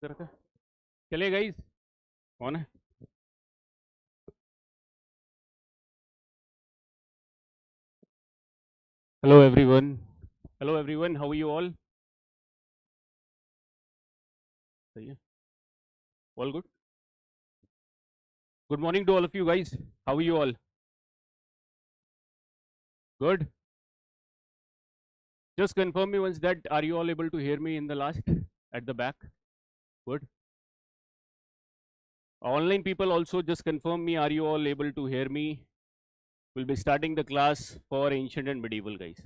चलिए गाइस, कौन है? Hello everyone. Hello everyone. How are you all? सही है? All good? Good morning to all of you guys. How are you all? Good. Just confirm me once that are you all able to hear me in the last at the back? Good. Online people also just confirm me. Are you all able to hear me? We'll be starting the class for ancient and medieval guys.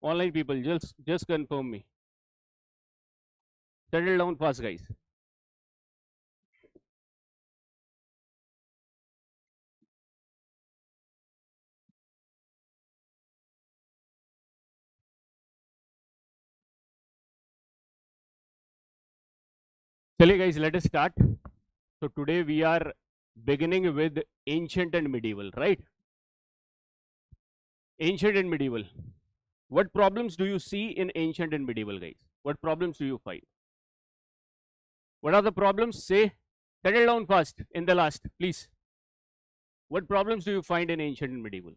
Online people just confirm me. Settle down fast guys. Chale guys, let us start. So today we are beginning with ancient and medieval, right? Ancient and medieval. What problems do you see in ancient and medieval guys? What problems do you find? What are the problems? Say, settle down fast in the last, please. What problems do you find in ancient and medieval?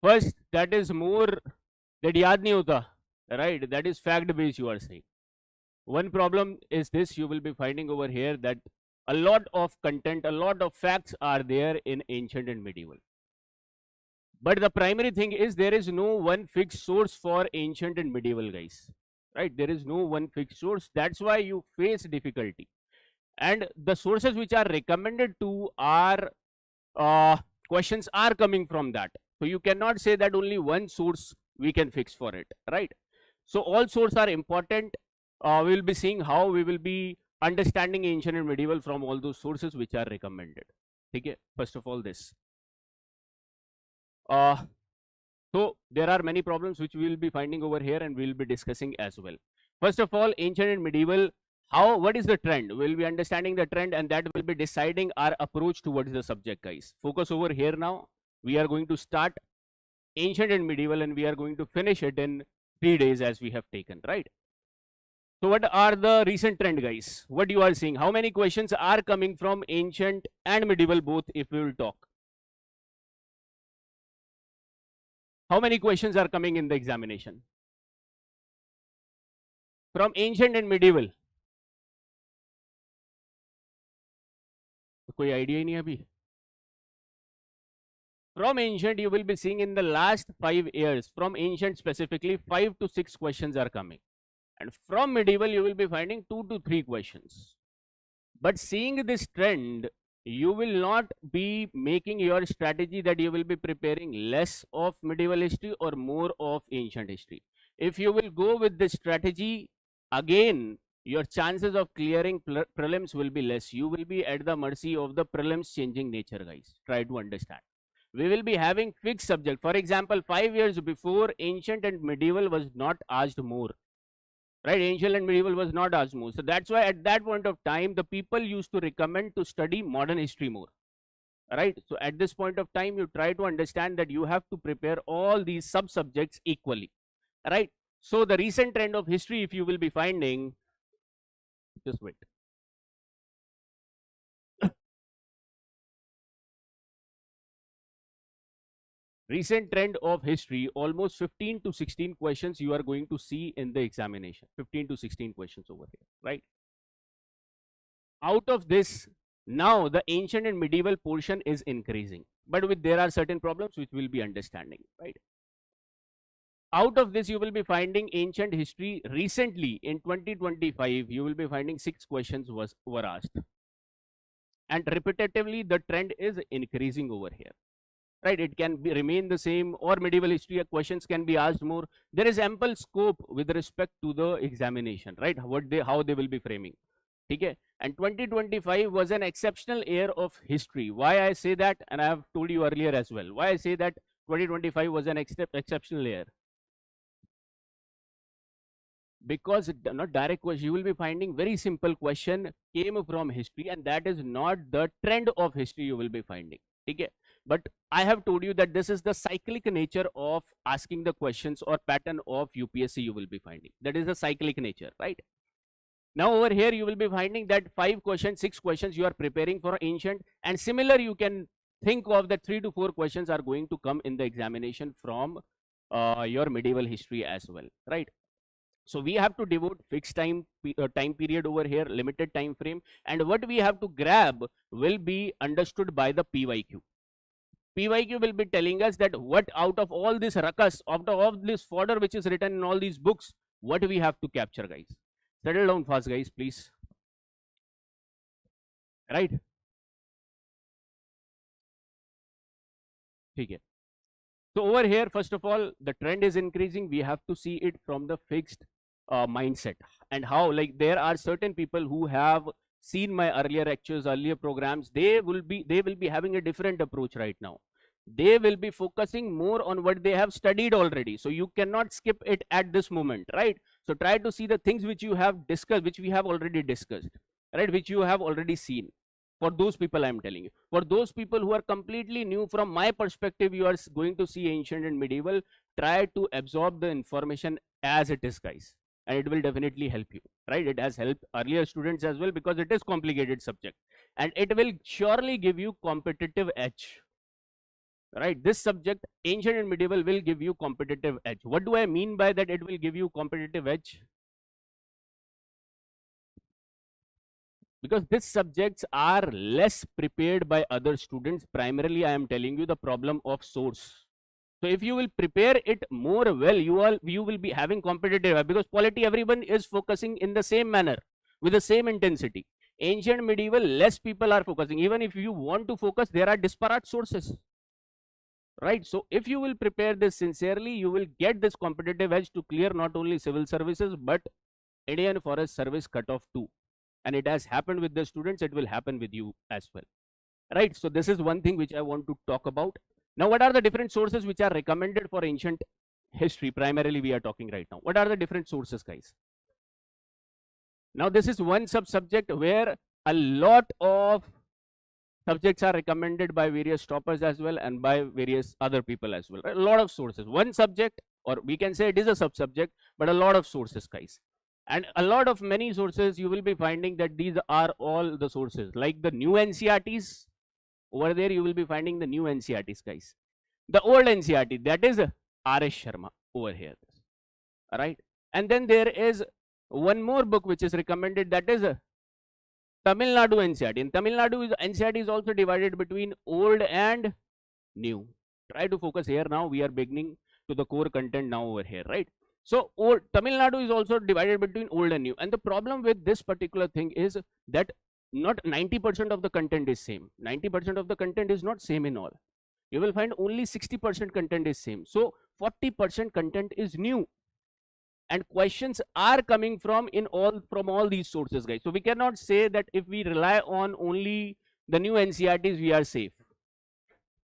First, that is more that yaad nahi hota, right? That is fact based you are saying. One problem is this, you will be finding over here that a lot of content, a lot of facts are there in ancient and medieval. But the primary thing is there is no one fixed source for ancient and medieval guys, right? There is no one fixed source. That's why you face difficulty. And the sources which are recommended to are questions are coming from that. So you cannot say that only one source we can fix for it, right? So all sources are important. We will be seeing how we will be understanding ancient and medieval from all those sources which are recommended. Okay, first of all this. So there are many problems which we will be finding over here and we will be discussing as well. First of all, ancient and medieval, what is the trend? We'll be understanding the trend and that will be deciding our approach towards the subject guys. Focus over here now. We are going to start ancient and medieval and we are going to finish it in 3 days as we have taken, right? So what are the recent trend guys? What you are seeing? How many questions are coming from ancient and medieval both if we will talk? How many questions are coming in the examination? From ancient and medieval? कोई idea ही नहीं अभी. From ancient you will be seeing in the last 5 years, from ancient specifically 5 to 6 questions are coming. And from medieval you will be finding 2 to 3 questions. But seeing this trend, you will not be making your strategy that you will be preparing less of medieval history or more of ancient history. If you will go with this strategy, again, your chances of clearing prelims will be less. You will be at the mercy of the prelims changing nature, guys. Try to understand. We will be having fixed subject. For example, 5 years before, ancient and medieval was not asked more. Right, ancient and medieval was not asked more. So that's why at that point of time, the people used to recommend to study modern history more. Right, so at this point of time, you try to understand that you have to prepare all these sub-subjects equally. Right, so the recent trend of history, if you will be finding, just wait. Recent trend of history, almost 15 to 16 questions you are going to see in the examination. 15 to 16 questions over here, right? Out of this, now the ancient and medieval portion is increasing, but there are certain problems which we'll be understanding, right? Out of this, you will be finding ancient history recently in 2025, you will be finding 6 questions were asked. And repetitively, the trend is increasing over here. Right, it can remain the same, or medieval history questions can be asked more. There is ample scope with respect to the examination, right? How they will be framing. Okay, and 2025 was an exceptional year of history. Why I say that, and I have told you earlier as well. Why I say that 2025 was an exceptional year? Because not direct question, you will be finding very simple question came from history, and that is not the trend of history you will be finding. Okay. But I have told you that this is the cyclic nature of asking the questions or pattern of UPSC you will be finding. That is the cyclic nature, right? Now over here you will be finding that 5 questions, 6 questions you are preparing for ancient, and similar you can think of that 3 to 4 questions are going to come in the examination from your medieval history as well, right? So we have to devote fixed time period over here, limited time frame, and what we have to grab will be understood by the PYQ. PYQ will be telling us that what out of all this ruckus, out of all this fodder which is written in all these books, what we have to capture, guys. Settle down fast, guys, please. Right? Okay. So over here, first of all, the trend is increasing. We have to see it from the fixed mindset, and how, like, there are certain people who have seen my earlier lectures, earlier programs. They will be having a different approach right now. They will be focusing more on what they have studied already. So you cannot skip it at this moment, right? So try to see the things which you have discussed, which we have already discussed, right? Which you have already seen. For those people, I am telling you. For those people who are completely new, from my perspective, you are going to see ancient and medieval. Try to absorb the information as it is, guys, and it will definitely help you, right? It has helped earlier students as well, because it is complicated subject, and it will surely give you competitive edge, right? This subject, ancient and medieval, will give you competitive edge. What do I mean by that? It will give you competitive edge because these subjects are less prepared by other students. Primarily, I am telling you the problem of source. So if you will prepare it more well, you will be having competitive, because polity, everyone is focusing in the same manner with the same intensity. Ancient medieval, less people are focusing. Even if you want to focus, there are disparate sources, right? So if you will prepare this sincerely, you will get this competitive edge to clear not only civil services but Indian Forest Service cutoff too. And it has happened with the students, it will happen with you as well, right? So this is one thing which I want to talk about. Now, what are the different sources which are recommended for ancient history? Primarily we are talking right now. What are the different sources, guys? Now this is one sub-subject where a lot of subjects are recommended by various toppers as well, and by various other people as well, right? A lot of sources. One subject, or we can say it is a sub-subject, but a lot of sources, guys. And a lot of many sources, you will be finding that these are all the sources, like the new NCRTs. Over there you will be finding the new NCRTs, guys. The old NCRT, that is R.S. Sharma over here, all right? And then there is one more book which is recommended, that is Tamil Nadu NCRT. In Tamil Nadu, NCRT is also divided between old and new. Try to focus here now. We are beginning to the core content now over here, right? So Tamil Nadu is also divided between old and new. And the problem with this particular thing is that not 90% of the content is same. 90% of the content is not same in all. You will find only 60% content is same. So 40% content is new. And questions are coming from all these sources, guys. So we cannot say that if we rely on only the new NCRTs, we are safe.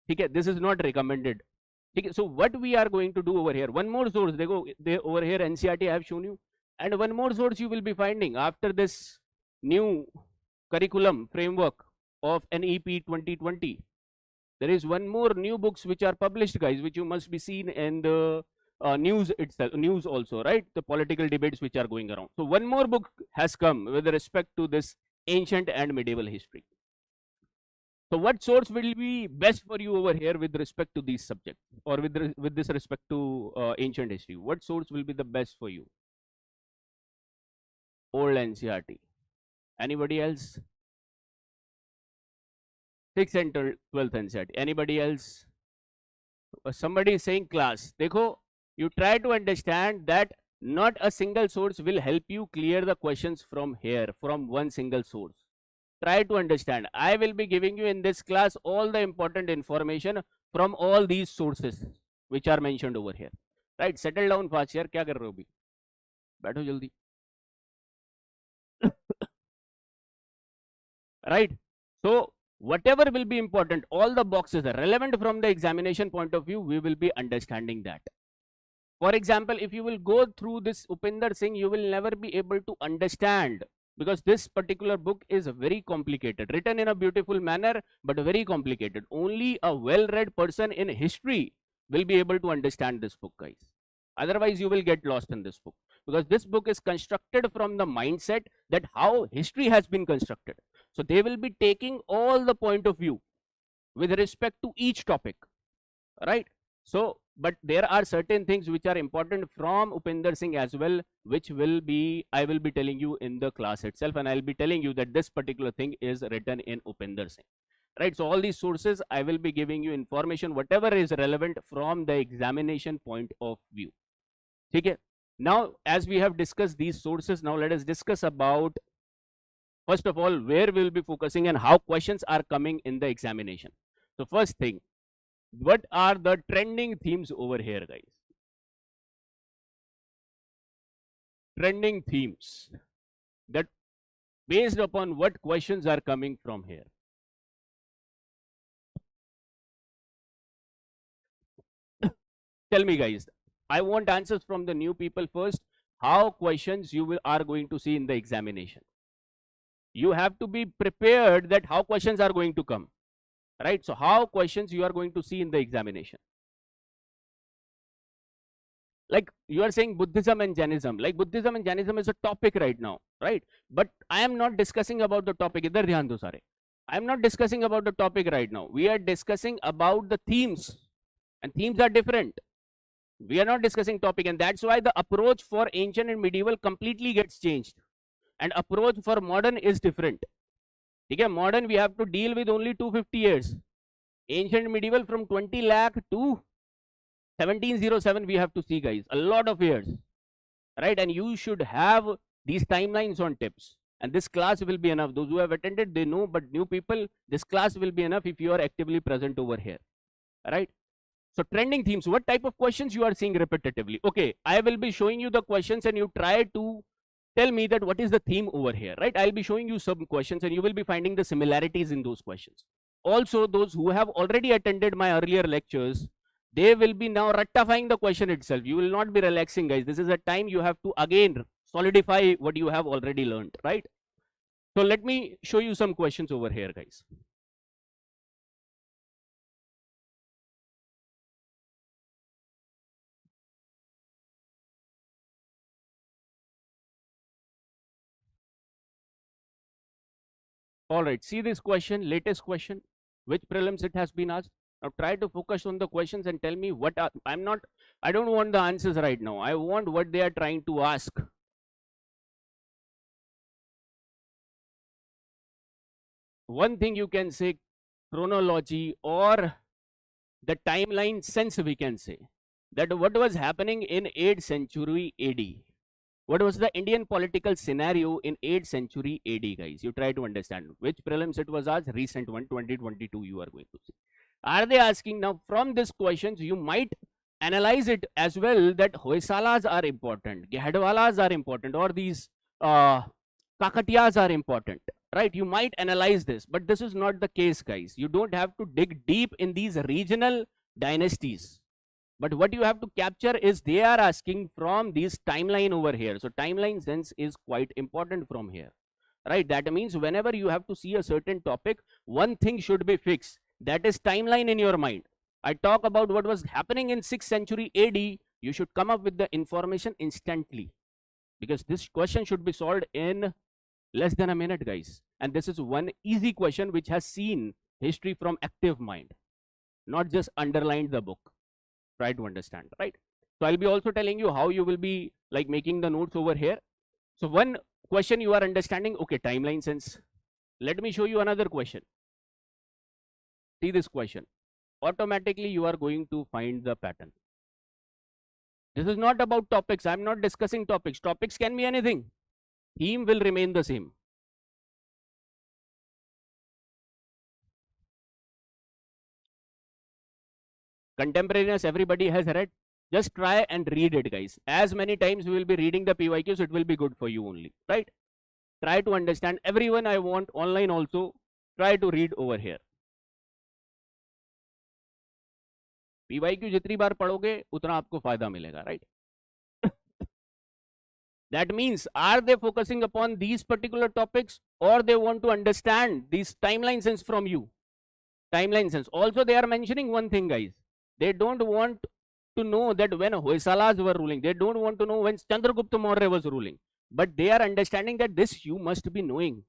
Okay, this is not recommended. Okay, so what we are going to do over here, one more source, over here NCRT I have shown you, and one more source you will be finding after this new curriculum framework of NEP 2020. There is one more new books which are published, guys, which you must be seen in the news itself, news also, right? The political debates which are going around. So one more book has come with respect to this ancient and medieval history. So what source will be best for you over here with respect to these subjects, or with this respect to ancient history? What source will be the best for you? Old NCRT. Anybody else? 6th and 12th NCRT. Anybody else? Somebody is saying class. Dekho, you try to understand that not a single source will help you clear the questions from here, from one single source. Try to understand. I will be giving you in this class all the important information from all these sources which are mentioned over here. Right? Settle down fast here. Kya kar rahe ho abhi? Baitho jaldi. Right? So whatever will be important, all the boxes are relevant from the examination point of view, we will be understanding that. For example, if you will go through this Upinder Singh, you will never be able to understand because this particular book is very complicated, written in a beautiful manner, but very complicated. Only a well-read person in history will be able to understand this book, guys. Otherwise, you will get lost in this book, because this book is constructed from the mindset that how history has been constructed. So they will be taking all the point of view with respect to each topic, right? So, but there are certain things which are important from Upinder Singh as well, which will be, I will be telling you in the class itself, and I'll be telling you that this particular thing is written in Upinder Singh, right? So all these sources, I will be giving you information, whatever is relevant from the examination point of view. Okay. Now, as we have discussed these sources, now let us discuss about, first of all, where we will be focusing and how questions are coming in the examination. So first thing, what are the trending themes over here, guys? Trending themes, that based upon what questions are coming from here. Tell me, guys. I want answers from the new people first. How questions you are going to see in the examination. You have to be prepared that how questions are going to come, right? So how questions you are going to see in the examination. Like you are saying Buddhism and Jainism, like Buddhism and Jainism is a topic right now, right? But I am not discussing about the topic. Idhar dhyan do sare. I am not discussing about the topic right now. We are discussing about the themes, and themes are different. We are not discussing topic, and that's why the approach for ancient and medieval completely gets changed, and approach for modern is different. Okay, modern we have to deal with only 250 years. Ancient and medieval from 20 lakh to 1707 we have to see, guys, a lot of years, right? And you should have these timelines on tips, and this class will be enough. Those who have attended, they know, but new people, this class will be enough if you are actively present over here, right? So trending themes, what type of questions you are seeing repetitively? Okay, I will be showing you the questions and you try to tell me that what is the theme over here, right? I'll be showing you some questions and you will be finding the similarities in those questions. Also, those who have already attended my earlier lectures, they will be now rectifying the question itself. You will not be relaxing, guys. This is a time you have to again solidify what you have already learned, right? So let me show you some questions over here, guys. All right, see this question, latest question, which prelims it has been asked. Now try to focus on the questions and tell me what are, I don't want the answers right now. I want what they are trying to ask. One thing you can say, chronology or the timeline sense, we can say that what was happening in 8th century AD. What was the Indian political scenario in 8th century AD, guys? You try to understand which prelims it was asked, recent one, 2022, you are going to see. Are they asking now from these questions, you might analyze it as well that Hoysalas are important, Gehadwalas are important, or these Kakatiyas are important, right? You might analyze this, but this is not the case, guys. You don't have to dig deep in these regional dynasties. But what you have to capture is they are asking from this timeline over here. So timeline sense is quite important from here, right? That means whenever you have to see a certain topic, one thing should be fixed. That is timeline in your mind. I talk about what was happening in 6th century AD. You should come up with the information instantly, because this question should be solved in less than a minute, guys. And this is one easy question which has seen history from active mind, not just underlined the book. Try to understand, right? So I'll be also telling you how you will be like making the notes over here. So one question you are understanding, okay, timeline sense. Let me show you another question. See this question. Automatically you are going to find the pattern. This is not about topics. I'm not discussing topics. Topics can be anything. Theme will remain the same. Contemporaneous, everybody has read. Just try and read it, guys. As many times we will be reading the PYQs, it will be good for you only, right? Try to understand. Everyone I want online also, try to read over here. PYQ जितनी बार पढ़ोगे उतना आपको फायदा मिलेगा, right? That means, are they focusing upon these particular topics, or they want to understand these timeline sense from you? Timeline sense. Also, they are mentioning one thing, guys. They don't want to know that when Hoysalas were ruling. They don't want to know when Chandragupta Maurya was ruling. But they are understanding that this you must be knowing.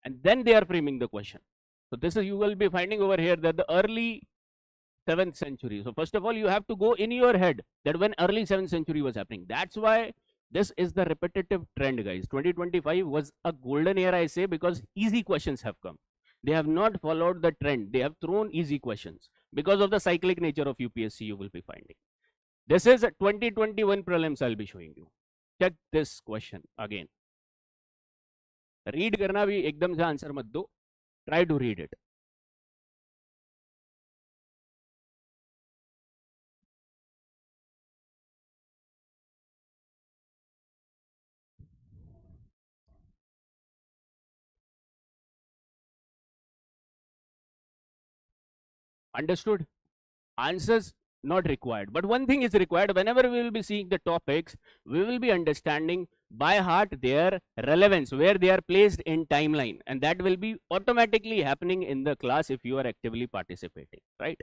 And then they are framing the question. So this is, you will be finding over here that the early 7th century. So first of all, you have to go in your head that when early 7th century was happening. That's why this is the repetitive trend, guys. 2025 was a golden era, I say, because easy questions have come. They have not followed the trend. They have thrown easy questions because of the cyclic nature of UPSC. You will be finding. This is a 2021 prelims I'll be showing you. Check this question again. Read करना भी एकदम से answer मत दो. Try to read it. Understood? Answers not required. But one thing is required. Whenever we will be seeing the topics, we will be understanding by heart their relevance, where they are placed in timeline. And that will be automatically happening in the class if you are actively participating, right?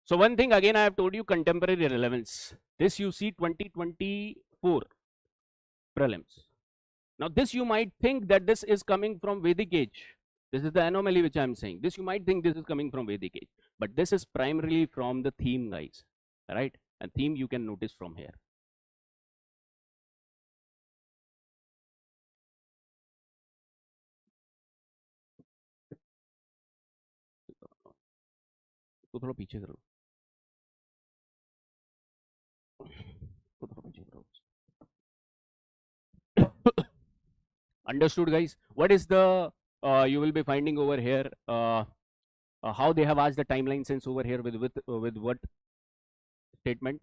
So one thing again I have told you, contemporary relevance. This you see 2024 prelims. Now this you might think that this is coming from Vedic age. This is the anomaly which I am saying. This you might think this is coming from Vedic age. But this is primarily from the theme, guys, right? And theme you can notice from here. तो थोड़ा पीछे करो. Understood, guys? What is the you will be finding over here? How they have asked the timeline sense over here with what statement?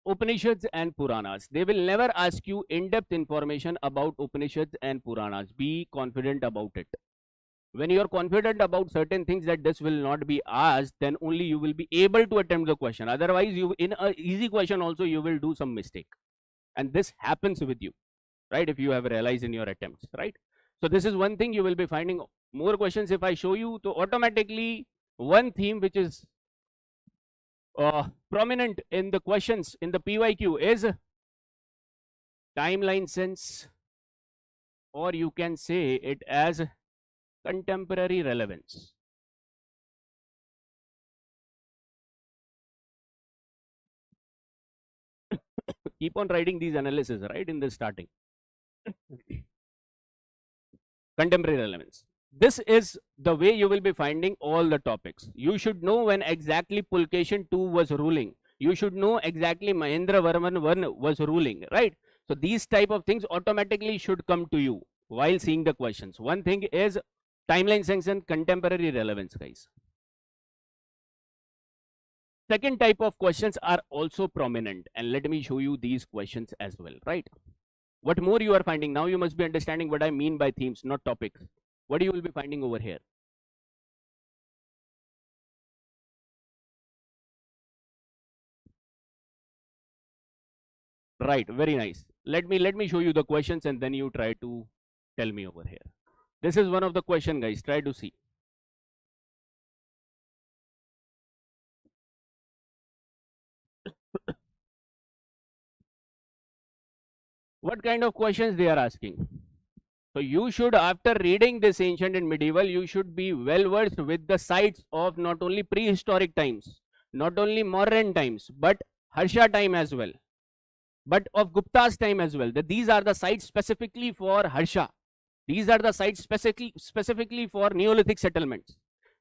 Upanishads and Puranas. They will never ask you in-depth information about Upanishads and Puranas. Be confident about it. When you are confident about certain things that this will not be asked, then only you will be able to attempt the question. Otherwise, you in an easy question also you will do some mistake. And this happens with you, right? If you have realized in your attempts, right? So this is one thing you will be finding more questions if I show you. So automatically one theme which is prominent in the questions in the PYQ is timeline sense, or you can say it as contemporary relevance. Keep on writing these analysis, right, in the starting. Contemporary relevance. This is the way you will be finding all the topics. You should know when exactly Pulkeshin II was ruling. You should know exactly Mahendra Varman I was ruling, right? So these type of things automatically should come to you while seeing the questions. One thing is timeline sense and contemporary relevance, guys. Second type of questions are also prominent, and let me show you these questions as well, right? What more you are finding? Now you must be understanding what I mean by themes, not topics. What you will be finding over here? Right, very nice. Let me show you the questions and then you try to tell me over here. This is one of the question, guys. Try to see. What kind of questions they are asking? So you should, after reading this ancient and medieval, you should be well versed with the sites of not only prehistoric times, not only modern times, but Harsha time as well, but of Gupta's time as well. That these are the sites specifically for Harsha. These are the sites specifically for Neolithic settlements.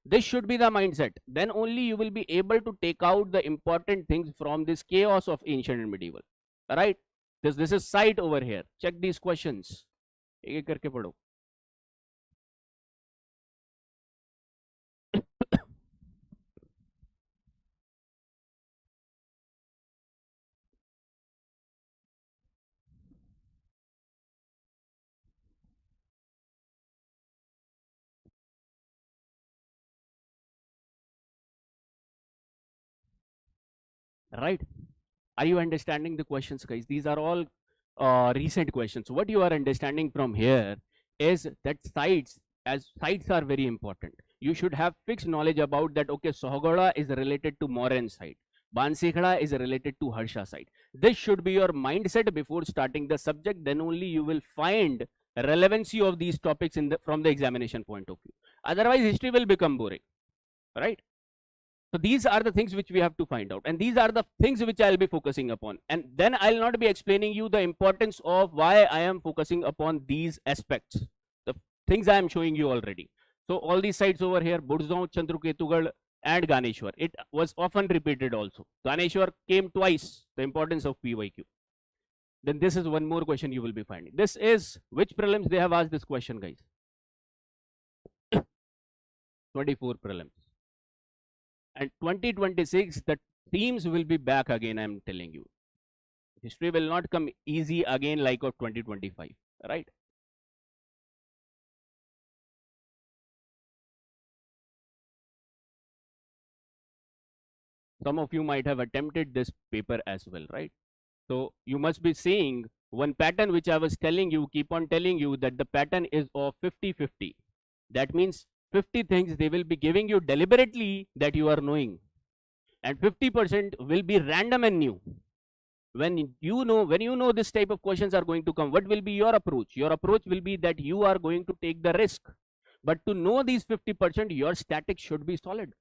This should be the mindset. Then only you will be able to take out the important things from this chaos of ancient and medieval. All right. This is site over here. Check these questions. एक एक करके पढ़ो. Right? Are you understanding the questions, guys? These are all recent questions. What you are understanding from here is that sites are very important. You should have fixed knowledge about that. Okay, Sohgoda is related to Mauryan site. Bansikhada is related to Harsha site. This should be your mindset before starting the subject. Then only you will find relevancy of these topics from the examination point of view. Otherwise, history will become boring, right? So these are the things which we have to find out, and these are the things which I'll be focusing upon. And then I'll not be explaining you the importance of why I am focusing upon these aspects, the things I am showing you already. So all these sites over here, Buddhism, Chandraketugad and Ganeshwar, it was often repeated also. Ganeshwar came twice, the importance of PYQ. Then this is one more question you will be finding. This is which prelims they have asked this question, guys? 24 prelims. And 2026, the themes will be back again, I'm telling you. History will not come easy again like of 2025, right? Some of you might have attempted this paper as well, right? So you must be seeing one pattern which I was telling you, keep on telling you that the pattern is of 50-50. That means 50 things they will be giving you deliberately that you are knowing, and 50% will be random and new. When you know this type of questions are going to come, what will be your approach? Your approach will be that you are going to take the risk, but to know these 50%, your statics should be solid,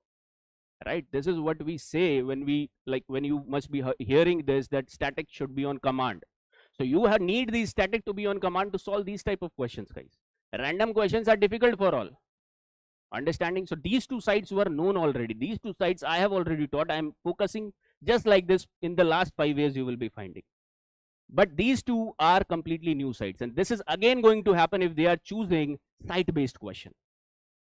right? This is what we say when you must be hearing this, that static should be on command. So you need these static to be on command to solve these type of questions, guys. Random questions are difficult for all. Understanding? So these two sites were known already. These two sites I have already taught. I am focusing just like this in the last 5 years you will be finding. But these two are completely new sites, and this is again going to happen if they are choosing site-based question.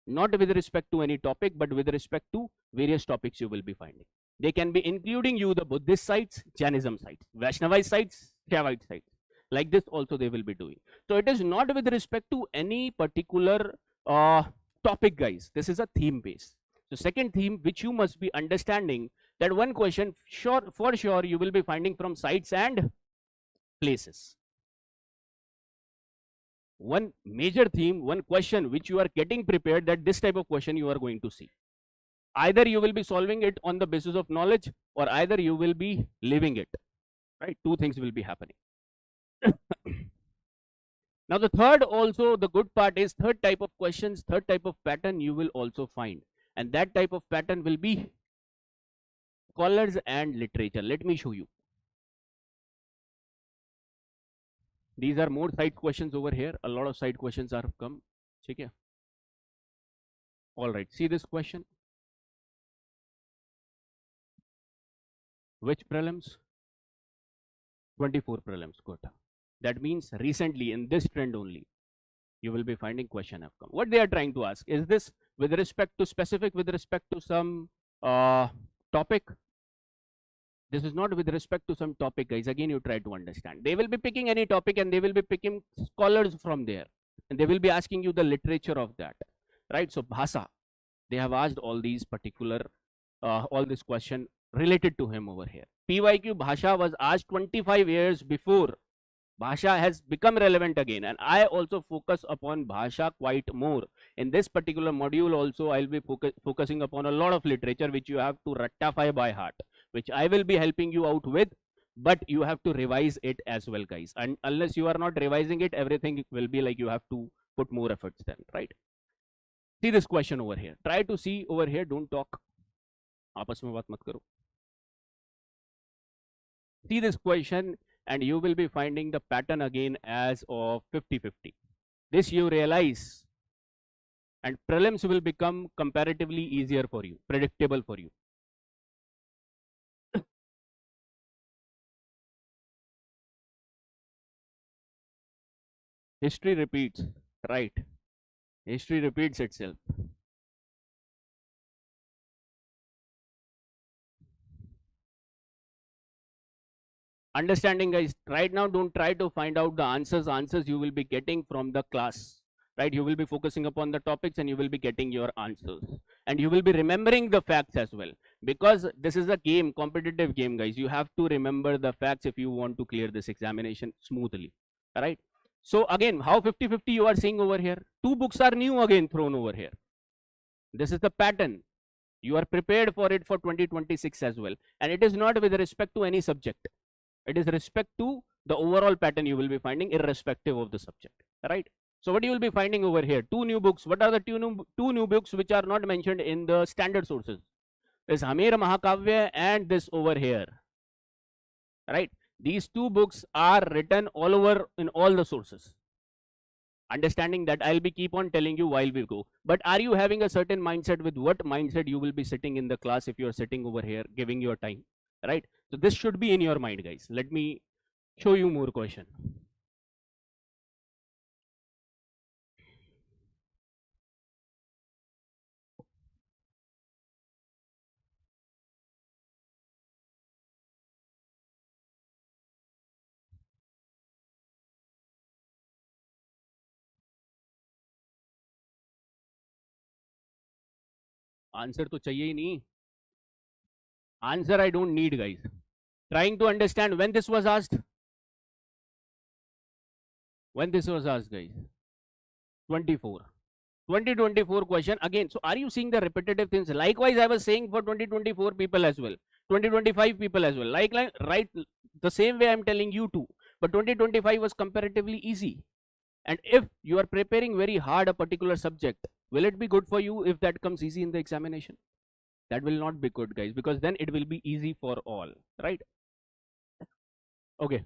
Not with respect to any topic, but with respect to various topics you will be finding. They can be including you the Buddhist sites, Jainism sites, Vaishnavite sites, Shaivite sites. Like this also they will be doing. So it is not with respect to any particular topic, guys. This is a theme base. So second theme which you must be understanding, that one question for sure you will be finding from sites and places. One major theme, one question which you are getting prepared, that this type of question you are going to see. Either you will be solving it on the basis of knowledge, or either you will be living it, right? Two things will be happening. Now the third, also the good part is, third type of questions, third type of pattern you will also find, and that type of pattern will be scholars and literature. Let me show you. These are more side questions over here. A lot of side questions are come. Okay. All right. See this question. Which prelims? 24 prelims. Good. That means recently in this trend only, you will be finding question have come. What they are trying to ask, is this with respect to specific, with respect to some topic? This is not with respect to some topic, guys. Again, you try to understand. They will be picking any topic and they will be picking scholars from there, and they will be asking you the literature of that, right? So Bhasa, they have asked all these particular, all this question related to him over here. PYQ Bhasha was asked 25 years before. Bhasha has become relevant again, and I also focus upon Bhasha quite more. In this particular module also, I'll be focusing upon a lot of literature which you have to ratify by heart, which I will be helping you out with, but you have to revise it as well, guys. And unless you are not revising it, everything will be like you have to put more efforts then, right? See this question over here. Try to see over here, don't talk. Aapas mein baat mat karo. See this question, and you will be finding the pattern again as of 50-50. This you realize, and prelims will become comparatively easier for you, predictable for you. History repeats, right? History repeats itself. Understanding, guys, right now don't try to find out the answers you will be getting from the class. right? You will be focusing upon the topics and you will be getting your answers, and you will be remembering the facts as well, because this is a game, competitive game, guys. You have to remember the facts if you want to clear this examination smoothly, right? So again, how 50-50 you are seeing over here? Two books are new again thrown over here. This is the pattern. You are prepared for it for 2026 as well, and it is not with respect to any subject. It is respect to the overall pattern you will be finding irrespective of the subject, right? So what you will be finding over here, two new books. What are the two new books which are not mentioned in the standard sources? This Hamir Mahakavya and this over here, right? These two books are written all over in all the sources. Understanding that, I'll be keep on telling you while we go. But are you having a certain mindset with what mindset you will be sitting in the class if you're sitting over here giving your time, right? So this should be in your mind, guys. Let me show you more question. Answer to chahiye hi nahi. Answer I don't need, guys. Trying to understand when this was asked. When this was asked, guys. 24. 2024 question again. So are you seeing the repetitive things? Likewise, I was saying for 2024 people as well, 2025 people as well. Like right, the same way I'm telling you too. But 2025 was comparatively easy. And if you are preparing very hard a particular subject, will it be good for you if that comes easy in the examination? That will not be good, guys, because then it will be easy for all, right? Okay.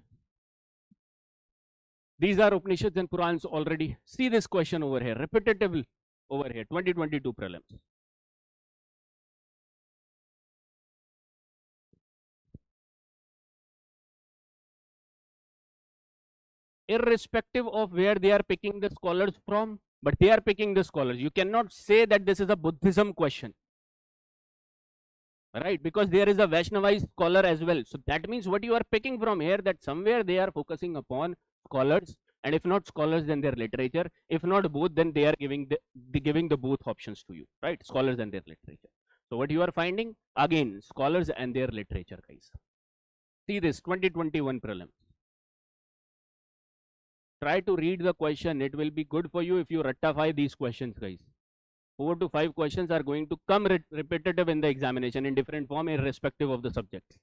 These are Upanishads and Purans already. See this question over here, repetitive over here, 2022 prelims. Irrespective of where they are picking the scholars from, but they are picking the scholars. You cannot say that this is a Buddhism question, right? Because there is a Vaishnavized scholar as well. So that means what you are picking from here, that somewhere they are focusing upon scholars, and if not scholars, then their literature. If not both, then they are giving the both options to you, right? Scholars and their literature. So what you are finding again, scholars and their literature, guys. See this 2021 prelims. Try to read the question. It will be good for you if you rectify these questions, guys. 4 to 5 questions are going to come repetitive in the examination in different form irrespective of the subject.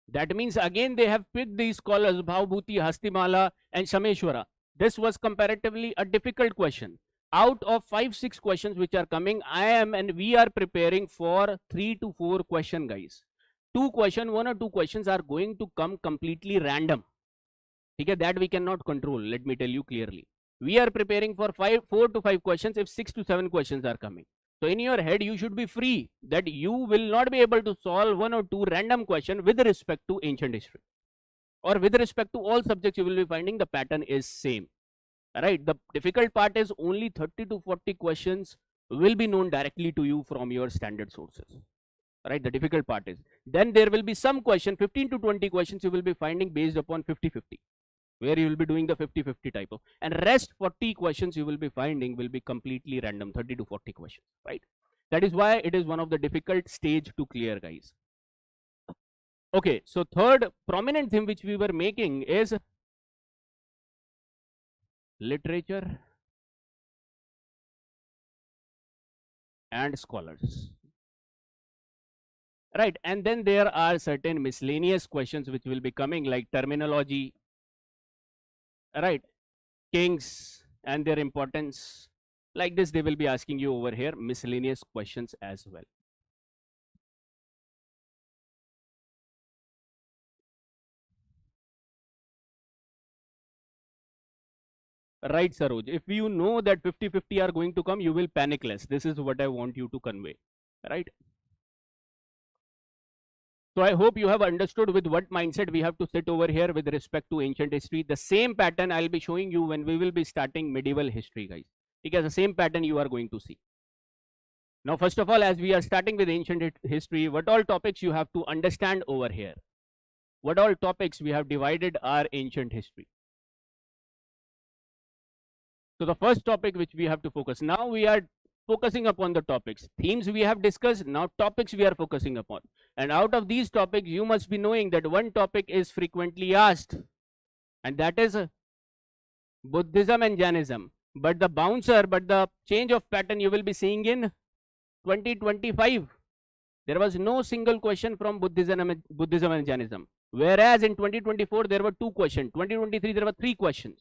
That means again they have picked these scholars Bhavbhuti, Hastimala and Shameshwara. This was comparatively a difficult question. Out of 5-6 questions which are coming, I am and we are preparing for 3 to 4 question, guys. 1 or 2 questions are going to come completely random. Okay, that we cannot control. Let me tell you clearly. We are preparing for 4 to 5 questions if 6 to 7 questions are coming. So in your head, you should be free that you will not be able to solve 1 or 2 random questions with respect to ancient history. Or with respect to all subjects, you will be finding the pattern is same. Right? The difficult part is only 30 to 40 questions will be known directly to you from your standard sources. Right? The difficult part is. Then there will be some question, 15 to 20 questions you will be finding based upon 50-50. Where you will be doing the 50-50 type of, and rest 40 questions you will be finding will be completely random, 30 to 40 questions, right? That is why it is one of the difficult stage to clear, guys. Okay, so third prominent thing which we were making is literature and scholars, right? And then there are certain miscellaneous questions which will be coming, like terminology, right? Kings and their importance. Like this, they will be asking you over here miscellaneous questions as well. Right, Saroj. If you know that 50-50 are going to come, you will panic less. This is what I want you to convey, right? So I hope you have understood with what mindset we have to sit over here with respect to ancient history. The same pattern I'll be showing you when we will be starting medieval history, guys. Because the same pattern you are going to see. Now, first of all, as we are starting with ancient history, what all topics you have to understand over here? What all topics we have divided our ancient history? So the first topic which we have to focus, now we are focusing upon the topics. Themes we have discussed, now topics we are focusing upon. And out of these topics, you must be knowing that one topic is frequently asked, and that is Buddhism and Jainism. But the bouncer, but the change of pattern you will be seeing in 2025. There was no single question from Buddhism and Jainism. Whereas in 2024, there were 2 questions. 2023, there were 3 questions.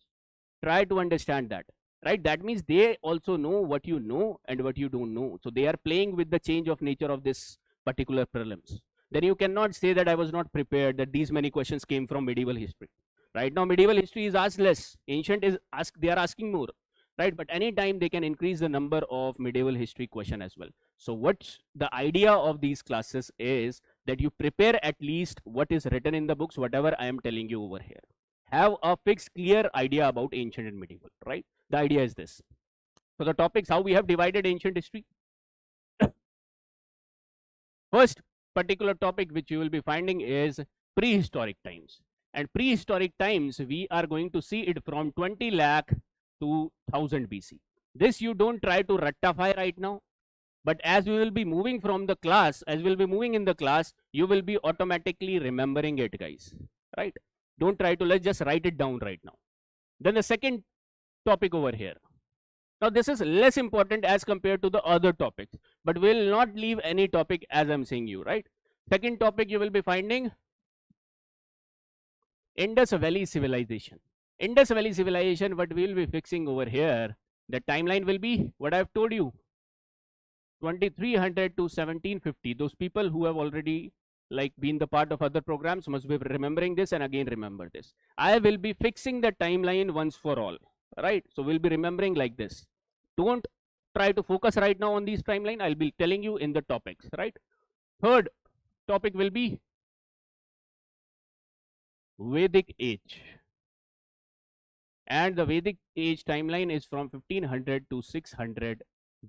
Try to understand that. Right, that means they also know what you know and what you don't know. So they are playing with the change of nature of this particular prelims. Then you cannot say that I was not prepared, that these many questions came from medieval history. Right now, medieval history is asked less. Ancient is asked, they are asking more. Right, but anytime they can increase the number of medieval history question as well. So what's the idea of these classes is that you prepare at least what is written in the books, whatever I am telling you over here. Have a fixed, clear idea about ancient and medieval, right? The idea is this. So the topics, how we have divided ancient history. First particular topic which you will be finding is prehistoric times. And prehistoric times, we are going to see it from 20 lakh to 1000 BC. This you don't try to rectify right now. But as we will be moving from the class, as we'll be moving in the class, you will be automatically remembering it, guys. Right? Don't try to, let's just write it down right now. Then the second topic over here. Now this is less important as compared to the other topics, but we'll not leave any topic as I'm saying you, right? Second topic you will be finding Indus Valley Civilization. Indus Valley Civilization, what we will be fixing over here, the timeline will be what I've told you, 2300 to 1750. Those people who have already been the part of other programs must be remembering this, and again remember this. I will be fixing the timeline once for all, right? So we'll be remembering like this. Don't try to focus right now on these timeline. I'll be telling you in the topics, right? Third topic will be Vedic age. And the Vedic age timeline is from 1500 to 600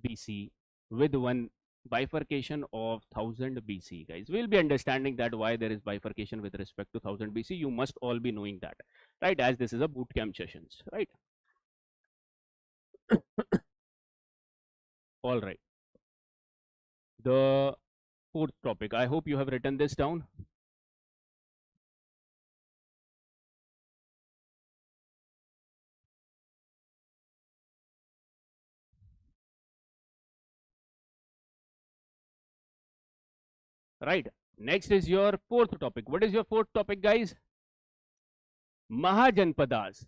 BC with one bifurcation of 1000 BC, guys. We'll be understanding that why there is bifurcation with respect to 1000 BC. You must all be knowing that, right? As this is a boot camp sessions, right? All right. The fourth topic, I hope you have written this down. Right. Next is your fourth topic. What is your fourth topic, guys? Mahajanapadas.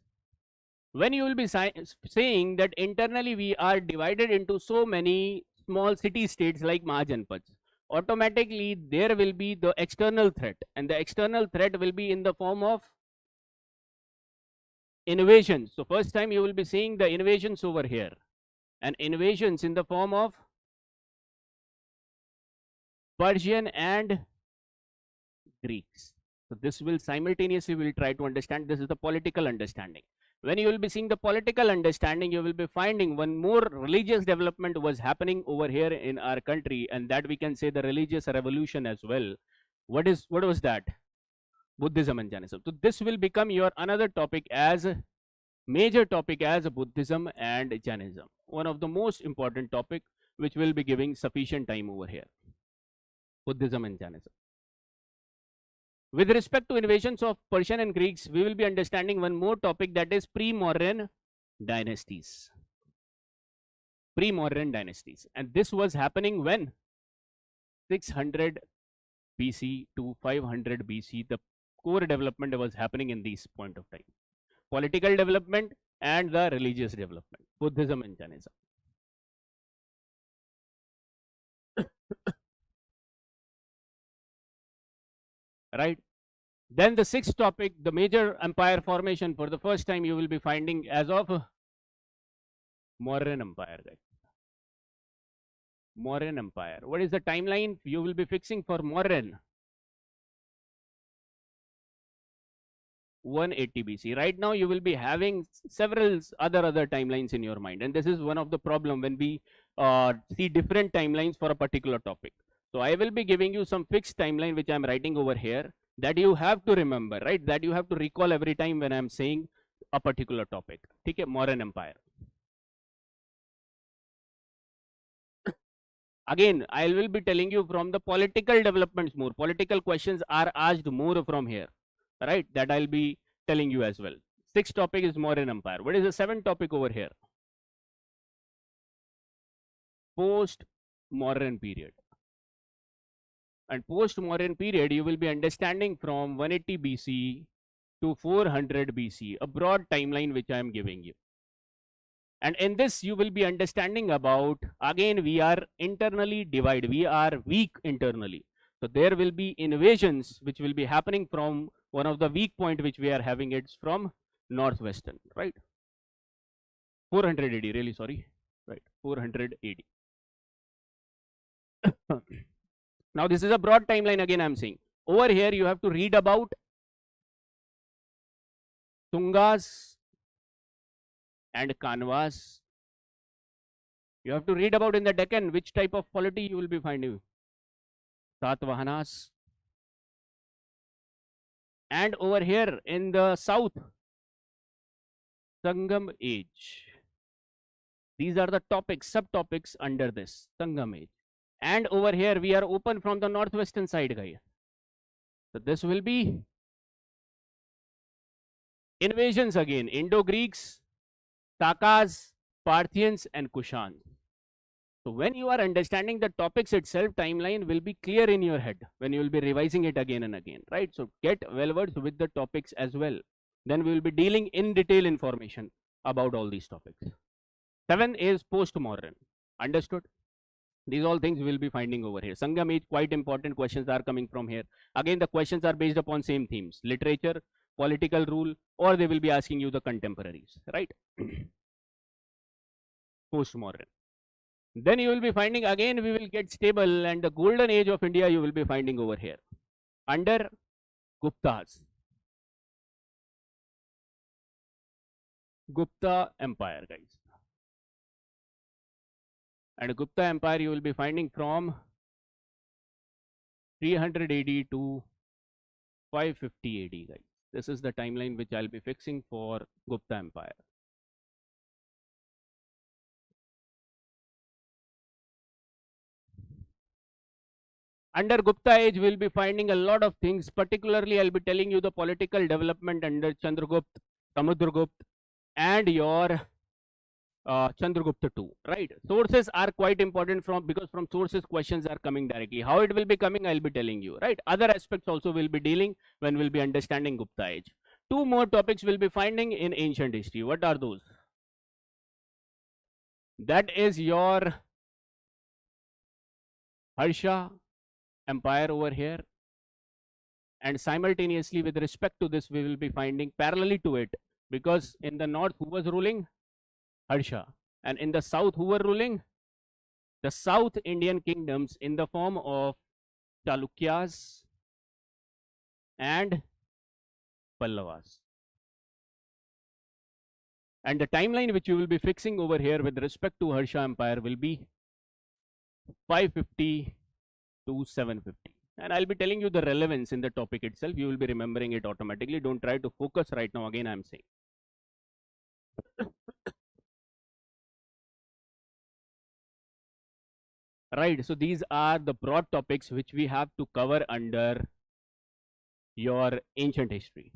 When you will be saying that internally we are divided into so many small city states like Mahajanapads, automatically there will be the external threat, and the external threat will be in the form of invasions. So first time you will be seeing the invasions over here, and invasions in the form of Persian and Greeks. So this will simultaneously, we'll try to understand. This is the political understanding. When you will be seeing the political understanding, you will be finding one more religious development was happening over here in our country, and that we can say the religious revolution as well. What was that? Buddhism and Jainism. So this will become your another topic as major topic as Buddhism and Jainism. One of the most important topic which will be giving sufficient time over here. Buddhism and Jainism. With respect to invasions of Persian and Greeks, we will be understanding one more topic, that is Pre-Mauryan dynasties. Pre-Mauryan dynasties. And this was happening when? 600 BC to 500 BC. The core development was happening in this point of time. Political development and the religious development. Buddhism and Jainism. Right. Then the sixth topic, the major empire formation. For the first time you will be finding as of Mauryan Empire, guys. Mauryan Empire. What is the timeline you will be fixing for Mauryan? 180 BC. Right now you will be having several other timelines in your mind, and this is one of the problem when we see different timelines for a particular topic. So I will be giving you some fixed timeline which I am writing over here that you have to remember, right? That you have to recall every time when I am saying a particular topic. Okay, Mauryan Empire. Again, I will be telling you from the political developments more. Political questions are asked more from here, right? That I'll be telling you as well. Sixth topic is Mauryan Empire. What is the seventh topic over here? Post-Mauryan period. And post-Mauryan period, you will be understanding from 180 BC to 400 BC, a broad timeline which I am giving you. And in this, you will be understanding about, again, we are internally divided. We are weak internally. So there will be invasions which will be happening from one of the weak point which we are having. It's from northwestern, right? 400 AD, really sorry, right? 400 AD. Now this is a broad timeline again I'm saying. Over here you have to read about Tungas and Kanvas. You have to read about in the Deccan which type of polity you will be finding. Satavahanas. And over here in the south, Sangam age. These are the topics, subtopics under this Sangam age. And over here we are open from the northwestern side, guys. So this will be invasions again, Indo-Greeks, Takas, Parthians and Kushans. So when you are understanding the topics itself, timeline will be clear in your head when you will be revising it again and again, right? So get well versed with the topics as well. Then we will be dealing in detail information about all these topics. 7 is post-Mauryan. Understood? These all things we will be finding over here. Sangam age, quite important questions are coming from here. Again, the questions are based upon same themes, literature, political rule, or they will be asking you the contemporaries, right? Post-Mauryan. Then you will be finding, again, we will get stable, and the golden age of India you will be finding over here under Guptas. Gupta Empire, guys. And Gupta Empire you will be finding from 300 AD to 550 AD, guys. This is the timeline which I'll be fixing for Gupta Empire. Under Gupta age, we'll be finding a lot of things. Particularly, I'll be telling you the political development under Chandragupta, Samudragupta, and your Chandragupta too, right? Sources are quite important because from sources questions are coming directly. How it will be coming, I'll be telling you, right? Other aspects also will be dealing when we'll be understanding Gupta age. 2 more topics we'll be finding in ancient history. What are those? That is your Harsha Empire over here. And simultaneously with respect to this, we will be finding parallelly to it, because in the north, who was ruling? Harsha. And in the south, who were ruling? The South Indian kingdoms in the form of Chalukyas and Pallavas. And the timeline which you will be fixing over here with respect to Harsha Empire will be 550 to 750. And I'll be telling you the relevance in the topic itself. You will be remembering it automatically. Don't try to focus right now. Again, I'm saying. Right, so these are the broad topics which we have to cover under your ancient history.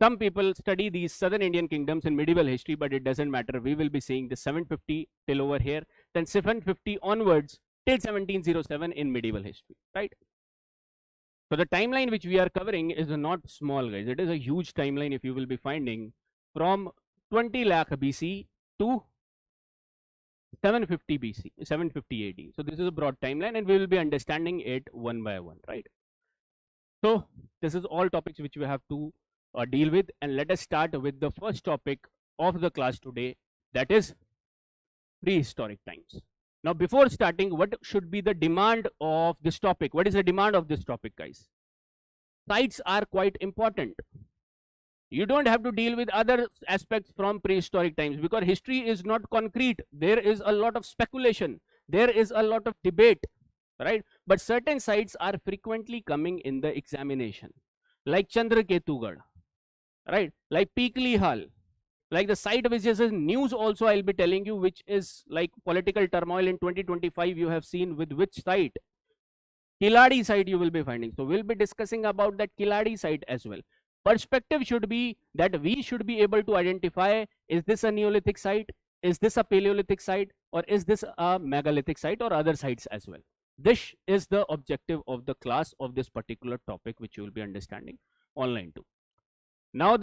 Some people study these southern Indian kingdoms in medieval history, but it doesn't matter. We will be seeing the 750 till over here, then 750 onwards till 1707 in medieval history, right? So the timeline which we are covering is not small, guys. It is a huge timeline if you will be finding from 20 lakh BC to 750 BC, 750 AD. So this is a broad timeline and we will be understanding it one by one, right? So this is all topics which we have to deal with, and let us start with the first topic of the class today, that is prehistoric times. Now before starting, what should be the demand of this topic? What is the demand of this topic, guys? Sites are quite important. You don't have to deal with other aspects from prehistoric times because history is not concrete. There is a lot of speculation. there is a lot of debate, right? But certain sites are frequently coming in the examination, like Chandraketugad, right? Like Peekli Hall, like the site which is in news also, I'll be telling you, which is like political turmoil in 2025. You have seen with which site? Keezhadi site you will be finding. So we'll be discussing about that Keezhadi site as well. Perspective should be that we should be able to identify, is this a Neolithic site, is this a Paleolithic site, or is this a Megalithic site, or other sites as well. This is the objective of the class of this particular topic, which you will be understanding online too. Now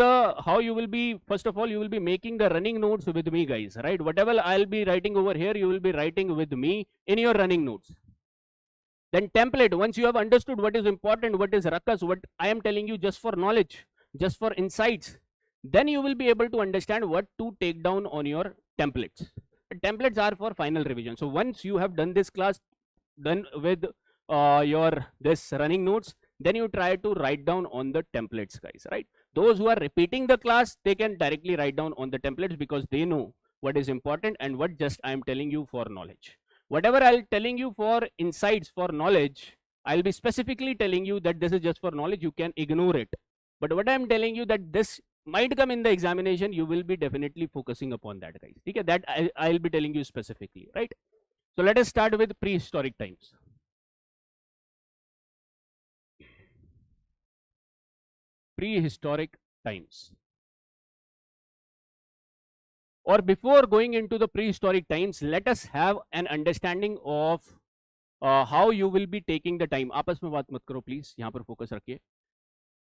how you will be, first of all, you will be making the running notes with me, guys, right? Whatever I'll be writing over here, you will be writing with me in your running notes. Then template, once you have understood what is important, what is ruckus, what I am telling you just for knowledge, just for insights, then you will be able to understand what to take down on your templates. The templates are for final revision. So once you have done this class, done with your this running notes, then you try to write down on the templates, guys, right? Those who are repeating the class, they can directly write down on the templates because they know what is important and what just I am telling you for knowledge. Whatever I'll telling you for insights, for knowledge, I'll be specifically telling you that this is just for knowledge, you can ignore it. But what I'm telling you that this might come in the examination, you will be definitely focusing upon that, guys. Okay, that I'll be telling you specifically, right? So let us start with prehistoric times. Prehistoric times. Or before going into the prehistoric times, let us have an understanding of how you will be taking the time. आपस में बात मत करो please, यहाँ पर focus रखिए.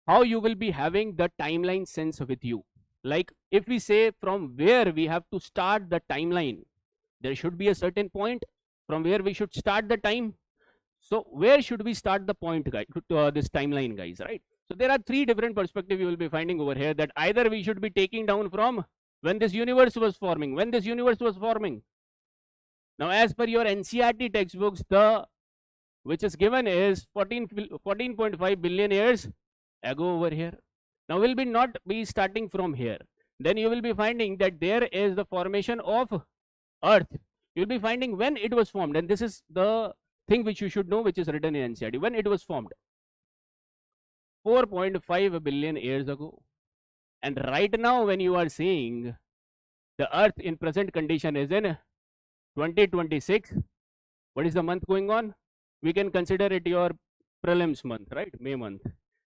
How you will be having the timeline sense with you. Like if we say from where we have to start the timeline, there should be a certain point from where we should start the time. So where should we start the point, guys, this timeline, guys, right? So there are three different perspectives you will be finding over here, that either we should be taking down from when this universe was forming, Now as per your NCERT textbooks, which is given is 14.5 billion years ago over here. Now we'll be not be starting from here. Then you will be finding that there is the formation of Earth. You'll be finding when it was formed, and this is the thing which you should know, which is written in NCERT. When it was formed, 4.5 billion years ago. And right now when you are seeing the Earth in present condition is in 2026. What is the month going on? We can consider it your prelims month, right? May month,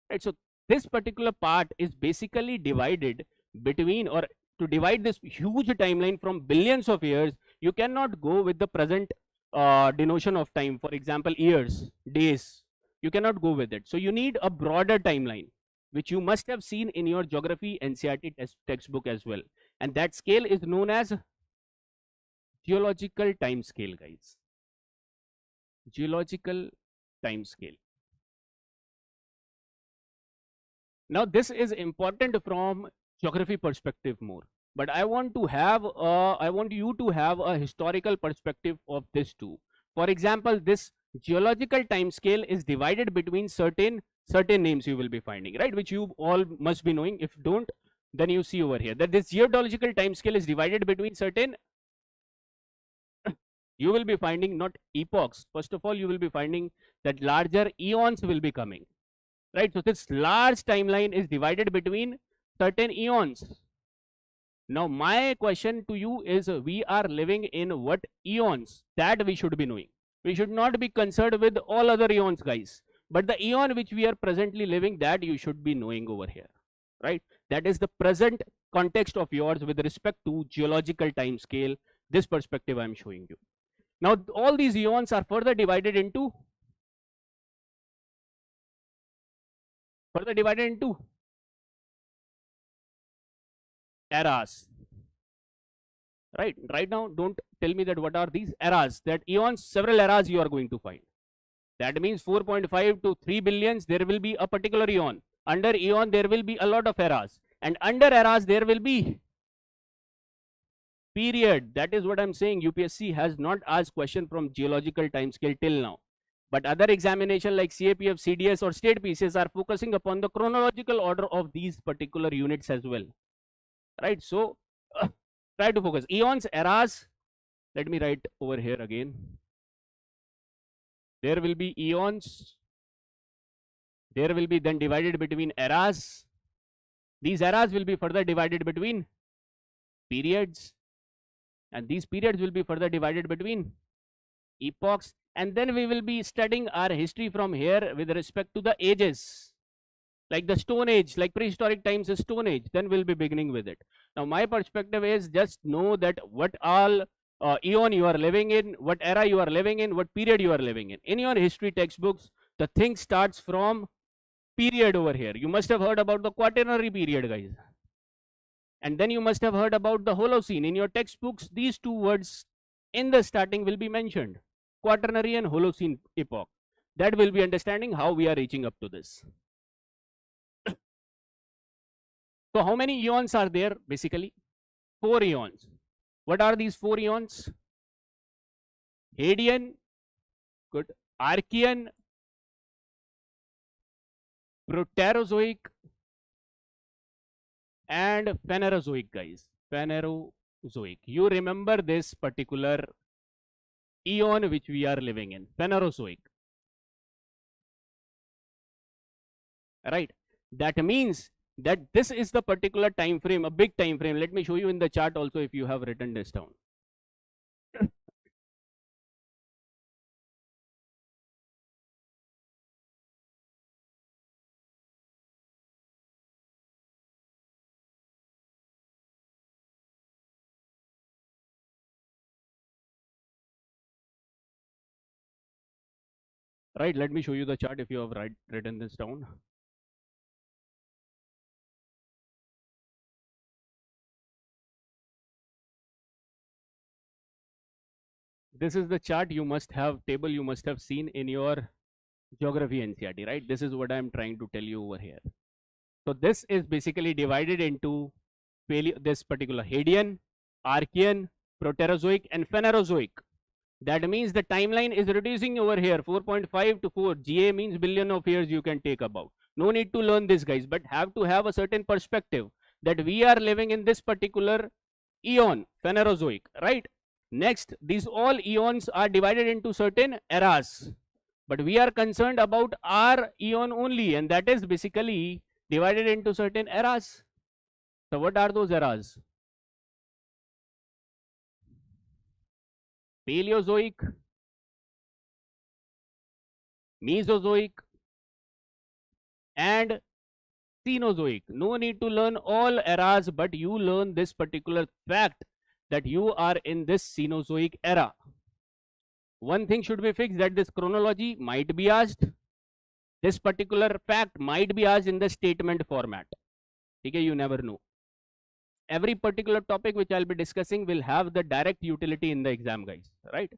right? So this particular part is basically divided between, or to divide this huge timeline from billions of years, you cannot go with the present denotion of time. For example, years, days, you cannot go with it. So you need a broader timeline, which you must have seen in your geography NCERT textbook as well. And that scale is known as geological time scale, guys. Geological time scale. Now this is important from geography perspective more, but I want you to have a historical perspective of this too. For example, this geological time scale is divided between certain names you will be finding, right, which you all must be knowing. If don't, then you see over here that this geological time scale is divided between certain you will be finding not epochs. First of all, you will be finding that larger eons will be coming, right? So this large timeline is divided between certain eons. Now my question to you is, we are living in what eons? That we should be knowing. We should not be concerned with all other eons, guys, but the eon which we are presently living, that you should be knowing over here, right? That is the present context of yours with respect to geological time scale. This perspective I am showing you. Now all these eons are further divided into eras, right? Right now, don't tell me that what are these eras. That eons, several eras you are going to find. That means 4.5 to 3 billions, there will be a particular eon. Under eon, there will be a lot of eras. And under eras, there will be period. That is what I'm saying. UPSC has not asked question from geological time scale till now. But other examination like CAPF, CDS or state pieces are focusing upon the chronological order of these particular units as well. Right? So try to focus. Eons, eras. Let me write over here again. there will be eons, there will be then divided between eras. These eras will be further divided between periods, and these periods will be further divided between epochs, and then we will be studying our history from here with respect to the ages, like the Stone Age, like prehistoric times is Stone Age, then we'll be beginning with it. Now my perspective is just know that what all eon you are living in, what era you are living in, what period you are living in. In your history textbooks, the thing starts from period over here. You must have heard about the Quaternary period, guys. And then you must have heard about the Holocene. In your textbooks, these two words in the starting will be mentioned. Quaternary and Holocene epoch. That will be understanding how we are reaching up to this. So how many eons are there? Basically, 4 eons. What are these 4 eons? Hadean, good, Archean, Proterozoic, and Phanerozoic, guys. Phanerozoic. You remember this particular eon which we are living in, Phanerozoic. Right? That means that this is the particular time frame, a big time frame. Let me show you in the chart also if you have written this down. Right, let me show you the chart if you have written this down. This is the chart you must have, table you must have seen in your geography NCERT, right? This is what I am trying to tell you over here. So this is basically divided into this particular Hadean, Archean, Proterozoic, and Phanerozoic. That means the timeline is reducing over here, 4.5 to 4. GA means billion of years you can take about. No need to learn this, guys, but have to have a certain perspective that we are living in this particular eon, Phanerozoic, right? Next, these all eons are divided into certain eras, but we are concerned about our eon only, and that is basically divided into certain eras. So what are those eras? Paleozoic, Mesozoic, and Cenozoic. No need to learn all eras, but you learn this particular fact that you are in this Cenozoic era. One thing should be fixed, that this chronology might be asked. This particular fact might be asked in the statement format. Okay, you never know. Every particular topic which I'll be discussing will have the direct utility in the exam, guys, right?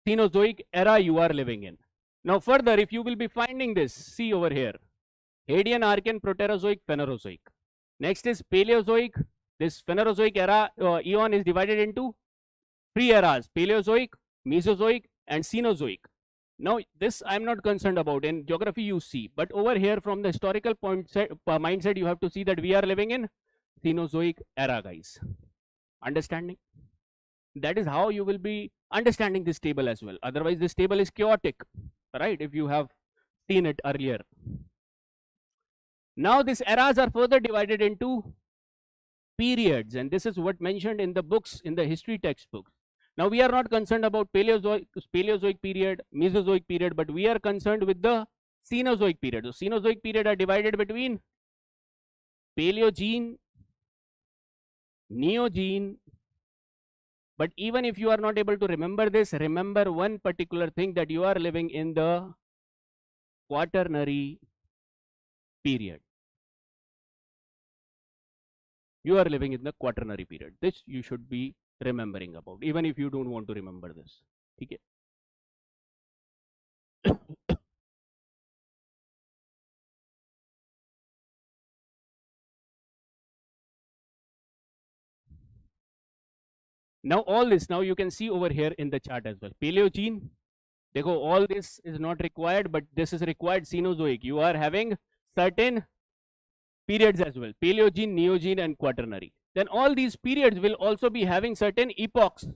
Cenozoic era you are living in. Now further, if you will be finding this, see over here, Hadean, Archean, Proterozoic, Phanerozoic. Next is Paleozoic. This Phanerozoic era eon is divided into 3 eras, Paleozoic, Mesozoic, and Cenozoic. Now this I'm not concerned about. In geography you see, but over here from the historical mindset you have to see that we are living in Cenozoic era, guys. Understanding? That is how you will be understanding this table as well. Otherwise this table is chaotic, right? If you have seen it earlier. Now these eras are further divided into periods, and this is what mentioned in the books, in the history textbooks. Now we are not concerned about Paleozoic period, Mesozoic period, but we are concerned with the Cenozoic period. So Cenozoic period are divided between Paleogene, Neogene. But even if you are not able to remember this, remember one particular thing, that you are living in the Quaternary period. You are living in the Quaternary period. This you should be remembering about, even if you don't want to remember this. Okay. Now all this, now you can see over here in the chart as well. Paleogene, देखो, all this is not required, but this is required. Cenozoic, you are having certain periods as well, Paleogene, Neogene, and Quaternary. Then all these periods will also be having certain epochs.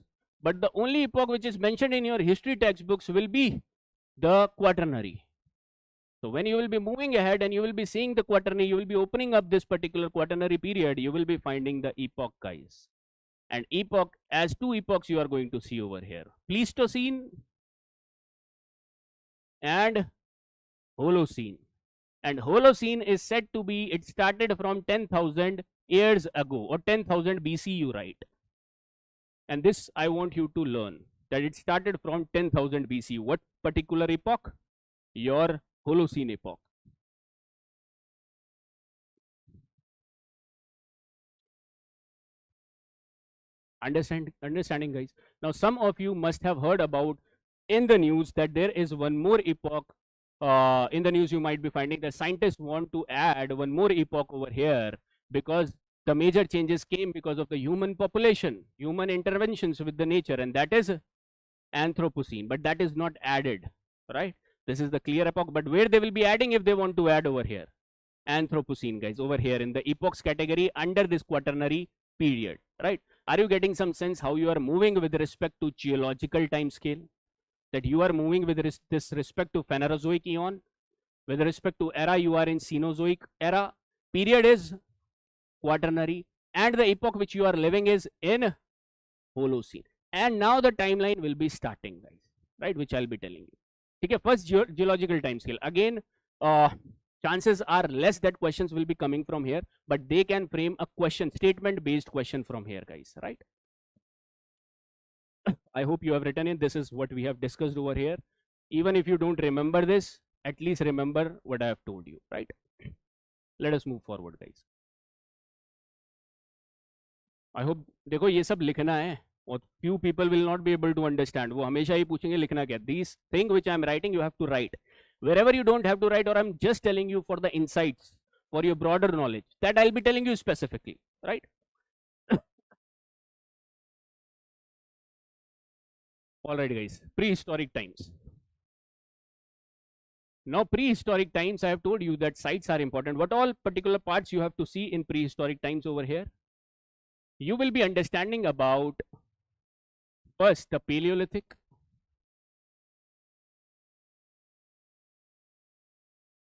but the only epoch which is mentioned in your history textbooks will be the quaternary. So when you will be moving ahead and you will be seeing the quaternary, you will be opening up this particular quaternary period, you will be finding the epoch, guys. And epoch, as two epochs you are going to see over here, Pleistocene and Holocene. And Holocene is said to be, it started from 10,000 years ago, or 10,000 BC you write. And this I want you to learn, that it started from 10,000 BC. What particular epoch? Your Holocene epoch. Understanding, guys? Now some of you must have heard about in the news that there is one more epoch. In the news you might be finding that scientists want to add one more epoch over here, because the major changes came because of the human population, human interventions with the nature, and that is Anthropocene. But that is not added, right? This is the clear epoch, but where they will be adding if they want to add over here? Anthropocene, guys, over here in the epochs category under this quaternary period, right? Are you getting some sense how you are moving with respect to geological time scale? That you are moving with this respect to Phanerozoic eon, with respect to era you are in Cenozoic era, period is quaternary, and the epoch which you are living is in Holocene. And now the timeline will be starting, guys, right, which I'll be telling you. Okay, first geological time scale. Again, chances are less that questions will be coming from here, but they can frame a question, statement based question from here, guys, right? I hope you have written in. This is what we have discussed over here. Even if you don't remember this, at least remember what I have told you, right? Let us move forward, guys. I hope, देखो ये सब लिखना है, और few people will not be able to understand. वो हमेशा ही पूछेंगे लिखना क्या. These things which I am writing, you have to write. Wherever you don't have to write, or I'm just telling you for the insights, for your broader knowledge, that I'll be telling you specifically, right? All right, guys, prehistoric times. Now, prehistoric times, I have told you that sites are important. What all particular parts you have to see in prehistoric times over here? You will be understanding about first the Paleolithic,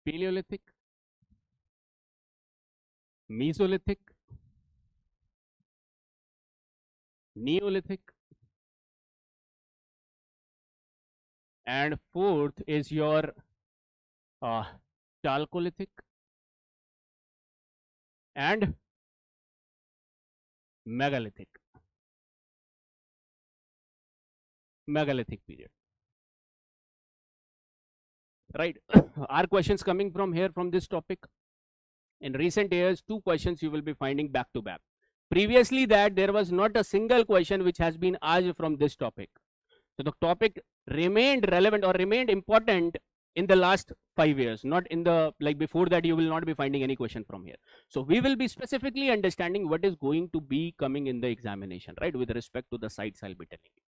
Mesolithic, Neolithic, and fourth is your Chalcolithic and Megalithic period, right? Are questions coming from here from this topic? In recent years, 2 questions you will be finding back to back. Previously that there was not a single question which has been asked from this topic. So the topic remained relevant or remained important in the last 5 years, not in the, like before that you will not be finding any question from here. So we will be specifically understanding what is going to be coming in the examination, right, with respect to the sites I'll be telling you.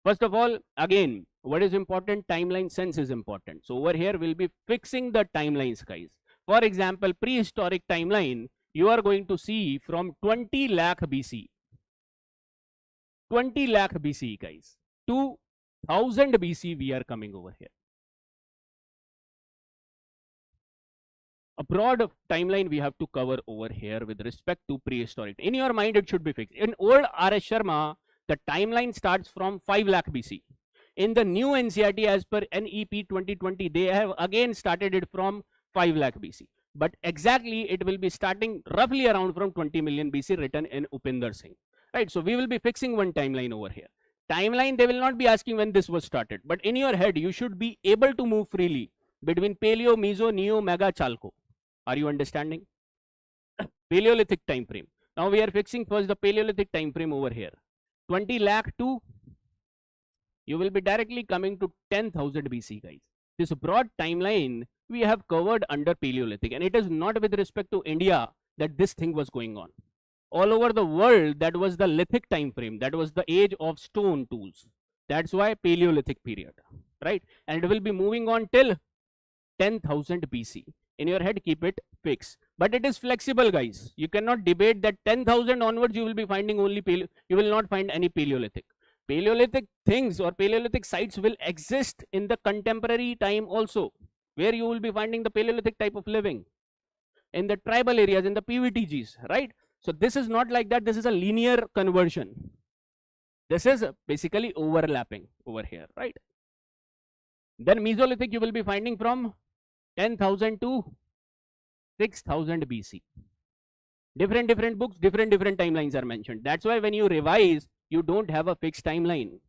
First of all, again, what is important? Timeline sense is important. So over here we'll be fixing the timelines, guys. For example, prehistoric timeline, you are going to see from 20 lakh BC, 20 lakh BC, guys, to 1000 BC we are coming over here. A broad timeline we have to cover over here with respect to prehistoric. In your mind, it should be fixed. In old R.S. Sharma, the timeline starts from 5 lakh BC. In the new NCERT, as per NEP 2020, they have again started it from 5 lakh BC. But exactly, it will be starting roughly around from 20 million BC, written in Upinder Singh. Right, so we will be fixing one timeline over here. Timeline, they will not be asking when this was started. But in your head, you should be able to move freely between Paleo, Meso, Neo, Mega, Chalco. Are you understanding? Paleolithic time frame. Now we are fixing first the Paleolithic time frame over here. 20 lakh to, you will be directly coming to 10,000 BC, guys. This broad timeline we have covered under Paleolithic, and it is not with respect to India that this thing was going on. All over the world, that was the lithic time frame. That was the age of stone tools. That's why Paleolithic period, right? And it will be moving on till 10,000 BC. In your head, keep it fixed. But it is flexible, guys. You cannot debate that 10,000 onwards you will be finding only you will not find any Paleolithic. Paleolithic things or Paleolithic sites will exist in the contemporary time also, where you will be finding the Paleolithic type of living in the tribal areas, in the PVTGs, right? So this is not like that. This is a linear conversion. This is basically overlapping over here, right? Then Mesolithic you will be finding from 10,000 to 6,000 BC. Different books, different timelines are mentioned. That's why when you revise, you don't have a fixed timeline,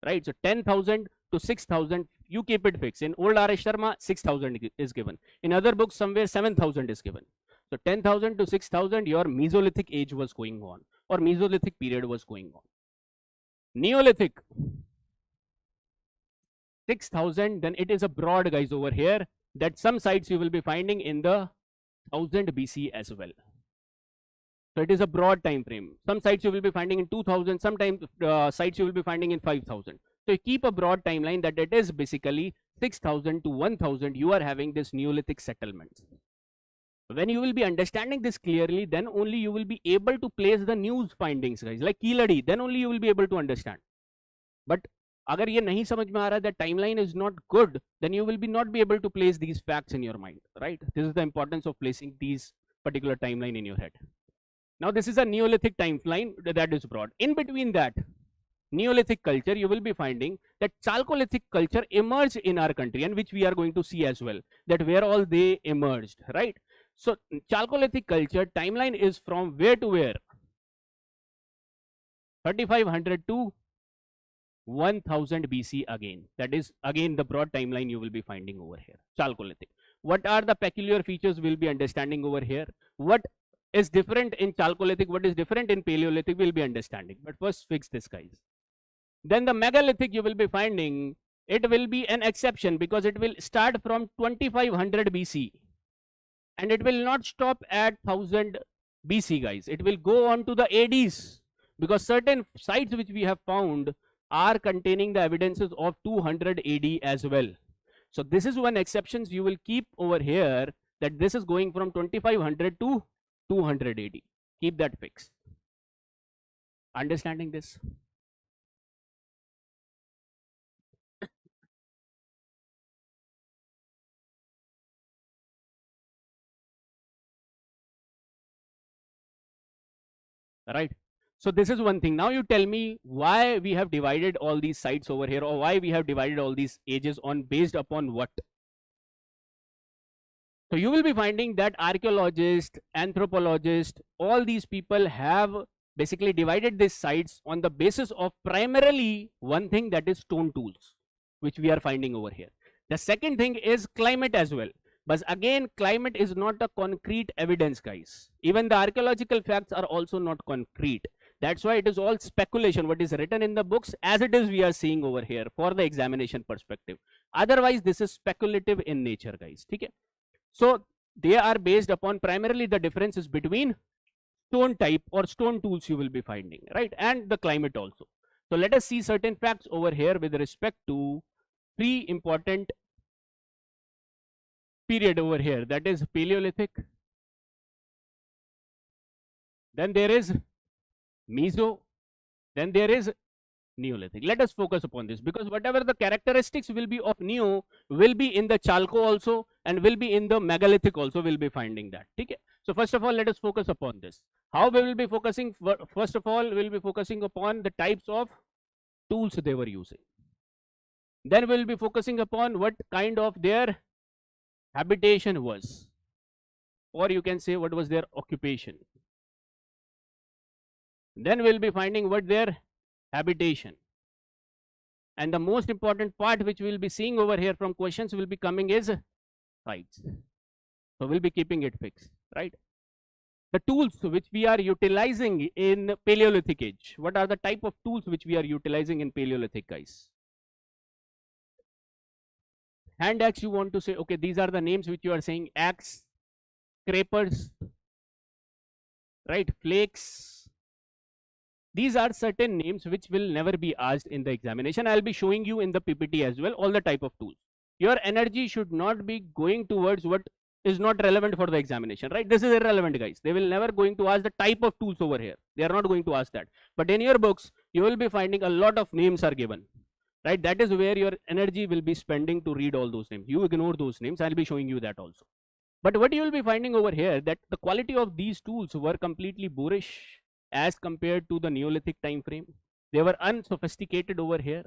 right? So 10,000 to 6,000, you keep it fixed. In old R.S. Sharma, 6,000 is given. In other books, somewhere 7,000 is given. So 10,000 to 6,000, your Mesolithic age was going on, or Mesolithic period was going on. Neolithic, 6,000, then it is a broad, guys, over here, that some sites you will be finding in the 1000 BC as well. So it is a broad time frame. Some sites you will be finding in 2000, sometimes sites you will be finding in 5000. So you keep a broad timeline that it is basically 6000 to 1000, you are having this Neolithic settlements. When you will be understanding this clearly, then only you will be able to place the news findings, guys, like Keezhadi, then only you will be able to understand. But agar ye nahi samajh mein aa raha, that timeline is not good, then you will not be able to place these facts in your mind, right? This is the importance of placing these particular timeline in your head. Now this is a Neolithic timeline that is broad. In between that Neolithic culture, you will be finding that Chalcolithic culture emerged in our country, and which we are going to see as well, that where all they emerged, right? So Chalcolithic culture timeline is from where to where? 3500 to 1000 BC again. That is again the broad timeline you will be finding over here, Chalcolithic. What are the peculiar features we'll be understanding over here? What is different in Chalcolithic, what is different in Paleolithic, we'll be understanding. But first fix this, guys. Then the Megalithic you will be finding, it will be an exception because it will start from 2500 BC and it will not stop at 1000 BC, guys. It will go on to the ADs because certain sites which we have found are containing the evidences of 200 AD as well. So this is one exception you will keep over here, that this is going from 2500 to 200 AD. Keep that fixed. Understanding this? Right. So this is one thing. Now you tell me why we have divided all these sites over here, or why we have divided all these ages on based upon what? So you will be finding that archaeologists, anthropologists, all these people have basically divided these sites on the basis of primarily one thing, that is stone tools, which we are finding over here. The second thing is climate as well. But again, climate is not a concrete evidence, guys. Even the archaeological facts are also not concrete. That's why it is all speculation, what is written in the books as it is we are seeing over here for the examination perspective. Otherwise, this is speculative in nature, guys. Okay? So they are based upon primarily the differences between stone type or stone tools you will be finding, right? And the climate also. So let us see certain facts over here with respect to three important period over here, that is Paleolithic, then there is Meso, then there is Neolithic. Let us focus upon this because whatever the characteristics will be of Neo will be in the Chalco also and will be in the Megalithic also, will be finding that. Okay? So first of all, let us focus upon this. How we will be focusing? First of all, we will be focusing upon the types of tools they were using. Then we will be focusing upon what kind of their habitation was, or you can say what was their occupation. Then we'll be finding what their habitation, and the most important part which we'll be seeing over here from questions will be coming is sites. So we'll be keeping it fixed, right? The tools which we are utilizing in Paleolithic age, what are the type of tools which we are utilizing in Paleolithic, guys? Hand axe, you want to say, okay, these are the names which you are saying: axe, scrapers, right, flakes. These are certain names which will never be asked in the examination. I'll be showing you in the PPT as well all the type of tools. Your energy should not be going towards what is not relevant for the examination, right? This is irrelevant, guys. They will never going to ask the type of tools over here. They are not going to ask that. But in your books, you will be finding a lot of names are given, right? That is where your energy will be spending to read all those names. You ignore those names. I'll be showing you that also. But what you will be finding over here, that the quality of these tools were completely boorish as compared to the Neolithic time frame. They were unsophisticated over here.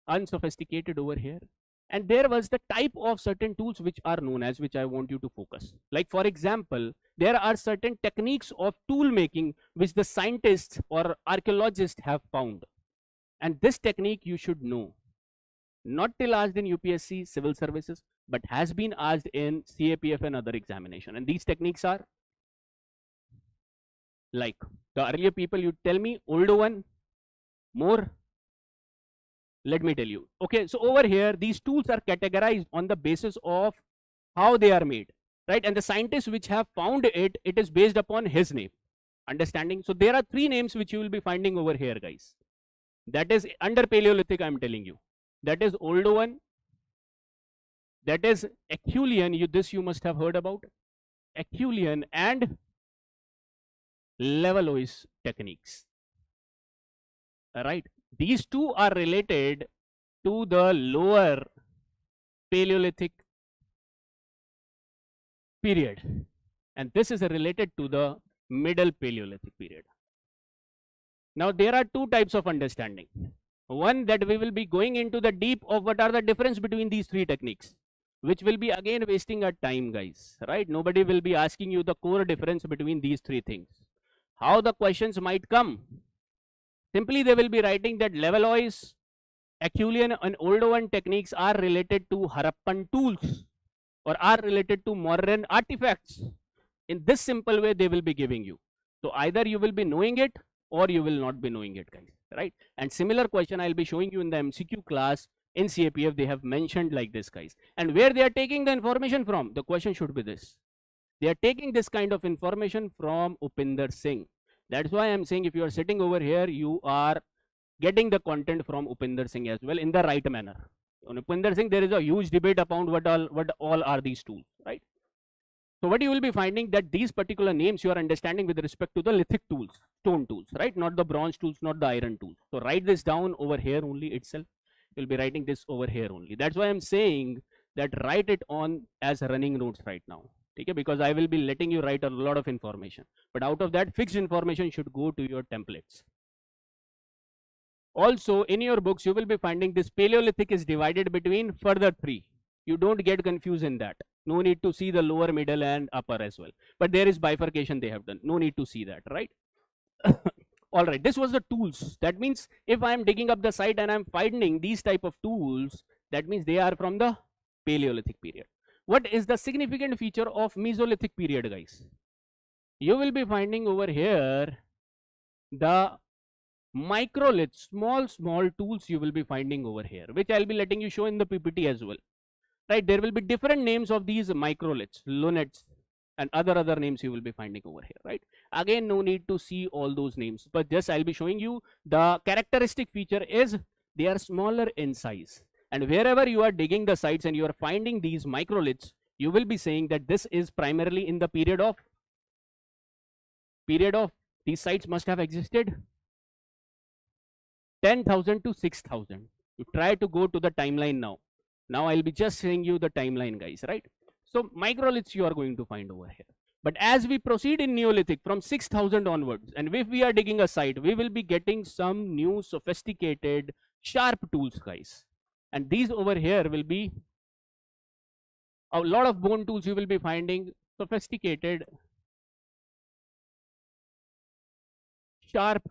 Unsophisticated over here. And there was the type of certain tools which are known as, which I want you to focus. Like for example, there are certain techniques of tool making which the scientists or archaeologists have found. And this technique you should know. Not till asked in UPSC civil services, but has been asked in CAPF and other examination. And these techniques are like the earlier people, you tell me older one, more. Let me tell you. Okay, so over here, these tools are categorized on the basis of how they are made, right? And the scientists which have found it, it is based upon his name. Understanding? So there are three names which you will be finding over here, guys. That is under Paleolithic, I'm telling you. That is older one. That is Acheulean. This you must have heard about. Acheulean and Levallois techniques. All right. These two are related to the lower Paleolithic period, and this is related to the middle Paleolithic period. Now there are two types of understanding. One, that we will be going into the deep of what are the difference between these three techniques, which will be again wasting our time, guys, right? Nobody will be asking you the core difference between these three things. How the questions might come. Simply they will be writing that Levallois, Acheulean and older one techniques are related to Harappan tools or are related to Mauryan artifacts. In this simple way they will be giving you. So either you will be knowing it or you will not be knowing it, guys, right? And similar question I'll be showing you in the MCQ class in CAPF. They have mentioned like this, guys. And where they are taking the information from, the question should be this. They are taking this kind of information from Upinder Singh. That's why I'm saying if you are sitting over here, you are getting the content from Upinder Singh as well in the right manner. On Upinder Singh, there is a huge debate about what all are these tools, right? So what you will be finding that these particular names you are understanding with respect to the lithic tools, stone tools, right? Not the bronze tools, not the iron tools. So write this down over here only itself. You'll be writing this over here only. That's why I'm saying that write it on as running notes right now. Okay, because I will be letting you write a lot of information, but out of that fixed information should go to your templates. Also in your books you will be finding this Paleolithic is divided between further three. You don't get confused in that. No need to see the lower, middle and upper as well, but there is bifurcation they have done. No need to see that, right? All right, this was the tools. That means if I am digging up the site and I'm finding these type of tools, that means they are from the Paleolithic period. What is the significant feature of Mesolithic period, guys? You will be finding over here the microliths, small tools you will be finding over here, which I'll be letting you show in the PPT as well, right? There will be different names of these microliths, lunettes and other names you will be finding over here, right? Again, no need to see all those names, but just I'll be showing you the characteristic feature is they are smaller in size. And wherever you are digging the sites and you are finding these microliths, you will be saying that this is primarily in the period of these sites must have existed 10,000 to 6,000. You try to go to the timeline now. Now I'll be just showing you the timeline, guys, right? So microliths you are going to find over here. But as we proceed in Neolithic from 6,000 onwards, and if we are digging a site, we will be getting some new sophisticated sharp tools, guys. And these over here will be a lot of bone tools you will be finding, sophisticated, sharp,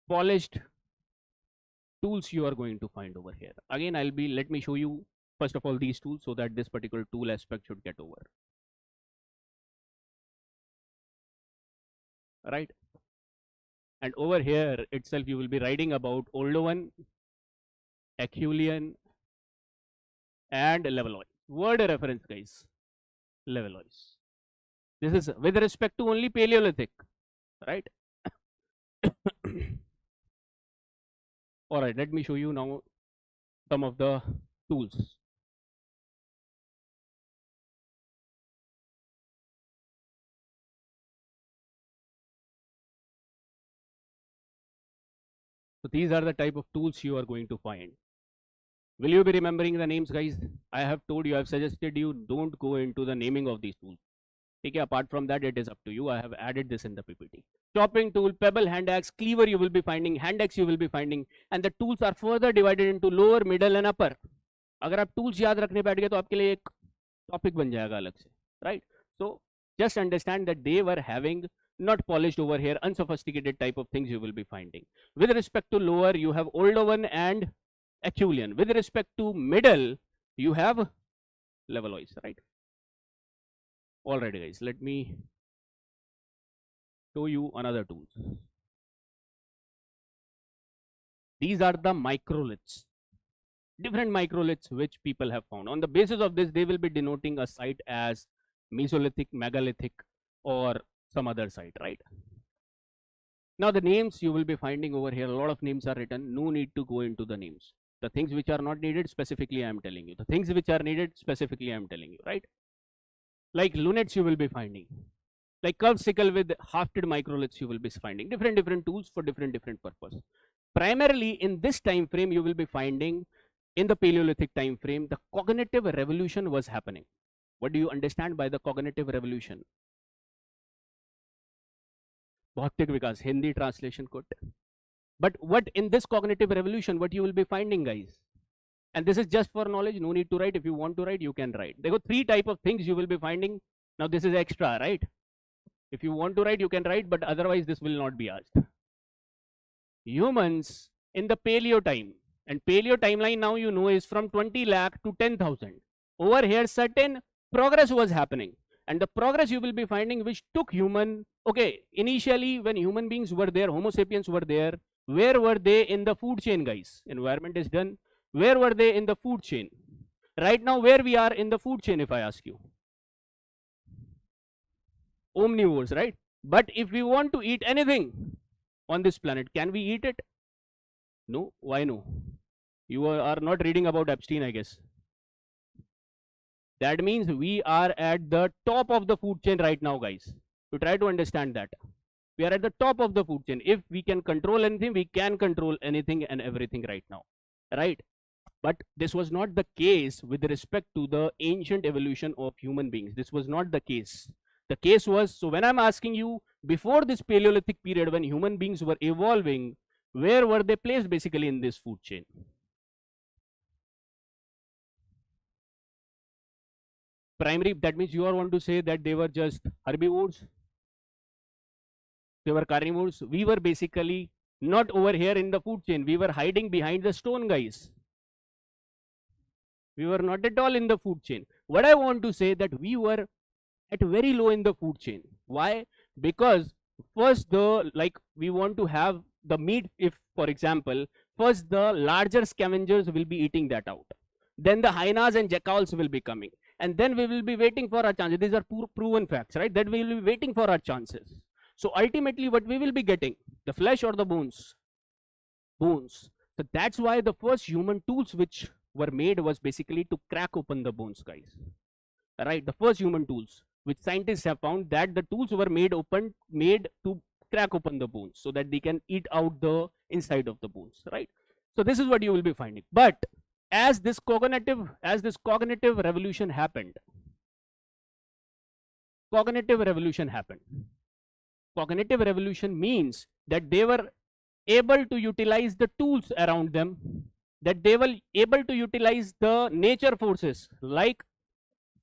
polished tools you are going to find over here. Again, let me show you first of all these tools so that this particular tool aspect should get over. Right? And over here itself you will be writing about older one, Acheulean and Levallois. Word reference, guys. Levallois. This is with respect to only Paleolithic, right? All right, let me show you now some of the tools. So these are the type of tools you are going to find. Will you be remembering the names, guys? I have told you, I have suggested you don't go into the naming of these tools. Okay, apart from that, it is up to you. I have added this in the PPT. Chopping tool, pebble, hand axe, cleaver you will be finding, hand axe you will be finding, and the tools are further divided into lower, middle and upper. अगर आप tools याद रखने बैठ गए तो आपके लिए एक topic बन जाएगा अलग से, right? So just understand that they were having not polished over here, unsophisticated type of things you will be finding. With respect to lower, you have Oldovan and Acheulean. With respect to middle, you have Levallois, right? Alright guys, let me show you another tools. These are the microliths, different microliths which people have found. On the basis of this, they will be denoting a site as Mesolithic, Megalithic or some other site, right? Now the names you will be finding over here, a lot of names are written, no need to go into the names. The things which are not needed, specifically I am telling you. The things which are needed, specifically I am telling you, right? Like lunettes you will be finding, like curved sickle with hafted microliths you will be finding, different tools for different purpose. Primarily in this time frame you will be finding, in the Paleolithic time frame, the cognitive revolution was happening. What do you understand by the cognitive revolution? Bhautik Vikas, Hindi translation could. But what in this cognitive revolution, what you will be finding, guys? And this is just for knowledge, no need to write. If you want to write, you can write. There are three type of things you will be finding. Now this is extra, right? If you want to write, you can write, but otherwise this will not be asked. Humans in the Paleo time, and Paleo timeline now you know is from 20 lakh to 10,000. Over here certain progress was happening. And the progress you will be finding which took human, okay, initially when human beings were there, Homo sapiens were there, where were they in the food chain, guys? Environment is done. Where were they in the food chain? Right now, where we are in the food chain, if I ask you? Omnivores, right? But if we want to eat anything on this planet, can we eat it? No. Why no? You are not reading about Epstein, I guess. That means we are at the top of the food chain right now, guys. You try to understand that. We are at the top of the food chain. If we can control anything, we can control anything and everything right now, right? But this was not the case with respect to the ancient evolution of human beings. This was not the case. The case was, so when I'm asking you, before this Paleolithic period, when human beings were evolving, where were they placed basically in this food chain? Primary, that means you are want to say that they were just herbivores, they were carnivores. We were basically not over here in the food chain. We were hiding behind the stone, guys. We were not at all in the food chain. What I want to say that we were at very low in the food chain. Why? Because first we want to have the meat. If for example, first the larger scavengers will be eating that out. Then the hyenas and jackals will be coming. And then we will be waiting for our chances. These are proven facts, right? That we will be waiting for our chances. So ultimately what we will be getting, the flesh or the bones? Bones. So that's why the first human tools which were made was basically to crack open the bones, guys. Right? The first human tools which scientists have found that the tools were made to crack open the bones so that they can eat out the inside of the bones, right? So this is what you will be finding. But as this cognitive revolution happened, cognitive revolution means that they were able to utilize the tools around them, that they were able to utilize the nature forces like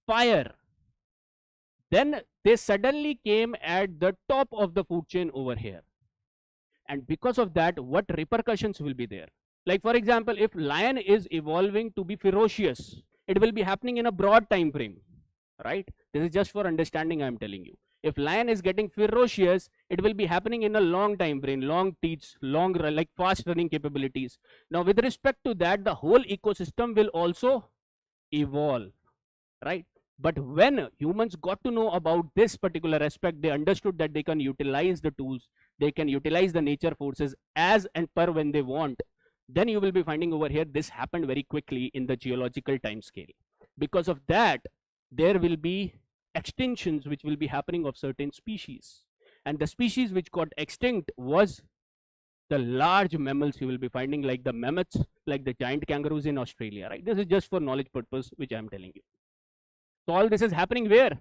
fire. Then they suddenly came at the top of the food chain over here. And because of that, what repercussions will be there? Like for example, if lion is evolving to be ferocious, it will be happening in a broad time frame, right? This is just for understanding, I am telling you. If lion is getting ferocious, it will be happening in a long time frame, long teeth, like fast running capabilities. Now with respect to that, the whole ecosystem will also evolve, right? But when humans got to know about this particular aspect, they understood that they can utilize the tools, they can utilize the nature forces as and per when they want. Then you will be finding over here, this happened very quickly in the geological time scale. Because of that, there will be extinctions which will be happening of certain species. And the species which got extinct was the large mammals you will be finding, like the mammoths, like the giant kangaroos in Australia, right? This is just for knowledge purpose, which I am telling you. So all this is happening where?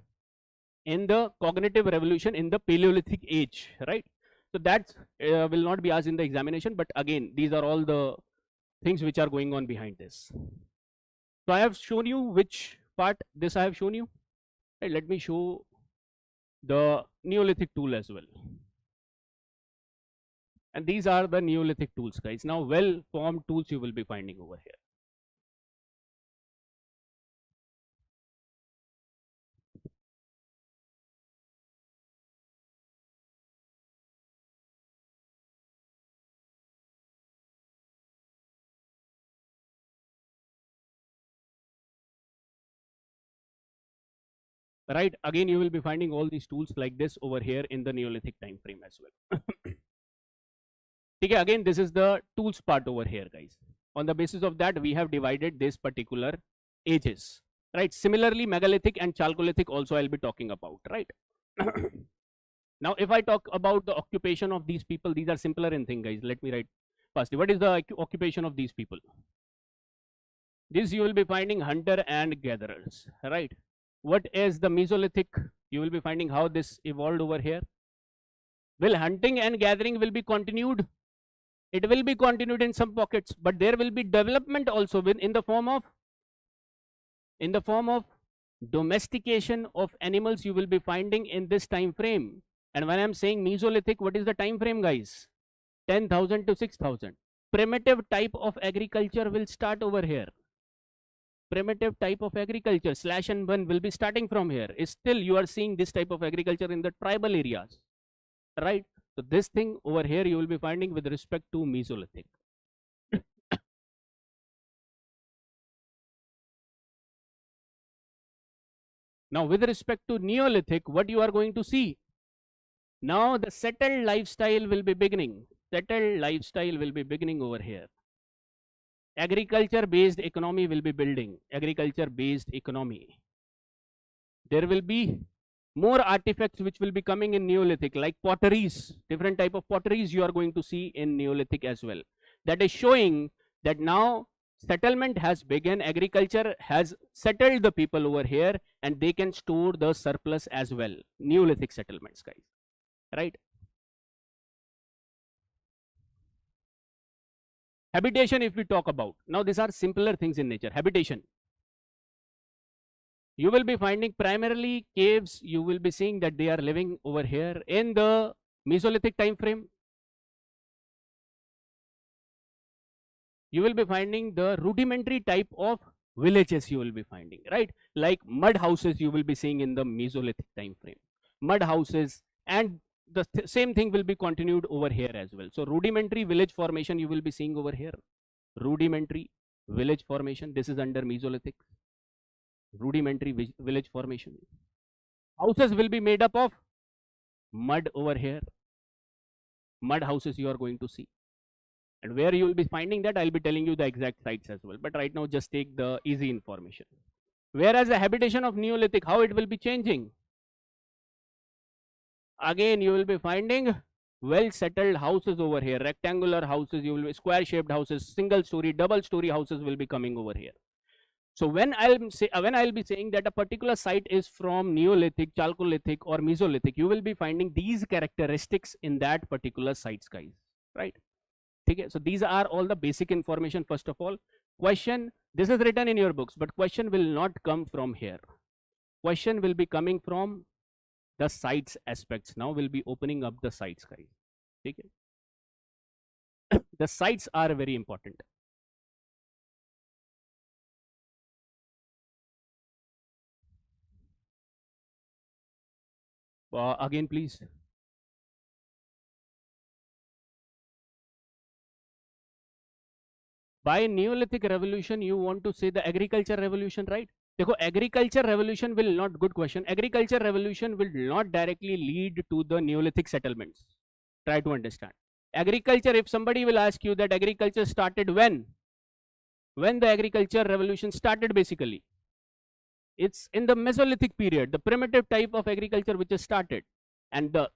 In the cognitive revolution in the Paleolithic age, right? So that will not be asked in the examination, but again, these are all the things which are going on behind this. So I have shown you which part this I have shown you. Right, let me show the Neolithic tool as well. And these are the Neolithic tools, guys. Now, well-formed tools you will be finding over here. Right, again, you will be finding all these tools like this over here in the Neolithic time frame as well. Okay, again, this is the tools part over here, guys. On the basis of that, we have divided this particular ages, right? Similarly, Megalithic and Chalcolithic also I'll be talking about, right? Now, if I talk about the occupation of these people, these are simpler in thing, guys. Let me write firstly. What is the occupation of these people? This you will be finding hunter and gatherers, right? What is the Mesolithic? You will be finding how this evolved over here. Will hunting and gathering will be continued? It will be continued in some pockets, but there will be development also in the form of domestication of animals you will be finding in this time frame. And when I'm saying Mesolithic, what is the time frame, guys? 10,000 to 6,000. Primitive type of agriculture will start over here. Primitive type of agriculture slash and burn will be starting from here. Still you are seeing this type of agriculture in the tribal areas, right? So this thing over here you will be finding with respect to Mesolithic. Now with respect to Neolithic, what you are going to see? Now the settled lifestyle will be beginning. Settled lifestyle will be beginning over here. Agriculture based economy will be building. Agriculture based economy. There will be more artifacts which will be coming in Neolithic, like potteries. Different type of potteries you are going to see in Neolithic as well. That is showing that now settlement has begun. Agriculture has settled the people over here, and they can store the surplus as well. Neolithic settlements, guys, right? Habitation, if we talk about, now these are simpler things in nature. Habitation, you will be finding primarily caves. You will be seeing that they are living over here in the Mesolithic time frame. You will be finding the rudimentary type of villages you will be finding, right? Like mud houses you will be seeing in the Mesolithic time frame. Mud houses, and the same thing will be continued over here as well. So rudimentary village formation you will be seeing over here. Rudimentary village formation. This is under Mesolithic. Rudimentary village formation. Houses will be made up of mud over here. Mud houses you are going to see. And where you will be finding that, I'll be telling you the exact sites as well. But right now, just take the easy information. Whereas the habitation of Neolithic, how it will be changing? Again, you will be finding well settled houses over here. Rectangular houses, you will be square shaped houses, single story, double story houses will be coming over here. So when I'll be saying that a particular site is from Neolithic, Chalcolithic or Mesolithic, you will be finding these characteristics in that particular sites, guys, right? Okay, so these are all the basic information. First of all, question, this is written in your books, but question will not come from here. Question will be coming from the sites aspects. Now we'll be opening up the sites, guys. Okay. The sites are very important. Again, please. By Neolithic revolution, you want to say the agriculture revolution, right? देखो, agriculture revolution will not, good question, agriculture revolution will not directly lead to the Neolithic settlements. Try to understand. Agriculture, if somebody will ask you that agriculture started when the agriculture revolution started, basically, it's in the Mesolithic period, the primitive type of agriculture which is started. And the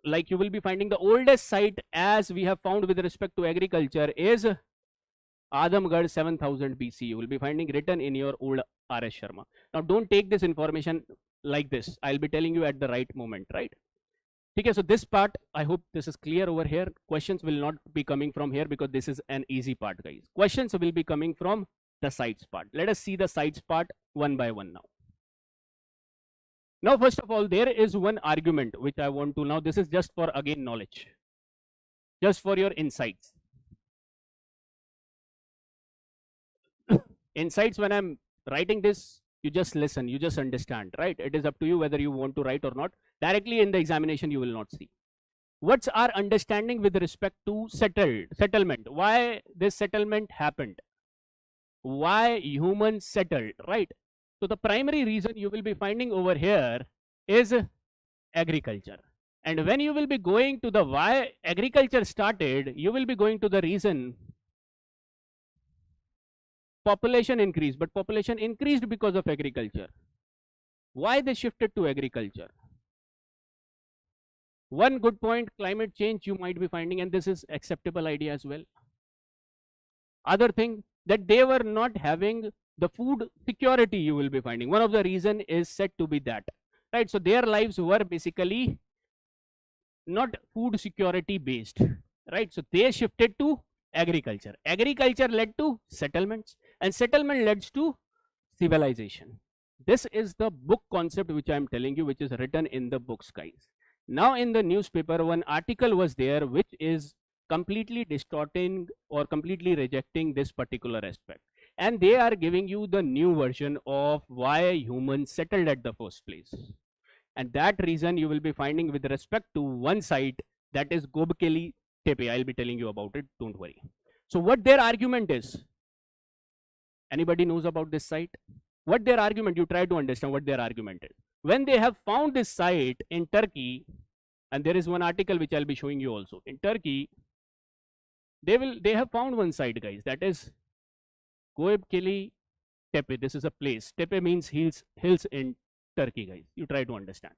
like you will be finding the oldest site as we have found with respect to agriculture is Adamgarh 7000 BC. You will be finding written in your old RS Sharma. Now don't take this information like this. I'll be telling you at the right moment, right? Okay, so this part, I hope this is clear over here. Questions will not be coming from here because this is an easy part, guys. Questions will be coming from the sites part. Let us see the sites part one by one now. Now, first of all, there is one argument which I want to now. This is just for again knowledge, just for your insights. Insights, when I'm writing this, you just listen, you just understand, right? It is up to you whether you want to write or not. Directly in the examination, you will not see. What's our understanding with respect to settlement? Why this settlement happened? Why humans settled, right? So the primary reason you will be finding over here is agriculture. And when you will be going to the why agriculture started, you will be going to the reason population increased, but population increased because of agriculture. Why they shifted to agriculture? One good point, climate change you might be finding, and this is acceptable idea as well. Other thing, that they were not having the food security, you will be finding. One of the reason is said to be that, right? So their lives were basically not food security based, right? So they shifted to agriculture. Agriculture led to settlements, and settlement leads to civilization. This is the book concept which I am telling you, which is written in the books, guys. Now in the newspaper, one article was there which is completely distorting or completely rejecting this particular aspect, and they are giving you the new version of why humans settled at the first place. And that reason you will be finding with respect to one site, that is Gobekli Tepe. I'll be telling you about it, don't worry. So what their argument is, anybody knows about this site? What their argument, you try to understand what their argument is. When they have found this site in Turkey, and there is one article which I'll be showing you also. In Turkey, they have found one site, guys, that is Gobekli Tepe. This is a place. Tepe means hills in Turkey, guys. You try to understand.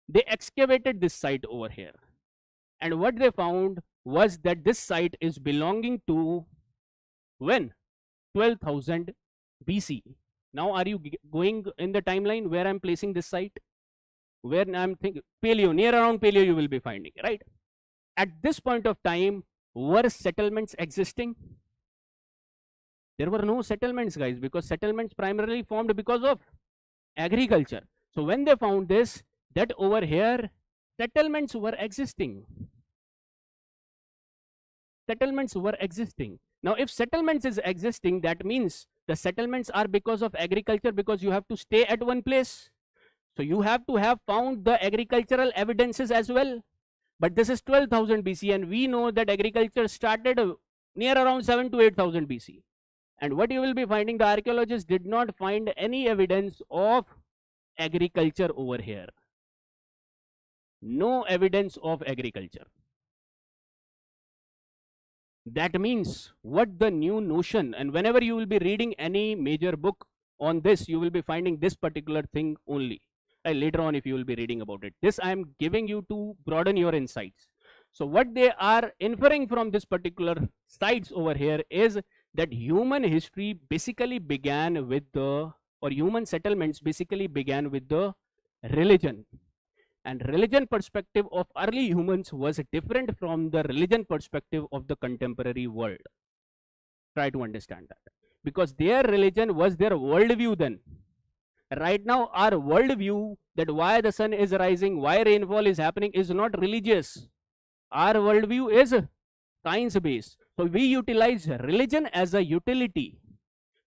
They excavated this site over here, and what they found was that this site is belonging to when? 12,000 BC. Now, are you going in the timeline where I'm placing this site? Where I'm thinking Paleo, near around Paleo, you will be finding, right? At this point of time, were settlements existing? There were no settlements, guys, because settlements primarily formed because of agriculture. So when they found this, that over here, settlements were existing. Settlements were existing. Now, if settlements is existing, that means the settlements are because of agriculture, because you have to stay at one place. So you have to have found the agricultural evidences as well. But this is 12,000 BC, and we know that agriculture started near around 7 to 8,000 BC. And what you will be finding, the archaeologists did not find any evidence of agriculture over here. No evidence of agriculture. That means what the new notion, and whenever you will be reading any major book on this, you will be finding this particular thing only. Later on, if you will be reading about it, this I am giving you to broaden your insights. So what they are inferring from this particular sites over here is that human history basically began with the, or human settlements basically began with the religion. And religion perspective of early humans was different from the religion perspective of the contemporary world. Try to understand that. Because their religion was their worldview then. Right now, our worldview, that why the sun is rising, why rainfall is happening, is not religious. Our worldview is science-based. So we utilize religion as a utility.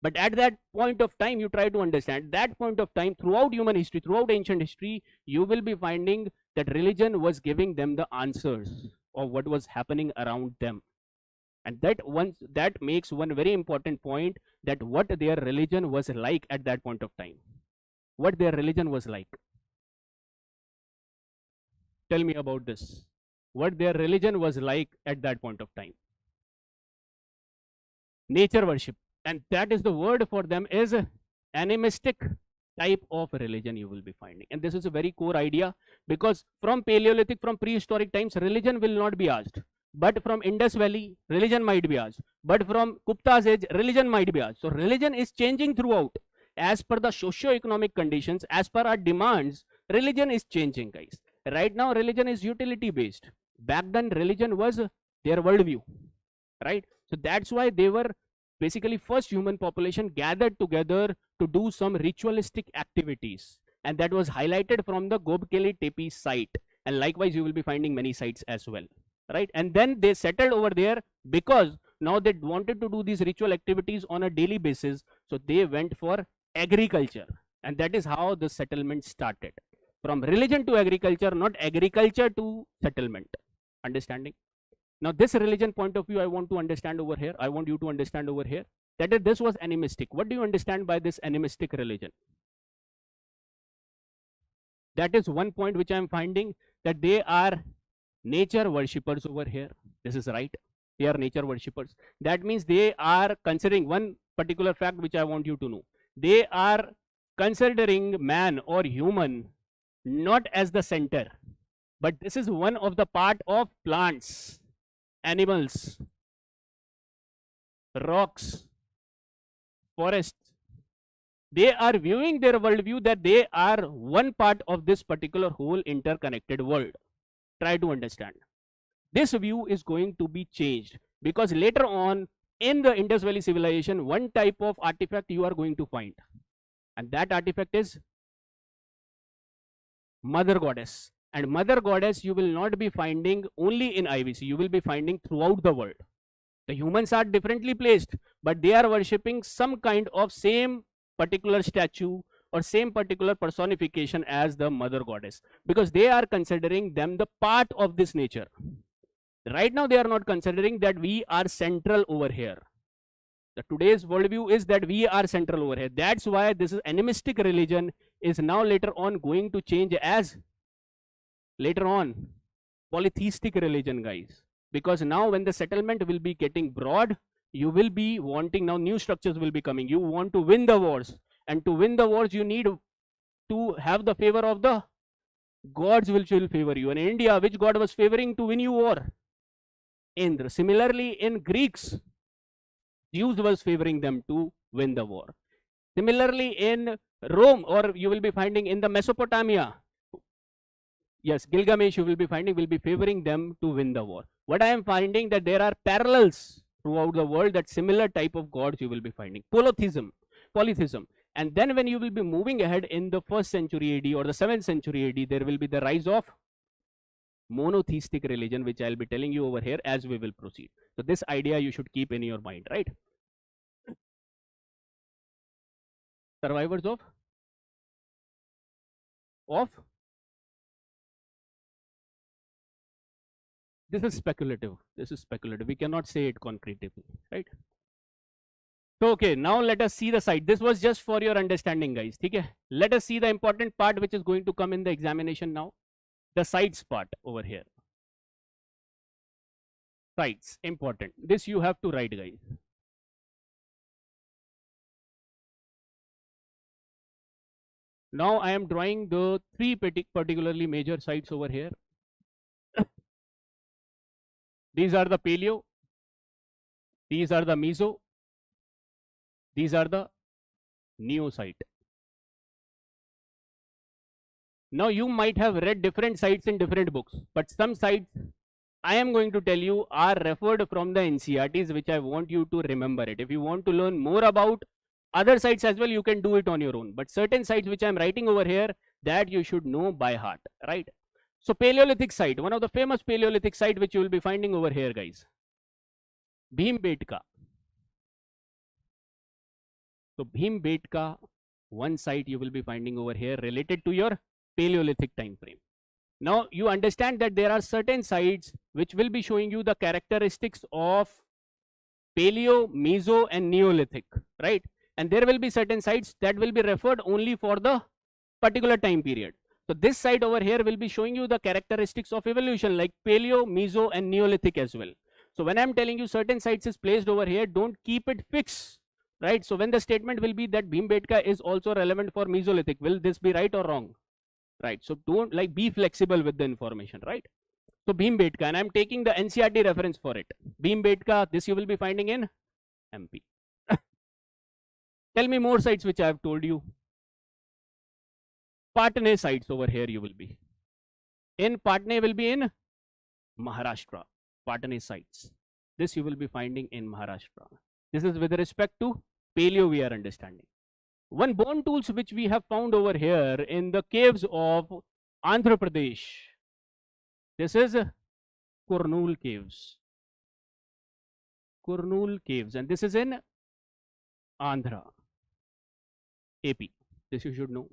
But at that point of time, you try to understand, that point of time, throughout human history, throughout ancient history, you will be finding that religion was giving them the answers of what was happening around them. And that makes one very important point, that what their religion was like at that point of time. What their religion was like. Tell me about this. What their religion was like at that point of time. Nature worship. And that is the word for them is animistic type of religion you will be finding. And this is a very core idea, because from Paleolithic, from prehistoric times, religion will not be asked. But from Indus Valley, religion might be asked. But from Gupta's age, religion might be asked. So religion is changing throughout. As per the socio-economic conditions, as per our demands, religion is changing, guys. Right now, religion is utility based. Back then, religion was their worldview, right? So that's why they were basically first human population gathered together to do some ritualistic activities. And that was highlighted from the Gobekli Tepe site. And likewise, you will be finding many sites as well, right? And then they settled over there because now they wanted to do these ritual activities on a daily basis. So they went for agriculture. And that is how the settlement started. From religion to agriculture, not agriculture to settlement. Understanding? Now, this religion point of view, I want to understand over here. I want you to understand over here that this was animistic. What do you understand by this animistic religion? That is one point which I am finding, that they are nature worshippers over here. This is right. They are nature worshippers. That means they are considering one particular fact which I want you to know. They are considering man or human not as the center, but this is one of the part of plants, animals, rocks, forests. They are viewing their worldview that they are one part of this particular whole interconnected world. Try to understand. This view is going to be changed, because later on in the Indus Valley civilization, one type of artifact you are going to find, and that artifact is Mother Goddess. And Mother Goddess you will not be finding only in IVC, you will be finding throughout the world. The humans are differently placed, but they are worshipping some kind of same particular statue or same particular personification as the Mother Goddess, because they are considering them the part of this nature. Right now they are not considering that we are central over here. The today's worldview is that we are central over here. That's why this is animistic religion is now later on going to change as later on polytheistic religion, guys. Because now when the settlement will be getting broad, you will be wanting, now new structures will be coming. You want to win the wars, and to win the wars you need to have the favor of the gods which will favor you. And in India, which god was favoring to win you war? Indra. Similarly, in Greeks, Zeus was favoring them to win the war. Similarly, in Rome, or you will be finding in the Mesopotamia, yes, Gilgamesh you will be finding will be favoring them to win the war. What I am finding that there are parallels throughout the world, that similar type of gods you will be finding. Polytheism. And then when you will be moving ahead in the 1st century AD or the 7th century AD, there will be the rise of monotheistic religion, which I will be telling you over here as we will proceed. So this idea you should keep in your mind, right? Survivors of this is speculative. We cannot say it concretely, right? So okay, now let us see the site. This was just for your understanding, guys. Okay, let us see the important part which is going to come in the examination now. The sites part over here. Sites, important. This you have to write, guys. Now I am drawing the 3 particularly major sites over here. These are the Paleo, these are the Meso, these are the Neo site. Now you might have read different sites in different books, but some sites I am going to tell you are referred from the NCERTs, which I want you to remember it. If you want to learn more about other sites as well, you can do it on your own. But certain sites which I am writing over here, that you should know by heart, right? So Paleolithic site, one of the famous Paleolithic site which you will be finding over here, guys. Bhimbetka. So Bhimbetka, one site you will be finding over here related to your Paleolithic time frame. Now you understand that there are certain sites which will be showing you the characteristics of Paleo, Meso and Neolithic, right? And there will be certain sites that will be referred only for the particular time period. So this site over here will be showing you the characteristics of evolution like Paleo, Meso and Neolithic as well. So when I am telling you certain sites is placed over here, don't keep it fixed right? So when the statement will be that Bhimbetka is also relevant for Mesolithic, will this be right or wrong? Right. So don't like be flexible with the information, right? So Bhimbetka, and I'm taking the NCERT reference for it. Bhimbetka, this you will be finding in MP. Tell me more sites which I have told you. Patne sites over here you will be. In Patne will be in Maharashtra. Patne sites. This you will be finding in Maharashtra. This is with respect to paleo we are understanding. One bone tools which we have found over here in the caves of Andhra Pradesh. This is Kurnool caves. Kurnool caves, and this is in Andhra, AP. This you should know.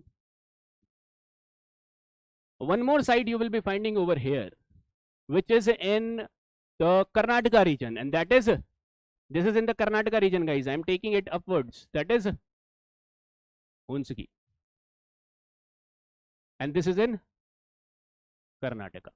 One more site you will be finding over here, which is in the Karnataka region, and that is, this is in the Karnataka region, guys. I am taking it upwards. That is Hunsaki, and this is in Karnataka.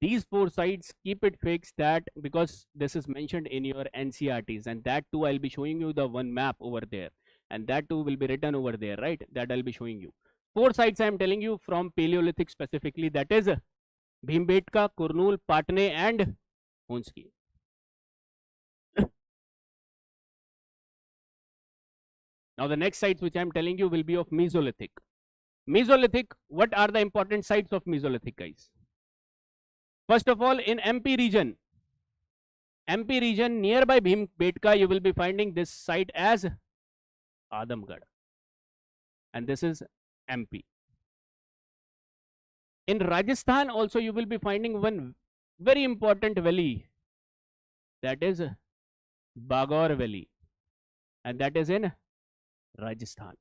These 4 sites, keep it fixed, that because this is mentioned in your NCERTs, and that too I'll be showing you the one map over there, and that too will be written over there, right? That I'll be showing you. 4 sites I am telling you from Paleolithic specifically, that is Bhimbetka, Kurnool, Patne and Hunsaki. Now the next sites which I am telling you will be of Mesolithic. Mesolithic, what are the important sites of Mesolithic, guys? First of all, in MP region nearby Bhimbetka, you will be finding this site as Adamgarh, and this is MP. In Rajasthan also you will be finding one very important valley, that is Bagaur Valley, and that is in Rajasthan.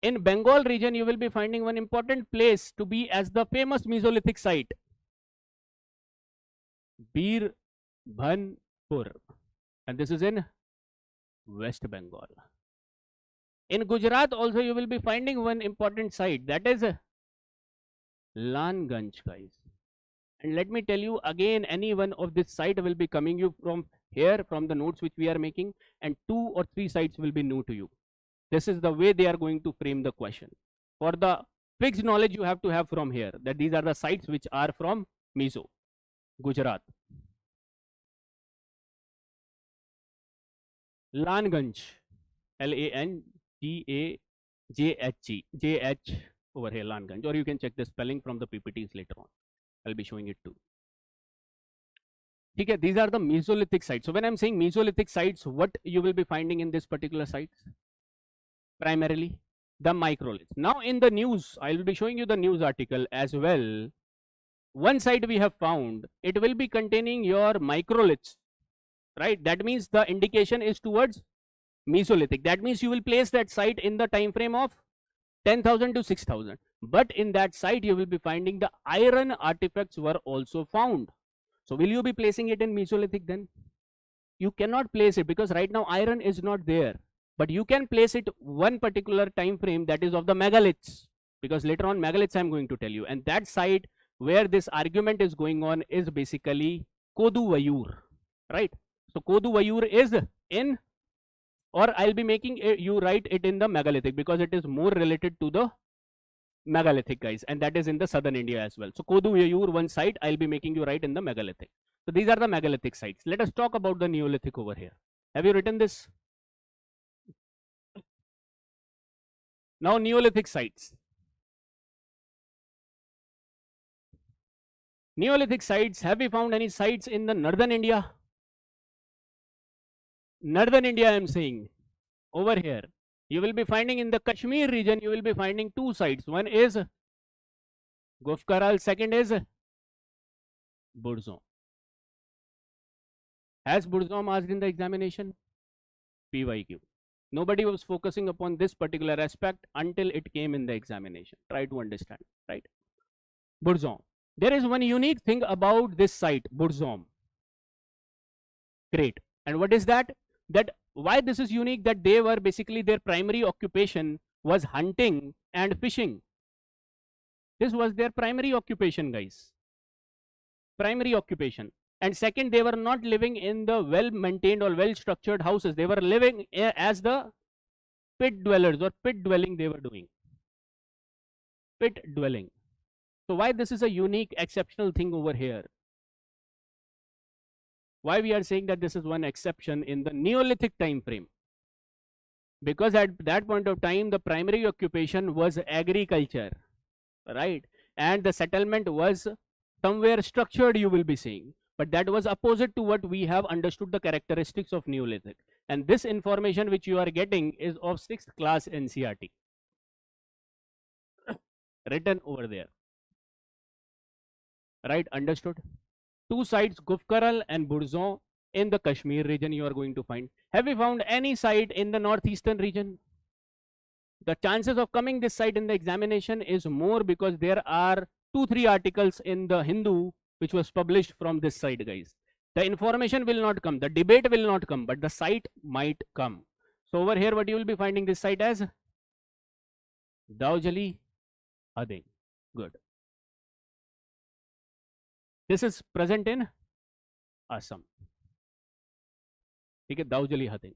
In Bengal region you will be finding one important place to be as the famous Mesolithic site, Birbhanpur, and this is in West Bengal. In Gujarat also you will be finding one important site, that is Langanj, guys. And let me tell you again, any one of this site will be coming you from here, from the notes which we are making, and 2 or 3 sites will be new to you. This is the way they are going to frame the question. For the fixed knowledge you have to have from here, that these are the sites which are from Meso, Gujarat. Langanj, Langhj over here, Langanj, or you can check the spelling from the PPTs later on. I'll be showing it too. Okay, these are the Mesolithic sites. So when I'm saying Mesolithic sites, what you will be finding in this particular sites? Primarily the microliths. Now in the news, I will be showing you the news article as well. One site we have found, it will be containing your microliths, right? That means the indication is towards Mesolithic. That means you will place that site in the time frame of 10,000 to 6,000. But in that site you will be finding the iron artifacts were also found. So will you be placing it in Mesolithic then? You cannot place it because right now iron is not there. But you can place it one particular time frame, that is of the megaliths, because later on megaliths I am going to tell you. And that site where this argument is going on is basically Koduvayur, right? So Koduvayur is in, or I'll be making you write it in the megalithic because it is more related to the megalithic, guys, and that is in the southern India as well. So Koduvayur, one site I'll be making you write in the megalithic. So these are the megalithic sites. Let us talk about the Neolithic over here. Have you written this? Now Neolithic sites. Neolithic sites, have we found any sites in the northern India? Northern India I am saying, over here. You will be finding in the Kashmir region, you will be finding 2 sites. One is Gofkaral, second is Burzom. Has Burzom asked in the examination? PYQ. Nobody was focusing upon this particular aspect until it came in the examination. Try to understand, right? Burzom. There is one unique thing about this site, Burzom. Great. And what is that? That why this is unique, that they were basically, their primary occupation was hunting and fishing. This was their primary occupation, guys. Primary occupation. and second, they were not living in the well maintained or well structured houses. They were living as the pit dwellers, or pit dwelling they were doing, pit dwelling. So why this is a unique exceptional thing over here? Why we are saying that this is one exception in the Neolithic time frame? Because at that point of time, the primary occupation was agriculture, right? And the settlement was somewhere structured, you will be seeing, but that was opposite to what we have understood the characteristics of Neolithic. And this information which you are getting is of 6th class NCERT, written over there, right? Understood? Two sites, Gufkaral and Burzon, in the Kashmir region you are going to find. Have you found any site in the northeastern region? The chances of coming this site in the examination is more, because there are 2-3 articles in the Hindu which was published from this site, guys. The information will not come, the debate will not come, but the site might come. So over here, what you will be finding this site as? Daujali Hading. Good. This is present in Assam. Okay, Daujali Hading.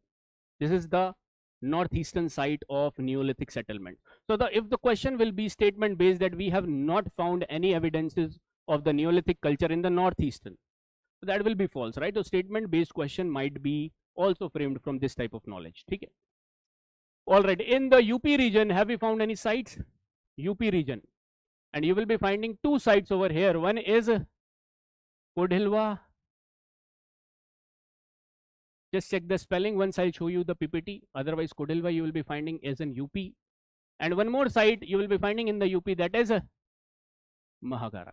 This is the northeastern site of Neolithic settlement. So if the question will be statement based, that we have not found any evidences of the Neolithic culture in the northeastern, so that will be false, right? So statement based question might be also framed from this type of knowledge. Okay. All right. In the UP region, have you found any sites? UP region, and you will be finding 2 sites over here. One is Kodhilwa. Just check the spelling. Once I'll show you the PPT. Otherwise, Kodhilwa you will be finding is in UP. And one more site you will be finding in the UP, that is Magadha.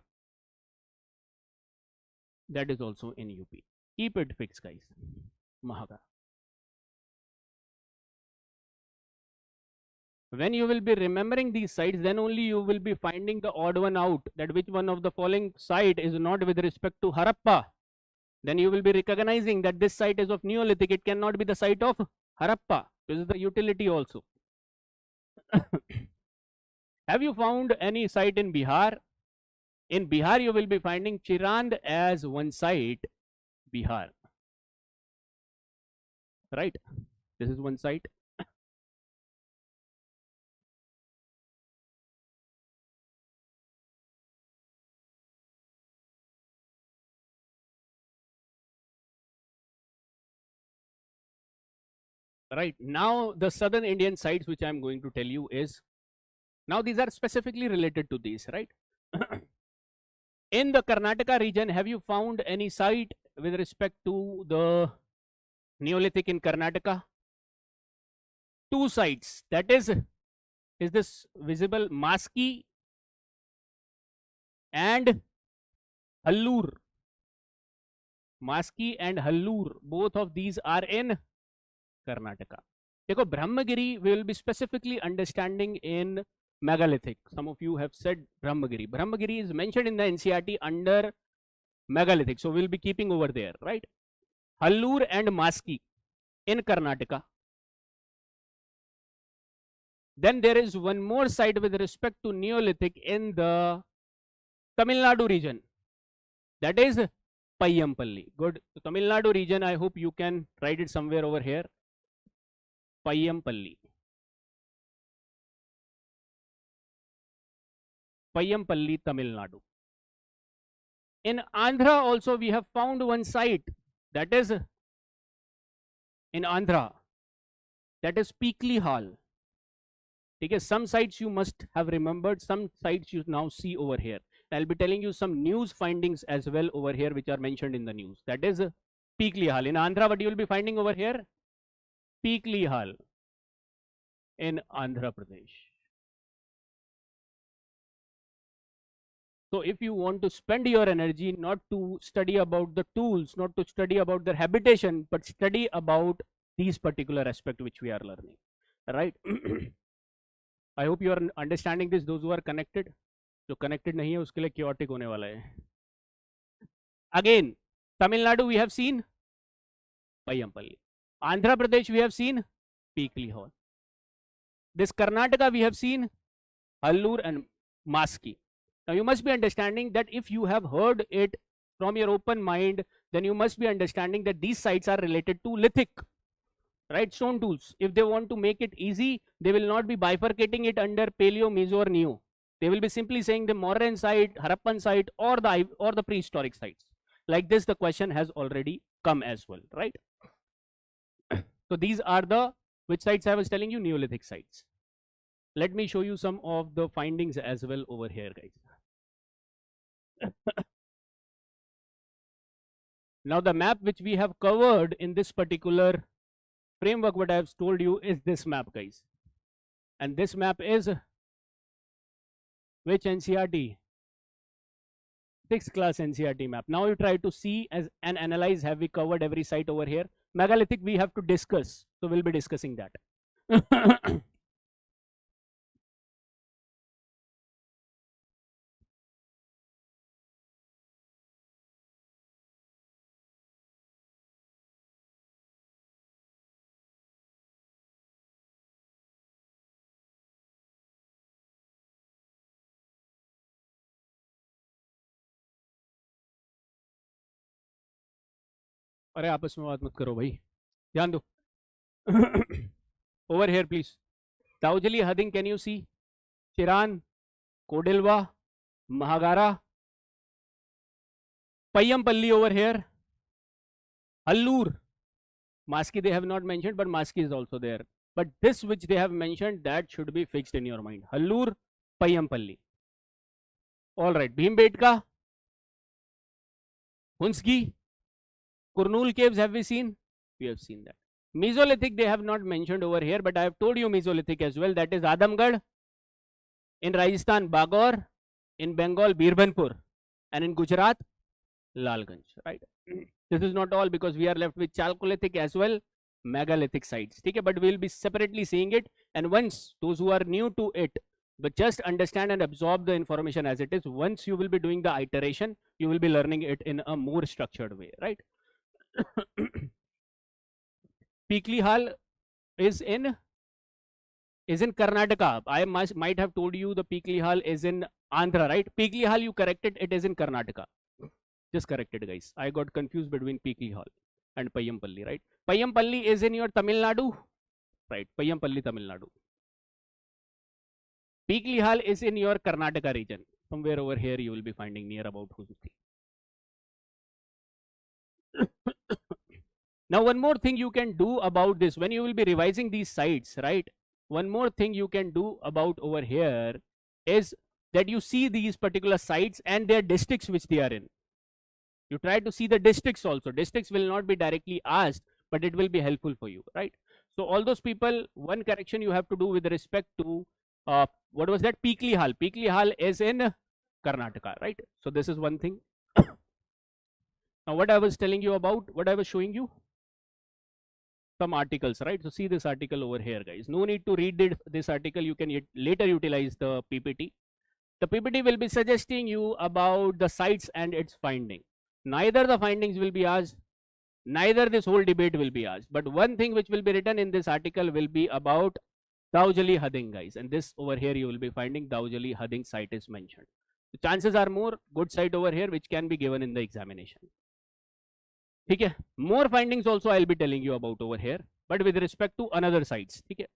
That is also in UP. Keep it fixed, guys. Magadha. When you will be remembering these sites, then only you will be finding the odd one out, that which one of the following site is not with respect to Harappa. Then you will be recognizing that this site is of Neolithic. It cannot be the site of Harappa. This is the utility also. Have you found any site in Bihar? In Bihar, you will be finding Chirand as one site, Bihar. Right? This is one site. Right, now the southern Indian sites which I am going to tell you is, now these are specifically related to these, right? In the Karnataka region, have you found any site with respect to the Neolithic in Karnataka? 2 sites, that is this visible? Maski and Hallur. Maski and Hallur, both of these are in Karnataka. Dekho, Brahmagiri we will be specifically understanding in Megalithic. Some of you have said Brahmagiri. Brahmagiri is mentioned in the NCERT under Megalithic. So we will be keeping over there, right? Hallur and Maski in Karnataka. Then there is one more site with respect to Neolithic in the Tamil Nadu region. That is Payyampalli. Good. So Tamil Nadu region, I hope you can write it somewhere over here. Payyampalli. Payyampalli, Tamil Nadu. In Andhra also we have found one site, that is in Andhra, that is Peekly Hall. Okay, some sites you must have remembered, some sites you now see over here. I'll be telling you some news findings as well over here which are mentioned in the news. That is Peekly Hall. In Andhra, what you will be finding over here? Peekly Hall in Andhra Pradesh. So if you want to spend your energy not to study about the tools, not to study about their habitation, but study about these particular aspects which we are learning, right? I hope you are understanding this, those who are connected. जो connected नहीं है उसके लिए chaotic होने वाला है. Again, Tamil Nadu we have seen Payyampalli. Andhra Pradesh we have seen Peekly Hall. This Karnataka we have seen Hallur and Maski. Now you must be understanding that if you have heard it from your open mind, then you must be understanding that these sites are related to lithic, right? Stone tools. If they want to make it easy, they will not be bifurcating it under paleo, meso, or neo. They will be simply saying the Mauryan site, Harappan site, or the prehistoric sites. Like this, the question has already come as well, right? So these are the which sites I was telling you, Neolithic sites. Let me show you some of the findings as well over here, guys. Now the map which we have covered in this particular framework, what I have told you is this map, guys. And this map is which NCERT? 6th class NCERT map. Now you try to see as and analyze, have we covered every site over here? Megalithic we have to discuss, so we'll be discussing that. अरे आपस में बात मत करो भाई, ध्यान दो. Over here please. Taujali Hading, can you see? Chiran, Kodilva, Mahagara, Payampalli over here, Hallur, Maski they have not mentioned, but Maski is also there. But this which they have mentioned, that should be fixed in your mind. Hallur, Payampalli. All right. Bhimbetka, Hunski, Kurnool caves, have we seen? We have seen that. Mesolithic they have not mentioned over here, but I have told you Mesolithic as well. That is Adamgarh, in Rajasthan Bagor, in Bengal Birbanpur, and in Gujarat Lalganj, right? This is not all, because we are left with Chalcolithic as well, megalithic sites. Okay, but we will be separately seeing it, and once those who are new to it, but just understand and absorb the information as it is. Once you will be doing the iteration, you will be learning it in a more structured way, right? Peekli Hall is in Karnataka. I might have told you the Peekli Hall is in Andhra, right? Peekli Hall, you corrected, it is in Karnataka. Just corrected, guys. I got confused between Peekli Hall and Payampalli, right? Payampalli is in your Tamil Nadu, right? Payampalli, Tamil Nadu. Peekli Hall is in your Karnataka region. Somewhere over here you will be finding near about Husuthi. Now one more thing you can do about this when you will be revising these sites, right? One more thing you can do about over here is that you see these particular sites and their districts which they are in. You try to see the districts also. Districts will not be directly asked, but it will be helpful for you, right? So all those people, one correction you have to do with respect to what was that? Peekli Hall. Peekli Hall is in Karnataka, right? So this is one thing. Now what I was telling you about, what I was showing you, some articles, right? So see this article over here, guys. No need to read this article. You can later utilize the PPT. The PPT will be suggesting you about the sites and its finding. Neither the findings will be asked, neither this whole debate will be asked. But one thing which will be written in this article will be about Daujali Hading, guys. And this over here you will be finding Daujali Hading site is mentioned. The chances are more good site over here which can be given in the examination. Okay. More findings also I'll be telling you about over here, but with respect to another sites. Okay.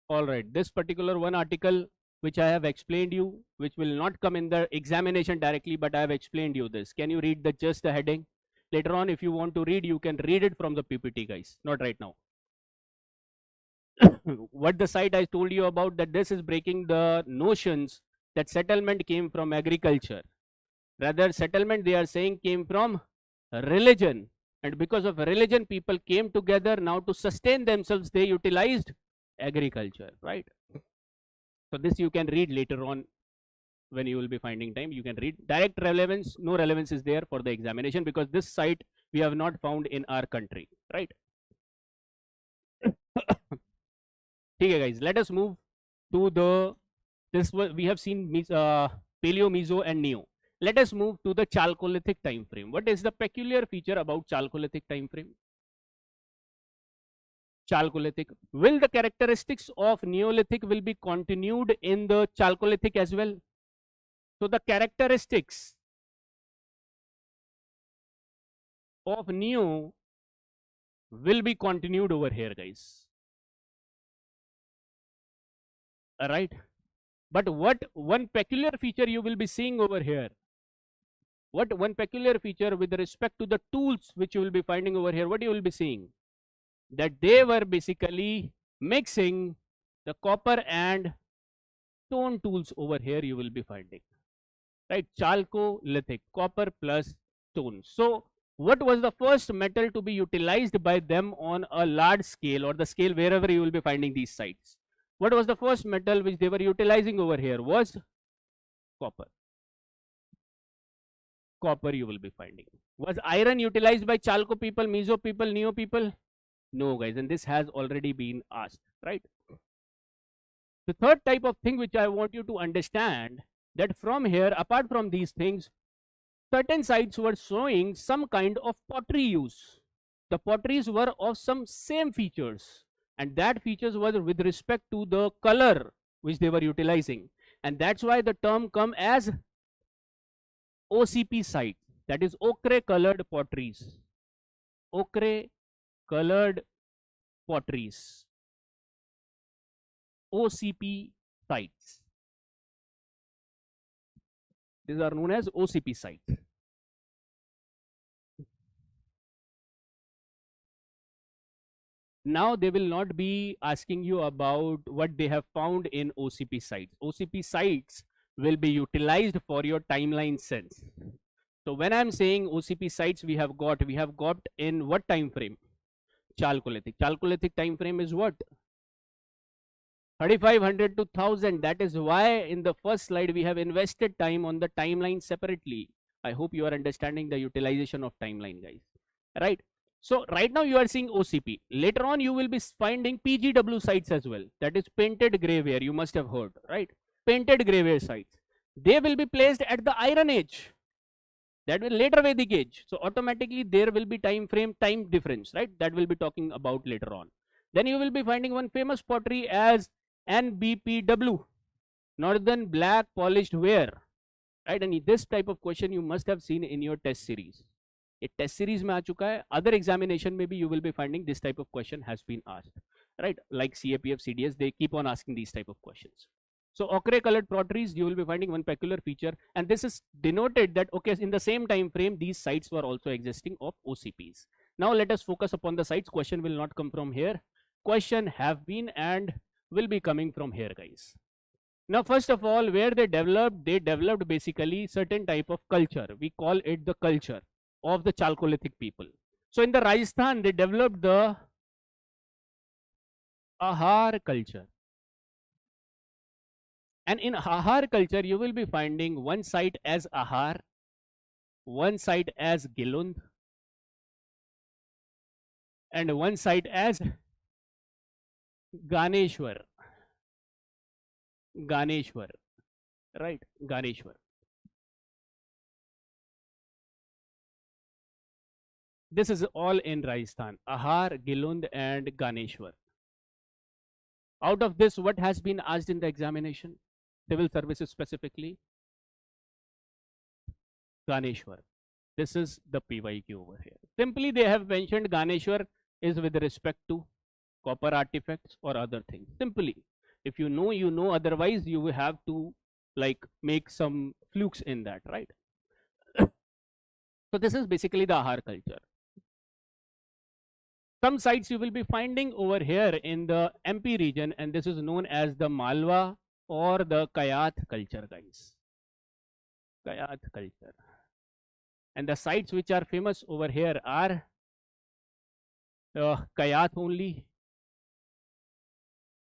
All right. This particular one article which I have explained you, which will not come in the examination directly, but I have explained you this. Can you read just the heading? Later on, if you want to read, you can read it from the PPT, guys. Not right now. What the site I told you about, that this is breaking the notions that settlement came from agriculture. Rather, settlement they are saying came from religion, and because of religion people came together. Now to sustain themselves they utilized agriculture, right? So this you can read later on when you will be finding time. You can read. Direct relevance, no relevance is there for the examination, because this site we have not found in our country, right? Okay, guys, let us move to the we have seen paleo, meso and neo. Let us move to the Chalcolithic time frame. What is the peculiar feature about Chalcolithic time frame? Chalcolithic. Will the characteristics of Neolithic will be continued in the Chalcolithic as well? So the characteristics of Neo will be continued over here, guys. All right. But what one peculiar feature you will be seeing over here? What one peculiar feature with respect to the tools which you will be finding over here? What you will be seeing? That they were basically mixing the copper and stone tools over here you will be finding. Right? Chalcolithic, copper plus stone. So what was the first metal to be utilized by them on a large scale, or the scale wherever you will be finding these sites? What was the first metal which they were utilizing over here? Was copper. Copper you will be finding. Was iron utilized by Chalco people, Meso people, Neo people? No, guys, and this has already been asked, right? The third type of thing which I want you to understand, that from here, apart from these things, certain sites were showing some kind of pottery use. The potteries were of some same features, and that features were with respect to the color which they were utilizing, and that's why the term come as OCP site, that is ochre colored potteries. Ochre colored potteries, OCP sites. These are known as OCP sites. Now they will not be asking you about what they have found in OCP sites. OCP sites will be utilized for your timeline sense. So when I'm saying OCP sites, we have got in what time frame? Chalcolithic. Chalcolithic time frame is what? 3500 to 1000. That is why in the first slide we have invested time on the timeline separately. I hope you are understanding the utilization of timeline, guys. Right? So right now you are seeing OCP. Later on you will be finding PGW sites as well. That is painted graveware. You must have heard, right? Painted graveware sites. They will be placed at the Iron Age. That will later Vedic age. So automatically there will be time difference, right? That will be talking about later on. Then you will be finding one famous pottery as NBPW, Northern Black Polished Ware, right? And this type of question you must have seen in your test series. A test series में आ चुका है. Other examination maybe you will be finding this type of question has been asked, right? Like CAPF, CDS, they keep on asking these type of questions. So ochre colored potteries, you will be finding one peculiar feature, and this is denoted that okay, in the same time frame these sites were also existing of OCPs. Now let us focus upon the sites. Question will not come from here. Question have been and will be coming from here, guys. Now first of all, where they developed basically certain type of culture. We call it the culture of the Chalcolithic people. So in the Rajasthan they developed the Ahar culture. And in Ahar culture, you will be finding one site as Ahar, one site as Gilund, and one site as Ganeshwar. Ganeshwar, right? Ganeshwar. This is all in Rajasthan. Ahar, Gilund, and Ganeshwar. Out of this, what has been asked in the examination? Civil services specifically, Ganeshwar. This is the PYQ over here. Simply they have mentioned Ganeshwar is with respect to copper artifacts or other things. Simply, if you know, you know, otherwise you will have to like make some flukes in that, right? So this is basically the Ahar culture. Some sites you will be finding over here in the MP region, and this is known as the Malwa or the Kayat culture, guys. Kayat culture. And the sites which are famous over here are Kayat only.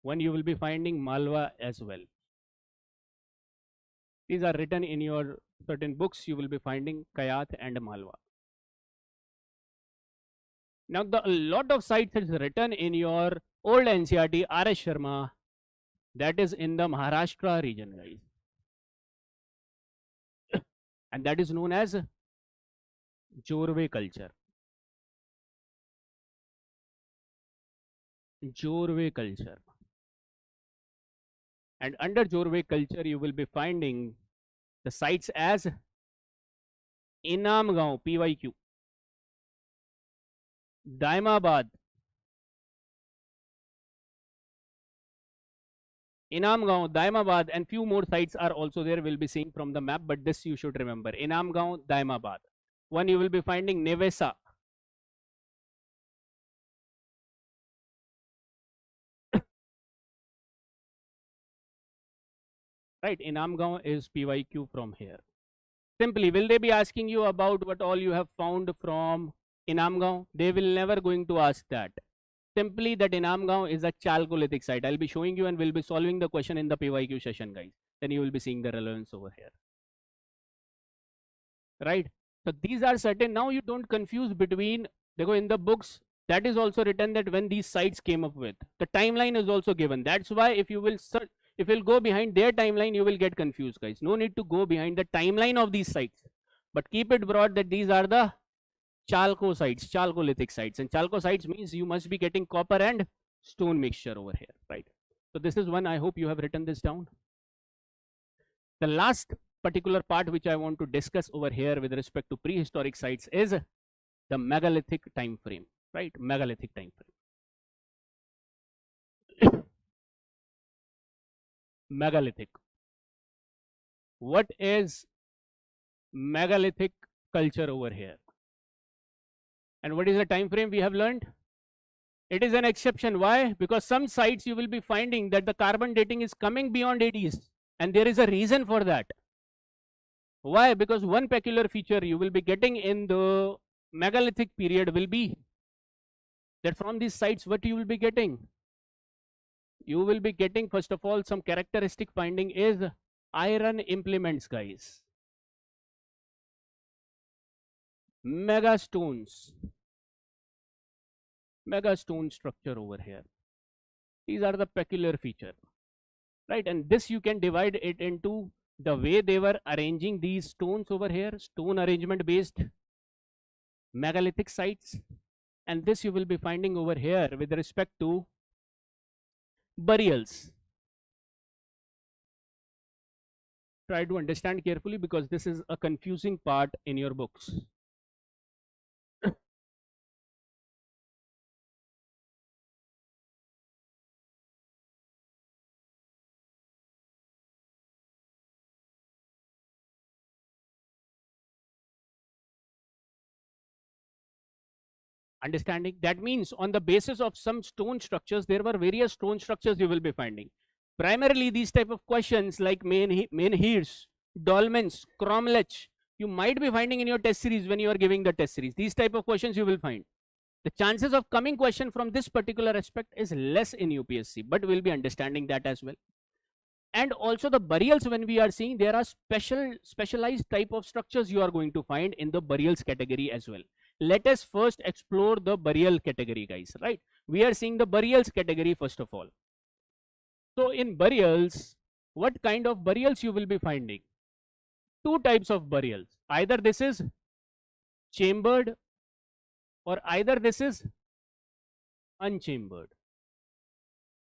One you will be finding Malwa as well. These are written in your certain books. You will be finding Kayat and Malwa. Now a lot of sites is written in your old NCERT R.S. Sharma. That is in the Maharashtra region, guys. And that is known as Jorwe culture. Jorwe culture. And under Jorwe culture, you will be finding the sites as Inamgaon, PYQ, Daimabad, Inamgaon, Daimabad, and few more sites are also there. We'll be seeing from the map, but this you should remember. Inamgaon, Daimabad. One you will be finding Nevesa. Right, Inamgaon is PYQ from here. Simply, will they be asking you about what all you have found from Inamgaon? They will never going to ask that. Simply that Inamgaon is a Chalcolithic site. I'll be showing you and we'll be solving the question in the PYQ session, guys. Then you will be seeing the relevance over here. Right? So these are certain. Now you don't confuse between, in the books, that is also written that when these sites came up with. The timeline is also given. That's why if you will search, if you'll go behind their timeline, you will get confused, guys. No need to go behind the timeline of these sites. But keep it broad that these are the Chalco sites, Chalcolithic sites. And Chalco sites means you must be getting copper and stone mixture over here, right? So this is one. I hope you have written this down. The last particular part which I want to discuss over here with respect to prehistoric sites is the megalithic time frame, right? Megalithic time frame. Megalithic. What is megalithic culture over here? And what is the time frame we have learned? It is an exception. Why? Because some sites you will be finding that the carbon dating is coming beyond 80s, and there is a reason for that. Why? Because one peculiar feature you will be getting in the megalithic period will be that from these sites, what you will be getting? You will be getting, first of all, some characteristic finding is iron implements, guys. Megastone structure over here. These are the peculiar feature, right? And this you can divide it into the way they were arranging these stones over here, stone arrangement based megalithic sites. And this you will be finding over here with respect to burials. Try to understand carefully because this is a confusing part in your books. Understanding that means on the basis of some stone structures, there were various stone structures you will be finding. Primarily these type of questions like menhirs, dolmens, cromlech, you might be finding in your test series when you are giving the test series. These type of questions you will find. The chances of coming question from this particular aspect is less in UPSC, but we'll be understanding that as well. And also the burials, when we are seeing, there are specialized type of structures you are going to find in the burials category as well. Let us first explore the burial category, guys, right? We are seeing the burials category first of all. So in burials, what kind of burials you will be finding? Two types of burials. Either this is chambered or either this is unchambered.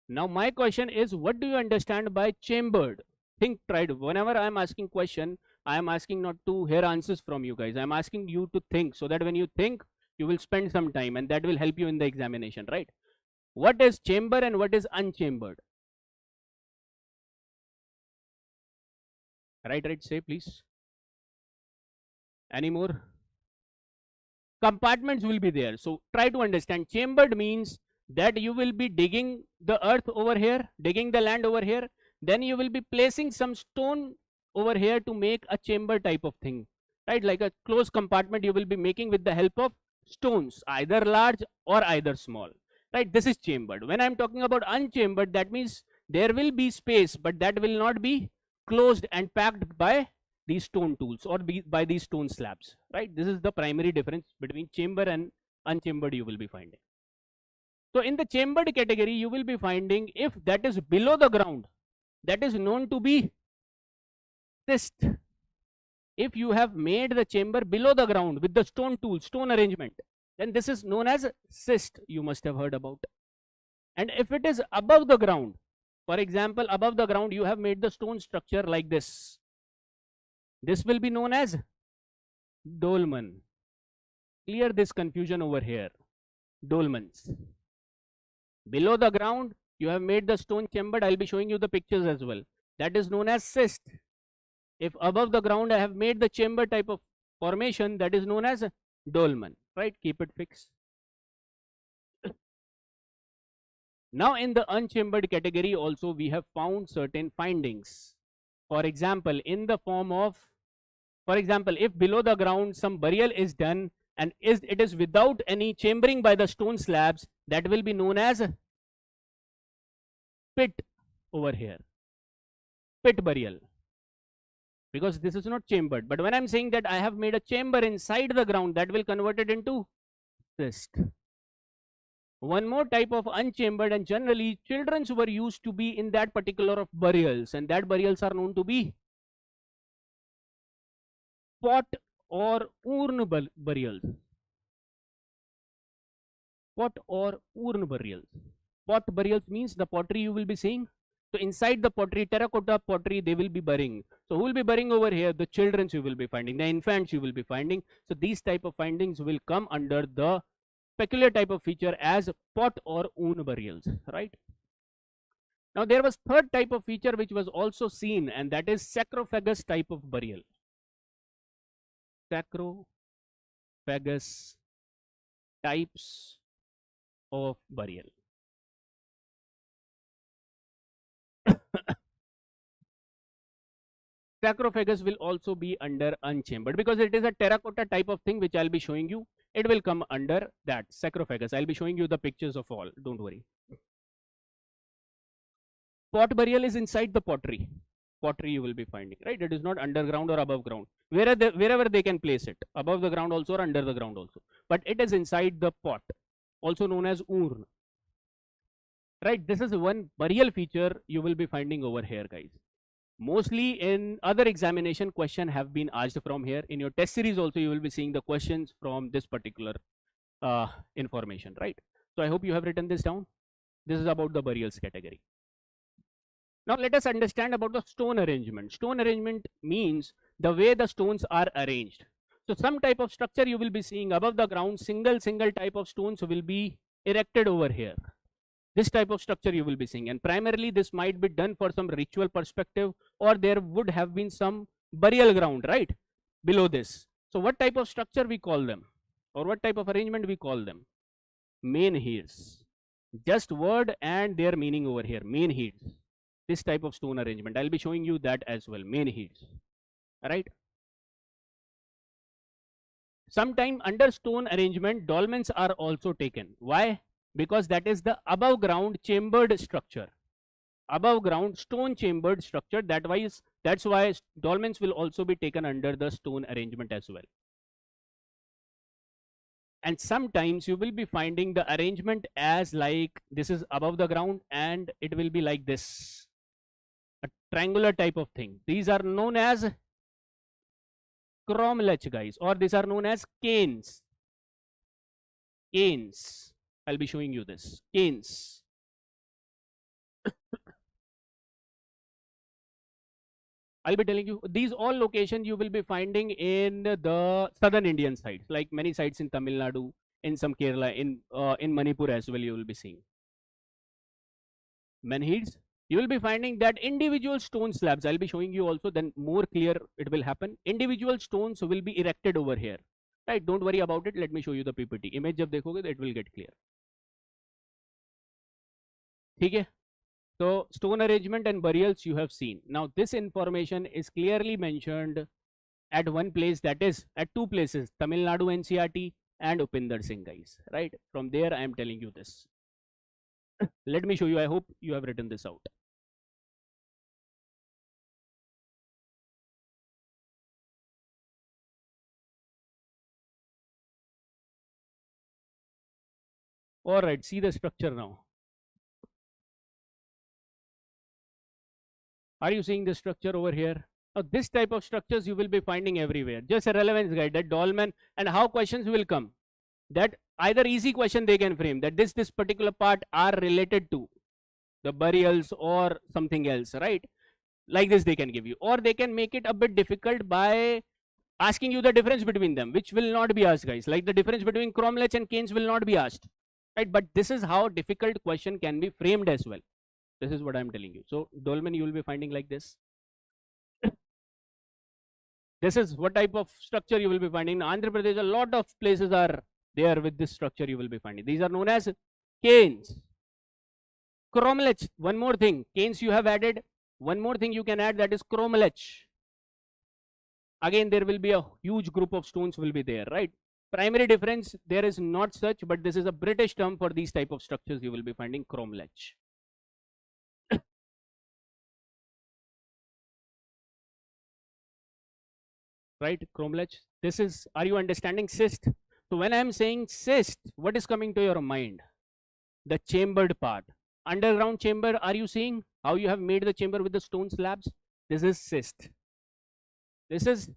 Now my question is, what do you understand by chambered? Think, try to, whenever I am asking question, I am asking not to hear answers from you guys. I am asking you to think, so that when you think, you will spend some time and that will help you in the examination, right? What is chamber and what is unchambered? Right, say please. Any more? Compartments will be there. So try to understand. Chambered means that you will be digging the earth over here, digging the land over here. Then you will be placing some stone over here to make a chamber type of thing, right? Like a closed compartment you will be making with the help of stones, either large or either small, right? This is chambered. When I'm talking about unchambered, that means there will be space, but that will not be closed and packed by these stone tools or by these stone slabs, right? This is the primary difference between chamber and unchambered you will be finding. So in the chambered category, you will be finding if that is below the ground, that is known to be cyst. If you have made the chamber below the ground with the stone tool, stone arrangement, then this is known as cyst, you must have heard about. And if it is above the ground, for example, above the ground, you have made the stone structure like this. This will be known as dolmen. Clear this confusion over here. Dolmens. Below the ground, you have made the stone chambered. I'll be showing you the pictures as well. That is known as schist. If above the ground I have made the chamber type of formation, that is known as dolmen. Right? Keep it fixed. Now in the unchambered category also we have found certain findings. For example, in the form of, for example, if below the ground some burial is done and it is without any chambering by the stone slabs, that will be known as pit over here. Pit burial. Because this is not chambered. But when I'm saying that I have made a chamber inside the ground, that will convert it into schist. One more type of unchambered, and generally children were used to be in that particular of burials, and that burials are known to be pot or urn burials. Pot or urn burials. Pot burials means the pottery you will be seeing. So inside the pottery, terracotta pottery, they will be burying. So who will be burying over here? The children you will be finding, the infants you will be finding. So these type of findings will come under the peculiar type of feature as pot or urn burials, right? Now there was third type of feature which was also seen, and that is sarcophagus type of burial. Sarcophagus types of burial. Sarcophagus will also be under unchambered because it is a terracotta type of thing which I'll be showing you. It will come under that sarcophagus. I'll be showing you the pictures of all. Don't worry. Pot burial is inside the pottery. Pottery you will be finding, right? It is not underground or above ground. Wherever they can place it, above the ground also or under the ground also. But it is inside the pot, also known as urn. Right? This is one burial feature you will be finding over here, guys. Mostly in other examination, question have been asked from here. In your test series also, you will be seeing the questions from this particular information, right? So I hope you have written this down. This is about the burials category. Now let us understand about the stone arrangement. Stone arrangement means the way the stones are arranged. So some type of structure you will be seeing above the ground, single type of stones will be erected over here. This type of structure you will be seeing, and primarily this might be done for some ritual perspective, or there would have been some burial ground right below this. So what type of structure we call them, or what type of arrangement we call them? Menhirs. Just word and their meaning over here. Menhirs. This type of stone arrangement, I'll be showing you that as well. Menhirs. Right? Sometime under stone arrangement, dolmens are also taken. Why? Because that is the above ground chambered structure. Above ground stone chambered structure. That's why dolmens will also be taken under the stone arrangement as well. And sometimes you will be finding the arrangement as like this is above the ground and it will be like this. A triangular type of thing. These are known as cromlech, guys, or these are known as canes. Canes. I'll be showing you this. Canes. I'll be telling you these all locations you will be finding in the southern Indian sites, like many sites in Tamil Nadu, in some Kerala, in Manipur as well you will be seeing. Menhirs. You will be finding that individual stone slabs, I'll be showing you also, then more clear it will happen. Individual stones will be erected over here. Right, don't worry about it. Let me show you the PPT. Image jab dekhoge, it will get clear. Okay. So stone arrangement and burials you have seen. Now this information is clearly mentioned at one place, that is at two places, Tamil Nadu NCERT and Upinder Singh, guys. Right? From there I am telling you this. Let me show you. I hope you have written this out. All right, see the structure now. Are you seeing the structure over here? Now this type of structures you will be finding everywhere. Just a relevance guide, that dolmen, and how questions will come. that either easy question they can frame that this particular part are related to the burials or something else, right? Like this they can give you, or they can make it a bit difficult by asking you the difference between them, which will not be asked, guys. Like the difference between cromlech and canes will not be asked, right? But this is how difficult question can be framed as well. This is what I'm telling you. So dolmen you will be finding like this. This is what type of structure you will be finding. In Andhra Pradesh, a lot of places are there with this structure you will be finding. These are known as canes. Cromlech, one more thing. Canes you have added. One more thing you can add, that is cromlech. Again, there will be a huge group of stones will be there, right? Primary difference, there is not such, but this is a British term for these type of structures you will be finding cromlech. Right, cromlech. This is, are you understanding cyst? So when I am saying cyst, what is coming to your mind? The chambered part. Underground chamber, are you seeing how you have made the chamber with the stone slabs? This is cyst. This is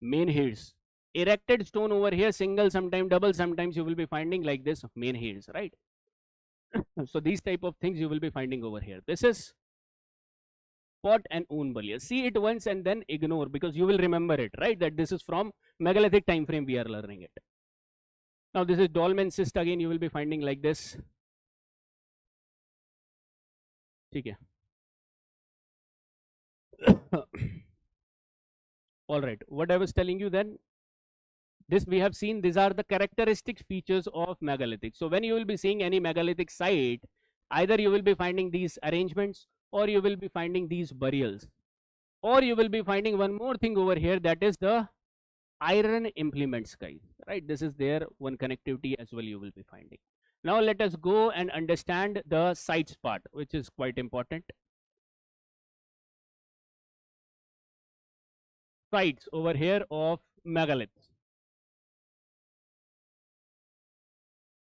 main heads. Erected stone over here, single, sometimes double, sometimes you will be finding like this main heads, right? So these type of things you will be finding over here. This is pot and urn burial. See it once and then ignore, because you will remember it, right? That this is from megalithic time frame we are learning it. Now this is dolmen cyst, again you will be finding like this. Okay. All right, what I was telling you then, this we have seen, these are the characteristic features of megalithic. So when you will be seeing any megalithic site, either you will be finding these arrangements, or you will be finding these burials, or you will be finding one more thing over here, that is the iron implements, guys, right? This is there one connectivity as well you will be finding. Now let us go and understand the sites part, which is quite important. Sites over here of megaliths.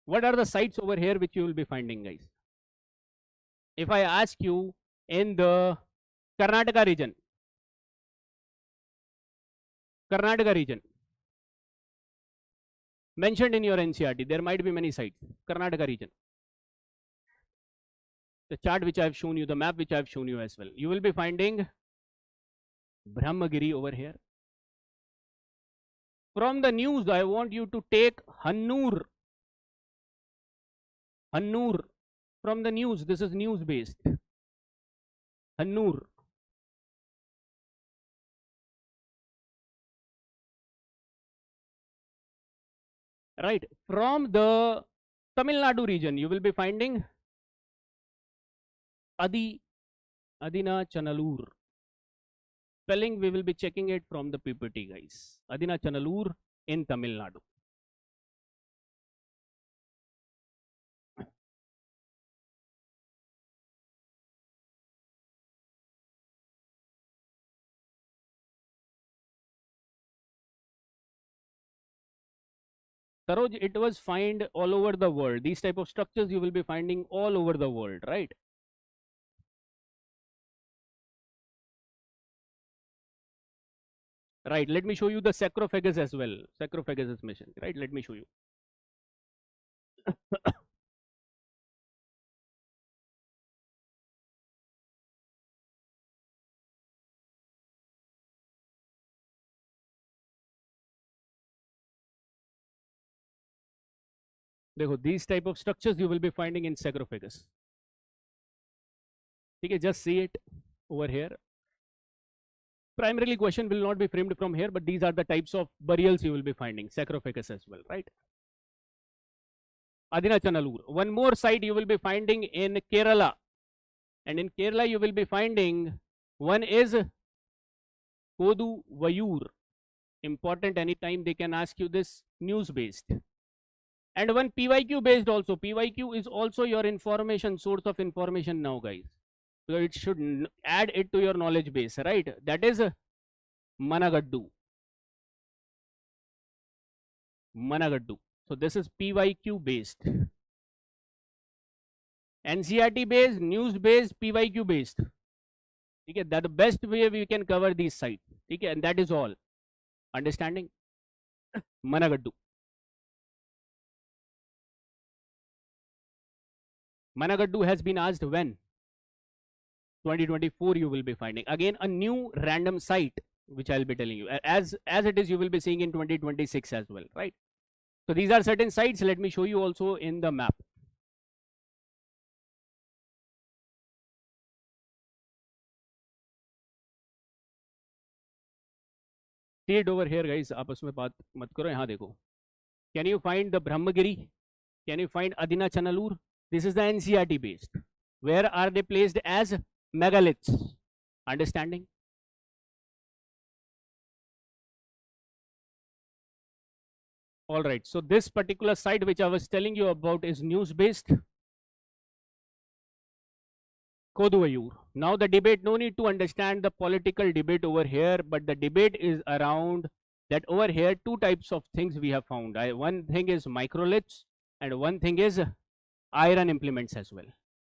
What are the sites over here which you will be finding, guys? If I ask you in the Karnataka region, mentioned in your NCRT, there might be many sites. Karnataka region. The chart which I have shown you, the map which I have shown you as well. You will be finding Brahmagiri over here. From the news, I want you to take Hannur. Hannur. From the news, this is news based. Hannur. Right. From the Tamil Nadu region, you will be finding Adina Chanalur. Spelling, we will be checking it from the PPT, guys. Adina Chanalur in Tamil Nadu. Saroj, it was found all over the world. These type of structures you will be finding all over the world, right? Right, let me show you the sarcophagus as well. Sarcophagus is mentioned, right? Let me show you. These type of structures you will be finding in sarcophagus. Okay, just see it over here. Primarily question will not be framed from here, but these are the types of burials you will be finding, sarcophagus as well, right? Adina Chanalur. One more site you will be finding in Kerala. And in Kerala you will be finding, one is Kodu Vayur. Important, anytime they can ask you this, news based. And one PYQ based also. PYQ is also your information, source of information now, guys. So it should add it to your knowledge base, right? That is Managaddu. Managaddu. So this is PYQ based. NCRT based, news based, PYQ based. Okay, that's the best way we can cover these sites. Okay, and that is all. Understanding? Managaddu. Managaddu has been asked when? 2024 you will be finding. Again, a new random site, which I'll be telling you. As it is, you will be seeing in 2026 as well, right? So these are certain sites. Let me show you also in the map. See it over here, guys. आपस में बात मत करो, यहाँ देखो. Can you find the Brahmagiri? Can you find Adina Chanalur? This is the NCERT based. Where are they placed as megaliths? Understanding? All right. So this particular site which I was telling you about is news based. Koduvayur. Now the debate, no need to understand the political debate over here, but the debate is around that over here two types of things we have found. One thing is microliths and one thing is iron implements as well.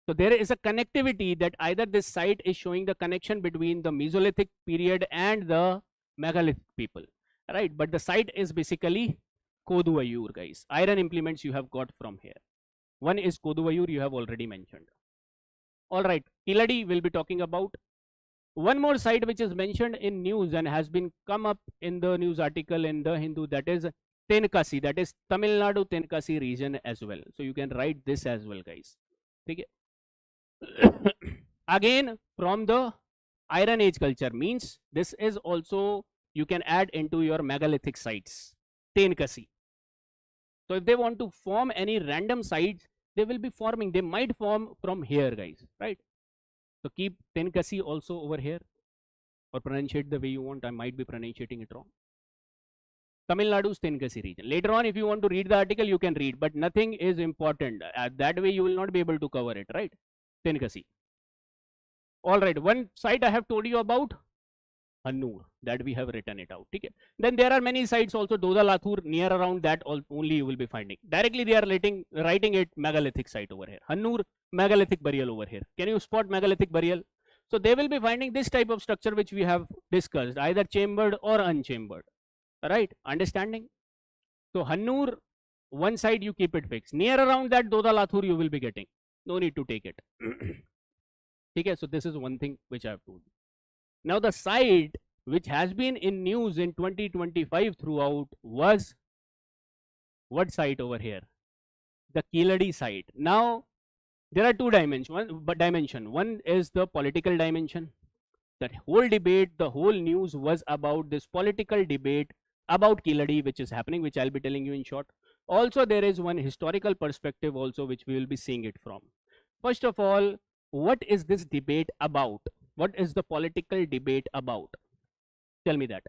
So there is a connectivity that either this site is showing the connection between the Mesolithic period and the megalithic people, right? But the site is basically Koduvayur, guys. Iron implements you have got from here. One is Koduvayur, you have already mentioned. All right, Keezhadi will be talking about. One more site which is mentioned in news and has been come up in the news article in the Hindu, that is Tenkasi, that is Tamil Nadu Tenkasi region as well. So you can write this as well, guys. Okay. Again, from the Iron Age culture, means this is also you can add into your megalithic sites. Tenkasi. So if they want to form any random sites, they will be forming. They might form from here, guys, right? So keep Tenkasi also over here, or pronunciate the way you want. I might be pronunciating it wrong. Tamil Nadu's Tenkasi region. Later on, if you want to read the article, you can read, but nothing is important. That way, you will not be able to cover it, right? Tenkasi. All right, one site I have told you about, Hannur, that we have written it out. Okay. Then there are many sites also, Doda Lathur, near around that only you will be finding. Directly they are writing it megalithic site over here. Hannur, megalithic burial over here. Can you spot megalithic burial? So they will be finding this type of structure which we have discussed, either chambered or unchambered. Right? Understanding? So Hannur, one side you keep it fixed. Near around that Doda Lathur you will be getting. No need to take it. Okay, so this is one thing which I have told you. Now the site which has been in news in 2025 throughout was what site over here? The Keezhadi site. Now there are two dimensions. One is the political dimension. That whole debate, the whole news was about this political debate about Keezhadi which is happening, which I'll be telling you in short. Also there is one historical perspective also which we will be seeing it from. First of all, what is this debate about? What is the political debate about? Tell me that.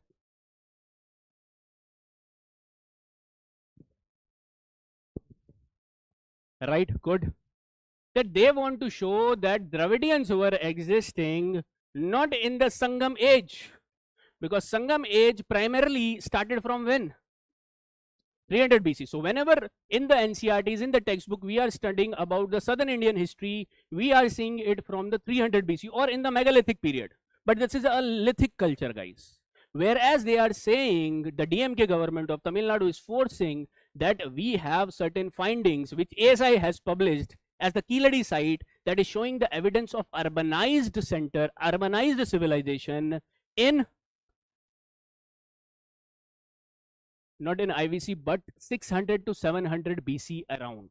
Right, good. That they want to show that Dravidians were existing not in the Sangam age, because Sangam age primarily started from when? 300 BC. So whenever in the NCERTs, in the textbook, we are studying about the southern Indian history, we are seeing it from the 300 BC or in the megalithic period. But this is a lithic culture, guys. Whereas they are saying, the DMK government of Tamil Nadu is forcing that we have certain findings which ASI has published as the Keezhadi site that is showing the evidence of urbanized center, urbanized civilization in not in IVC, but 600 to 700 BC around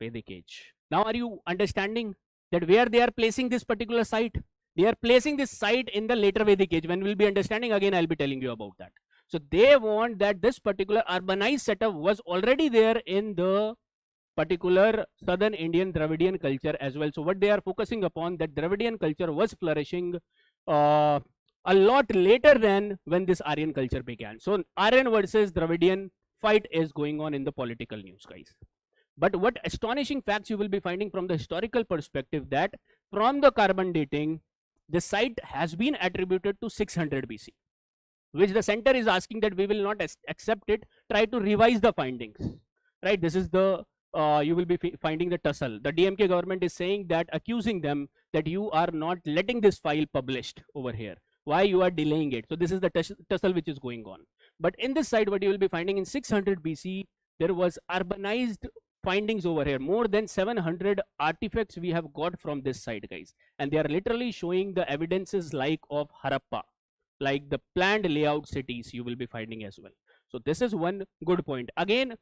Vedic age. Now, are you understanding that where they are placing this particular site? They are placing this site in the later Vedic age. When we'll be understanding, again, I'll be telling you about that. So they want that this particular urbanized setup was already there in the particular southern Indian Dravidian culture as well. So what they are focusing upon, that Dravidian culture was flourishing a lot later than when this Aryan culture began. So Aryan versus Dravidian fight is going on in the political news, guys. But what astonishing facts you will be finding from the historical perspective, that from the carbon dating, the site has been attributed to 600 BC, which the center is asking that we will not accept it, try to revise the findings, right? This is the, you will be finding the tussle. The DMK government is saying that, accusing them that you are not letting this file published over here. Why you are delaying it? So this is the tussle which is going on. But in this site, what you will be finding in 600 BC, there was urbanized findings over here. More than 700 artifacts we have got from this site, guys, and they are literally showing the evidences like of Harappa, like the planned layout cities you will be finding as well. So this is one good point. Again,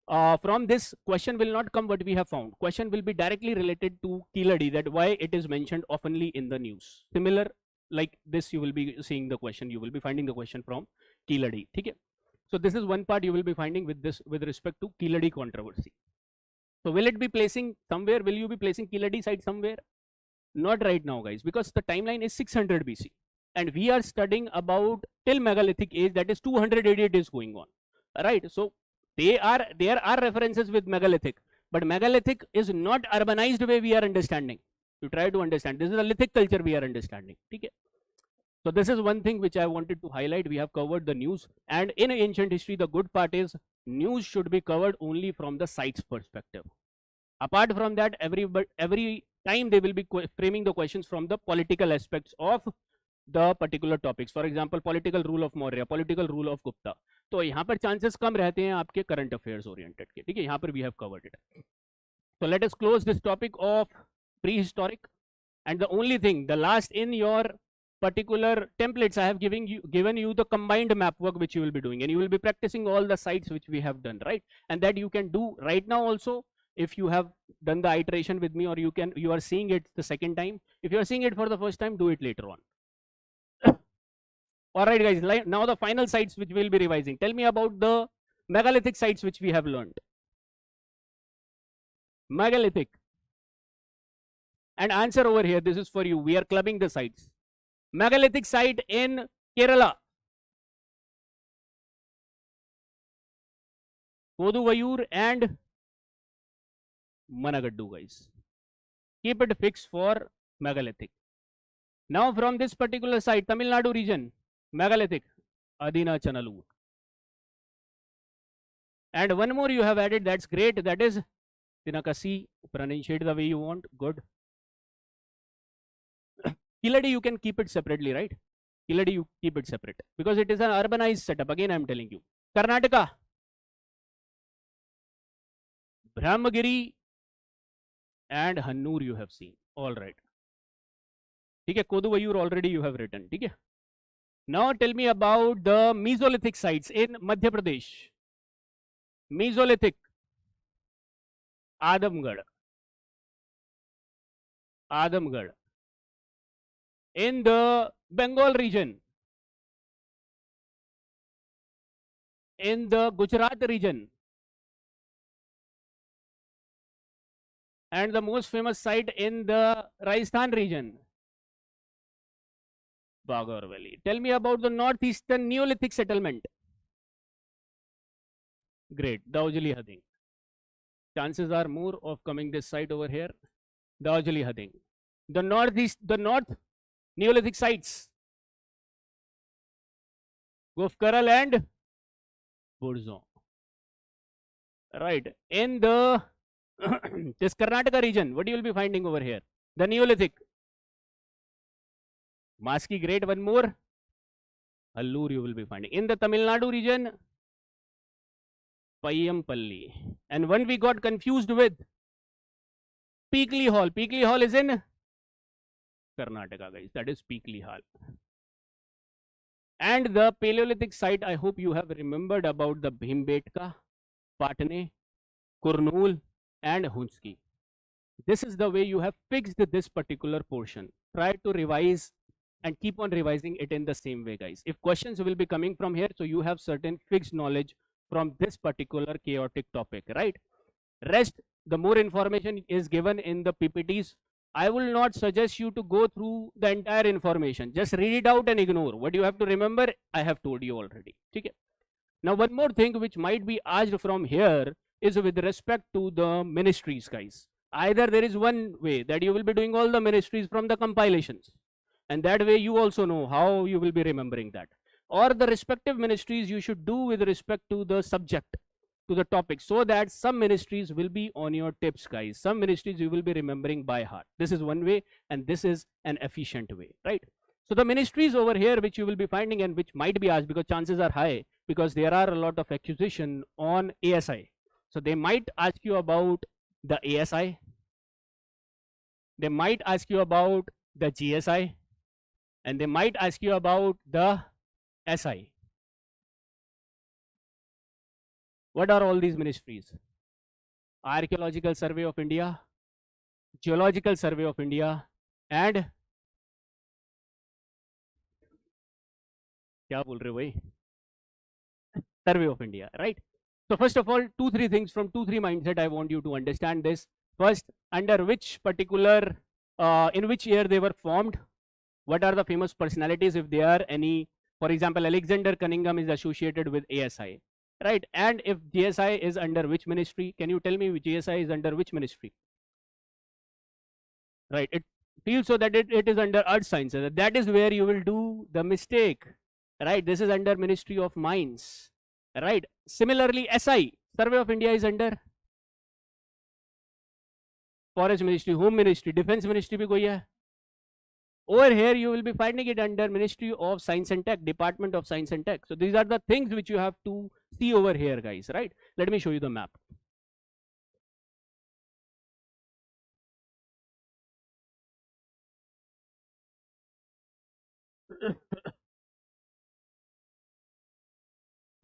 from this question will not come what we have found. Question will be directly related to Keezhadi, that why it is mentioned oftenly in the news. Similar like this, you will be seeing the question. You will be finding the question from Keezhadi. Okay. So this is one part you will be finding with this with respect to Keezhadi controversy. So will it be placing somewhere? Will you be placing Keezhadi site somewhere? Not right now, guys, because the timeline is 600 BC, and we are studying about till Megalithic age, that is 288 days going on. Right. So there are references with Megalithic, but Megalithic is not urbanized way we are understanding. You try to understand. This is a lithic culture we are understanding. Okay. So this is one thing which I wanted to highlight. We have covered the news, and in ancient history, the good part is news should be covered only from the site's perspective. Apart from that, every time they will be framing the questions from the political aspects of the particular topics. For example, political rule of Maurya, political rule of Gupta. तो यहाँ पर chances कम रहते हैं आपके current affairs oriented के. ठीक है, यहाँ पर we have covered it. So let us close this topic of prehistoric, and the only thing, the last in your particular templates, I have given you the combined map work which you will be doing, and you will be practicing all the sites which we have done, right? And that you can do right now also if you have done the iteration with me, or you are seeing it the second time. If you are seeing it for the first time, do it later on. All right, guys, now the final sites which we will be revising. Tell me about the megalithic sites which we have learned. Megalithic. And answer over here, this is for you. We are clubbing the sites. Megalithic site in Kerala. Koduvayur and Managaddu, guys. Keep it fixed for megalithic. Now from this particular site, Tamil Nadu region, megalithic, Adina Chanalur. And one more you have added, that's great, that is Tinakasi. Pronunciate the way you want, good. Keezhadi, you can keep it separately, right? Keezhadi, you keep it separate because it is an urbanized setup. Again, I am telling you. Karnataka, Brahmagiri and Hannur you have seen. All right. Okay, Koduvayur already you have written. Okay. Now tell me about the Mesolithic sites in Madhya Pradesh. Mesolithic, Adamgarh. In the Bengal region, in the Gujarat region, and the most famous site in the Rajasthan region, Bagar Valley. Tell me about the northeastern Neolithic settlement. Great, Daujali Hading. Chances are more of coming this site over here. Daujali Hading. The north Neolithic sites, Gofkaral and Burzon. Right. In the this Karnataka region, what you will be finding over here? The Neolithic. Maski, great. One more. Allur you will be finding. In the Tamil Nadu region, Payampalli. And one we got confused with, Peakley Hall. Peakley Hall is in Karnataka, guys. That is Peakley Hall. And the Paleolithic site, I hope you have remembered about the Bhimbetka, Patne, Kurnool and Hunski. This is the way you have fixed this particular portion. Try to revise and keep on revising it in the same way, guys. If questions will be coming from here, so you have certain fixed knowledge from this particular chaotic topic, right? Rest, the more information is given in the PPTs. I will not suggest you to go through the entire information. Just read it out and ignore. What you have to remember, I have told you already. Okay? Now, one more thing which might be asked from here is with respect to the ministries, guys. Either there is one way that you will be doing all the ministries from the compilations, and that way you also know how you will be remembering that. Or the respective ministries you should do with respect to the subject, to the topic, so that some ministries will be on your tips, guys. Some ministries you will be remembering by heart. This is one way, and this is an efficient way, right? So the ministries over here which you will be finding and which might be asked, because chances are high, because there are a lot of accusation on ASI. So they might ask you about the ASI, they might ask you about the GSI, and they might ask you about the SI. What are all these ministries? Archaeological Survey of India, Geological Survey of India, and क्या बोल रहे हो भाई? Survey of India, right? So first of all, 2-3 things from 2-3 mindset I want you to understand this. First, under which particular, in which year they were formed, what are the famous personalities if there are any. For example, Alexander Cunningham is associated with ASI, right? And if GSI is under which ministry? Can you tell me which GSI is under which ministry? Right, it feels so that it is under earth sciences. That is where you will do the mistake, right? This is under Ministry of Mines, right? Similarly, SI, Survey of India, is under Forest Ministry, Home Ministry, Defense Ministry bhi koi hai. Over here you will be finding it under Ministry of Science and Tech, Department of Science and Tech. So these are the things which you have to see over here, guys, right? Let me show you the map.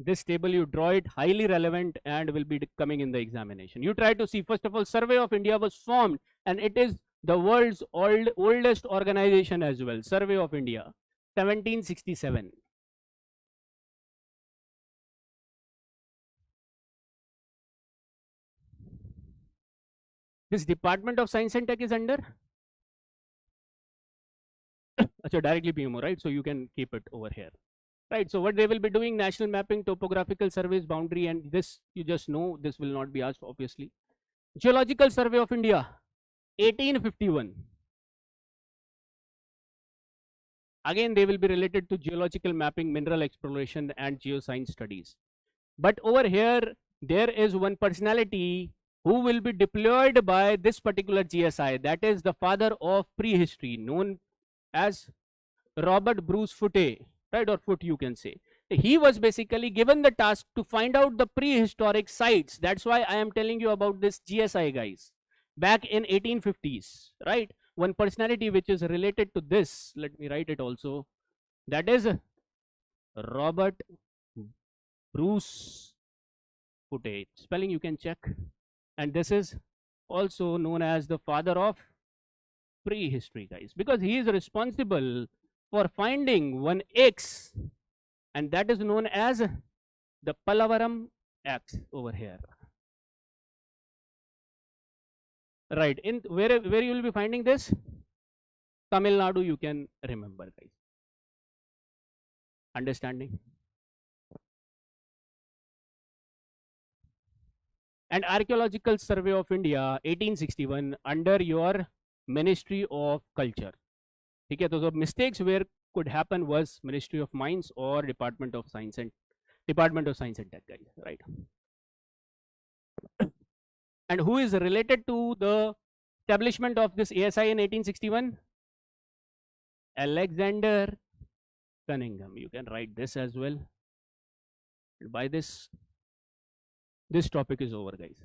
This table, you draw it, highly relevant and will be coming in the examination. You try to see, first of all, Survey of India was formed, and it is the world's oldest organization as well. Survey of India, 1767. This Department of Science and Tech is under directly PMO, right? So you can keep it over here. Right, so what they will be doing, national mapping, topographical surveys, boundary, and this you just know, this will not be asked obviously. Geological Survey of India, 1851. Again, they will be related to geological mapping, mineral exploration, and geoscience studies. But over here, there is one personality who will be deployed by this particular GSI, that is the father of prehistory, known as Robert Bruce Foote. Right, or Foot you can say. He was basically given the task to find out the prehistoric sites. That's why I am telling you about this GSI, guys, back in 1850s, right? One personality which is related to this, let me write it also, that is Robert Bruce Foote. Spelling you can check. And this is also known as the father of prehistory, guys, because he is responsible for finding one X, and that is known as the Pallavaram X over here. Right, in where you will be finding this? Tamil Nadu, you can remember, guys. Understanding? And Archaeological Survey of India, 1861, under your Ministry of Culture. Okay, so the mistakes where could happen was Ministry of Mines or Department of Science and Tech, guys, right? And who is related to the establishment of this ASI in 1861? Alexander Cunningham. You can write this as well. And by this topic is over, guys.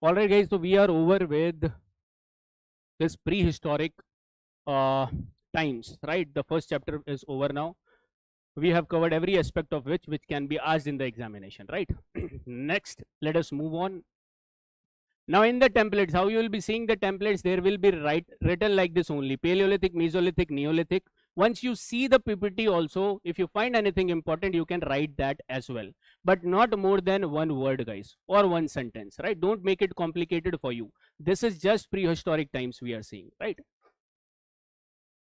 All right, guys, so we are over with this prehistoric times, right? The first chapter is over now. We have covered every aspect of which can be asked in the examination, right? Next, let us move on. Now in the templates, how you will be seeing the templates, there will be written like this only: Paleolithic, Mesolithic, Neolithic. Once you see the PPT also, if you find anything important, you can write that as well, but not more than one word, guys, or one sentence, right? Don't make it complicated for you. This is just prehistoric times we are seeing, right?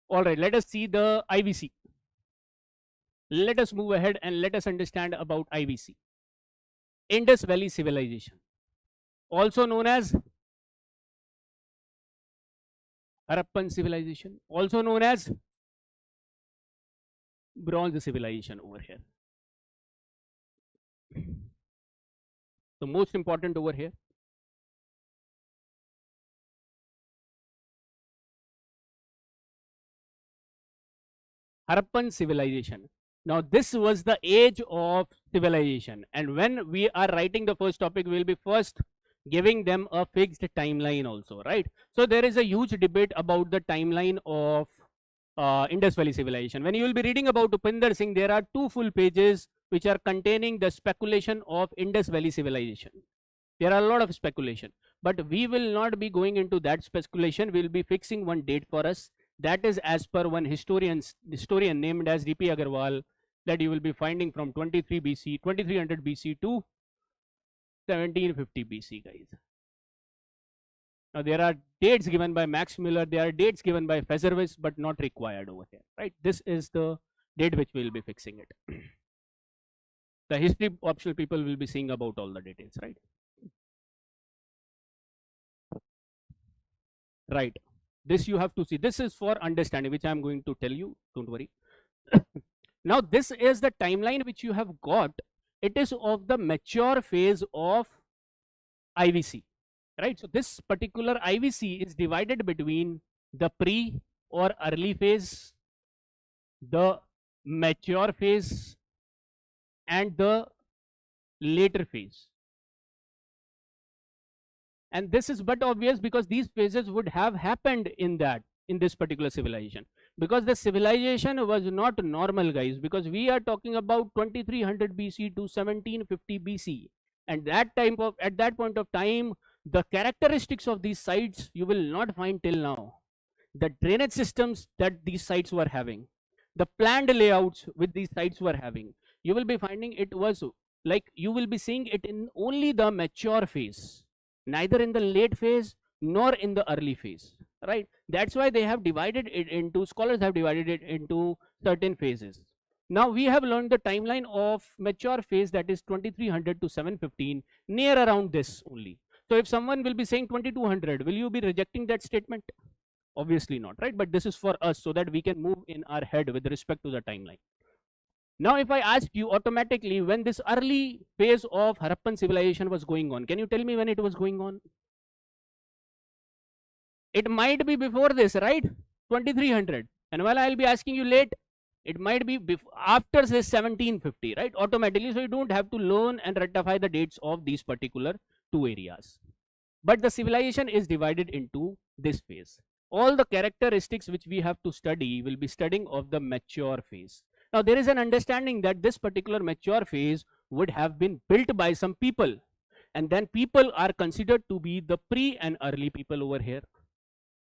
All right, let us see the IVC. Let us move ahead and let us understand about IVC. Indus Valley Civilization, also known as Harappan Civilization, also known as Bronze Civilization over here. The most important over here. Harappan Civilization. Now, this was the age of civilization. And when we are writing the first topic, we will be first giving them a fixed timeline also, right? So, there is a huge debate about the timeline of Indus Valley Civilization. When you will be reading about Upinder Singh, there are 2 full pages which are containing the speculation of Indus Valley Civilization. There are a lot of speculation, but we will not be going into that speculation. We will be fixing one date for us. That is as per one historian named as D.P. Agarwal, that you will be finding from 23 BC, 2300 BC to 1750 BC, guys. Now, there are dates given by Max Muller, there are dates given by Fezerwitz, but not required over here, right? This is the date which we will be fixing it. The history optional people will be seeing about all the details, right? Right. This you have to see. This is for understanding, which I am going to tell you. Don't worry. Now, this is the timeline which you have got. It is of the mature phase of IVC, right? So, this particular IVC is divided between the pre or early phase, the mature phase, and the later phase. And this is but obvious because these phases would have happened in this particular civilization, because the civilization was not normal, guys, because we are talking about 2300 BC to 1750 BC, and at that point of time, the characteristics of these sites you will not find till now. The drainage systems that these sites were having, the planned layouts with these sites were having, you will be finding it was like you will be seeing it in only the mature phase, neither in the late phase nor in the early phase, right? That's why they have divided it into, scholars have divided it into certain phases. Now, we have learned the timeline of mature phase, that is 2300 to 715, near around this only. So, if someone will be saying 2200, will you be rejecting that statement? Obviously not, right? But this is for us so that we can move in our head with respect to the timeline. Now, if I ask you automatically when this early phase of Harappan civilization was going on, can you tell me when it was going on? It might be before this, right? 2300. And while I'll be asking you late, it might be after say 1750, right? Automatically. So you don't have to learn and rectify the dates of these particular 2 areas. But the civilization is divided into this phase. All the characteristics which we have to study will be studying of the mature phase. Now, there is an understanding that this particular mature phase would have been built by some people, and then people are considered to be the pre and early people over here.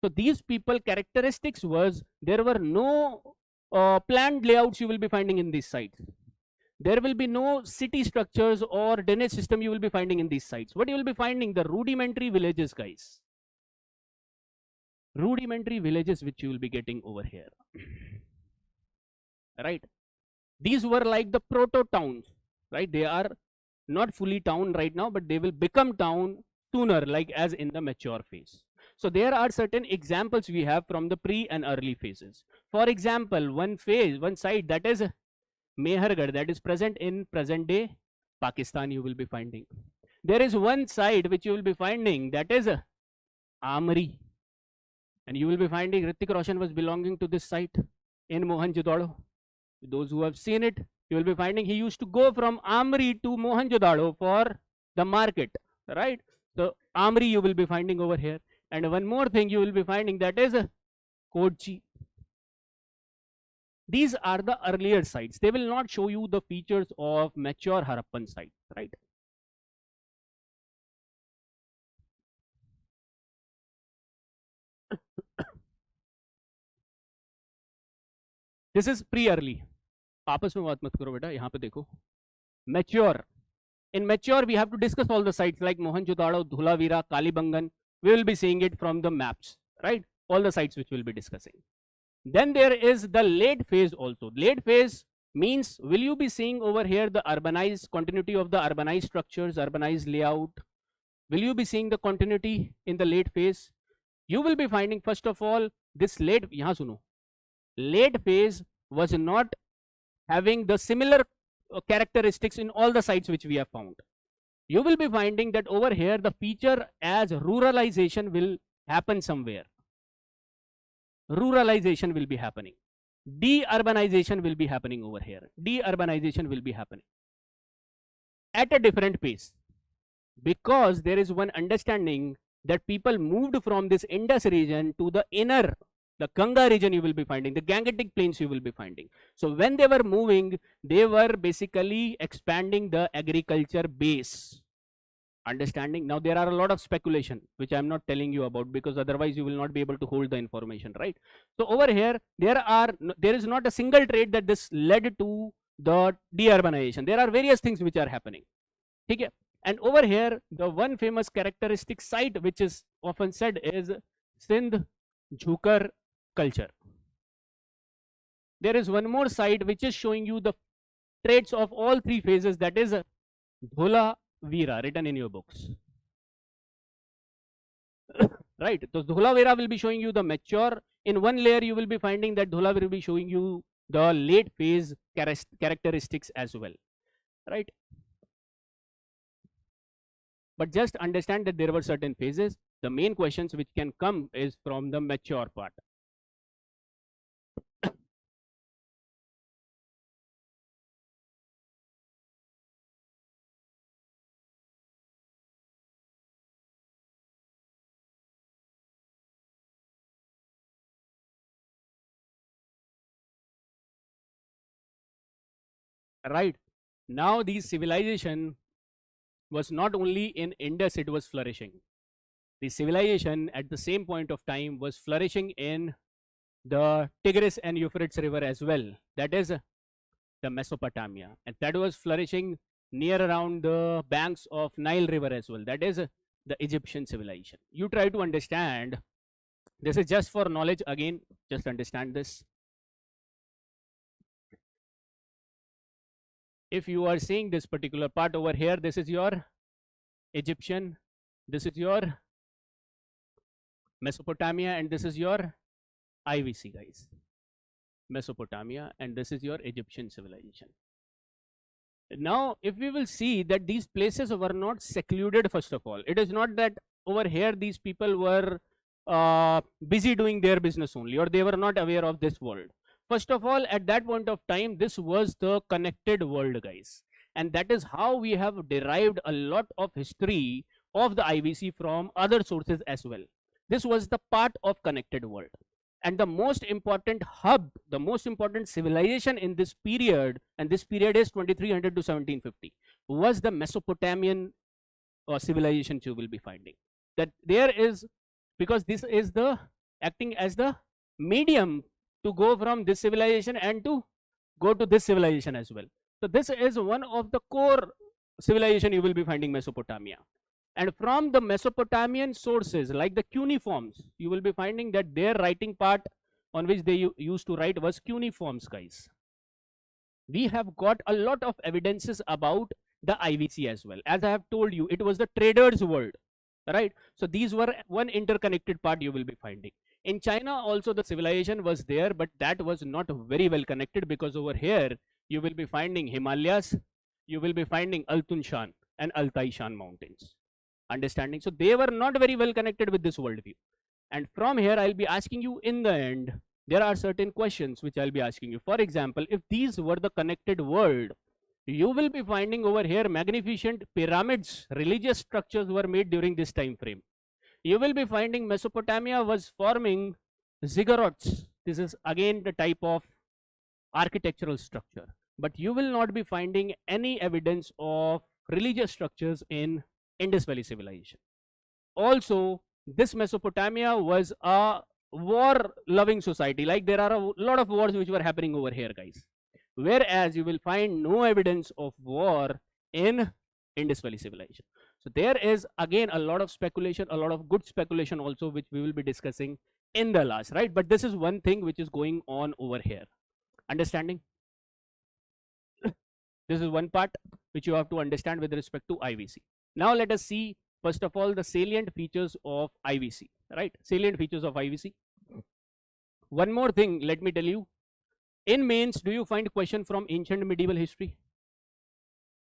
So, these people characteristics was there were no planned layouts you will be finding in these sites. There will be no city structures or drainage system you will be finding in these sites. What you will be finding? The rudimentary villages, guys. Rudimentary villages which you will be getting over here. Right? These were like the proto towns, right? They are not fully town right now, but they will become town sooner, like as in the mature phase. So there are certain examples we have from the pre and early phases. For example, one site that is Mehergarh, that is present in present day Pakistan, you will be finding. There is one site which you will be finding, that is Amri, and you will be finding Hrithik Roshan was belonging to this site in Mohenjo-daro. Those who have seen it, you will be finding he used to go from Amri to Mohenjo-daro for the market, right? So Amri you will be finding over here. And one more thing you will be finding, that is Kochi. These are the earlier sites. They will not show you the features of mature Harappan sites, right? This is pre-early. आपस में बात मत करो बेटा, यहाँ पे देखो. Mature. In mature, we have to discuss all the sites like Mohenjo-daro, Dhulavira, Kalibangan. We will be seeing it from the maps, right? All the sites which we'll be discussing. Then there is the late phase also. Late phase means, will you be seeing over here the urbanized continuity of the urbanized structures, urbanized layout? Will you be seeing the continuity in the late phase? You will be finding, first of all, this late, yahan suno, late phase was not having the similar characteristics in all the sites which we have found. You will be finding that over here the feature as ruralization will happen somewhere. Ruralization will be happening. De-urbanization will be happening over here. De-urbanization will be happening at a different pace, because there is one understanding that people moved from this Indus region to the inner, the Ganga region you will be finding, the Gangetic plains you will be finding. So when they were moving, they were basically expanding the agriculture base. Understanding? Now there are a lot of speculation which I am not telling you about, because otherwise you will not be able to hold the information, right? So over here there is not a single trait that this led to the deurbanization. There are various things which are happening. Okay? And over here the one famous characteristic site which is often said is Sindh Jhukar culture. There is one more site which is showing you the traits of all three phases, that is Dhulavira, written in your books. Right, so Dhulavira will be showing you the mature. In one layer you will be finding that Dhulavira will be showing you the late phase characteristics as well, right? But just understand that there were certain phases. The main questions which can come is from the mature part. Right, now these civilization was not only in Indus, it was flourishing. The civilization at the same point of time was flourishing in the Tigris and Euphrates river as well, that is the Mesopotamia, and that was flourishing near around the banks of Nile river as well, that is the Egyptian civilization. You try to understand, this is just for knowledge again, just understand this. If you are seeing this particular part over here, this is your Egyptian, this is your Mesopotamia, and this is your IVC, guys. Mesopotamia, and this is your Egyptian civilization. Now, if we will see that these places were not secluded, first of all, it is not that over here these people were busy doing their business only, or they were not aware of this world. First of all, at that point of time, this was the connected world, guys. And that is how we have derived a lot of history of the IVC from other sources as well. This was the part of connected world. And the most important hub, the most important civilization in this period, and this period is 2300 to 1750, was the Mesopotamian civilization you will be finding. That there is, because this is the acting as the medium to go from this civilization and to go to this civilization as well. So this is one of the core civilization you will be finding, Mesopotamia. And from the Mesopotamian sources like the cuneiforms, you will be finding that their writing part on which they used to write was cuneiforms, guys. We have got a lot of evidences about the IVC as well. As I have told you, it was the traders' world, right? So these were one interconnected part you will be finding. In China also the civilization was there, but that was not very well connected, because over here you will be finding Himalayas, you will be finding Altun Shan and Altai Shan mountains. Understanding? So they were not very well connected with this worldview. And from here I'll be asking you in the end, there are certain questions which I'll be asking you. For example, if these were the connected world, you will be finding over here magnificent pyramids, religious structures were made during this time frame. You will be finding Mesopotamia was forming ziggurats. This is again the type of architectural structure, but you will not be finding any evidence of religious structures in Indus Valley civilization. Also, this Mesopotamia was a war loving society, like there are a lot of wars which were happening over here, guys, whereas you will find no evidence of war in Indus Valley civilization. So there is again a lot of speculation, a lot of good speculation also, which we will be discussing in the last, right? But this is one thing which is going on over here. Understanding? This is one part which you have to understand with respect to IVC. Now let us see first of all the salient features of IVC, right? Salient features of IVC. One more thing, let me tell you. In mains, do you find question from ancient medieval history?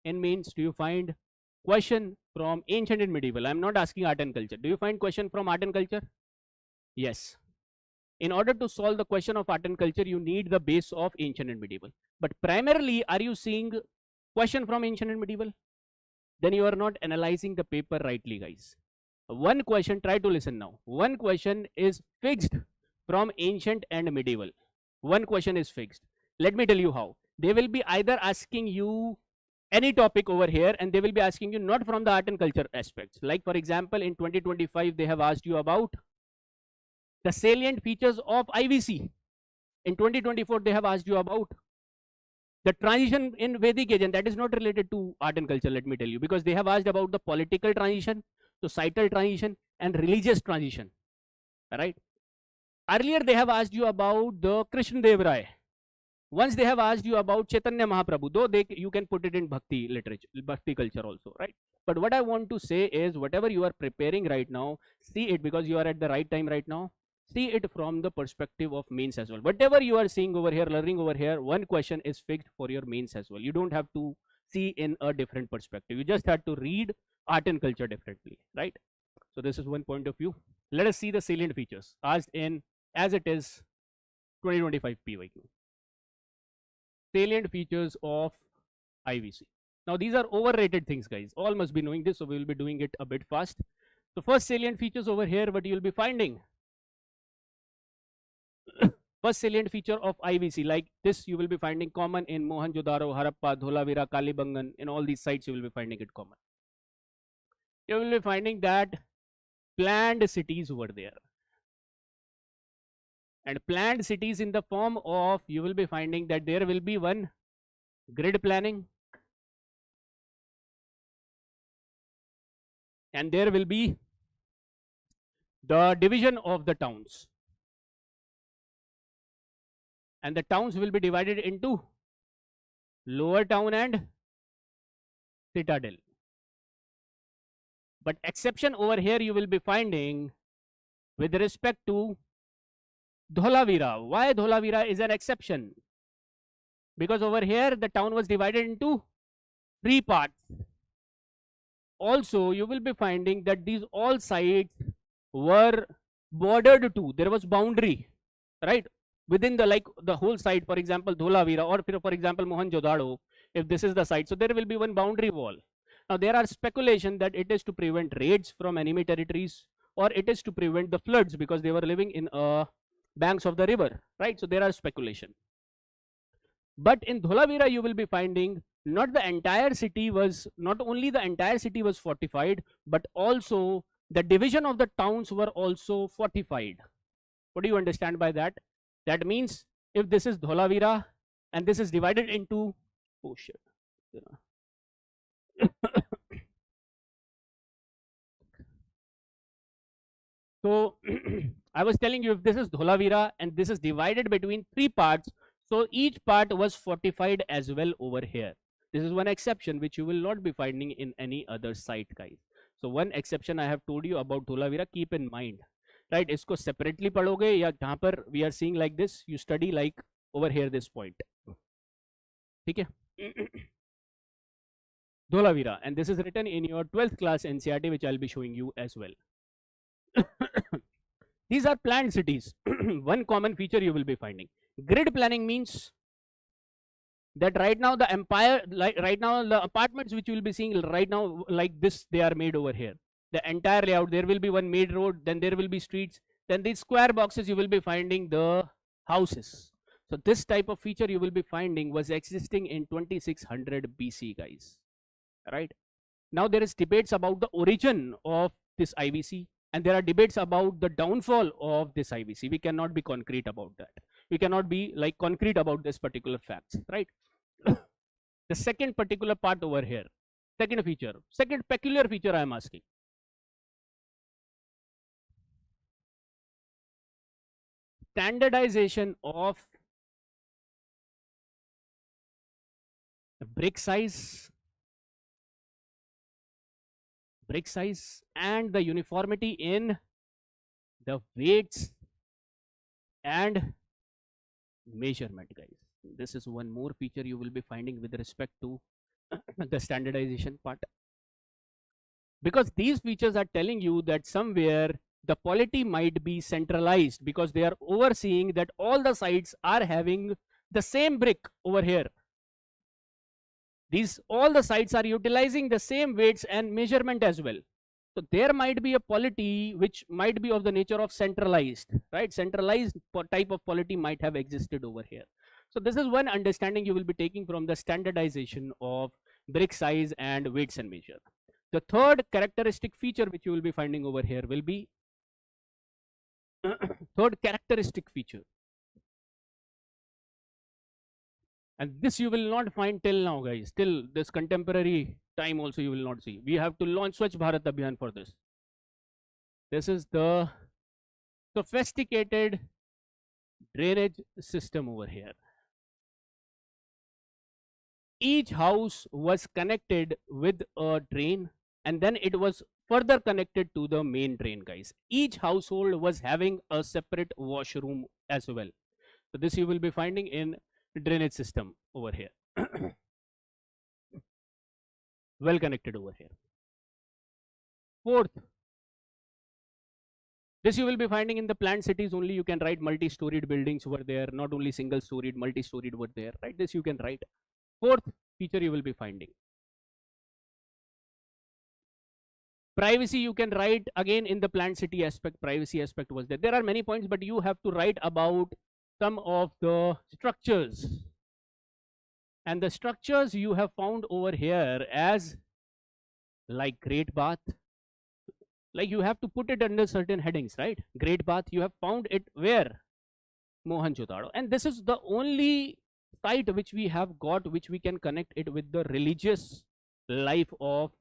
In mains, do you find question from ancient and medieval? I'm not asking art and culture. Do you find question from art and culture? Yes. In order to solve the question of art and culture, you need the base of ancient and medieval. But primarily, are you seeing question from ancient and medieval? Then you are not analyzing the paper rightly, guys. One question, try to listen now. One question is fixed from ancient and medieval. One question is fixed. Let me tell you how. They will be either asking you any topic over here, and they will be asking you not from the art and culture aspects. Like for example, in 2025, they have asked you about the salient features of IVC. In 2024, they have asked you about the transition in Vedic age, and that is not related to art and culture, let me tell you, because they have asked about the political transition, societal transition, and religious transition. Right? Earlier, they have asked you about the Krishna Dev Rai. Once they have asked you about Chaitanya Mahaprabhu, though you can put it in Bhakti literature, Bhakti culture also, right? But what I want to say is, whatever you are preparing right now, see it, because you are at the right time right now. See it from the perspective of mains as well. Whatever you are seeing over here, learning over here, one question is fixed for your mains as well. You don't have to see in a different perspective. You just have to read art and culture differently, right? So this is one point of view. Let us see the salient features asked in as it is 2025 PYQ. Salient features of IVC. Now these are overrated things, guys. All must be knowing this, so we will be doing it a bit fast. So first salient features over here, what you will be finding. First salient feature of IVC, like this, you will be finding common in Mohenjo-daro, Harappa, Dholavira, Kalibangan. In all these sites, you will be finding it common. You will be finding that planned cities were there. And planned cities in the form of, you will be finding that there will be one grid planning, and there will be the division of the towns, and the towns will be divided into lower town and citadel. But exception over here you will be finding with respect to Dholavira. Why Dholavira is an exception? Because over here the town was divided into 3 parts. Also, you will be finding that these all sites were bordered to. There was boundary, right? Within the whole site, for example, Dholavira, or for example, Mohenjo-daro, if this is the site, so there will be one boundary wall. Now, there are speculation that it is to prevent raids from enemy territories, or it is to prevent the floods because they were living in banks of the river, right? So there are speculation. But in Dholavira, you will be finding not only the entire city was fortified, but also the division of the towns were also fortified. What do you understand by that? That means if this is Dholavira and this is divided into, oh shit. So I was telling you, if this is Dholavira and this is divided between 3 parts, so each part was fortified as well over here. This is one exception which you will not be finding in any other site, guys. So one exception I have told you about Dholavira, keep in mind, right? Isko separately padhoge ya jahan par we are seeing like this, you study like over here this point. Okay? Dholavira, and this is written in your 12th class NCERT, which I'll be showing you as well. These are planned cities. One common feature you will be finding. Grid planning means that right now the empire, right now the apartments which you will be seeing right now like this, they are made over here. The entire layout, there will be one main road, then there will be streets, then these square boxes you will be finding the houses. So this type of feature you will be finding was existing in 2600 BC, guys. Right? Now there is debates about the origin of this IVC. And there are debates about the downfall of this IBC. We cannot be concrete about that. We cannot be like concrete about this particular facts, right? The second particular part over here, second feature, second peculiar feature I am asking. Standardization of brick size and the uniformity in the weights and measurement, guys. This is one more feature you will be finding with respect to the standardization part, because these features are telling you that somewhere the polity might be centralized, because they are overseeing that all the sites are having the same brick over here. These all the sites are utilizing the same weights and measurement as well. So there might be a polity which might be of the nature of centralized, right? Centralized type of polity might have existed over here. So this is one understanding you will be taking from the standardization of brick size and weights and measure. The third characteristic feature which you will be finding over here will be third characteristic feature. And this you will not find till now, guys. Till this contemporary time also you will not see. We have to launch Swachh Bharat Abhiyan for this. This is the sophisticated drainage system over here. Each house was connected with a drain, and then it was further connected to the main drain, guys. Each household was having a separate washroom as well. So this you will be finding in drainage system over here. Well connected over here. Fourth, this you will be finding in the planned cities only. You can write multi-storied buildings over there, not only single-storied, multi-storied over there, right? This you can write. Fourth feature you will be finding. Privacy you can write again in the planned city aspect. Privacy aspect was there. There are many points, but you have to write about some of the structures. And the structures you have found over here as like Great Bath. Like you have to put it under certain headings, right? Great Bath, you have found it where? Mohenjo-daro. And this is the only site which we have got which we can connect it with the religious life of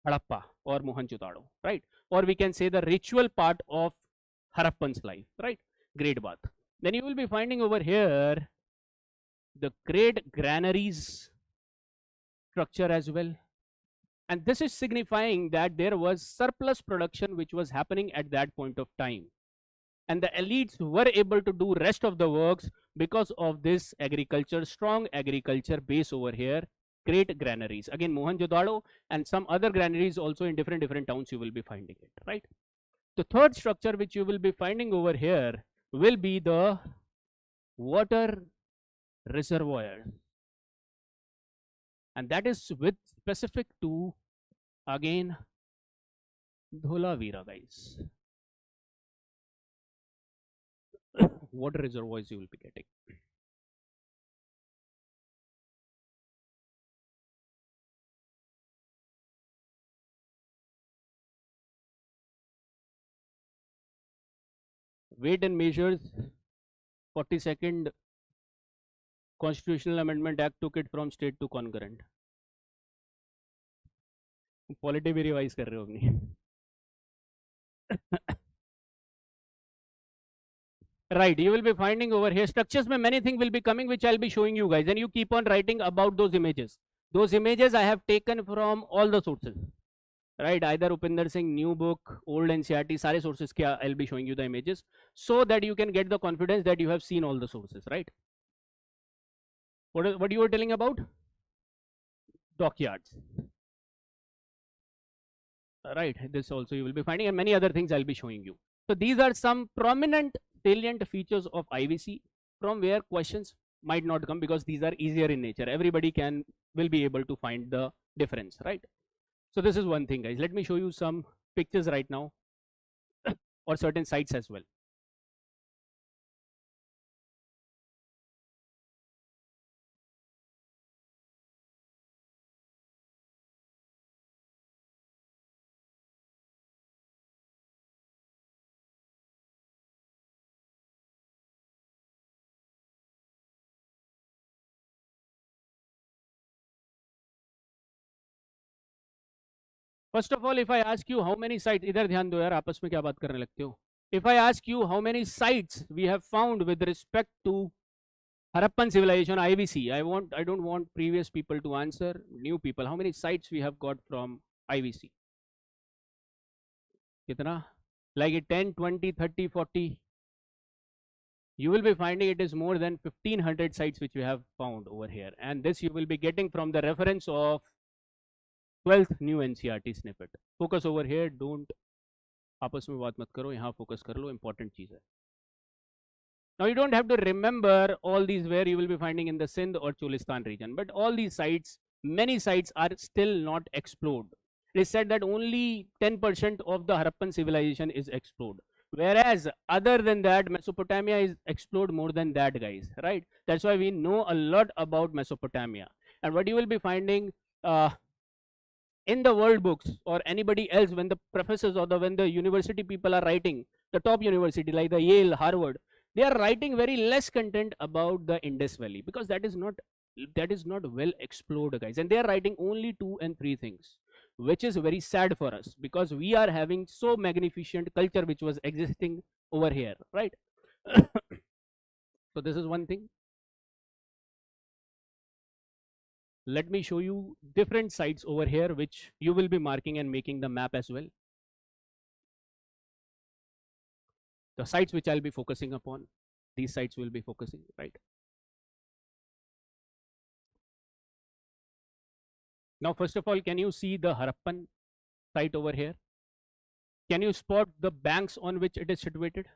Harappa or Mohenjo-daro, right? Or we can say the ritual part of Harappan's life, right? Great Bath. Then you will be finding over here the great granaries structure as well. And this is signifying that there was surplus production which was happening at that point of time. And the elites were able to do rest of the works because of this agriculture, strong agriculture base over here, great granaries. Again, Mohenjo-daro and some other granaries also in different towns you will be finding it, right? The third structure which you will be finding over here will be the water reservoir. And that is with specific to, again, Dholavira, guys. Water reservoirs you will be getting. Weight and measures, 42nd Constitutional Amendment Act took it from state to concurrent. Polity भी revise कर रहे हो अपनी. Right, you will be finding over here structures में many things will be coming which I'll be showing you guys, and you keep on writing about those images. Those images I have taken from all the sources, right? Either Upinder Singh, new book, old NCERT, सारे sources के I'll be showing you the images so that you can get the confidence that you have seen all the sources, right? What you were telling about? Dockyards. Right, this also you will be finding, and many other things I'll be showing you. So these are some prominent salient features of IBC from where questions might not come, because these are easier in nature. Everybody will be able to find the difference, right? So this is one thing, guys. Let me show you some pictures right now or certain sites as well. First of all, if I ask you how many sites, इधर ध्यान दो यार, आपस में क्या बात करने लगते हो. If I ask you how many sites we have found with respect to Harappan civilization, IVC, I don't want previous people to answer, new people. How many sites we have got from IVC? कितना? Like 10, 20, 30, 40. You will be finding it is more than 1500 sites which we have found over here, and this you will be getting from the reference of 12th new NCERT snippet. Focus over here, don't आपस में बात मत करो, यहाँ focus कर लो, important चीज है. Now you don't have to remember all these where you will be finding in the Sindh or Cholistan region, but all these sites, many sites are still not explored. It is said that only 10% of the Harappan civilization is explored. Whereas other than that, Mesopotamia is explored more than that, guys, right? That's why we know a lot about Mesopotamia. And what you will be finding in the world books or anybody else, when the professors or when the university people are writing, the top university like the Yale, Harvard, they are writing very less content about the Indus Valley, because that is not well explored, guys, and they are writing only 2 and 3 things, which is very sad for us, because we are having so magnificent culture which was existing over here, right? So this is one thing. Let me show you different sites over here which you will be marking and making the map as well. The sites which I'll be focusing upon, these sites will be focusing, right? Now, first of all, can you see the Harappan site over here? Can you spot the banks on which it is situated?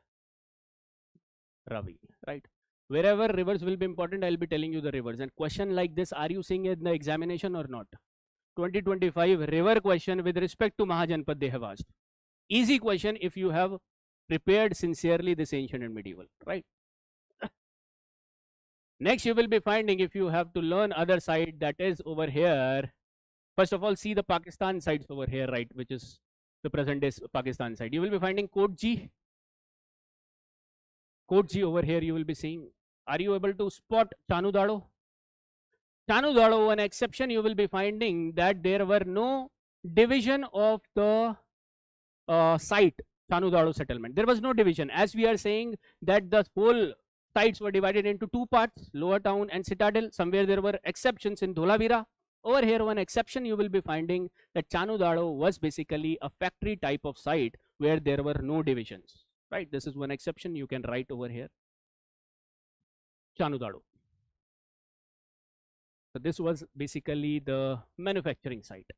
Ravi, right? Wherever rivers will be important, I'll be telling you the rivers. And question like this, are you seeing in the examination or not? 2025 river question with respect to Mahajanapad they have asked. Easy question if you have prepared sincerely this ancient and medieval, right? Next, you will be finding, if you have to learn other side, that is over here. First of all, see the Pakistan sites over here, right, which is the present day Pakistan side. You will be finding Kotji. Kotji over here you will be seeing. Are you able to spot Chanudado? Chanudado, one exception you will be finding that there were no division of the site, Chanudado settlement. There was no division. As we are saying that the whole sites were divided into 2 parts, Lower Town and Citadel. Somewhere there were exceptions in Dholavira. Over here, one exception you will be finding that Chanudado was basically a factory type of site where there were no divisions, right? This is one exception you can write over here. Chanudado. So this was basically the manufacturing site.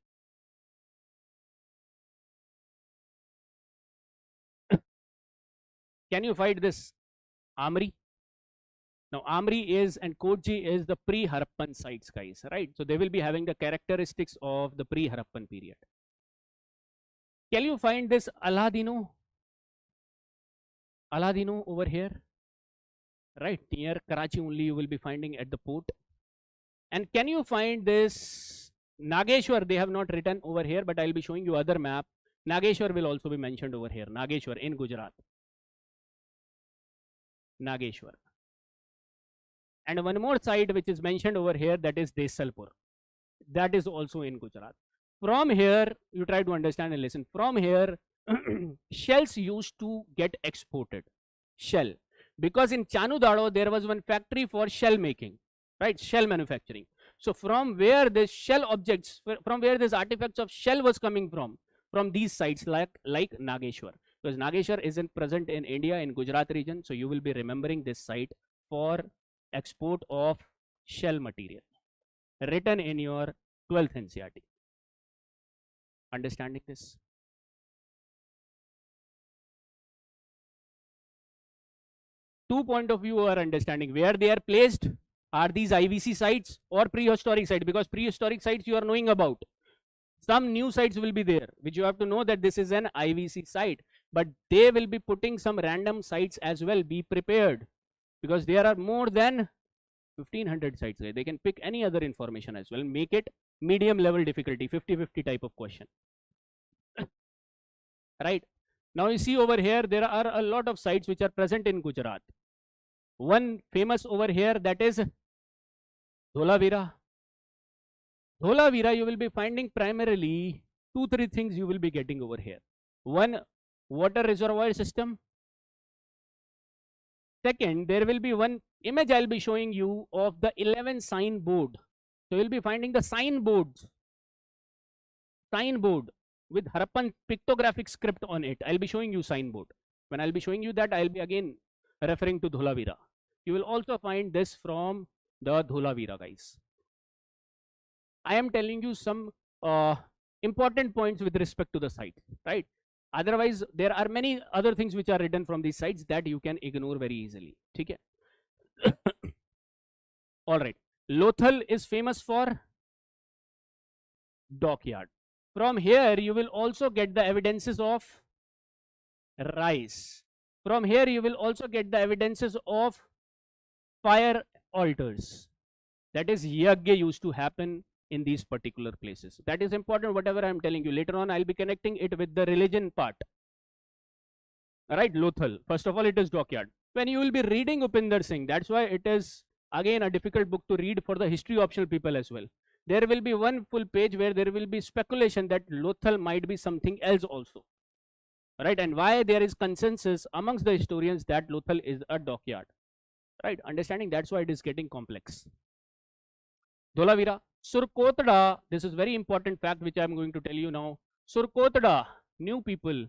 Can you find this Amri? Now, Amri is and Kotji is the pre-Harappan sites, guys, right? So they will be having the characteristics of the pre-Harappan period. Can you find this Aladino? Aladino over here, right? Near Karachi only you will be finding at the port. And can you find this Nageshwar? They have not written over here, but I'll be showing you other map. Nageshwar will also be mentioned over here. Nageshwar in Gujarat. Nageshwar. And one more site which is mentioned over here, that is Desalpur. That is also in Gujarat. From here, you try to understand and listen. From here, shells used to get exported. Shell. Because in Chanudado, there was one factory for shell making, right? Shell manufacturing. So from where this shell objects, from where this artifacts of shell was coming from these sites like Nageshwar. Because Nageshwar isn't present in India, in Gujarat region. So you will be remembering this site for export of shell material, written in your 12th NCERT. Understanding this? Two point of view are understanding where they are placed. Are these IVC sites or prehistoric sites? Because prehistoric sites you are knowing about. Some new sites will be there, which you have to know that this is an IVC site, but they will be putting some random sites as well. Be prepared, because there are more than 1500 sites. They can pick any other information as well. Make it medium level difficulty, 50-50 type of question. Right. Now you see over here, there are a lot of sites which are present in Gujarat. One famous over here, that is Dholavira. Dholavira you will be finding primarily 2-3 things you will be getting over here. One, water reservoir system. Second, there will be one image I'll be showing you of the 11 sign board. So you'll be finding the sign board with Harappan pictographic script on it. I'll be showing you sign board. When I'll be showing you that, I'll be again referring to Dholavira. You will also find this from the Dholavira, guys. I am telling you some important points with respect to the site, right? Otherwise, there are many other things which are written from these sites that you can ignore very easily. Okay? All right. Lothal is famous for dockyard. From here, you will also get the evidences of rice. From here, you will also get the evidences of fire altars. That is, yagya used to happen in these particular places. That is important, whatever I am telling you. Later on, I'll be connecting it with the religion part. All right, Lothal. First of all, it is dockyard. When you will be reading Upinder Singh, that's why it is again a difficult book to read for the history optional people as well. There will be one full page where there will be speculation that Lothal might be something else also. Right, and why there is consensus amongst the historians that Lothal is a dockyard. Right, understanding that's why it is getting complex. Dholavira, Surkotada, this is very important fact which I am going to tell you now. Surkotada, new people.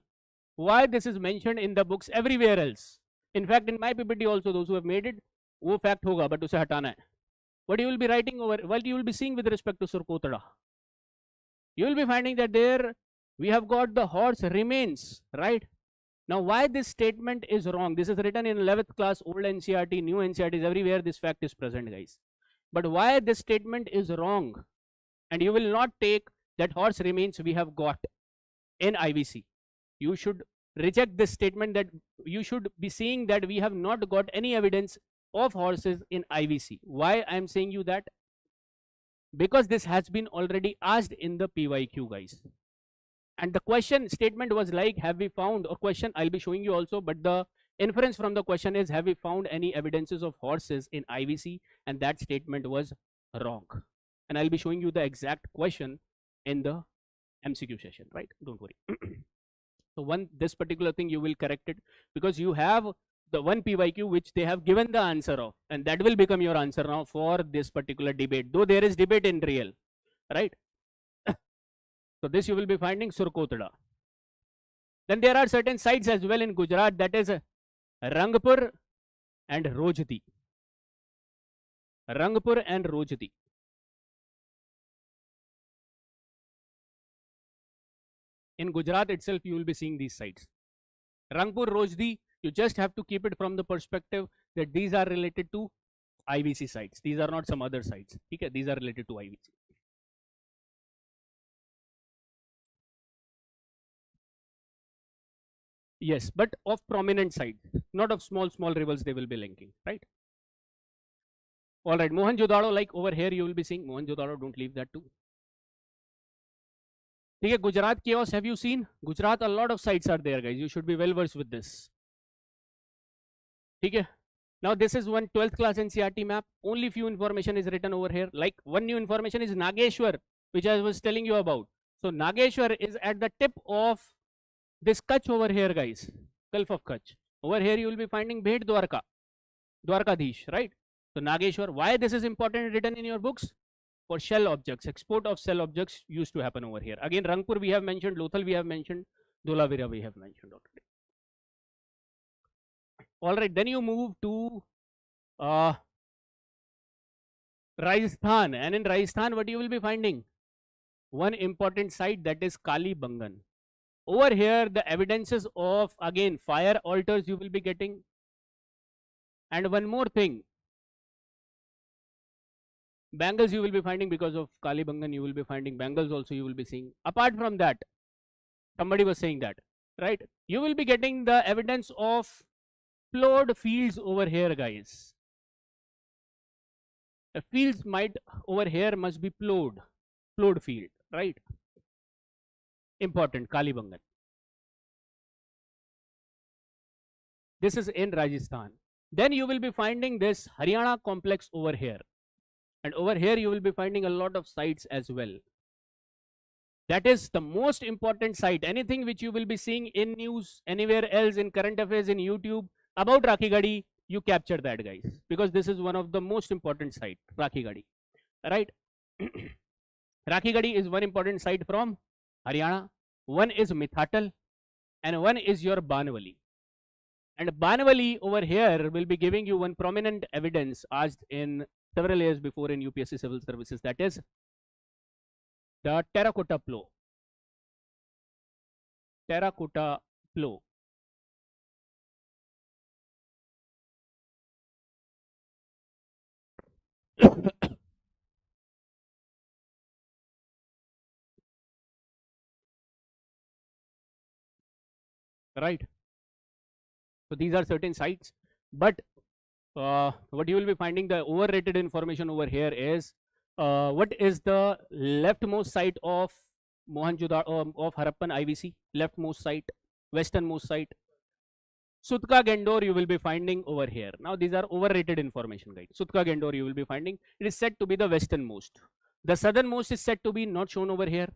Why this is mentioned in the books everywhere else? In fact, in my PPT also, those who have made it, wo fact hoga, but usse hatana hai. What you will be writing over, what you will be seeing with respect to Surkotada? You will be finding that there we have got the horse remains, right? Now, why this statement is wrong? This is written in 11th class, old NCRT, new NCRTs, everywhere this fact is present, guys. But why this statement is wrong? And you will not take that horse remains we have got in IVC. You should reject this statement, that you should be seeing that we have not got any evidence of horses in IVC. Why I am saying you that? Because this has been already asked in the PYQ, guys. And the question statement was like, have we found, or question I'll be showing you also, but the inference from the question is, have we found any evidences of horses in IVC? And that statement was wrong. And I'll be showing you the exact question in the MCQ session, right? Don't worry. So this particular thing you will correct it, because you have the one PYQ which they have given the answer of, and that will become your answer now for this particular debate, though there is debate in real, right? So this you will be finding Surkotada. Then there are certain sites as well in Gujarat, that is Rangpur and Rojdi. Rangpur and Rojdi. In Gujarat itself, you will be seeing these sites. Rangpur, Rojdi, you just have to keep it from the perspective that these are related to IVC sites. These are not some other sites. Okay? These are related to IVC. Yes, but of prominent sites, not of small rivers they will be linking, right? All right, Mohenjo-daro, like over here you will be seeing Mohenjo-daro, don't leave that too. Okay, Gujarat chaos, have you seen? Gujarat, a lot of sites are there, guys. You should be well versed with this. Okay. Now this is one 12th class NCRT map. Only few information is written over here. Like one new information is Nageshwar, which I was telling you about. So Nageshwar is at the tip of this Kutch over here, guys. Gulf of Kutch. Over here you will be finding Bhet Dwarka, Dwarkadhish, right? So Nageshwar, why this is important written in your books? For shell objects, export of shell objects used to happen over here. Again, Rangpur we have mentioned, Lothal we have mentioned, Dholavira we have mentioned already. All right, then you move to Rajasthan, and in Rajasthan what you will be finding? One important site, that is Kalibangan. Over here the evidences of, again, fire altars you will be getting. And one more thing, bangles you will be finding, because of Kalibangan you will be finding bangles also you will be seeing. Apart from that, somebody was saying that, right? You will be getting the evidence of plowed fields over here, guys. The fields might over here must be plowed field, right? Important, Kalibangan. This is in Rajasthan. Then you will be finding this Haryana complex over here. And over here you will be finding a lot of sites as well. That is the most important site. Anything which you will be seeing in news, anywhere else, in current affairs, in YouTube about Rakhigadi, you capture that, guys, because this is one of the most important site, Rakhigadi, right? Rakhigadi is one important site from Haryana. One is Mithatal, and one is your Banwali. And Banwali over here will be giving you one prominent evidence asked in several years before in UPSC Civil Services. That is the terracotta plow. Terracotta plow. Right. So these are certain sites, but what you will be finding, the overrated information over here is what is the leftmost site of Mohenjo-daro of Harappan IVC, leftmost site, westernmost site. Sutka Gendor you will be finding over here. Now these are overrated information, guys. Sutka Gendor you will be finding. It is said to be the westernmost. The southernmost is said to be not shown over here.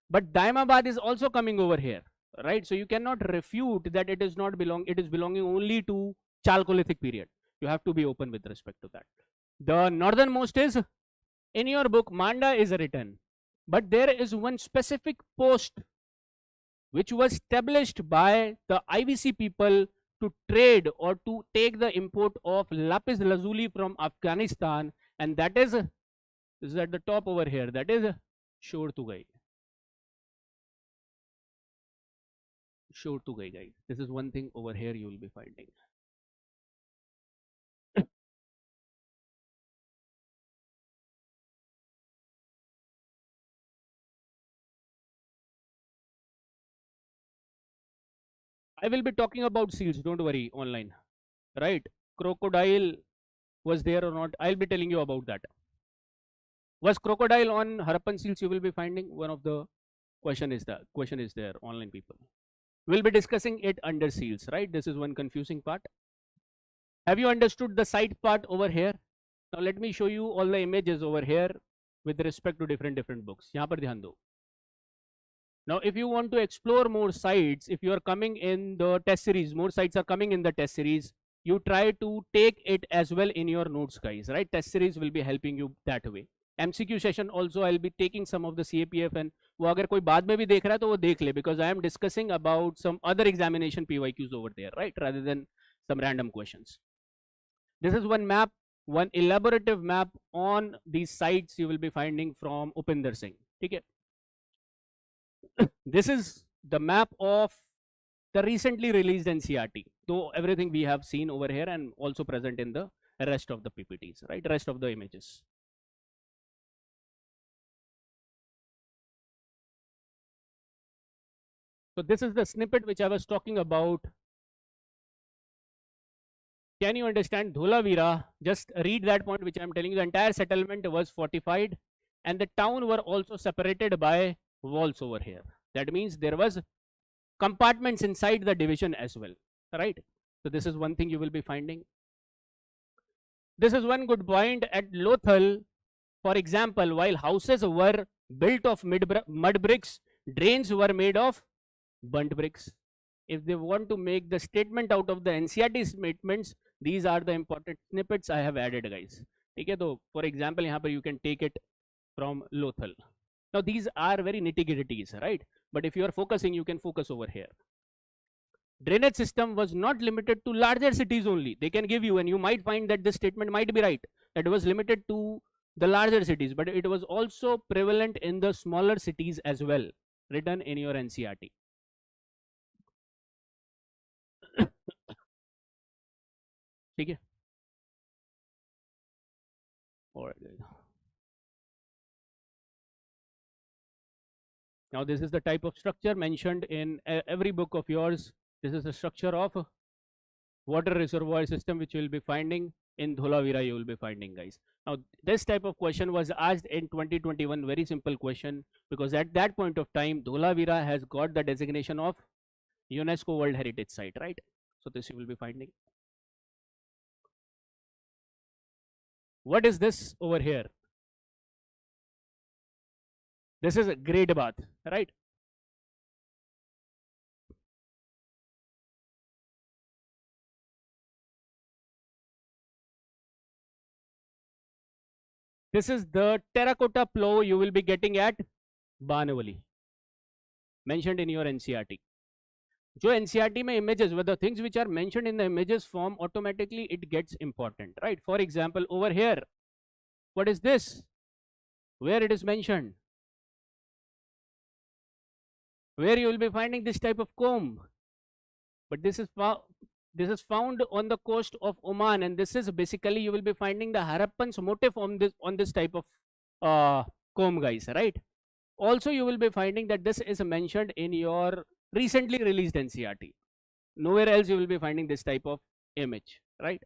But Daimabad is also coming over here, right? So you cannot refute that it is not it is belonging only to Chalcolithic period. You have to be open with respect to that. The northernmost is, in your book, Manda is written, but there is one specific post which was established by the IVC people to trade or to take the import of lapis lazuli from Afghanistan, and that is at the top over here. That is Shor Tugai. Shor Tugai, guys. This is one thing over here you will be finding. I will be talking about seals, don't worry, online, right? Crocodile was there or not? I'll be telling you about that. Was crocodile on Harappan seals? You will be finding one of the question is there, online people. We'll be discussing it under seals, right? This is one confusing part. Have you understood the site part over here? Now let me show you all the images over here with respect to different books. यहाँ पर ध्यान दो. Now, if you want to explore more sites, if you are coming in the test series, more sites are coming in the test series, you try to take it as well in your notes, guys, right? Test series will be helping you that way. MCQ session also, I'll be taking some of the CAPF, and वो अगर कोई बाद में भी देख रहा है तो वो देख ले, because I am discussing about some other examination PYQs over there, right? Rather than some random questions. This is one map, one elaborative map on these sites you will be finding from Upinder Singh. Okay. This is the map of the recently released NCERT, though everything we have seen over here and also present in the rest of the PPTs, right? Rest of the images. So this is the snippet which I was talking about. Can you understand Dholavira? Just read that point which I am telling you. The entire settlement was fortified and the town were also separated by walls over here. That means there was compartments inside the division as well, right? So this is one thing you will be finding. This is one good point at Lothal. For example, while houses were built of mud bricks, drains were made of burnt bricks. If they want to make the statement out of the NCERT statements, these are the important snippets I have added, guys. Okay, so for example, you can take it from Lothal. Now these are very nitty-gritties, right? But if you are focusing, you can focus over here. Drainage system was not limited to larger cities only. They can give you, and you might find that this statement might be right, that it was limited to the larger cities, but it was also prevalent in the smaller cities as well, written in your NCERT. Okay. All right. Now this is the type of structure mentioned in every book of yours. This is the structure of water reservoir system which you will be finding in Dholavira. You will be finding, guys. Now this type of question was asked in 2021. Very simple question, because at that point of time Dholavira has got the designation of UNESCO World Heritage Site, right? So this you will be finding. What is this over here? This is a great bath, right? This is the terracotta plow you will be getting at Banavali, mentioned in your NCRT. जो NCRT में images, where the things which are mentioned in the images form, automatically it gets important, right? For example, over here, what is this? Where it is mentioned? Where you will be finding this type of comb? But this is found on the coast of Oman, and this is basically you will be finding the Harappan's motif on this type of comb, guys, right? Also, you will be finding that this is mentioned in your recently released NCRT. Nowhere else you will be finding this type of image, right?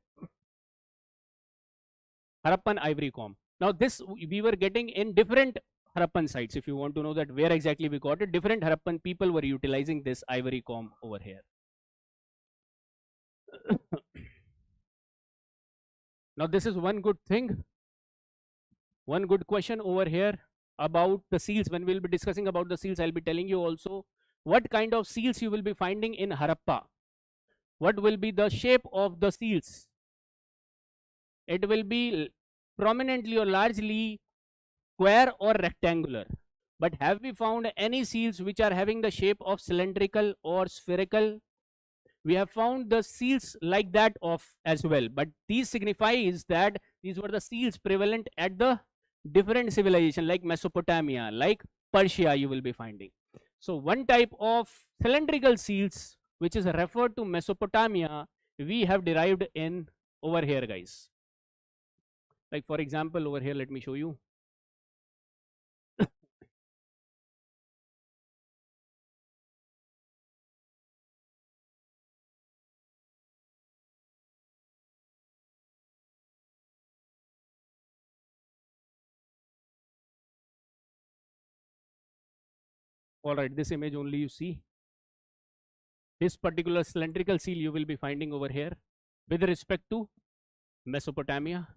Harappan ivory comb. Now, this we were getting in different Harappan sites. If you want to know that where exactly we got it, different Harappan people were utilizing this ivory comb over here. Now, this is one good thing, one good question over here about the seals. When we'll be discussing about the seals, I'll be telling you also what kind of seals you will be finding in Harappa. What will be the shape of the seals? It will be prominently or largely square or rectangular. But have we found any seals which are having the shape of cylindrical or spherical? We have found the seals like that of as well, but these signifies that these were the seals prevalent at the different civilization like Mesopotamia, like Persia you will be finding. So one type of cylindrical seals which is referred to Mesopotamia, we have derived in over here, guys. Like for example, over here, let me show you. All right, this image only you see. This particular cylindrical seal you will be finding over here with respect to Mesopotamia,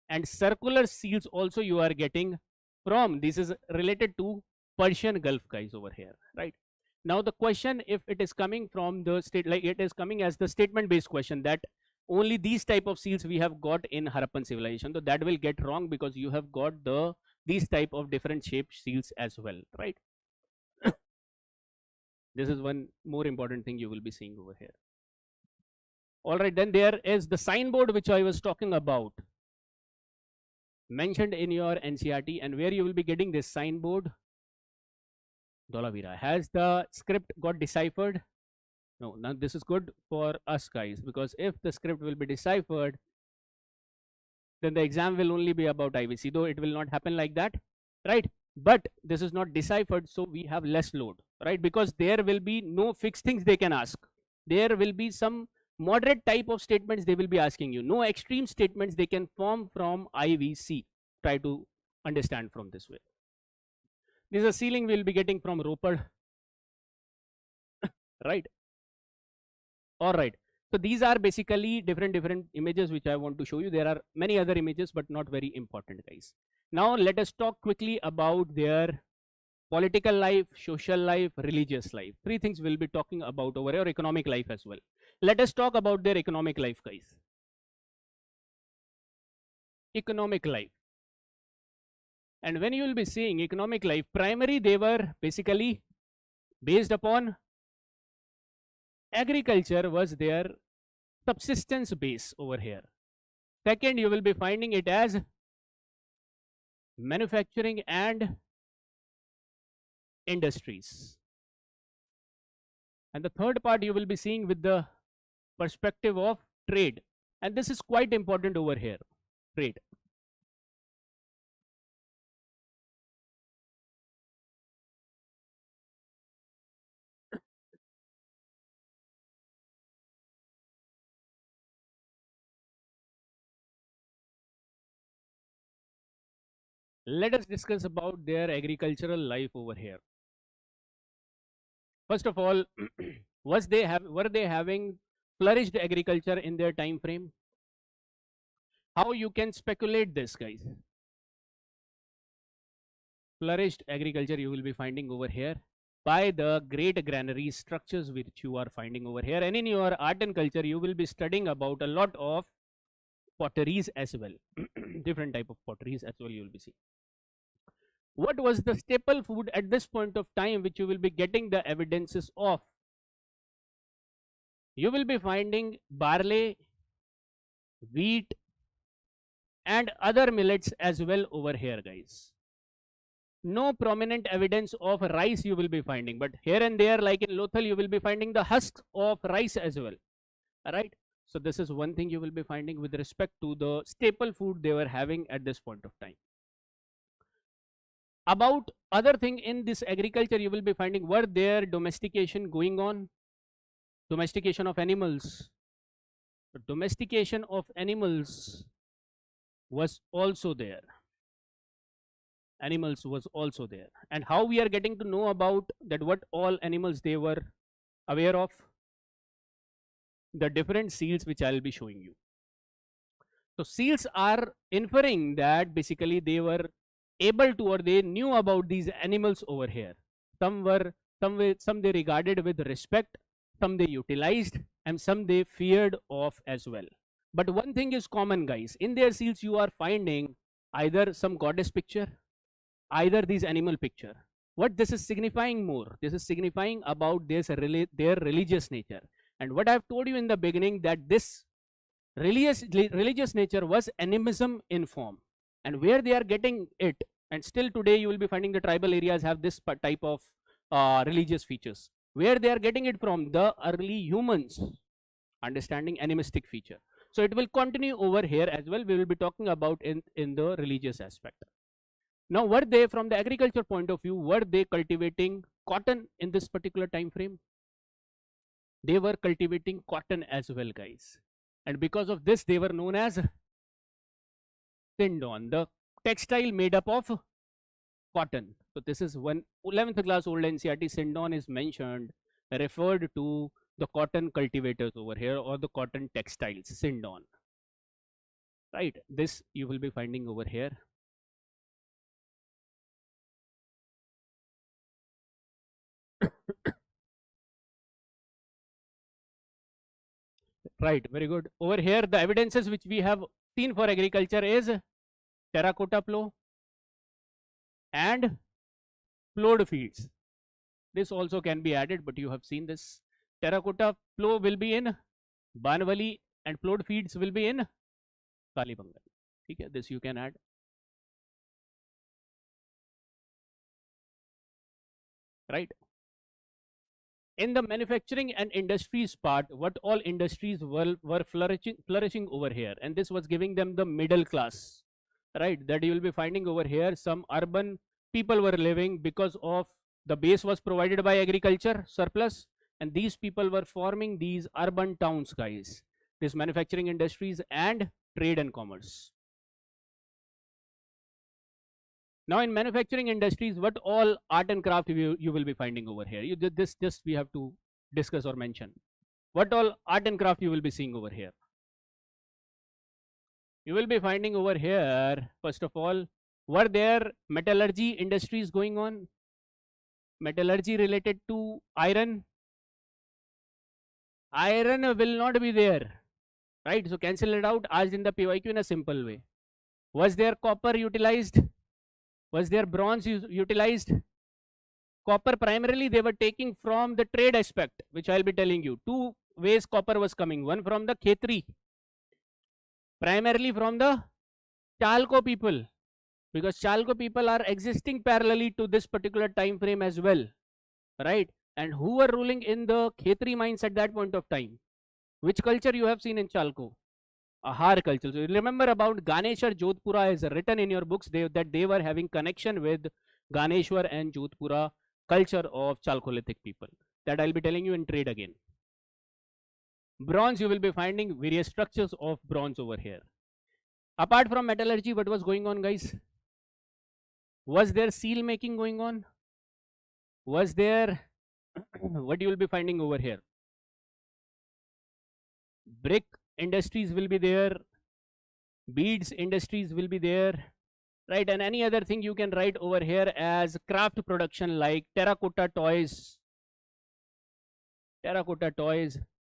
and circular seals also you are getting from, this is related to Persian Gulf, guys, over here, right? Now the question, if it is coming from the state, like it is coming as the statement based question that only these type of seals we have got in Harappan civilization, so that will get wrong because you have got these type of different shaped seals as well, right? This is one more important thing you will be seeing over here. All right, then there is the signboard which I was talking about, mentioned in your NCRT, and where you will be getting this signboard. Dolavira, has the script got deciphered? No, now this is good for us, guys, because if the script will be deciphered, then the exam will only be about IVC, though it will not happen like that, right? But this is not deciphered, so we have less load, right? Because there will be no fixed things they can ask. There will be some moderate type of statements they will be asking you. No extreme statements they can form from IVC. Try to understand from this way. This is a ceiling we'll be getting from Ropar, right? All right. So these are basically different images which I want to show you. There are many other images, but not very important, guys. Now let us talk quickly about their political life, social life, religious life. Three things we'll be talking about over here, economic life as well. Let us talk about their economic life, guys. Economic life. And when you will be seeing economic life, primary they were basically based upon agriculture was their subsistence base over here. Second, you will be finding it as manufacturing and industries. And the third part you will be seeing with the perspective of trade. And this is quite important over here, trade. Let us discuss about their agricultural life over here. First of all, were they having flourished agriculture in their time frame? How you can speculate this, guys? flourished agriculture you will be finding over here by the great granary structures which you are finding over here. And in your art and culture, you will be studying about a lot of potteries as well. Different type of potteries as well you will be seeing. What was the staple food at this point of time which you will be getting the evidences of? You will be finding barley, wheat, and other millets as well over here, guys. No prominent evidence of rice you will be finding, but here and there, like in Lothal, you will be finding the husks of rice as well. All right. So this is one thing you will be finding with respect to the staple food they were having at this point of time. About other thing in this agriculture, you will be finding, were there domestication going on? Domestication of animals. The domestication of animals was also there. Animals was also there. And how we are getting to know about that, what all animals they were aware of? The different seals which I will be showing you. So seals are inferring that basically they were able to, or they knew about these animals over here. Some they regarded with respect, some they utilized, and some they feared of as well. But one thing is common, guys. In their seals you are finding either some goddess picture, either these animal picture. What this is signifying more? This is signifying about their religious nature. And what I have told you in the beginning, that this religious nature was animism in form. And where they are getting it, and still today you will be finding the tribal areas have this type of religious features. Where they are getting it from? The early humans understanding animistic feature. So it will continue over here as well. We will be talking about in the religious aspect. Now, were they, from the agriculture point of view, were they cultivating cotton in this particular time frame? They were cultivating cotton as well, guys. And because of this, they were known as Sindon, the textile made up of cotton. So this is one 11th class old NCERT. Sindon is mentioned, referred to the cotton cultivators over here, or the cotton textiles, Sindon. Right, this you will be finding over here. Right, very good. Over here, the evidences which we have seen for agriculture is terracotta plow and plowed fields. This also can be added, but you have seen this. Terracotta plow will be in Banvali and plowed fields will be in Kalibangal. Okay, this you can add. Right. In the manufacturing and industries part, what all industries were flourishing over here, and this was giving them the middle class, right? That you will be finding over here. Some urban people were living because of the base was provided by agriculture surplus, and these people were forming these urban towns, guys. This manufacturing industries and trade and commerce. Now in manufacturing industries, what all art and craft you will be finding over here? You did this, just we have to discuss or mention. What all art and craft you will be seeing over here? You will be finding over here, first of all, were there metallurgy industries going on? Metallurgy related to iron? Iron will not be there, right? So cancel it out, asked in the PYQ in a simple way. Was there copper utilized? Was there bronze utilized? Copper primarily they were taking from the trade aspect, which I'll be telling you. Two ways copper was coming. One from the Khetri, primarily from the Chalco people, because Chalco people are existing parallelly to this particular time frame as well, right? And who were ruling in the Khetri mines at that point of time? Which culture you have seen in Chalco? Ahar culture. So remember about Ganeshwar Jodhpura is written in your books that they were having connection with Ganeshwar and Jodhpura culture of Chalcolithic people. That I'll be telling you in trade again. Bronze, you will be finding various structures of bronze over here. Apart from metallurgy, what was going on, guys? Was there seal making going on? Was there what you will be finding over here? Brick industries will be there, beads industries will be there, right? And any other thing you can write over here as craft production, like terracotta toys,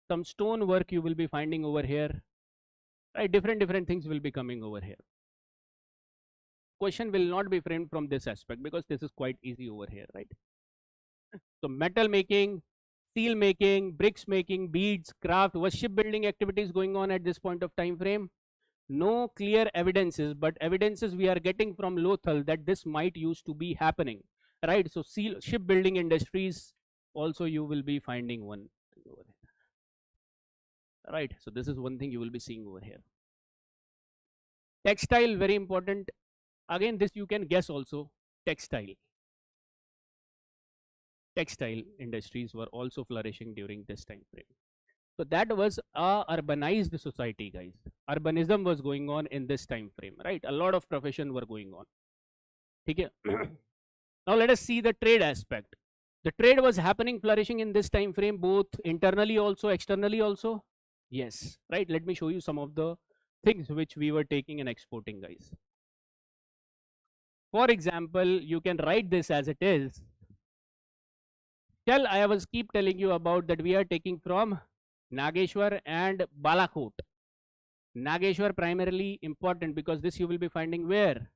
some stone work you will be finding over here, right? Different things will be coming over here. Question will not be framed from this aspect because this is quite easy over here, right? So metal making, steel making, bricks making, beads, craft, was shipbuilding activities going on at this point of time frame? No clear evidences, but evidences we are getting from Lothal that this might used to be happening, right? So shipbuilding industries also you will be finding one thing over here, right? So this is one thing you will be seeing over here. Textile, very important. Again, this you can guess also. Textile industries were also flourishing during this time frame. So that was a urbanized society, guys. Urbanism was going on in this time frame, right? A lot of profession were going on. Okay. Now let us see the trade aspect. The trade was happening, flourishing in this time frame, both internally also, externally also. Yes, right? Let me show you some of the things which we were taking and exporting, guys. For example, you can write this as it is. Shell, I was keep telling you about that we are taking from Nageshwar and Balakot. Nageshwar primarily important because this you will be finding where?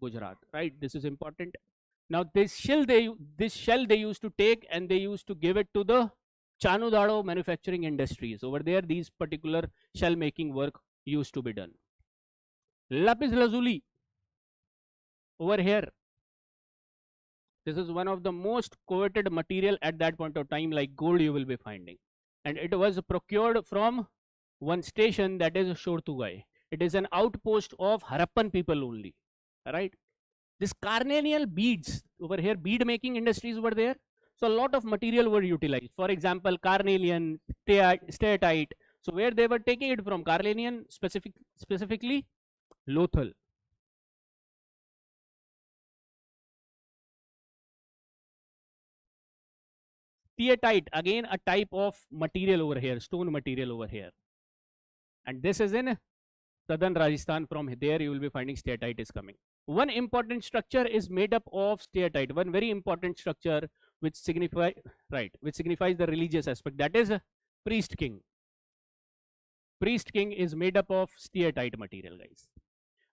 Gujarat, right? This is important. Now this shell they used to take and they used to give it to the Chanudado manufacturing industries. Over there, these particular shell making work used to be done. Lapis lazuli. Over here, this is one of the most coveted material at that point of time, like gold you will be finding. And it was procured from one station, that is Shortugai. It is an outpost of Harappan people only, right? This carnelian beads, over here bead making industries were there. So a lot of material were utilized. For example, carnelian, steatite. So where they were taking it from? Carnelian, specifically Lothal. Steatite, again a type of material over here, stone material over here. And this is in southern Rajasthan. From there you will be finding steatite is coming. One important structure is made up of steatite. One very important structure which signifies the religious aspect, that is priest king. Priest king is made up of steatite material, guys.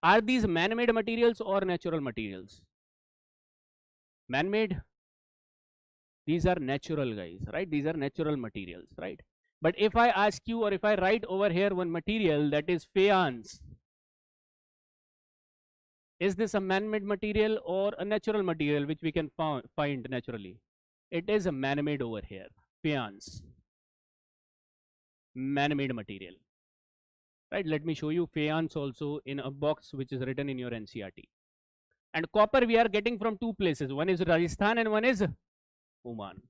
Are these man-made materials or natural materials? Man-made. These are natural, guys, right? These are natural materials, right? But if I ask you, or if I write over here one material, that is faience, is this a man-made material or a natural material which we can find naturally? It is a man-made over here. Faience, man-made material, right? Let me show you faience also in a box which is written in your NCERT. And copper we are getting from two places. One is Rajasthan and one is Oman.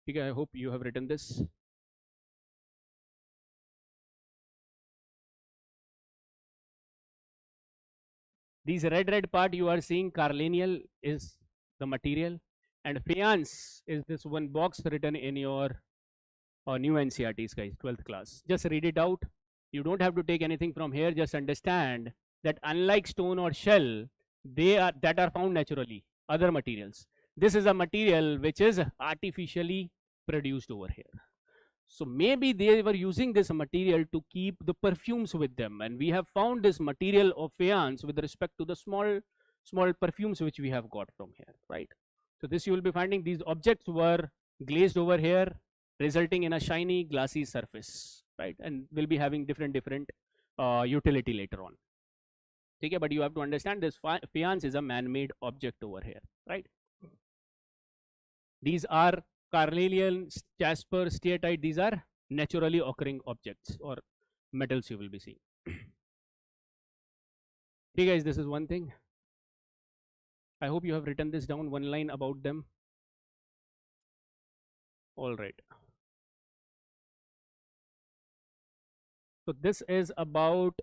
Okay, I hope you have written this. These red part you are seeing, carnelian is the material, and faience is this one box written in your new NCERTs, guys, 12th class. Just read it out. You don't have to take anything from here. Just understand that unlike stone or shell, that are found naturally, other materials. This is a material which is artificially produced over here. So maybe they were using this material to keep the perfumes with them, and we have found this material of faience with respect to the small perfumes which we have got from here, right? So this you will be finding these objects were glazed over here, resulting in a shiny glassy surface, right? And will be having different utility later on. Okay, but you have to understand this faience is a man-made object over here, right? These are carnelian, jasper, steatite. These are naturally occurring objects or metals you will be seeing. Okay, guys, this is one thing. I hope you have written this down, one line about them. All right. So this is about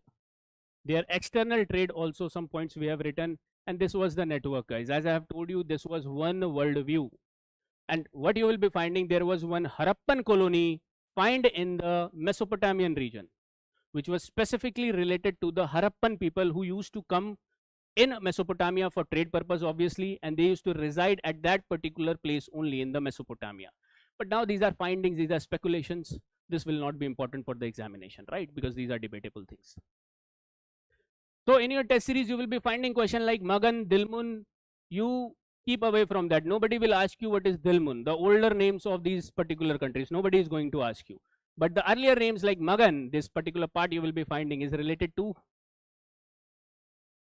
their external trade also, some points we have written, and this was the network, guys. As I have told you, this was one world view. And what you will be finding, there was one Harappan colony found in the Mesopotamian region, which was specifically related to the Harappan people who used to come in Mesopotamia for trade purpose, obviously, and they used to reside at that particular place only in the Mesopotamia. But now these are findings, these are speculations. This will not be important for the examination, right? Because these are debatable things. So in your test series, you will be finding question like Magan, Dilmun. You keep away from that. Nobody will ask you what is Dilmun, the older names of these particular countries. Nobody is going to ask you. But the earlier names like Magan, this particular part you will be finding is related to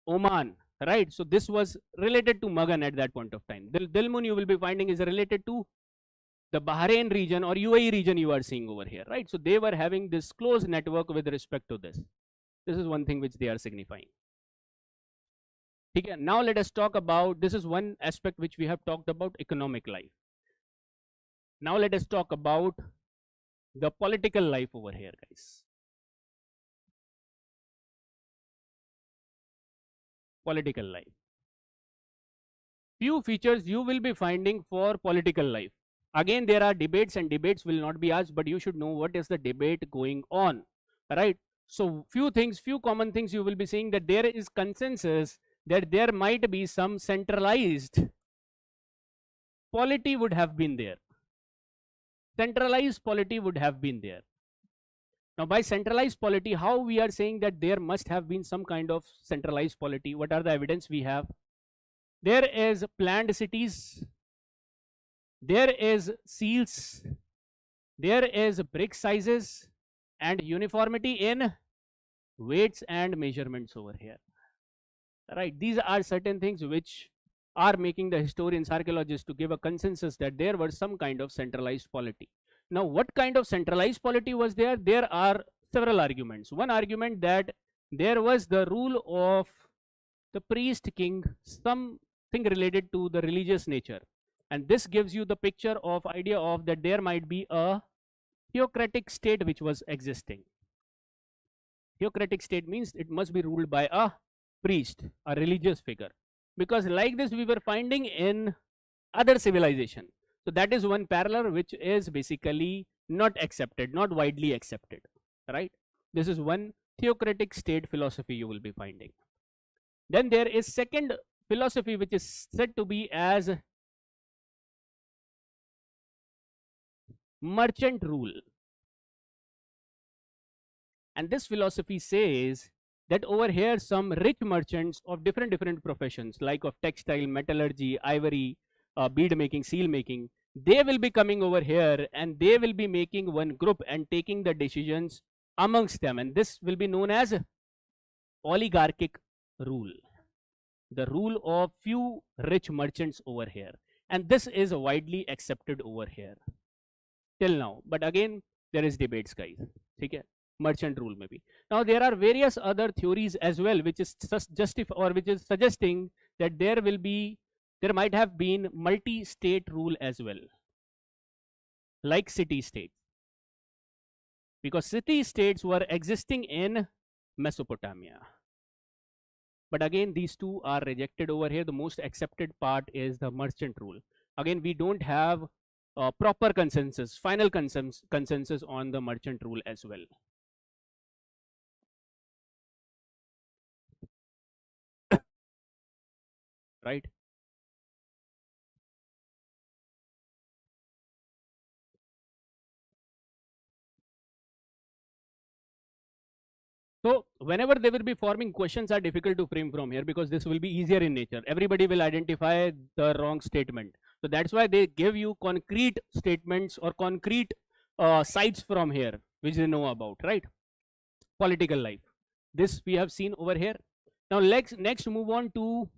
Oman, right? So this was related to Magan at that point of time. Dilmun you will be finding is related to the Bahrain region or UAE region you are seeing over here, right? So they were having this close network with respect to this. This is one thing which they are signifying. Okay, now let us talk about, this is one aspect which we have talked about, economic life. Now let us talk about the political life over here, guys. Political life. Few features you will be finding for political life. Again, there are debates and debates will not be asked, but you should know what is the debate going on, right? So few things, few common things you will be seeing, that there is consensus that there might be some centralized polity would have been there. Centralized polity would have been there. Now by centralized polity, how we are saying that there must have been some kind of centralized polity? What are the evidence we have? There is planned cities, there is seals, there is brick sizes and uniformity in weights and measurements over here, right? These are certain things which are making the historians, archaeologists to give a consensus that there was some kind of centralized polity. Now what kind of centralized polity was there? There are several arguments. One argument that there was the rule of the priest king, something related to the religious nature, and this gives you the picture of idea of that there might be a theocratic state which was existing. Theocratic state means it must be ruled by a priest, a religious figure, because like this we were finding in other civilization. So that is one parallel which is basically not accepted, not widely accepted, right? This is one theocratic state philosophy you will be finding. Then there is second philosophy which is said to be as merchant rule. And this philosophy says that over here some rich merchants of different professions like of textile, metallurgy, ivory, bead making, seal making, they will be coming over here and they will be making one group and taking the decisions amongst them, and this will be known as oligarchic rule, the rule of few rich merchants over here, and this is widely accepted over here till now. But again there is debates, guys. Okay, merchant rule maybe. Now there are various other theories as well which is suggesting that there might have been multi-state rule as well, like city-states, because city-states were existing in Mesopotamia. But again these two are rejected over here. The most accepted part is the merchant rule. Again we don't have proper consensus, final consensus on the merchant rule as well. Right? So whenever they will be forming, questions are difficult to frame from here because this will be easier in nature. Everybody will identify the wrong statement. So that's why they give you concrete statements or concrete sites from here which they know about, right? Political life. This we have seen over here. Now next move on to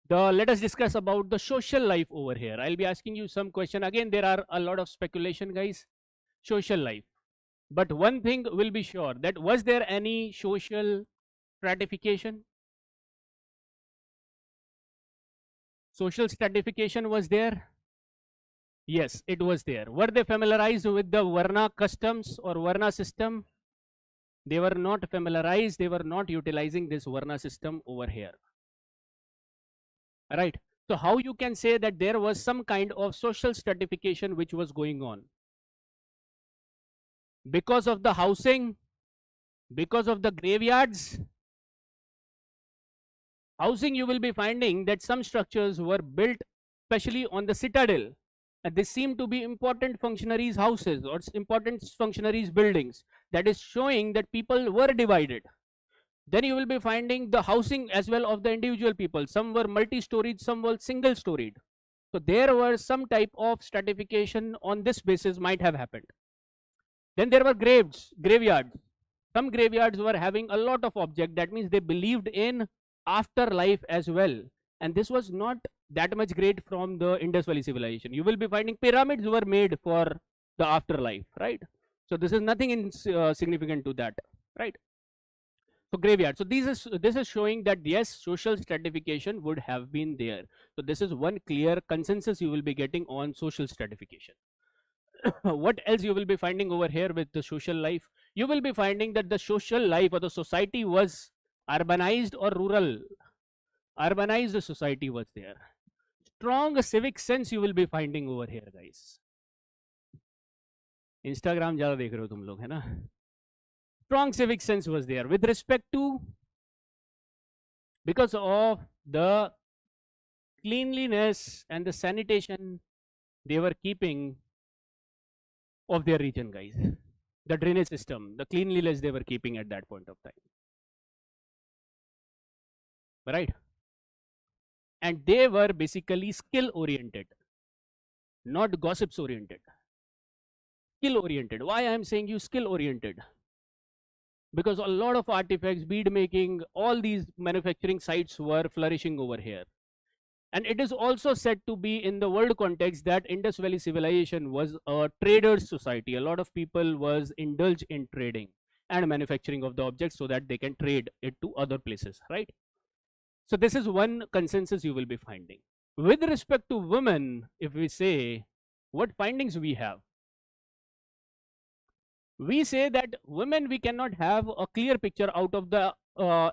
let us discuss about the social life over here. I'll be asking you some question. Again, there are a lot of speculation, guys. Social life. But one thing will be sure, that was there any social stratification? Social stratification was there? Yes, it was there. Were they familiarized with the Varna customs or Varna system? They were not familiarized. They were not utilizing this Varna system over here. Right. So how you can say that there was some kind of social stratification which was going on? Because of the housing, because of the graveyards. Housing, you will be finding that some structures were built especially on the citadel, and they seem to be important functionaries' houses or important functionaries' buildings. That is showing that people were divided. Then you will be finding the housing as well of the individual people. Some were multi-storied, some were single-storied. So there were some type of stratification on this basis might have happened. Then there were graveyards. Some graveyards were having a lot of objects. That means they believed in afterlife as well. And this was not that much great from the Indus Valley civilization. You will be finding pyramids were made for the afterlife, right? So this is nothing significant to that, right? So graveyard. So this is showing that yes, social stratification would have been there. So this is one clear consensus you will be getting on social stratification. What else you will be finding over here with the social life? You will be finding that the social life or the society was urbanized or rural. Urbanized society was there. Strong civic sense you will be finding over here, guys. Instagram ज़्यादा देख रहे हो तुम लोग, है ना? Strong civic sense was there with respect to, because of the cleanliness and the sanitation they were keeping of their region, guys. The drainage system, the cleanliness they were keeping at that point of time, right? And they were basically skill oriented, not gossips oriented. Skill oriented. Why I am saying you skill oriented? Because a lot of artifacts, bead making, all these manufacturing sites were flourishing over here. And it is also said to be in the world context that Indus Valley civilization was a trader's society. A lot of people was indulged in trading and manufacturing of the objects so that they can trade it to other places, right? So this is one consensus you will be finding. With respect to women, if we say, what findings we have? We say that women, we cannot have a clear picture out of the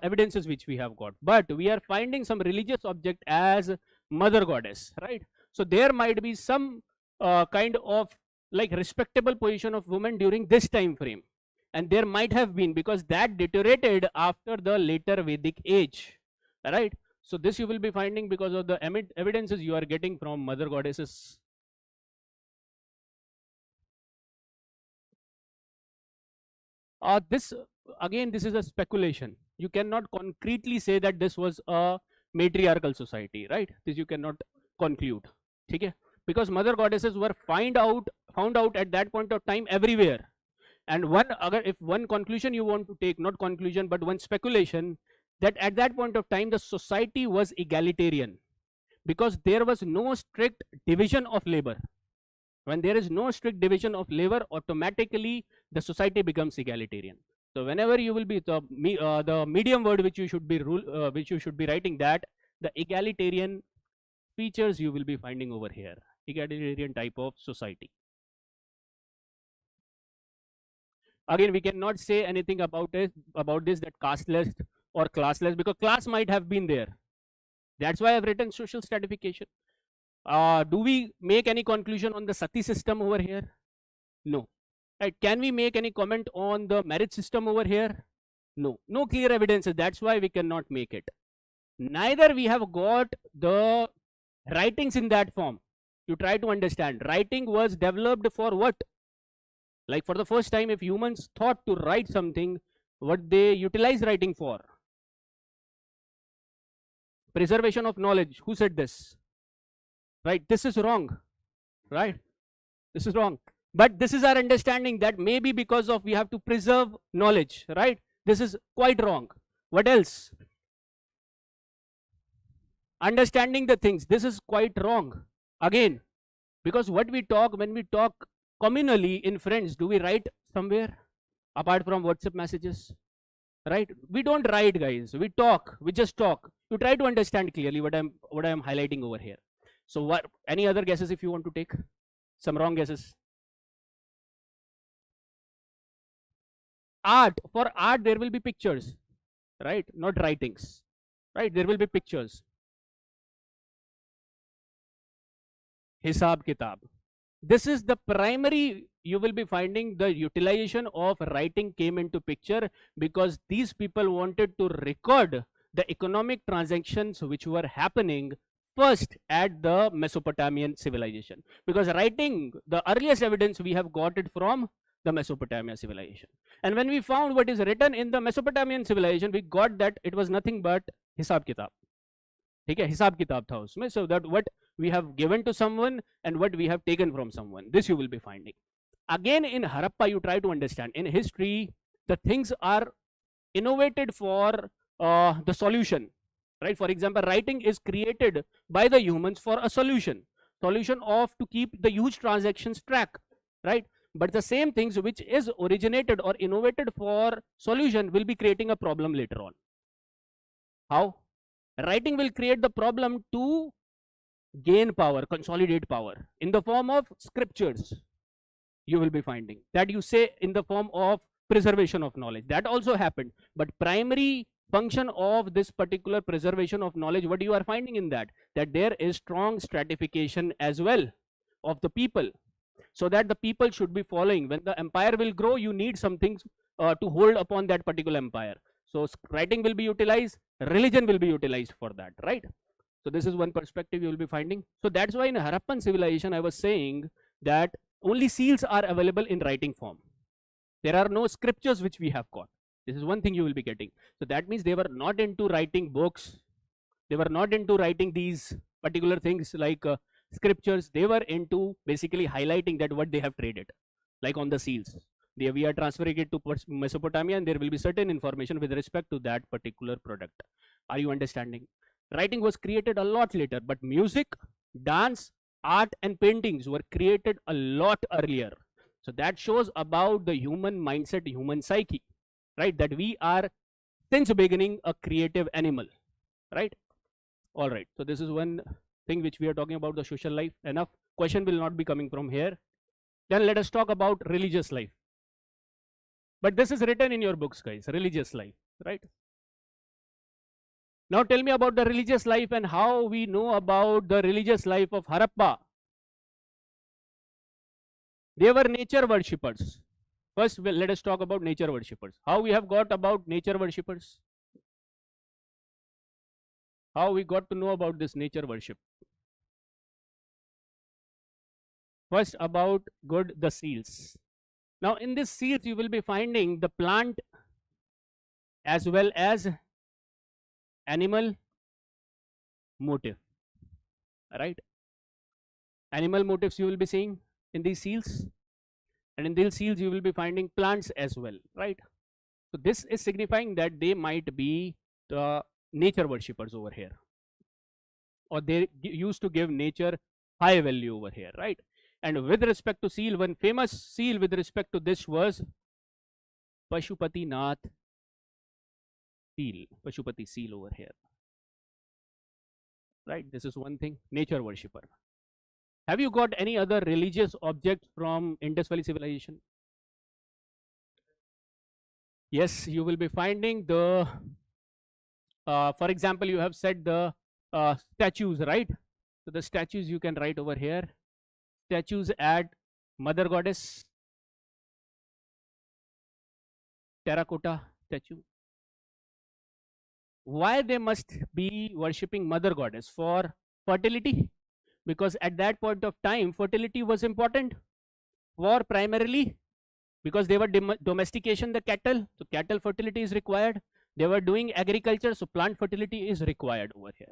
evidences which we have got, but we are finding some religious object as mother goddess, right? So there might be some kind of like respectable position of women during this time frame, and there might have been, because that deteriorated after the later Vedic age, right? So this you will be finding because of the evidences you are getting from mother goddesses. This again, this is a speculation. You cannot concretely say that this was a matriarchal society, right? This you cannot conclude, okay? Because mother goddesses were found out at that point of time everywhere. And if one conclusion you want to take, not conclusion, but one speculation, that at that point of time the society was egalitarian, because there was no strict division of labor. When there is no strict division of labor, automatically the society becomes egalitarian. So whenever you will be the medium word which you should be writing, that the egalitarian features you will be finding over here, egalitarian type of society. Again, we cannot say anything about this that casteless or classless, because class might have been there. That's why I've written social stratification. Do we make any conclusion on the sati system over here? No. Right? Can we make any comment on the marriage system over here? No. No clear evidences. That's why we cannot make it. Neither we have got the writings in that form. You try to understand. Writing was developed for what? Like for the first time, if humans thought to write something, what they utilize writing for? Preservation of knowledge. Who said this? Right? This is wrong. Right? This is wrong. But this is our understanding that maybe because of we have to preserve knowledge. Right? This is quite wrong. What else? Understanding the things. This is quite wrong. Again, because what we talk, when we talk communally in friends, do we write somewhere apart from WhatsApp messages? Right? We don't write, guys. We talk. We just talk. You try to understand clearly what I am highlighting over here. So what? Any other guesses if you want to take? Some wrong guesses. Art. For art, there will be pictures, right? Not writings, right? There will be pictures. Hisab Kitab. This is the primary, you will be finding the utilization of writing came into picture, because these people wanted to record the economic transactions which were happening first at the Mesopotamian civilization. Because writing, the earliest evidence we have got it from the Mesopotamian civilization. And when we found what is written in the Mesopotamian civilization, we got that it was nothing but Hisab Kitab. ठीक है, हिसाब किताब था उसमें. So that what we have given to someone and what we have taken from someone, this you will be finding. Again in Harappa, you try to understand, in history the things are innovated for the solution, right? For example, writing is created by the humans for a solution of to keep the huge transactions track, right? But the same things which is originated or innovated for solution will be creating a problem later on. How? Writing will create the problem to gain power, consolidate power in the form of scriptures. You will be finding that you say in the form of preservation of knowledge. That also happened, but primary function of this particular preservation of knowledge, what you are finding in that there is strong stratification as well of the people, so that the people should be following. When the empire will grow, you need something to hold upon that particular empire. So writing will be utilized, religion will be utilized for that, right? So this is one perspective you will be finding. So that's why in Harappan civilization, I was saying that only seals are available in writing form. There are no scriptures which we have got. This is one thing you will be getting. So that means they were not into writing books. They were not into writing these particular things like scriptures. They were into basically highlighting that what they have traded, like on the seals. We are transferring it to Mesopotamia, and there will be certain information with respect to that particular product. Are you understanding? Writing was created a lot later, but music, dance, art and paintings were created a lot earlier. So that shows about the human mindset, human psyche, right? That we are since beginning a creative animal, right? All right. So this is one thing which we are talking about, the social life. Enough. Question will not be coming from here. Then let us talk about religious life. But this is written in your books, guys, religious life, right? Now tell me about the religious life and how we know about the religious life of Harappa. They were nature worshippers. First, let us talk about nature worshippers. How we have got about nature worshippers? How we got to know about this nature worship? First, about the seals. Now in this seals you will be finding the plant as well as animal motive, right? Animal motifs you will be seeing in these seals, and in these seals you will be finding plants as well, right? So this is signifying that they might be the nature worshippers over here, or they used to give nature high value over here, right? And with respect to seal, one famous seal with respect to this was Pashupati Nath seal, Pashupati seal over here, right? This is one thing, nature worshipper. Have you got any other religious objects from Indus Valley civilization? Yes, you will be finding the, for example, you have said the statues, right? So the statues you can write over here. Statues at Mother Goddess, terracotta statue. Why they must be worshipping Mother Goddess? For fertility, because at that point of time fertility was important. For primarily because they were domestication the cattle, so cattle fertility is required. They were doing agriculture, so plant fertility is required over here,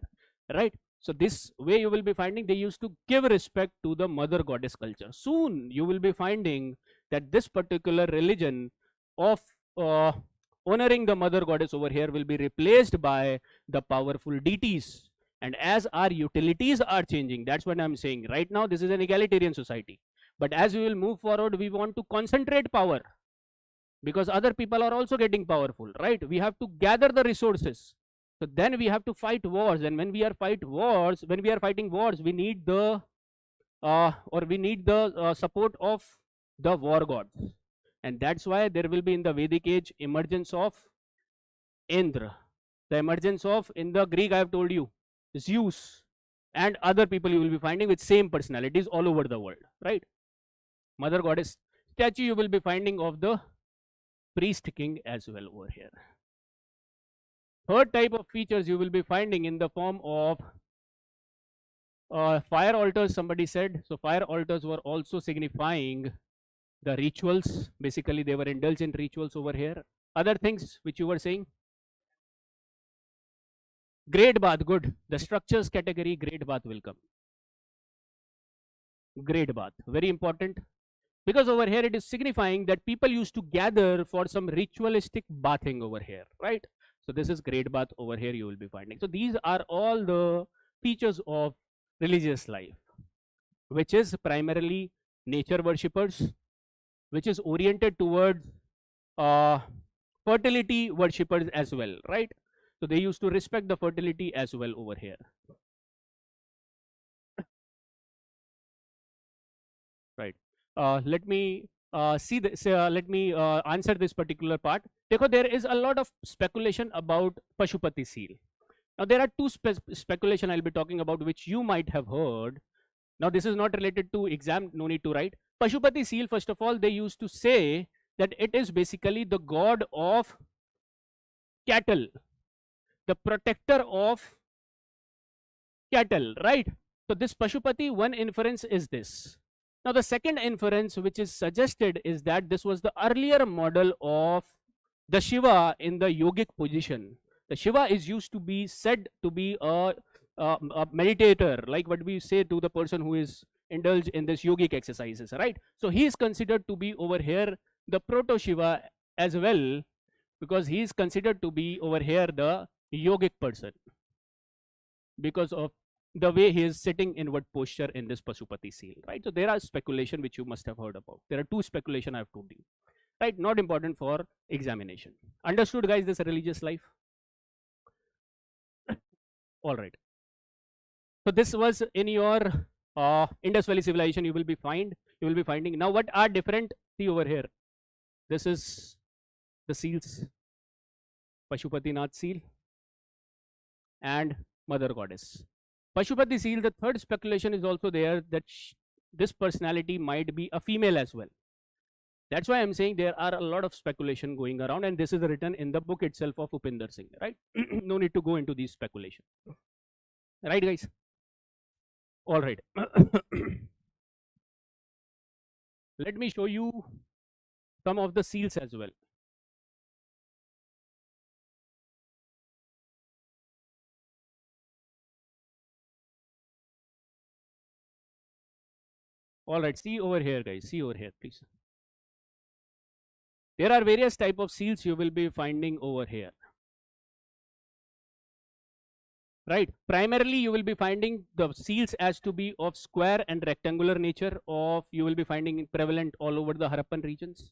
right? So this way you will be finding they used to give respect to the Mother Goddess culture. Soon you will be finding that this particular religion of honoring the Mother Goddess over here will be replaced by the powerful deities. And as our utilities are changing, that's what I'm saying. Right now this is an egalitarian society, but as we will move forward, we want to concentrate power, because other people are also getting powerful, right? We have to gather the resources. So then we have to fight wars, and when we are fighting wars, we need the support of the war gods, and that's why there will be in the Vedic age emergence of Indra, the emergence of, in the Greek I have told you, Zeus, and other people you will be finding with same personalities all over the world, right? Mother goddess statue you will be finding of the priest king as well over here. Third type of features you will be finding in the form of fire altars, somebody said. So fire altars were also signifying the rituals. Basically, they were indulged in rituals over here. Other things which you were saying? Great bath, good. The structures category, great bath will come. Great bath, very important. Because over here it is signifying that people used to gather for some ritualistic bathing over here, right? So this is great bath over here you will be finding. So these are all the features of religious life, which is primarily nature worshippers, which is oriented towards fertility worshippers as well, right? So they used to respect the fertility as well over here. Right. Let me see this. Let me answer this particular part. Dekho, there is a lot of speculation about Pashupati seal. Now there are two speculation I'll be talking about which you might have heard. Now this is not related to exam, no need to write. Pashupati seal, first of all, they used to say that it is basically the god of cattle, the protector of cattle, right? So this Pashupati, one inference is this. Now the second inference which is suggested is that this was the earlier model of the Shiva in the yogic position. The Shiva is used to be said to be a meditator, like what we say to the person who is indulged in this yogic exercises, right? So he is considered to be over here the proto Shiva as well, because he is considered to be over here the yogic person because of the way he is sitting in what posture in this Pashupati seal, right? So there are speculation which you must have heard about. There are two speculation I have told you, right? Not important for examination. Understood, guys, this religious life? All right. So this was in your Indus Valley civilization. You will be finding. Now what are different? See over here. This is the seals, Pashupati Nath seal and Mother Goddess. Pashupati seal, the third speculation is also there that this personality might be a female as well. That's why I'm saying there are a lot of speculation going around, and this is written in the book itself of Upinder Singh, right? No need to go into these speculation. Right, guys? All right. Let me show you some of the seals as well. All right, see over here, guys. See over here, please. There are various type of seals you will be finding over here. Right. Primarily, you will be finding the seals as to be of square and rectangular nature. Of you will be finding prevalent all over the Harappan regions.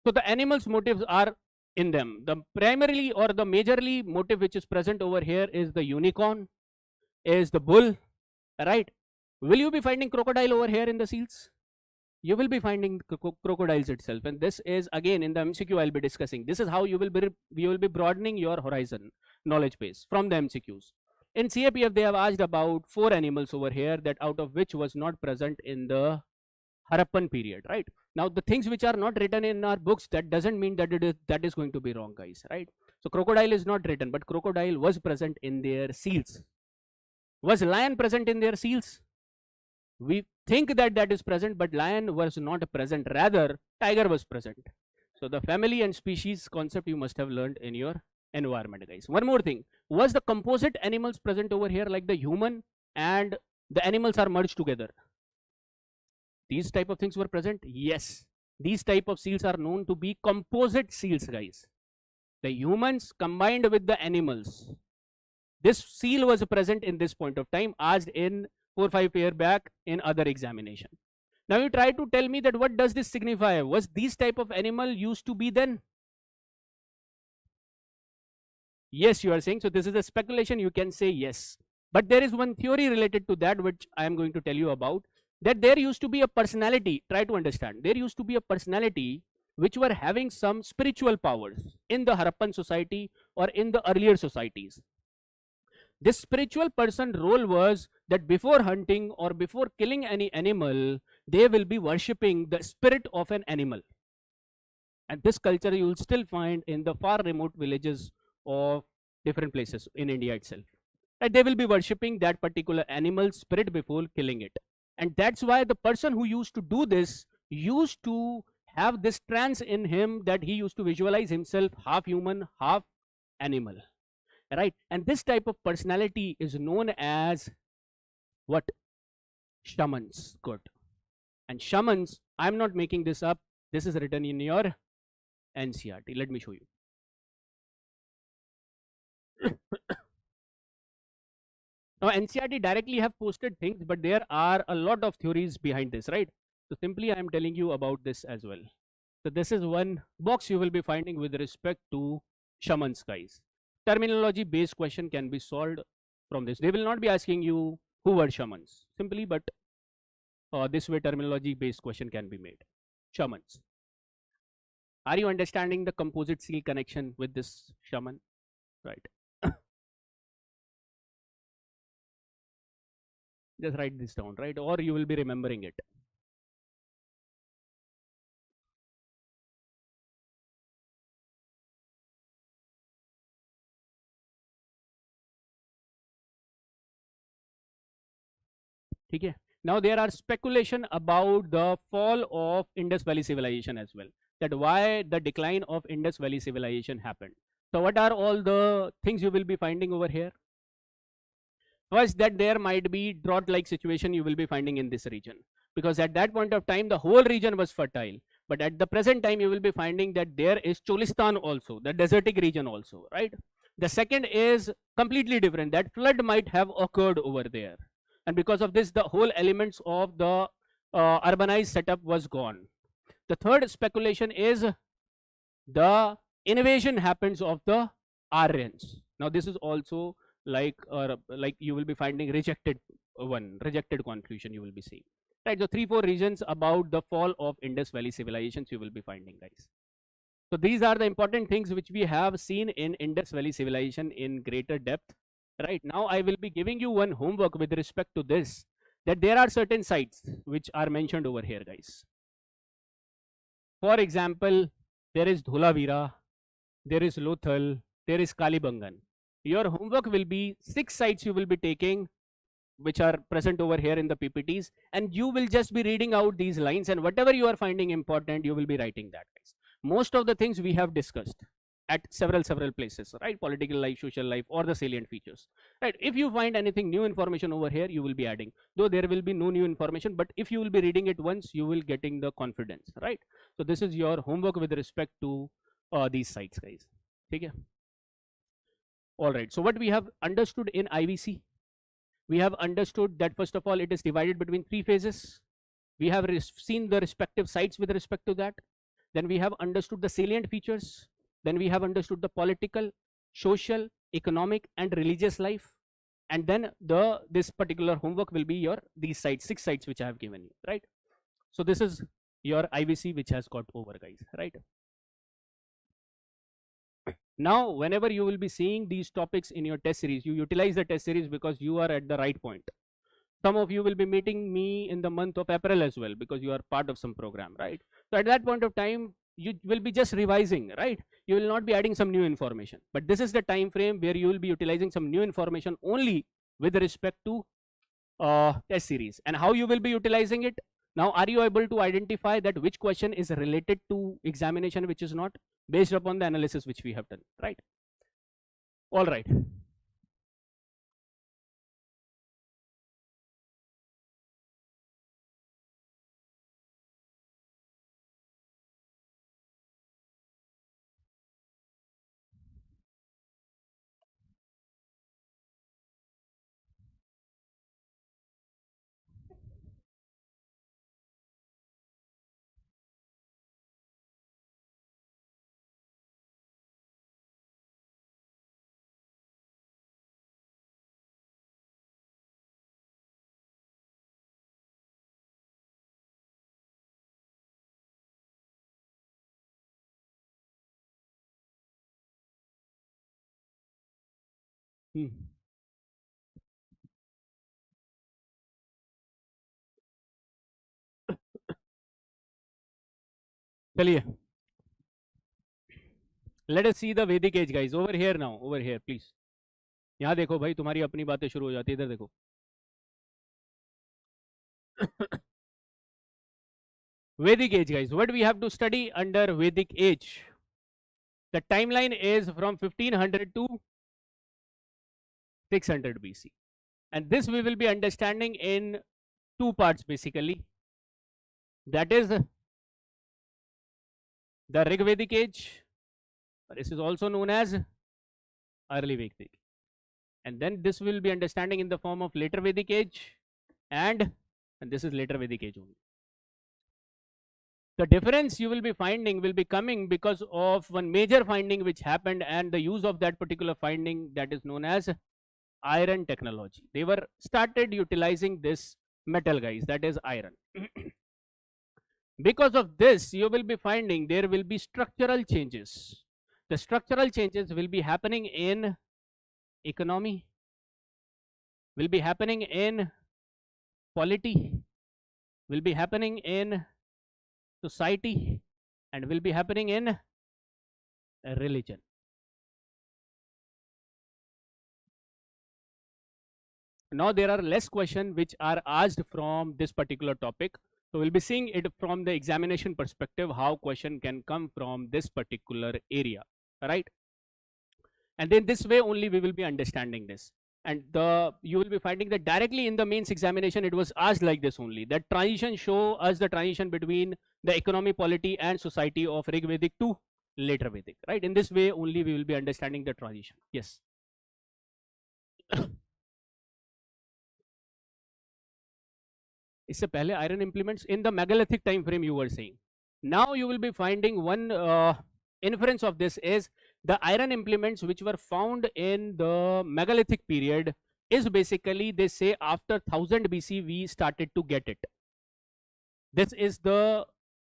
So the animals' motives are in them. The primarily or the majorly motive which is present over here is the unicorn, is the bull, right? Will you be finding crocodile over here in the seals? You will be finding crocodiles itself, and this is again in the MCQ I'll be discussing. This is how you will be broadening your horizon knowledge base from the MCQs. In CAPF they have asked about 4 animals over here, that out of which was not present in the Harappan period, right? Now the things which are not written in our books, that doesn't mean that that is going to be wrong, guys, right? So crocodile is not written, but crocodile was present in their seals. Was lion present in their seals? We think that that is present, but lion was not present, rather tiger was present. So the family and species concept you must have learned in your environment, guys. One more thing, was the composite animals present over here, like the human and the animals are merged together? These type of things were present? Yes. These type of seals are known to be composite seals, guys. The humans combined with the animals. This seal was present in this point of time, asked in 4 or 5 years back in other examination. Now you try to tell me that what does this signify? Was these type of animal used to be then? Yes, you are saying. So this is a speculation, you can say yes. But there is one theory related to that which I am going to tell you about, that there used to be a personality, try to understand, there used to be a personality which were having some spiritual powers in the Harappan society or in the earlier societies. This spiritual person role was that before hunting or before killing any animal, they will be worshipping the spirit of an animal. And this culture you will still find in the far remote villages of different places in India itself. And they will be worshipping that particular animal spirit before killing it. And that's why the person who used to do this used to have this trance in him, that he used to visualize himself half human, half animal, right? And this type of personality is known as what? Shamans. Good. And shamans, I'm not making this up, this is written in your NCRT. Let me show you. Now NCRT directly have posted things, but there are a lot of theories behind this, right? So simply I am telling you about this as well. So this is one box you will be finding with respect to shamans, guys. Terminology based question can be solved from this. They will not be asking you who were shamans simply, but this way terminology based question can be made. Shamans. Are you understanding the composite seal connection with this shaman? Right. Just write this down, right? Or you will be remembering it. Okay. Now there are speculation about the fall of Indus Valley civilization as well. That why the decline of Indus Valley civilization happened. So what are all the things you will be finding over here? First, that there might be drought-like situation you will be finding in this region, because at that point of time the whole region was fertile. But at the present time you will be finding that there is Cholistan also, the desertic region also, right? The second is completely different, that flood might have occurred over there, and because of this the whole elements of the urbanized setup was gone. The third speculation is the invasion happens of the Aryans. Now this is also like you will be finding rejected conclusion you will be seeing, right? So 3-4 reasons about the fall of Indus Valley civilizations you will be finding, guys. So these are the important things which we have seen in Indus Valley civilization in greater depth. Right now I will be giving you one homework with respect to this, that there are certain sites which are mentioned over here, guys. For example, there is Dholavira, there is Lothal, there is Kalibangan. Your homework will be 6 sites you will be taking, which are present over here in the PPTs, and you will just be reading out these lines, and whatever you are finding important you will be writing that, guys. Most of the things we have discussed at several places, right? Political life, social life, or the salient features, right? If you find anything new information over here you will be adding, though there will be no new information, but if you will be reading it once you will getting the confidence, right? So this is your homework with respect to these sites, guys. Okay. All right, so what we have understood in IVC, we have understood that first of all it is divided between 3 phases. We have seen the respective sites with respect to that. Then we have understood the salient features. Then we have understood the political, social, economic, and religious life. And then this particular homework will be your these sites, 6 sites which I have given you, right? So this is your IVC which has got over, guys, right? Now whenever you will be seeing these topics in your test series, you utilize the test series because you are at the right point. Some of you will be meeting me in the month of April as well because you are part of some program, right? So at that point of time you will be just revising, right? You will not be adding some new information, but this is the time frame where you will be utilizing some new information only with respect to test series. And how you will be utilizing it? Now are you able to identify that which question is related to examination, which is not, based upon the analysis which we have done, right? All right. Hmm. चलिए, let us see the Vedic age, guys. Over here now, over here, please. यहाँ देखो भाई, तुम्हारी अपनी बातें शुरू हो जाती है, इधर देखो. Vedic age, guys. What we have to study under Vedic age? The timeline is from 1500 to 600 BC. And this we will be understanding in two parts basically. That is the Rig Vedic age. This is also known as early Vedic. And then this will be understanding in the form of later Vedic age, and this is later Vedic age only. The difference you will be finding will be coming because of one major finding which happened, and the use of that particular finding, that is known as iron technology. They were started utilizing this metal, guys, that is iron. Because of this, you will be finding there will be structural changes. The structural changes will be happening in economy, will be happening in polity, will be happening in society, and will be happening in religion. Now there are less questions which are asked from this particular topic. So we'll be seeing it from the examination perspective, how question can come from this particular area, right? And then this way only we will be understanding this. And you will be finding that directly in the mains examination, it was asked like this only, that transition show us the transition between the economy, polity and society of Rig Vedic to later Vedic, right? In this way only we will be understanding the transition. Yes. इससे पहले iron implements in the megalithic time frame you were saying. Now you will be finding one inference of this is the iron implements which were found in the megalithic period is basically, they say, after 1000 BC we started to get it. This is the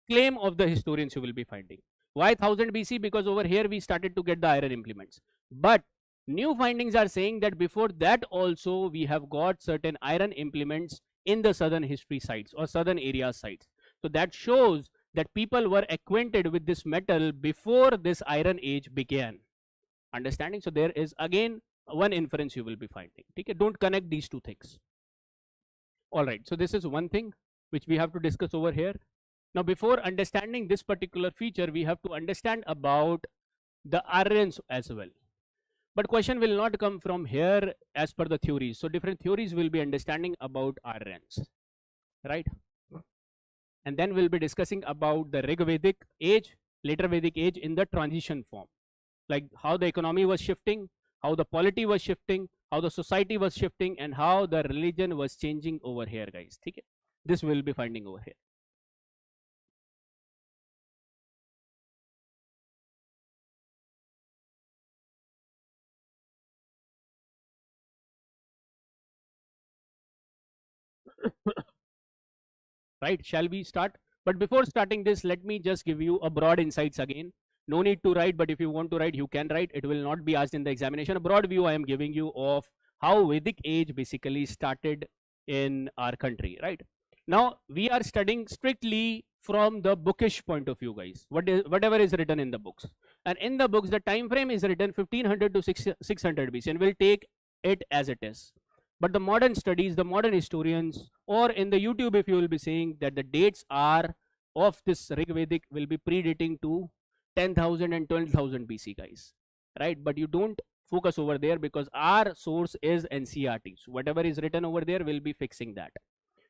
claim of the historians you will be finding. Why 1000 BC? Because over here we started to get the iron implements. But new findings are saying that before that also we have got certain iron implements in the southern history sites or southern area sites. So that shows that people were acquainted with this metal before this iron age began. Understanding? So there is again one inference you will be finding. Okay? Don't connect these two things. All right. So this is one thing which we have to discuss over here. Now, before understanding this particular feature, we have to understand about the Aryans as well. But question will not come from here as per the theories. So different theories will be understanding about Aryans, right? And then we'll be discussing about the Rig Vedic age, later Vedic age in the transition form, like how the economy was shifting, how the polity was shifting, how the society was shifting, and how the religion was changing over here, guys. Okay? This we'll be finding over here. Right, shall we start? But before starting this, let me just give you a broad insights again. No need to write, but if you want to write, you can write. It will not be asked in the examination. A broad view I am giving you of how Vedic age basically started in our country, right? Now we are studying strictly from the bookish point of view, guys. Whatever is written in the books, and in the books the time frame is written 1500 to 600 BC, and we'll take it as it is. But the modern studies, the modern historians, or in the YouTube, if you will be saying that the dates are of this Rig Vedic will be predating to 10,000 and 12,000 BC, guys, right? But you don't focus over there because our source is NCERT. So whatever is written over there will be fixing that.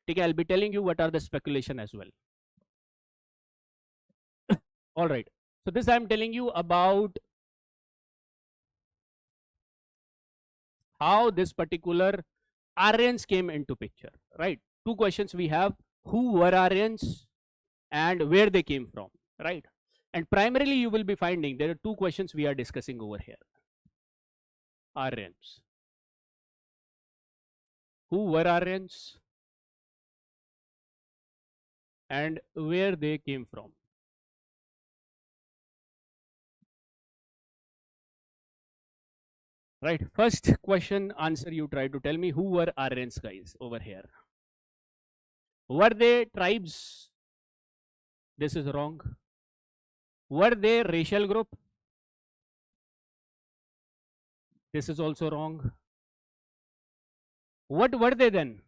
Okay, I'll be telling you what are the speculation as well. All right. So this I'm telling you about how this particular Aryans came into picture, right? Two questions we have: who were Aryans and where they came from, right? And primarily you will be finding there are two questions we are discussing over here. Aryans. Who were Aryans and where they came from? Right, first question answer, you try to tell me who were Aryans, guys, over here. Were they tribes? This is wrong. Were they racial group? This is also wrong. What were they then?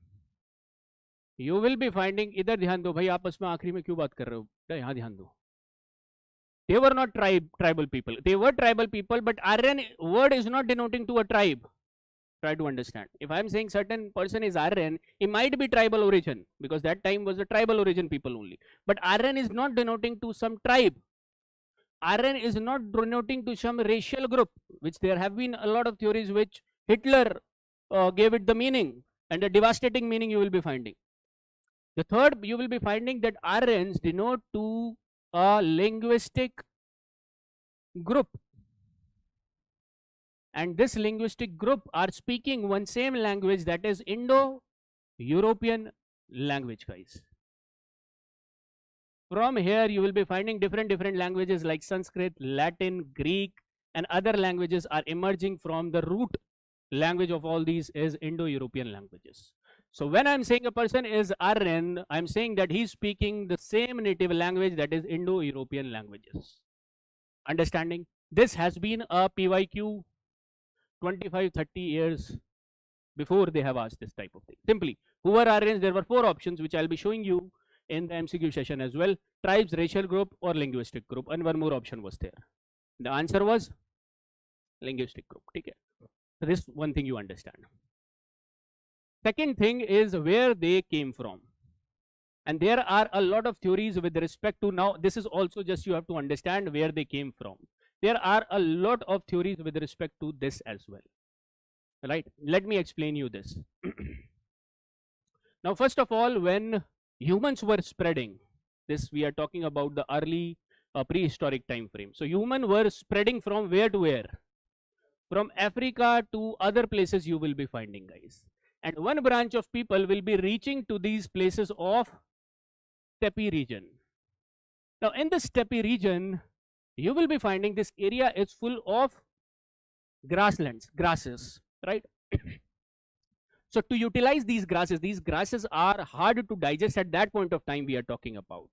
You will be finding, इधर ध्यान दो भाई, आपस में आखिरी में क्यों बात कर रहे हो, यहाँ ध्यान दो. They were not tribal people. They were tribal people, but Aryan word is not denoting to a tribe. Try to understand. If I am saying certain person is Aryan, he might be tribal origin, because that time was a tribal origin people only. But Aryan is not denoting to some tribe. Aryan is not denoting to some racial group, which there have been a lot of theories which Hitler gave it the meaning, and a devastating meaning you will be finding. The third, you will be finding that Aryans denote to a linguistic group, and this linguistic group are speaking one same language, that is Indo-European language, guys. From here you will be finding different languages like Sanskrit, Latin, Greek, and other languages are emerging from the root language of all these is Indo-European languages. So when I'm saying a person is Aryan, I'm saying that he's speaking the same native language, that is Indo-European languages. Understanding? This has been a PYQ 25-30 years before they have asked this type of thing. Simply, who are Aryans? There were 4 options which I'll be showing you in the MCQ session as well. Tribes, racial group, or linguistic group, and one more option was there. The answer was linguistic group. Okay. So this one thing you understand. Second thing is where they came from. And there are a lot of theories with respect to, now this is also just you have to understand where they came from. There are a lot of theories with respect to this as well. Right? Let me explain you this. Now, first of all, when humans were spreading, this we are talking about the early prehistoric time frame. So humans were spreading from where to where? From Africa to other places you will be finding, guys. And one branch of people will be reaching to these places of steppe region. Now in the steppe region, you will be finding this area is full of grasslands, grasses, right? So to utilize these grasses are hard to digest at that point of time we are talking about.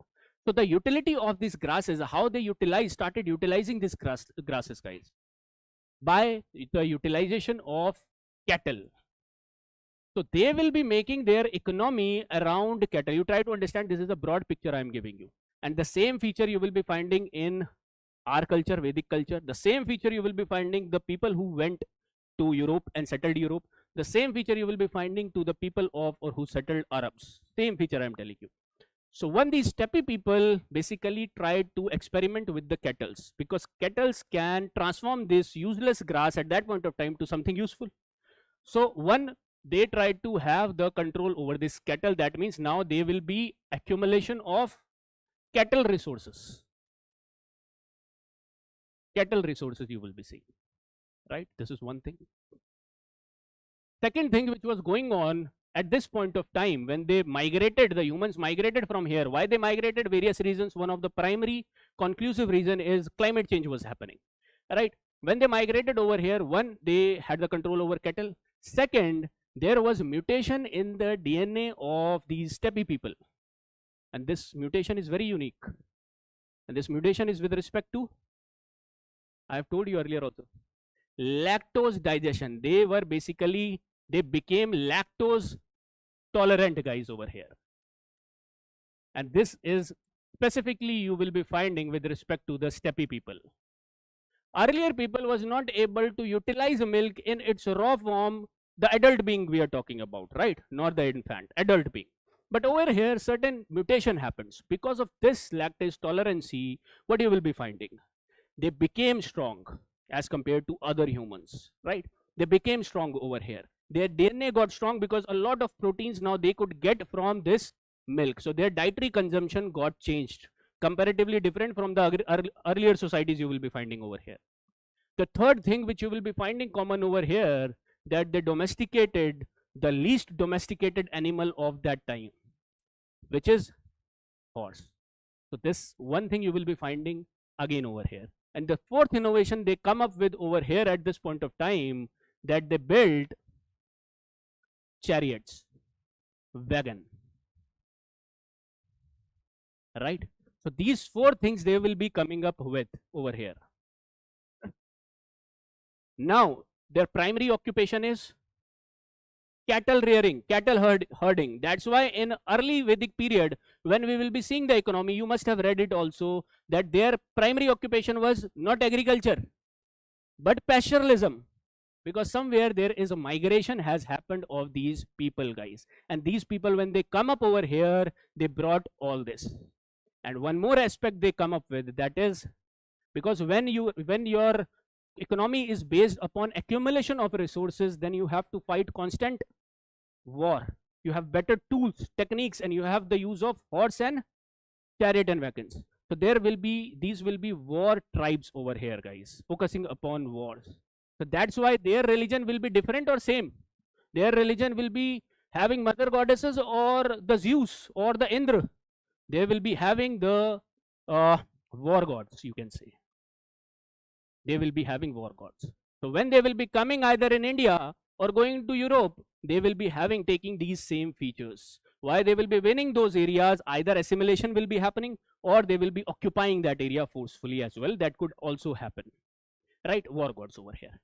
So the utility of these grasses, how they started utilizing these grasses, guys, by the utilization of cattle. So they will be making their economy around cattle. You try to understand, this is a broad picture I am giving you. And the same feature you will be finding in our culture, Vedic culture. The same feature you will be finding the people who went to Europe and settled Europe. The same feature you will be finding to the people of or who settled Arabs. Same feature I am telling you. So when these steppe people basically tried to experiment with the kettles, because kettles can transform this useless grass at that point of time to something useful. So one, they tried to have the control over this cattle. That means now they will be accumulation of cattle resources. Cattle resources you will be seeing, right? This is one thing. Second thing which was going on at this point of time, when they migrated, the humans migrated from here. Why they migrated? Various reasons. One of the primary conclusive reason is climate change was happening, right? When they migrated over here, one, they had the control over cattle. Second, there was mutation in the DNA of these steppe people, and this mutation is very unique. And this mutation is with respect to, I have told you earlier also, lactose digestion. They were basically, they became lactose tolerant, guys, over here. And this is specifically you will be finding with respect to the steppe people. Earlier people was not able to utilize milk in its raw form, the adult being we are talking about, right? Not the infant, adult being. But over here certain mutation happens. Because of this lactose tolerancy, what you will be finding? They became strong as compared to other humans, right? They became strong over here. Their DNA got strong because a lot of proteins now they could get from this milk. So their dietary consumption got changed, comparatively different from the earlier societies you will be finding over here. The third thing which you will be finding common over here, that they domesticated the least domesticated animal of that time, which is horse. So this one thing you will be finding again over here. And the fourth innovation they come up with over here at this point of time, that they built chariots, wagon, right? So these 4 things they will be coming up with over here. Now, their primary occupation is cattle rearing, cattle herding. That's why in early Vedic period, when we will be seeing the economy, you must have read it also, that their primary occupation was not agriculture, but pastoralism. Because somewhere there is a migration has happened of these people, guys. And these people, when they come up over here, they brought all this. And one more aspect they come up with, that is, because when your economy is based upon accumulation of resources, then you have to fight constant war. You have better tools, techniques, and you have the use of horse and chariot and wagons. So these will be war tribes over here, guys, focusing upon wars. So that's why their religion will be different or same. Their religion will be having mother goddesses or the Zeus or the Indra. They will be having the war gods, you can say. They will be having war gods. So when they will be coming either in India or going to Europe, they will be taking these same features. Why they will be winning those areas, either assimilation will be happening or they will be occupying that area forcefully as well. That could also happen, right? War gods over here.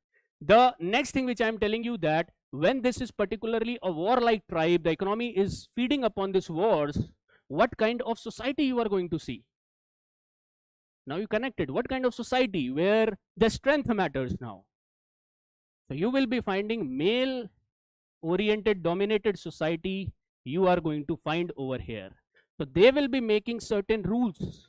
The next thing which I am telling you, that when this is particularly a warlike tribe, the economy is feeding upon these wars, what kind of society you are going to see? Now you connected. What kind of society where the strength matters now? So you will be finding male oriented dominated society you are going to find over here. So they will be making certain rules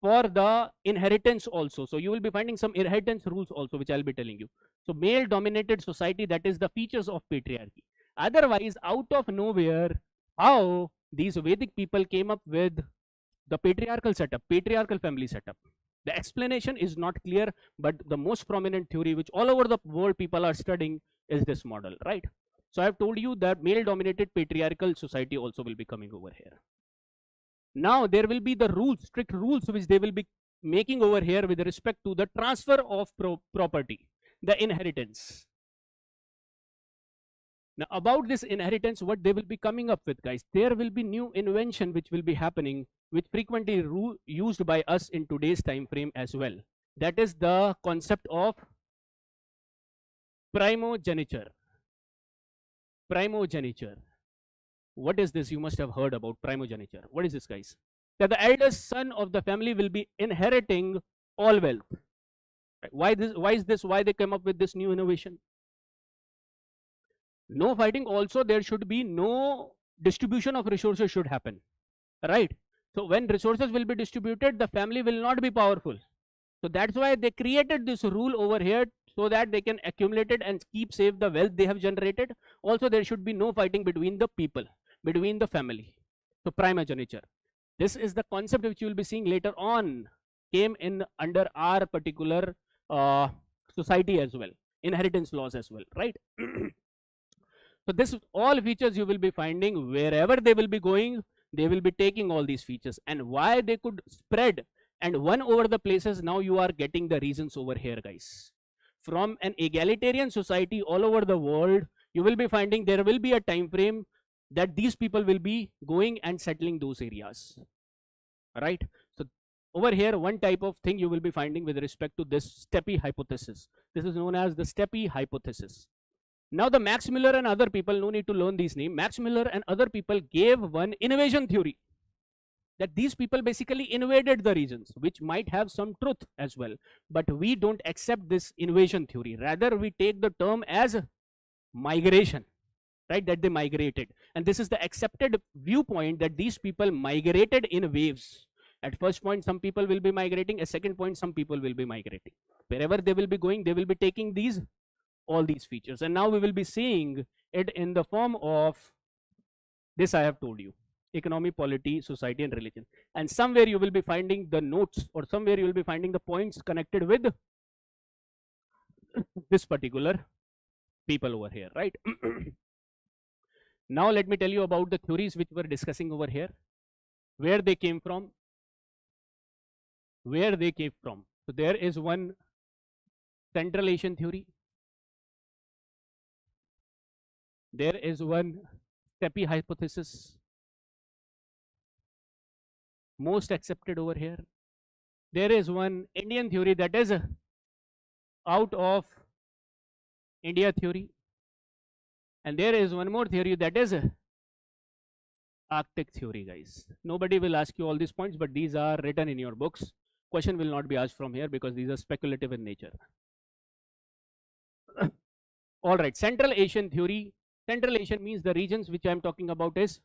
for the inheritance also. So you will be finding some inheritance rules also, which I'll be telling you. So male dominated society, that is the features of patriarchy. Otherwise, out of nowhere, how these Vedic people came up with the patriarchal setup, patriarchal family setup. The explanation is not clear, but the most prominent theory which all over the world people are studying is this model, right? So I've told you that male dominated patriarchal society also will be coming over here. Now there will be the rules, strict rules, which they will be making over here with respect to the transfer of property, the inheritance. Now about this inheritance, what they will be coming up with, guys, there will be new invention which will be happening, which frequently used by us in today's time frame as well. That is the concept of primogeniture. Primogeniture. What is this? You must have heard about primogeniture. What is this, guys? That the eldest son of the family will be inheriting all wealth. Right? Why this? Why is this? Why they came up with this new innovation? No fighting. Also, there should be no distribution of resources should happen, right? So when resources will be distributed, the family will not be powerful. So that's why they created this rule over here, so that they can accumulate it and keep safe the wealth they have generated. Also, there should be no fighting between the people, between the family. So primogeniture. This is the concept which you will be seeing later on, came in under our particular society as well, inheritance laws as well, right? So this all features you will be finding wherever they will be going, they will be taking all these features, and why they could spread and won over the places. Now you are getting the reasons over here, guys. From an egalitarian society all over the world, you will be finding there will be a time frame that these people will be going and settling those areas, right? So over here, one type of thing you will be finding with respect to this steppe hypothesis. This is known as the steppe hypothesis. Now the Max Muller and other people, no need to learn these names, Max Muller and other people gave one invasion theory, that these people basically invaded the regions, which might have some truth as well, but we don't accept this invasion theory. Rather, we take the term as migration, right? That they migrated, and this is the accepted viewpoint, that these people migrated in waves. At first point, some people will be migrating. At second point, some people will be migrating. Wherever they will be going, they will be taking all these features, and now we will be seeing it in the form of this. I have told you, economy, polity, society, and religion, and somewhere you will be finding the notes, or somewhere you will be finding the points connected with this particular people over here, right? Now let me tell you about the theories which we're discussing over here, where they came from. So there is one Central Asian theory. There is one steppe hypothesis. most accepted over here. There is one Indian theory that is out of India theory, and there is one more theory that is Arctic theory, guys. Nobody will ask you all these points, but these are written in your books. Question will not be asked from here because these are speculative in nature. All right, Central Asian theory. Central Asian means the regions which I am talking about is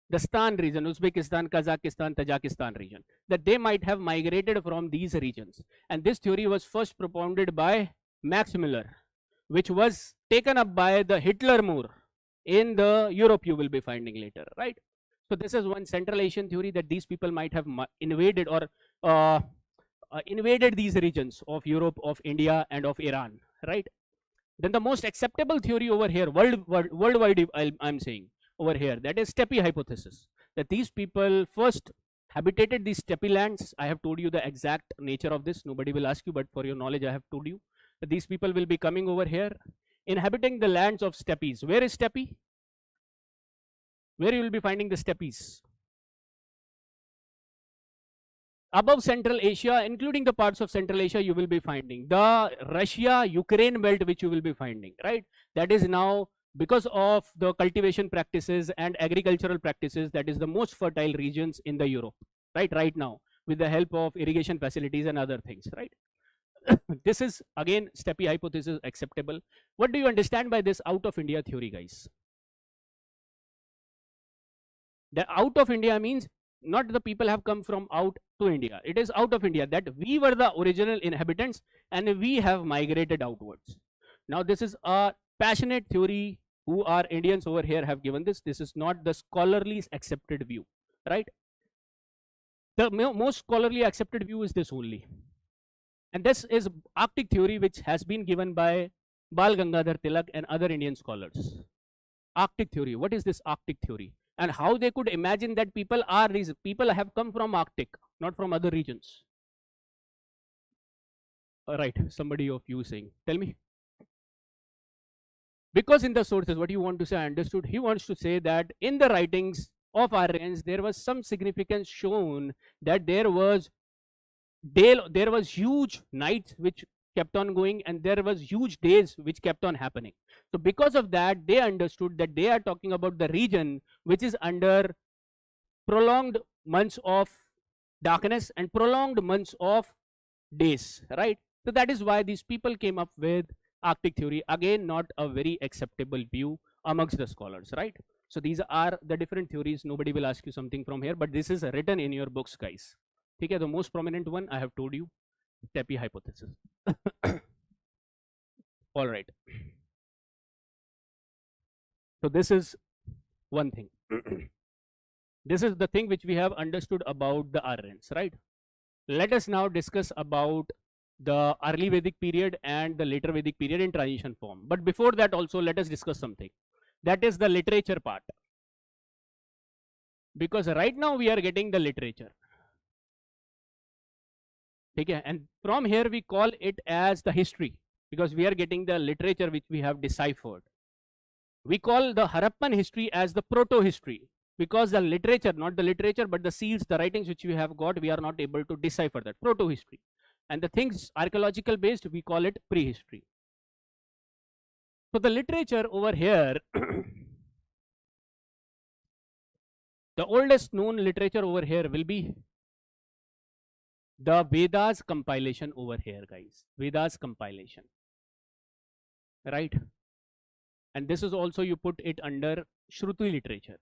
the Stan region, Uzbekistan, Kazakhstan, Tajikistan region, that they might have migrated from these regions. And this theory was first propounded by Max Muller, which was taken up by the Hitler more in the Europe, you will be finding later, right? So this is one Central Asian theory that these people might have invaded or invaded these regions of Europe, of India, and of Iran, right? Then the most acceptable theory over here, worldwide, I'm saying over here, that is steppe hypothesis, that these people first habitated these steppe lands. I have told you the exact nature of this. Nobody will ask you, but for your knowledge, I have told you that these people will be coming over here, inhabiting the lands of steppes. Where is steppe? Where you will be finding the steppes? Above Central Asia, including the parts of Central Asia, you will be finding the Russia-Ukraine belt, which you will be finding, right? That is now, because of the cultivation practices and agricultural practices, that is the most fertile regions in the Europe, right now, with the help of irrigation facilities and other things, right? This is again steppe hypothesis acceptable. What do you understand by this out of India theory, guys? The out of India means not the people have come from out to India. It is out of India, that we were the original inhabitants and we have migrated outwards. Now this is a passionate theory who are Indians over here have given this. This is not the scholarly accepted view, right? The most scholarly accepted view is this only. And this is Arctic theory, which has been given by Bal Gangadhar Tilak and other Indian scholars. Arctic theory. What is this Arctic theory? And how they could imagine that people have come from Arctic, not from other regions. All right, somebody of you saying, tell me. Because in the sources, what you want to say, I understood. He wants to say that in the writings of Aryans, there was some significance shown that there was huge nights which kept on going, and there was huge days which kept on happening. So because of that, they understood that they are talking about the region which is under prolonged months of darkness and prolonged months of days, right? So that is why these people came up with Arctic theory. Again, not a very acceptable view amongst the scholars, right? So these are the different theories. Nobody will ask you something from here, but this is written in your books, guys. Okay, the most prominent one I have told you, steppe hypothesis. All right. So this is one thing. This is the thing which we have understood about the Aryans, right? Let us now discuss about the early Vedic period and the later Vedic period in transition form. But before that also, let us discuss something. That is the literature part. Because right now we are getting the literature. Okay, and from here we call it as the history, because we are getting the literature which we have deciphered. We call the Harappan history as the proto-history, because the literature, not the literature, but the seals, the writings which we have got, we are not able to decipher that, proto-history. And the things archaeological based, we call it prehistory. So the literature over here, the oldest known literature over here will be the Vedas compilation over here, guys. Vedas compilation, right? And this is also, you put it under Shruti literature.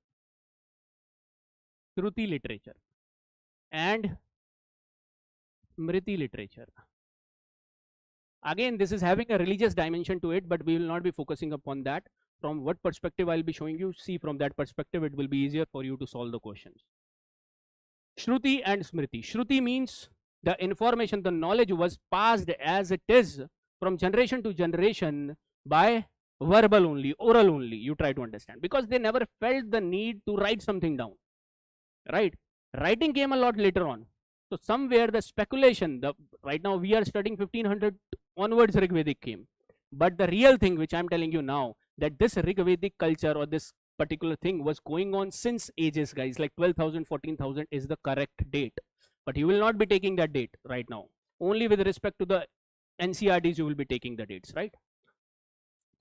Shruti literature and Smriti literature. Again, this is having a religious dimension to it, but we will not be focusing upon that. From what perspective I'll be showing you, see from that perspective, it will be easier for you to solve the questions. Shruti and Smriti. Shruti means the information, the knowledge was passed as it is from generation to generation by verbal only, oral only. You try to understand, because they never felt the need to write something down, right? Writing came a lot later on. So somewhere the speculation, right now we are studying 1500 onwards Rig Vedic came. But the real thing which I'm telling you now, that this Rig Vedic culture or this particular thing was going on since ages, guys. Like 12,000, 14,000 is the correct date. But you will not be taking that date right now. Only with respect to the NCRTs, you will be taking the dates, right?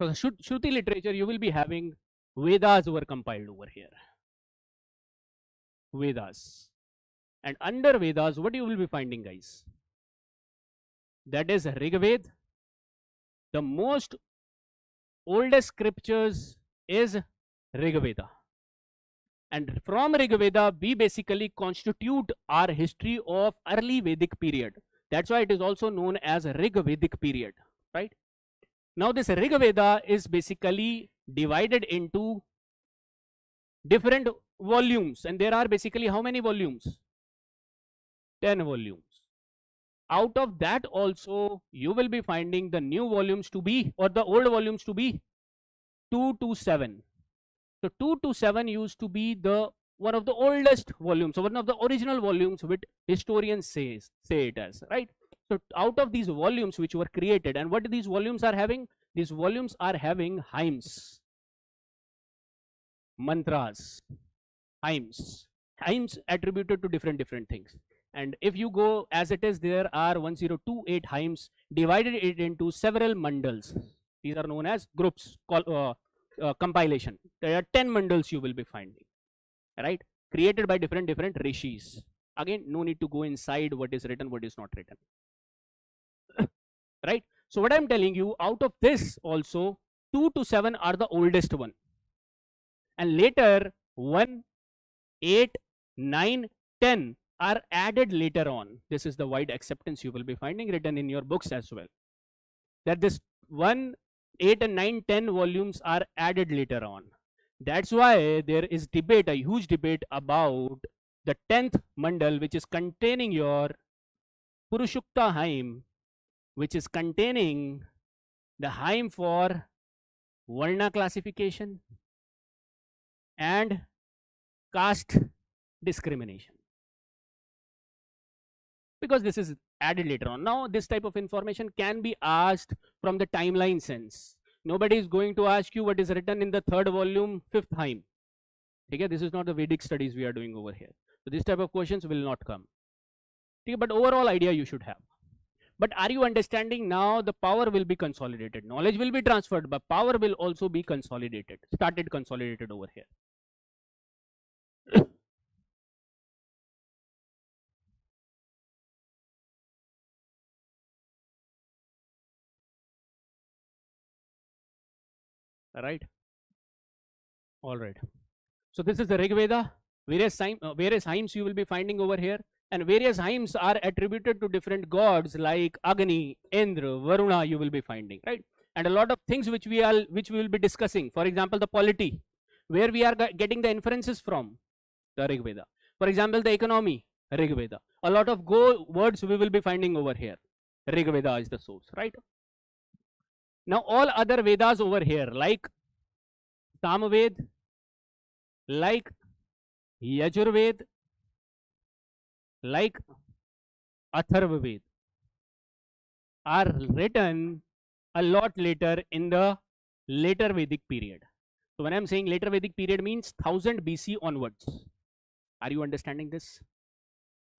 So the Shruti literature, you will be having Vedas were compiled over here. Vedas. And under Vedas, what you will be finding, guys? That is Rig Veda. The most oldest scriptures is Rig Veda. And from Rig Veda, we basically constitute our history of early Vedic period. That's why it is also known as Rig Vedic period, right? Now this Rig Veda is basically divided into different volumes, and there are basically how many volumes? 10 volumes. Out of that also, you will be finding the new volumes to be, or the old volumes to be 2 to 7. So 2 to 7 used to be the one of the oldest volumes, so one of the original volumes which historians say it as, right? So out of these volumes which were created, and what these volumes are having? These volumes are having hymns, mantras, hymns attributed to different things. And if you go as it is, there are 1028 hymns, divided it into several mandals. These are known as groups, compilation. There are 10 mandals you will be finding, right? Created by different rishis. Again, no need to go inside what is written, what is not written. Right? So what I'm telling you, out of this also, 2 to 7 are the oldest one. And later, 1, 8, 9, 10 are added later on. This is the wide acceptance you will be finding written in your books as well. That this 1, 8 and 9, 10 volumes are added later on. That's why there is debate, a huge debate about the 10th mandal, which is containing your Purushukta hymn, which is containing the hymn for Varna classification and caste discrimination. Because this is added later on. Now, this type of information can be asked from the timeline sense. Nobody is going to ask you what is written in the 3rd volume, 5th hymn. Okay, this is not the Vedic studies we are doing over here. So this type of questions will not come. Okay, but overall idea you should have. But are you understanding now? The power will be consolidated. Knowledge will be transferred, but power will also be consolidated. Started consolidated over here. Right? All right. So this is the Rig Veda. Various hymns you will be finding over here, and various hymns are attributed to different gods like Agni, Indra, Varuna. You will be finding, right? And a lot of things which we will be discussing. For example, the polity, where we are getting the inferences from the Rig Veda. For example, the economy, Rig Veda. A lot of words we will be finding over here. Rig Veda is the source, right? Now all other Vedas over here, like Samaved, like Yajurved, like Atharvaved, are written a lot later in the later Vedic period. So when I'm saying later Vedic period means 1000 BC onwards. Are you understanding this?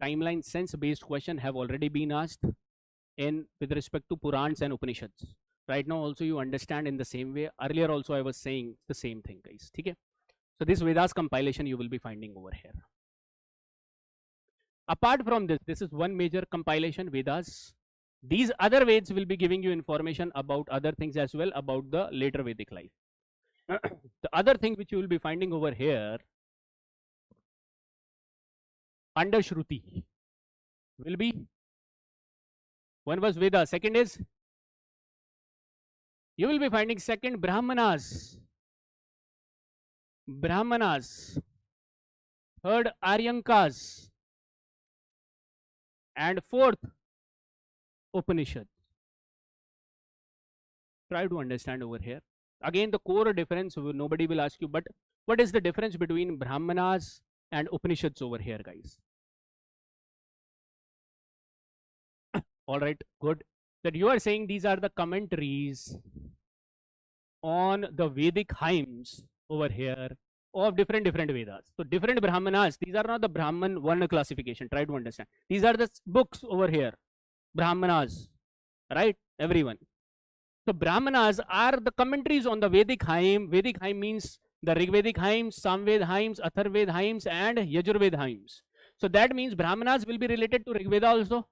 Timeline sense based question have already been asked with respect to Purans and Upanishads. Right now also you understand in the same way. Earlier also I was saying the same thing, guys. Okay? So this Vedas compilation you will be finding over here. Apart from this, this is one major compilation, Vedas. These other Veds will be giving you information about other things as well, about the later Vedic life. The other thing which you will be finding over here under Shruti will be, one was Veda, second is, you will be finding second Brahmanas, third Aryankas, and fourth Upanishad. Try to understand over here. Again, the core difference, nobody will ask you, but what is the difference between Brahmanas and Upanishads over here, guys? All right, good. That you are saying these are the commentaries on the Vedic hymns over here, of different Vedas. So different Brahmanas, these are not the Brahman Varna classification, try to understand. These are the books over here, Brahmanas, right, everyone. So Brahmanas are the commentaries on the Vedic hymn. Vedic hymn means the Rigvedic hymns, Samved hymns, Atharved hymns and Yajurved hymns. So that means Brahmanas will be related to Rigveda also,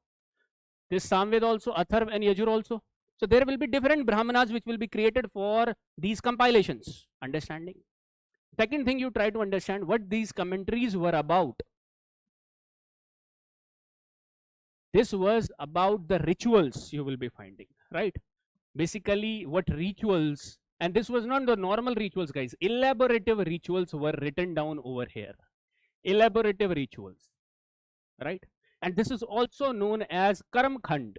this Samved also, Atharv and Yajur also. So there will be different Brahmanas which will be created for these compilations, understanding. Second thing, you try to understand what these commentaries were about. This was about the rituals you will be finding, right? Basically what rituals, and this was not the normal rituals guys, elaborative rituals were written down over here, elaborative rituals, right? And this is also known as Karam Khand,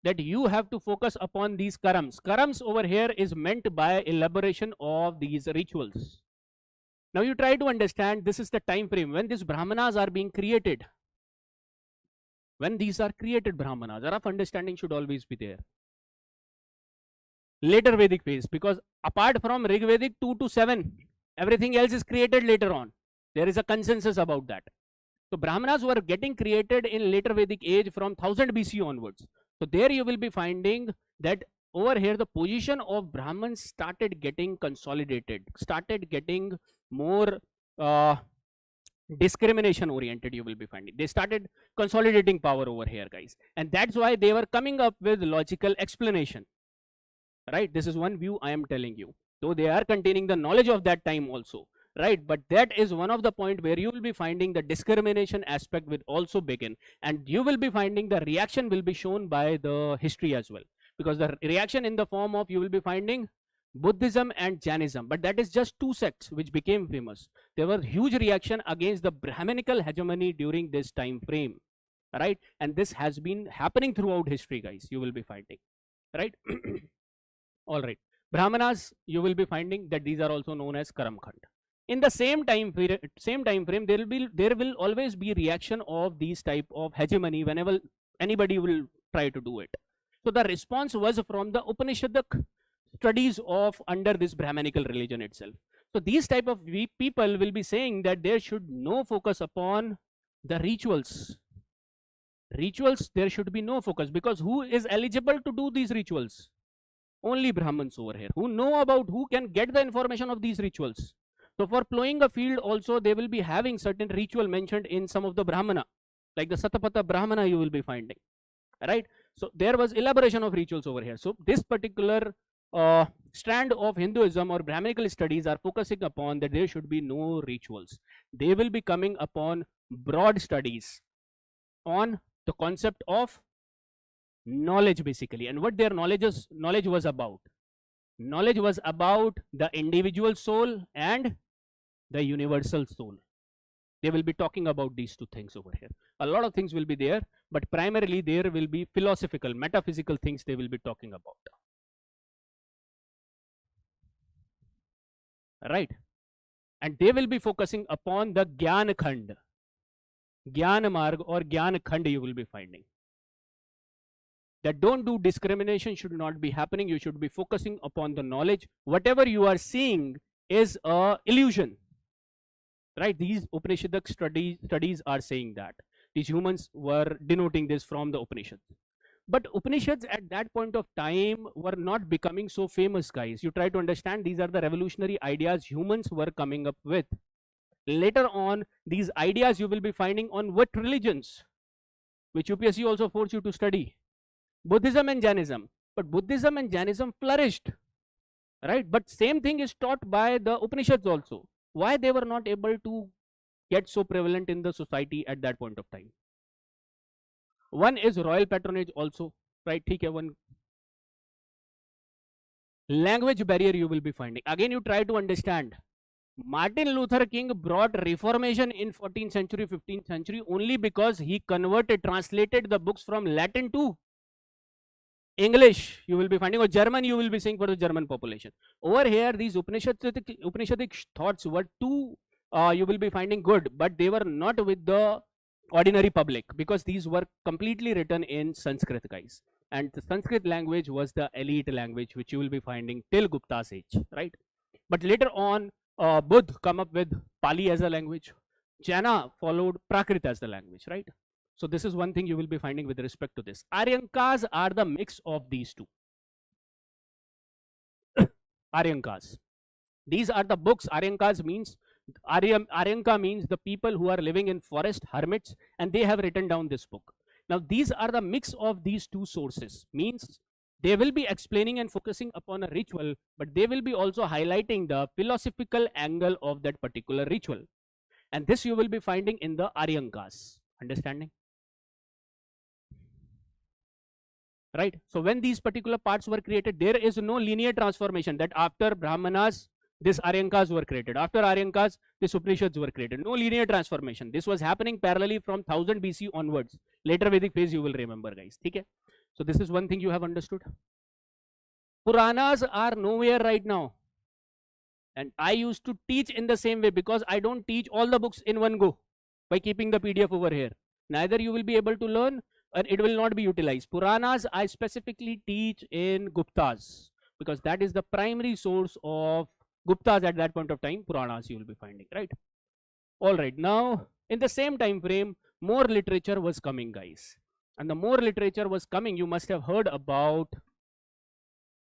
that you have to focus upon these karams. Karams over here is meant by elaboration of these rituals. Now you try to understand, this is the time frame when these Brahmanas are being created. When these are created Brahmanas, a rough understanding should always be there. Later Vedic phase, because apart from Rig Vedic 2 to 7, everything else is created later on. There is a consensus about that. So Brahmanas were getting created in later Vedic age from 1000 BC onwards. So there you will be finding that over here the position of Brahmins started getting consolidated, started getting more discrimination oriented, you will be finding. They started consolidating power over here guys, and that's why they were coming up with logical explanation, right? This is one view I am telling you, though they are containing the knowledge of that time also, right? But that is one of the point where you will be finding the discrimination aspect will also begin, and you will be finding the reaction will be shown by the history as well, because the reaction in the form of, you will be finding Buddhism and Jainism, but that is just two sects which became famous. There was huge reaction against the Brahmanical hegemony during this time frame, right? And this has been happening throughout history guys, you will be finding, right? All right, Brahmanas, you will be finding that these are also known as Karam Khand. In the same time frame, there will always be reaction of these type of hegemony whenever anybody will try to do it. So the response was from the Upanishadic studies of under this Brahmanical religion itself. So these type of people will be saying that there should no focus upon the rituals. Rituals, there should be no focus, because who is eligible to do these rituals? Only Brahmins over here who know about, who can get the information of these rituals. So for plowing a field also, they will be having certain ritual mentioned in some of the Brahmana, like the Satapatha Brahmana you will be finding, right? So there was elaboration of rituals over here. So this particular strand of Hinduism or Brahmanical studies are focusing upon that there should be no rituals. They will be coming upon broad studies on the concept of knowledge basically, and what their knowledge was about. Knowledge was about the individual soul and the universal soul. They will be talking about these two things over here. A lot of things will be there, but primarily there will be philosophical, metaphysical things they will be talking about. Right? And they will be focusing upon the Gyan Khand, Gyan Marg or Gyan Khand you will be finding. That don't do discrimination should not be happening. You should be focusing upon the knowledge. Whatever you are seeing is a illusion, right? These Upanishadic studies are saying that. These humans were denoting this from the Upanishads. But Upanishads at that point of time were not becoming so famous guys. You try to understand, these are the revolutionary ideas humans were coming up with. Later on, these ideas you will be finding on what religions, which UPSC also forced you to study. Buddhism and Jainism. But Buddhism and Jainism flourished, right? But same thing is taught by the Upanishads also. Why they were not able to get so prevalent in the society at that point of time? One is royal patronage also, right? One language barrier you will be finding. Again, you try to understand. Martin Luther King brought reformation in 14th century, 15th century only because he translated the books from Latin to English, you will be finding, or German you will be seeing for the German population. Over here, these Upanishadic thoughts were too, you will be finding good, but they were not with the ordinary public because these were completely written in Sanskrit guys. and the Sanskrit language was the elite language which you will be finding till Gupta's age, right? But later on, Buddha come up with Pali as a language. Jaina followed Prakrit as the language, right? So this is one thing you will be finding with respect to this. Aryankas are the mix of these two. Aryankas. These are the books. Aryankas means Aryanka means the people who are living in forest, hermits, and they have written down this book. Now these are the mix of these two sources. Means they will be explaining and focusing upon a ritual, but they will be also highlighting the philosophical angle of that particular ritual. And this you will be finding in the Aryankas. Understanding? Right? So when these particular parts were created, there is no linear transformation that after Brahmanas, this Aryankas were created. After Aryankas, the Upanishads were created. No linear transformation. This was happening parallelly from 1000 BC onwards. Later Vedic phase you will remember, guys. Okay? So this is one thing you have understood. Puranas are nowhere right now. And I used to teach in the same way because I don't teach all the books in one go by keeping the PDF over here. Neither you will be able to learn or it will not be utilized. Puranas I specifically teach in Guptas because that is the primary source of Guptas at that point of time. Puranas you will be finding, right? All right, now in the same time frame, more literature was coming, guys. And the more literature was coming, you must have heard about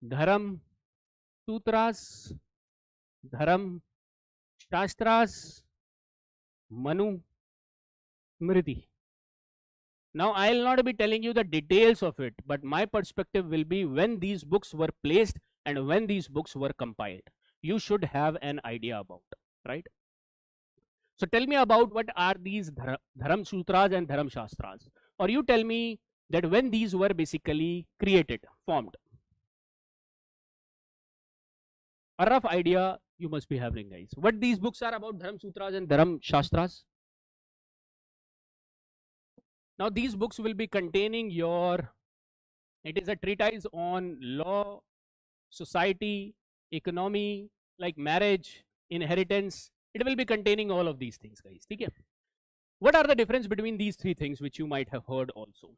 Dharam Sutras, Dharam Shastras, Manu Smriti. Now I will not be telling you the details of it, but my perspective will be when these books were placed and when these books were compiled. You should have an idea about, right? So tell me about what are these Dharam Sutras and Dharam Shastras, or you tell me that when these were basically created, formed. A rough idea you must be having, guys. What these books are about, Dharam Sutras and Dharam Shastras. Now these books will be containing it is a treatise on law, society, economy, like marriage, inheritance. It will be containing all of these things, guys. Okay? What are the difference between these three things which you might have heard also?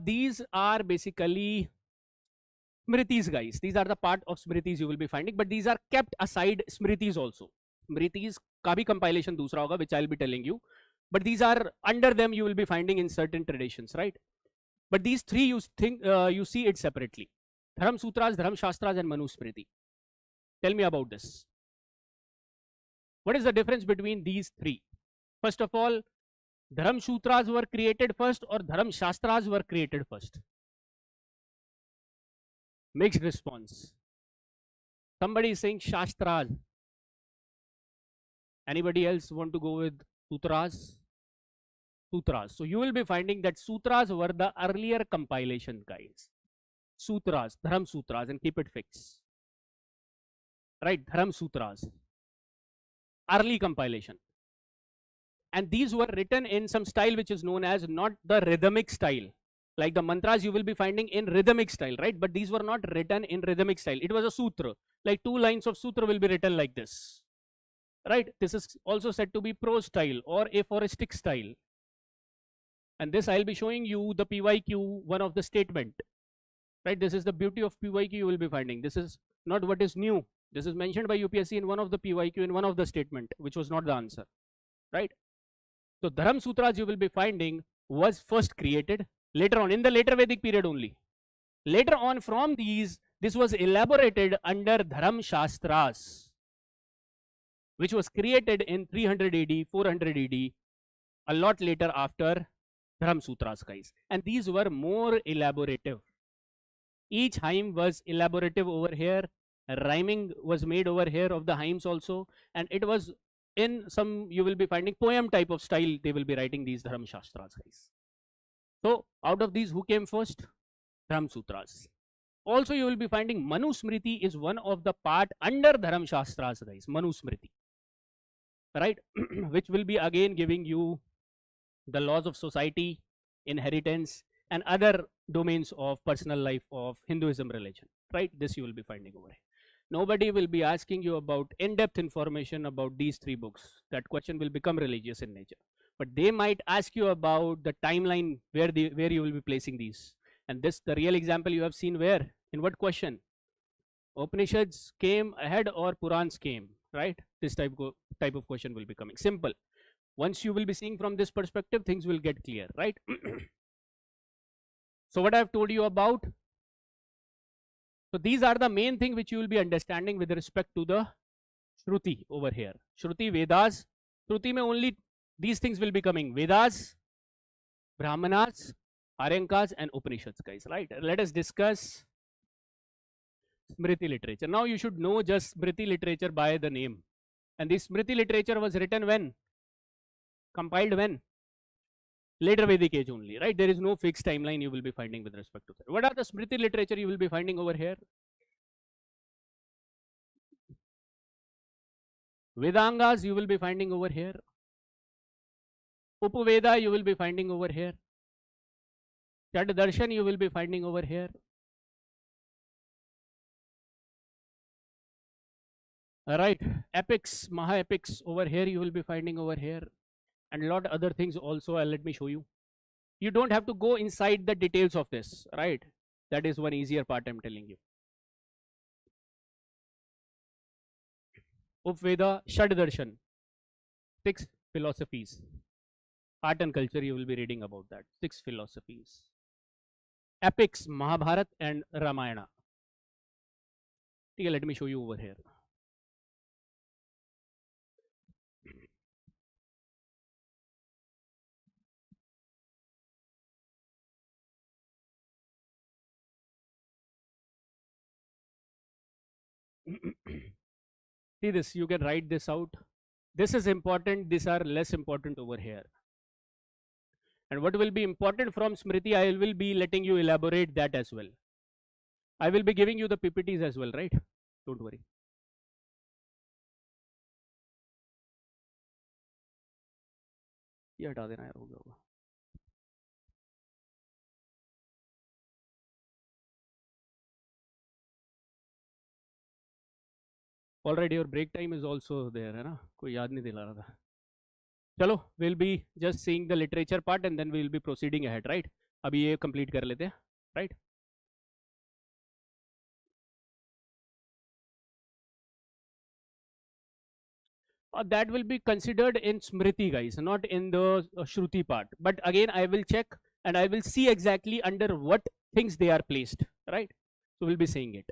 These are basically Smritis, guys. These are the part of Smritis you will be finding, but these are kept aside Smritis also. Smritis ka bhi compilation dusra hoga, which I will be telling you. But these are under them you will be finding in certain traditions, right? But these three you see it separately. Dharam Sutras, Dharam Shastras and Manu Smriti. Tell me about this. What is the difference between these three? First of all, Dharam Sutras were created first or Dharam Shastras were created first? Mixed response. Somebody is saying Shastras. Anybody else want to go with Sutras? Sutras. So you will be finding that Sutras were the earlier compilation, guys. Sutras, Dharam Sutras, and keep it fixed. Right, Dharam Sutras. Early compilation. And these were written in some style which is known as not the rhythmic style. Like the mantras you will be finding in rhythmic style, right? But these were not written in rhythmic style. It was a sutra. Like 2 lines of sutra will be written like this. Right? This is also said to be prose style or aphoristic style. And this I'll be showing you the PYQ, one of the statement. Right? This is the beauty of PYQ you will be finding. This is not what is new. This is mentioned by UPSC in one of the PYQ in one of the statement, which was not the answer. Right? So Dharam Sutras you will be finding was first created later on in the later Vedic period only. Later on from these, this was elaborated under Dharam Shastras, which was created in 300 AD, 400 AD, a lot later after Dharam Sutras, guys. And these were more elaborative. Each hymn was elaborative over here. Rhyming was made over here of the hymns also. And it was in some, you will be finding poem type of style, they will be writing these Dharam Shastras, guys. So out of these, who came first? Dharam Sutras. Also, you will be finding Manu Smriti is one of the part under Dharam Shastras, guys. Manu Smriti. Right? Which will be again giving you the laws of society, inheritance, and other domains of personal life of Hinduism religion. Right? This you will be finding over here. Nobody will be asking you about in-depth information about these three books. That question will become religious in nature. but they might ask you about the timeline where you will be placing these. And this, the real example you have seen where, in what question? Upanishads came ahead or Purans came, right? This type of question will be coming. Simple. Once you will be seeing from this perspective, things will get clear, right? So what I have told you about, so these are the main thing which you will be understanding with respect to the Shruti over here. Shruti, Vedas. Shruti mein only these things will be coming. Vedas, Brahmanas, Aryankas and Upanishads, guys, right? Let us discuss Smriti literature. Now you should know just Smriti literature by the name. And this Smriti literature was written when? Compiled when? Later Vedic age only, right? There is no fixed timeline you will be finding with respect to that. What are the Smriti literature you will be finding over here? Vedangas you will be finding over here. Upaveda you will be finding over here. Chaddarshan you will be finding over here. Alright, epics, Maha epics over here you will be finding over here. And a lot of other things also, let me show you. You don't have to go inside the details of this, right? That is one easier part I'm telling you. Upveda, Shaddarshan, 6 philosophies. Art and culture, you will be reading about that. 6 philosophies. Epics, Mahabharata and Ramayana. Okay, let me show you over here. See this, you can write this out. This is important, these are less important over here. And what will be important from Smriti, I will be letting you elaborate that as well. I will be giving you the PPTs as well, right? Don't worry. ये हटा देना यार, हो गया होगा. Already your break time is also there, है ना? कोई याद नहीं दिला रहा था. चलो, we'll be just seeing the literature part and then we'll be proceeding ahead, right? अभी ये complete कर लेते हैं, right? That will be considered in Smriti, guys, not in the Shruti part. But again, I will check and I will see exactly under what things they are placed, right? So we'll be saying it.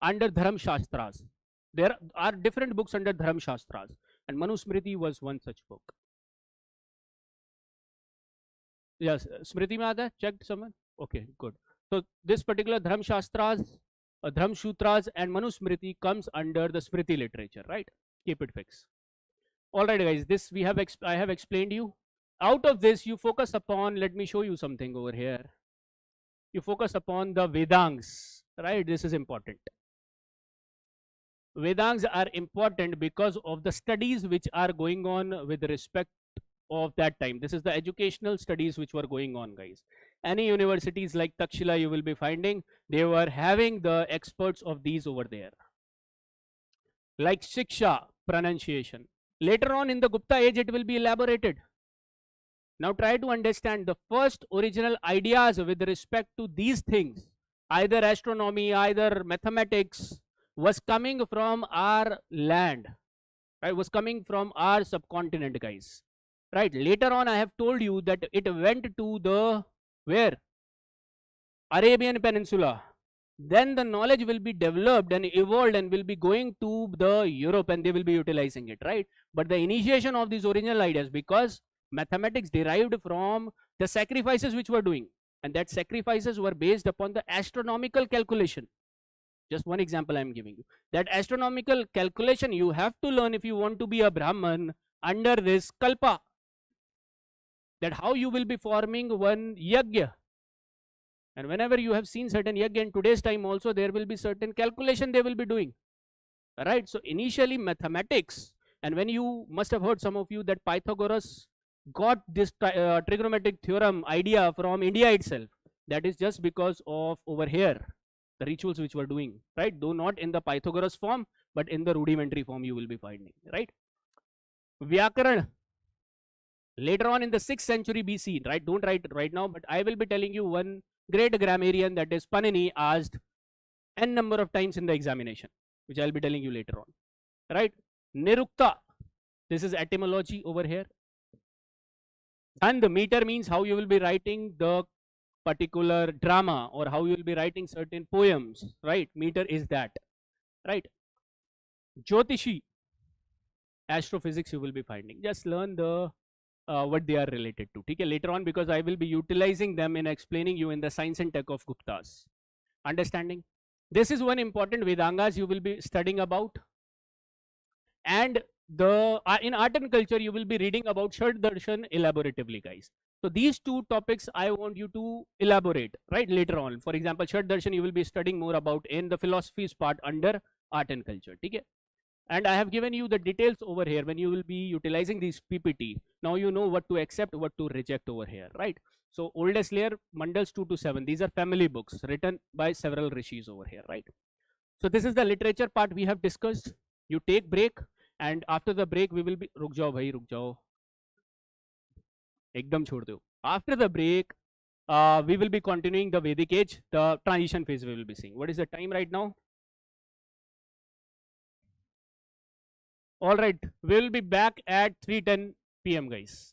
Under Dharam Shastras. There are different books under Dharam Shastras, and Manusmriti was one such book. Yes, Smriti mein aata hai? Checked someone? Okay, good. So this particular Dharam Shastras, Dharam Sutras and Manusmriti comes under the Smriti literature, right? Keep it fixed. Alright guys, this we have I have explained you. Out of this you focus upon, let me show you something over here. You focus upon the Vedangs, right? This is important. Vedangs are important because of the studies which are going on with respect of that time. This is the educational studies which were going on, guys. Any universities like Takshila you will be finding, they were having the experts of these over there. Like Shiksha, pronunciation. Later on in the Gupta age it will be elaborated. Now try to understand the first original ideas with respect to these things, either astronomy, either mathematics, was coming from our land, right? Was coming from our subcontinent, guys, right? Later on I have told you that it went to the where? Arabian Peninsula. Then the knowledge will be developed and evolved and will be going to the Europe and they will be utilizing it, right? But the initiation of these original ideas, because mathematics derived from the sacrifices which were doing, and that sacrifices were based upon the astronomical calculation. Just one example I am giving you. That astronomical calculation you have to learn if you want to be a Brahman under this Kalpa. That how you will be forming one Yagya. And whenever you have seen certain Yagya in today's time also, there will be certain calculation they will be doing. Right? So initially mathematics, and when you must have heard some of you that Pythagoras got this trigonometric theorem idea from India itself. That is just because of over here. The rituals which were doing, right? Though not in the Pythagoras form, but in the rudimentary form you will be finding, right? Vyakaran, later on in the 6th century BC, right? Don't write right now, but I will be telling you one great grammarian, that is Panini, asked n number of times in the examination, which I'll be telling you later on, right? Nirukta, this is etymology over here. And the meter means how you will be writing the particular drama, or how you will be writing certain poems, right? Meter is that, right? Jyotishi, astrophysics you will be finding. Just learn the what they are related to. Okay, later on, because I will be utilizing them in explaining you in the science and tech of Guptas. Understanding? This is one important Vedangas you will be studying about. And the in art and culture you will be reading about Shad Darshan elaboratively, guys. So these two topics I want you to elaborate, right, later on. For example, Shad Darshan you will be studying more about in the philosophies part under art and culture. Okay? And I have given you the details over here when you will be utilizing these PPT. Now you know what to accept, what to reject over here, right? So oldest layer, Mandals 2 to 7. These are family books written by several rishis over here, right? So this is the literature part we have discussed. You take break, and after the break we will be रुक जाओ भाई रुक जाओ एकदम छोड़ दो. After the break we will be continuing the Vedic age, the transition phase we will be seeing. What is the time right now? All right, we will be back at 3:10 p.m. guys.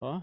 Huh?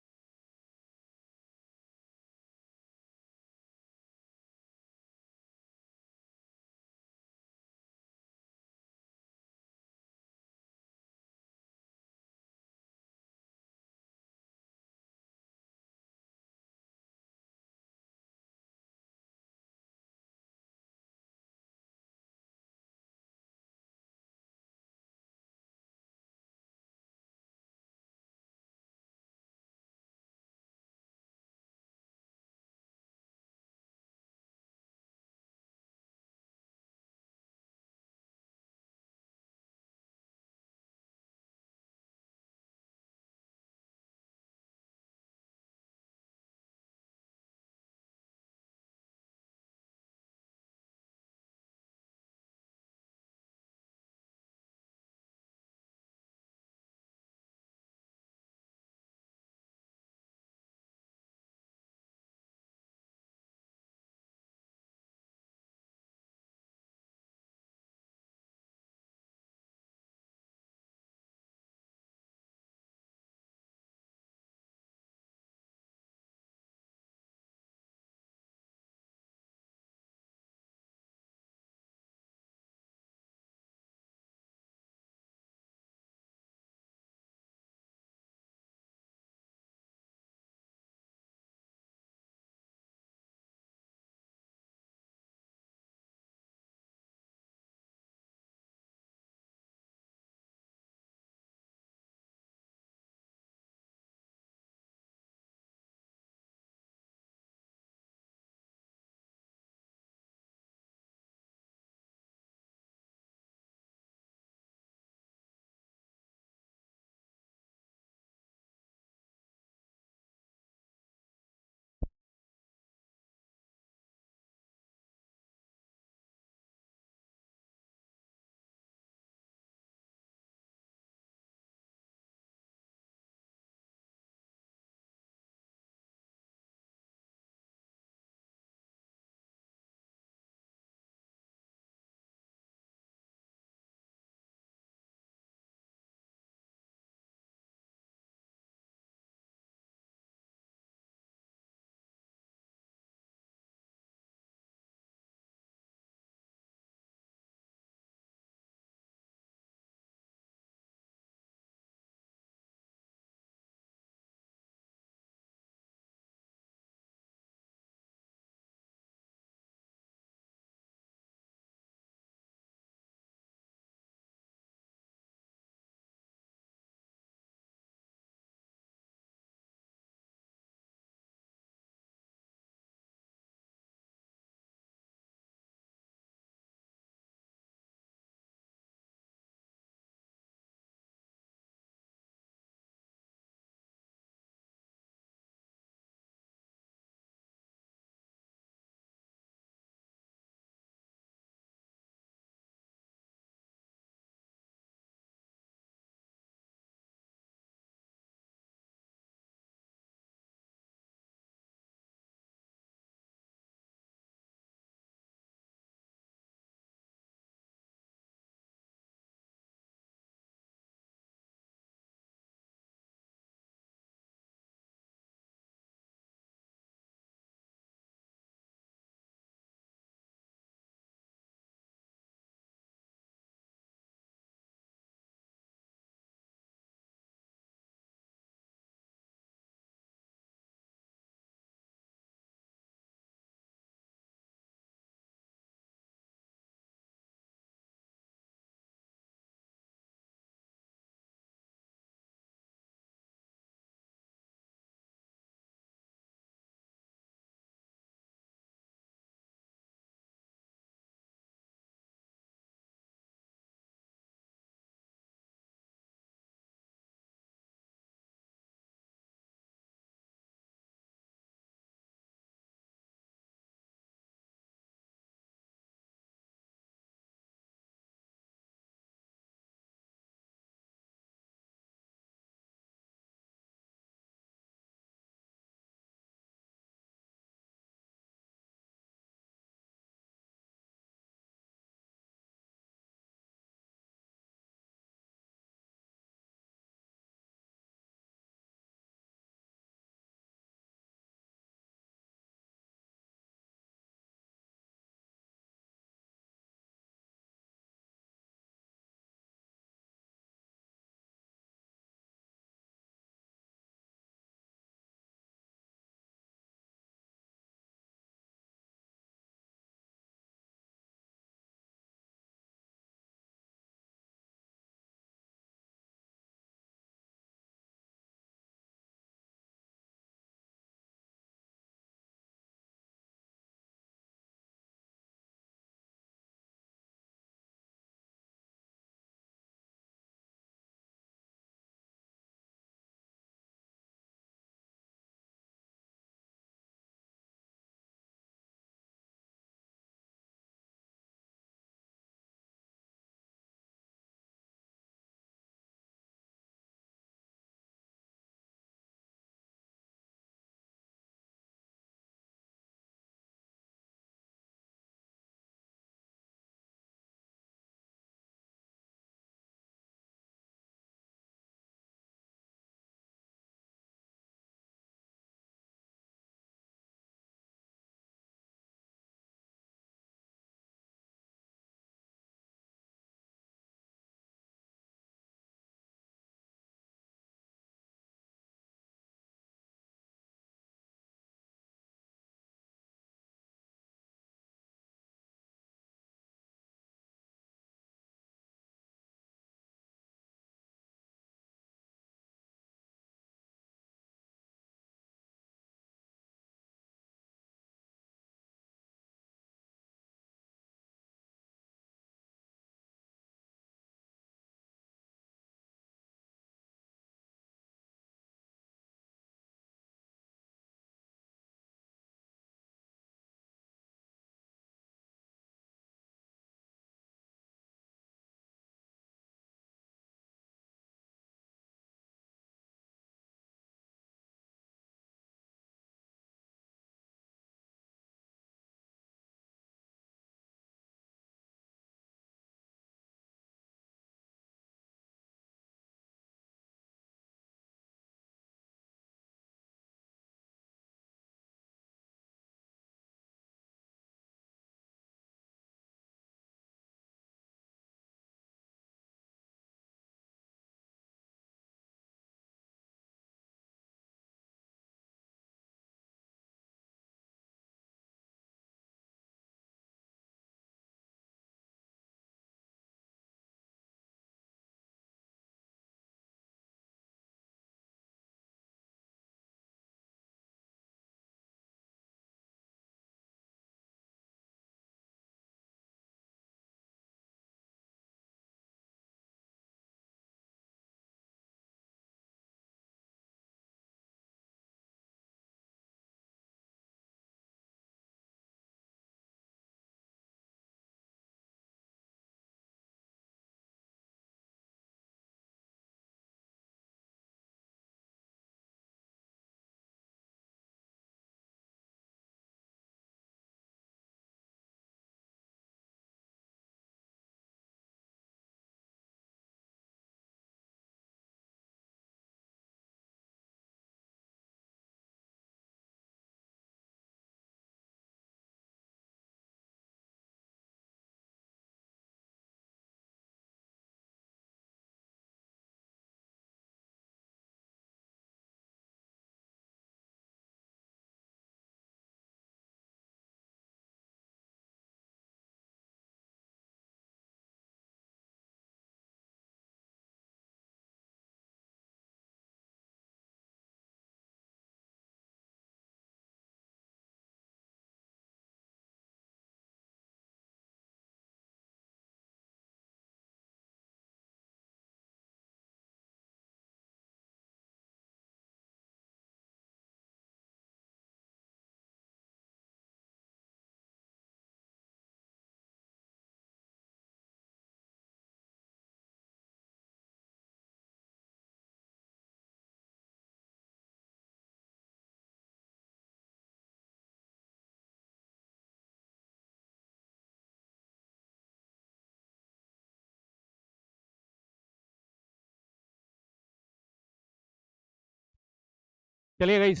चलिए guys,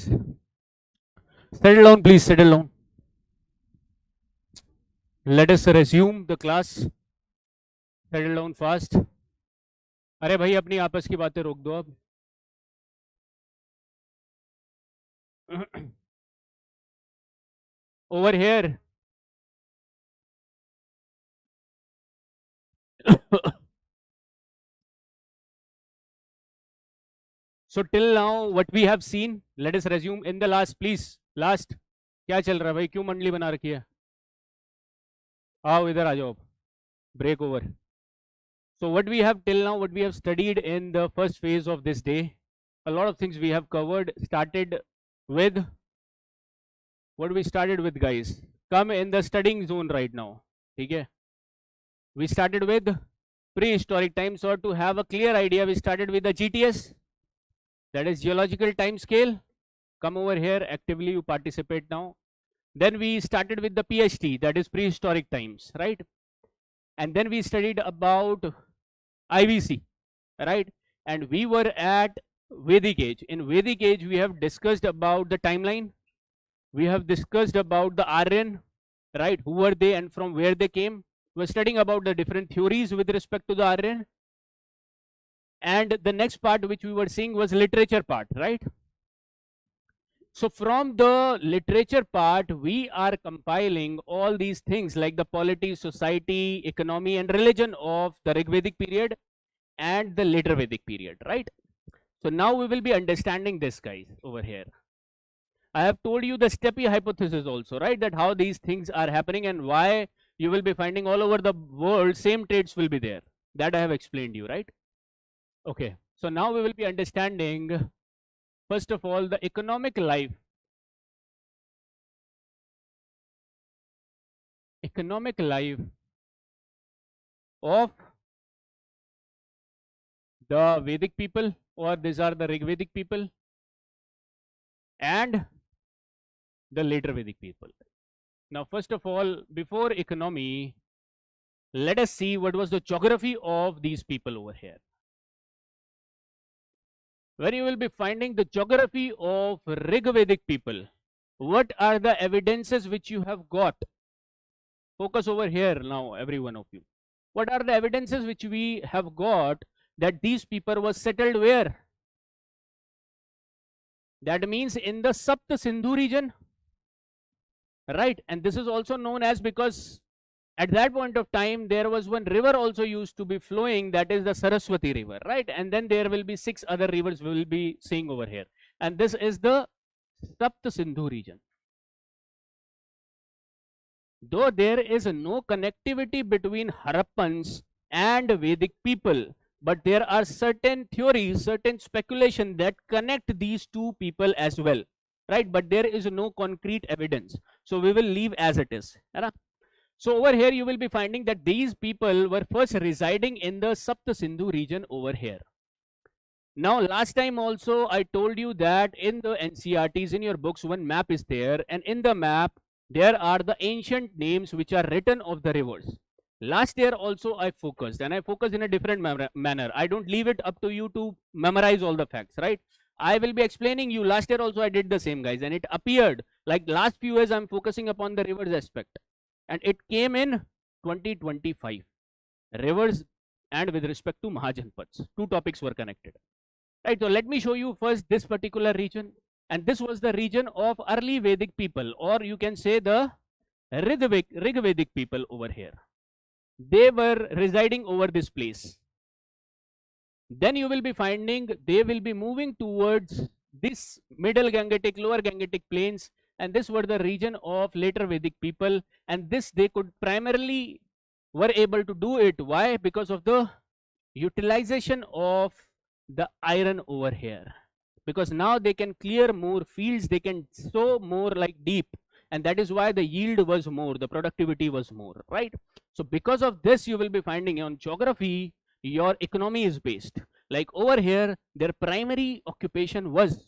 settle down please, settle down. Let us resume the class. Settle down fast. अरे भाई अपनी आपस की बातें रोक दो अब. Over here. So till now what we have seen, let us resume in the last please. Last क्या चल रहा है भाई, क्यों मंडली बना रखी है? आओ इधर आ जाओ, break over. So what we have till now, what we have studied in the first phase of this day, a lot of things we have covered. Started with what we started with, guys. Come in the studying zone right now. Okay. We started with prehistoric times, or to have a clear idea, we started with the GTS, that is geological time scale. Come over here, actively you participate now. Then we started with the PHT, that is prehistoric times, right? And then we studied about IVC, right? And we were at Vedic age. In Vedic age, we have discussed about the timeline. We have discussed about the Aryan, right? Who were they and from where they came. We were studying about the different theories with respect to the Aryan. And the next part which we were seeing was literature part, right? So from the literature part, we are compiling all these things like the polity, society, economy, and religion of the Rigvedic period and the later Vedic period, right? So now we will be understanding this, guys, over here. I have told you the steppy hypothesis also, right? That how these things are happening and why you will be finding all over the world same traits will be there. That I have explained you, right? Okay. So now we will be understanding, first of all, the economic life. Economic life of the Vedic people, or these are the Rigvedic people, and the later Vedic people. Now, first of all, before economy, let us see what was the geography of these people over here. Where you will be finding the geography of Rigvedic people. What are the evidences which you have got? Focus over here now, every one of you. What are the evidences which we have got that these people were settled where? That means in the Sapta Sindhu region, right? And this is also known as, because at that point of time there was one river also used to be flowing, that is the Saraswati river, right? And then there will be 6 other rivers we will be seeing over here, and this is the Sapta Sindhu region. Though there is no connectivity between Harappans and Vedic people, but there are certain theories, certain speculation that connect these two people as well, right? But there is no concrete evidence, so we will leave as it is. So over here you will be finding that these people were first residing in the Sapta Sindhu region over here. Now last time also I told you that in the NCERTs, in your books, one map is there, and in the map there are the ancient names which are written of the rivers. Last year also I focused, and I focused in a different manner. I don't leave it up to you to memorize all the facts, right? I will be explaining you. Last year also I did the same, guys, and it appeared like last few years I'm focusing upon the rivers aspect, and it came in 2025. Rivers and with respect to Mahajanapadas, 2 topics were connected, right? So let me show you first this particular region, and this was the region of early Vedic people, or you can say the Rigvedic people over here. They were residing over this place. Then you will be finding they will be moving towards this middle Gangetic, lower Gangetic plains, and this were the region of later Vedic people, and this they could primarily were able to do it. Why? Because of the utilization of the iron over here, because now they can clear more fields, they can sow more like deep, and that is why the yield was more, the productivity was more, right? So because of this you will be finding on geography your economy is based. Like over here their primary occupation was,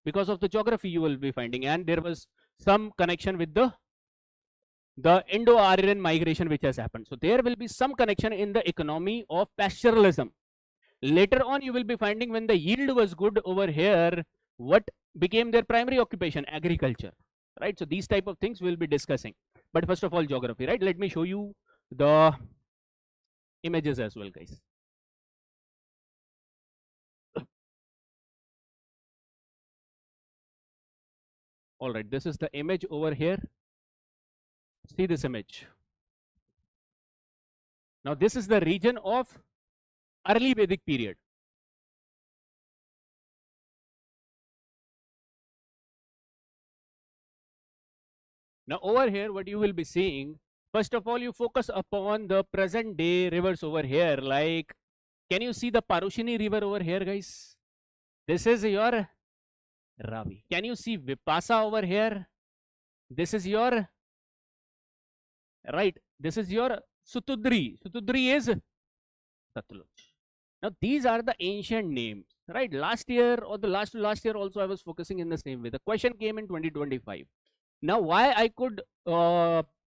because of the geography you will be finding, and there was some connection with the Indo-Aryan migration which has happened. So there will be some connection in the economy of pastoralism. Later on you will be finding when the yield was good over here, what became their primary occupation? Agriculture, right? So these type of things we'll be discussing. But first of all, geography, right? Let me show you the images as well, guys. All right, this is the image over here. See this image. Now this is the region of early Vedic period. Now over here, what you will be seeing, first of all, you focus upon the present day rivers over here. Like, can you see the Parushini river over here, guys? This is your Ravi. Can you see Vipasa over here? This is your, right, this is your Sutudri. Sutudri is Satluj. Now these are the ancient names, right? Last year or the last to last year also I was focusing in the same way. The question came in 2025. Now why I could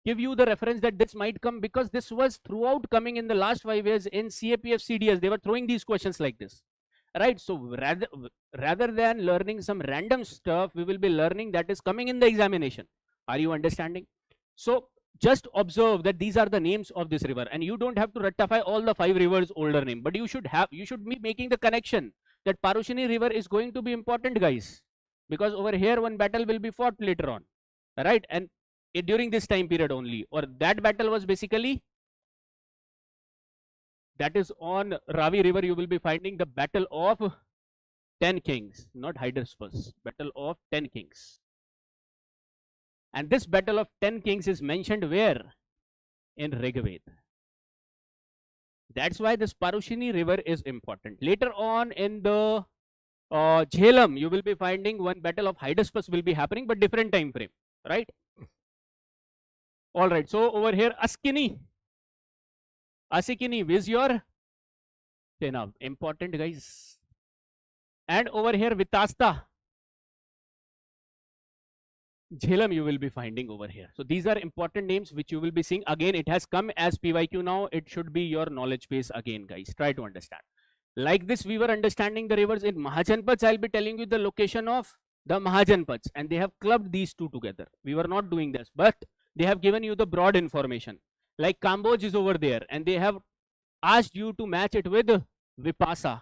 give you the reference that this might come, because this was throughout coming in the last 5 years in CAPF CDS. They were throwing these questions like this, right? So rather than learning some random stuff, we will be learning that is coming in the examination. Are you understanding? So just observe that these are the names of this river, and you don't have to rectify all the 5 rivers older name, but you should be making the connection that Parushini river is going to be important, guys, because over here one battle will be fought later on, right? And during this time period only, or that battle was basically, that is on Ravi river. You will be finding the battle of 10 kings, not Hydaspes, battle of 10 kings. And this battle of 10 kings is mentioned where? In Rigved. That's why this Parushini river is important. Later on in the Jhelum, you will be finding one battle of Hydaspes will be happening, but different time frame, right? All right, so over here, Asikini is your Tenab, important, guys. And over here, Vitasta, Jhelum you will be finding over here. So these are important names which you will be seeing. Again, it has come as PYQ now. It should be your knowledge base again, guys. Try to understand. Like this, we were understanding the rivers in Mahajanapadas. I'll be telling you the location of the Mahajanapadas, and they have clubbed these two together. We were not doing this, but they have given you the broad information. Like Kamboj is over there, and they have asked you to match it with Vipasa.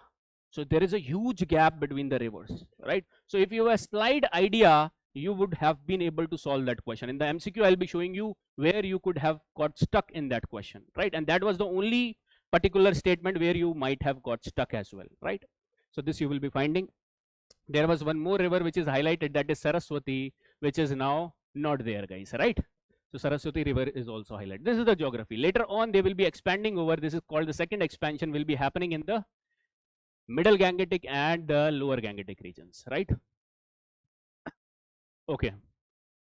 So there is a huge gap between the rivers, right? So if you have a slight idea, you would have been able to solve that question. In the MCQ, I'll be showing you where you could have got stuck in that question, right? And that was the only particular statement where you might have got stuck as well, right? So this you will be finding. There was one more river which is highlighted, that is Saraswati, which is now not there, guys, right? So Saraswati river is also highlighted. This is the geography. Later on, they will be expanding over. This is called the second expansion, will be happening in the Middle Gangetic and the Lower Gangetic regions, right? Okay,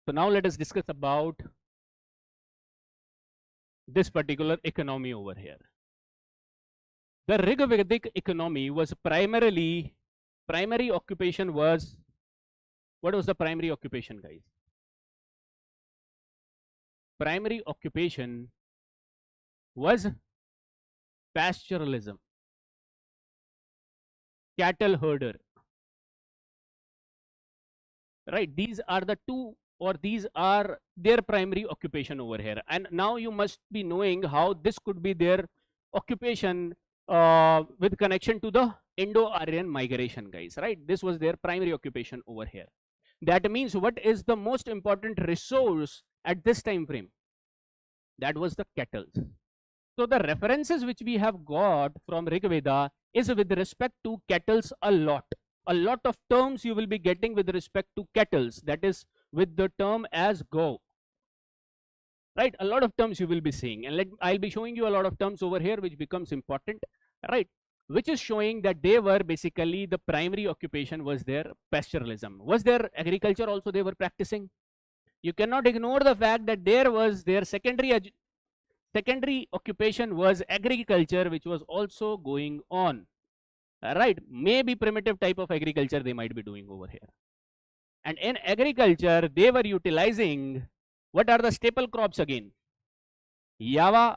so now let us discuss about this particular economy over here. The Rigvedic economy was primary occupation was, what was the primary occupation, guys? Primary occupation was pastoralism, cattle herder. Right, these are the two, or these are their primary occupation over here. And now you must be knowing how this could be their occupation with connection to the Indo-Aryan migration, guys, right? This was their primary occupation over here. That means what is the most important resource at this time frame? That was the cattle. So the references which we have got from Rigveda is with respect to cattle a lot. A lot of terms you will be getting with respect to cattle, that is with the term as go, right? A lot of terms you will be seeing, and I'll be showing you a lot of terms over here which becomes important, right? Which is showing that they were basically, the primary occupation was their pastoralism. Was their agriculture also they were practicing? You cannot ignore the fact that there was their secondary occupation was agriculture, which was also going on. Right, maybe primitive type of agriculture they might be doing over here. And in agriculture, they were utilizing, what are the staple crops again? Yava,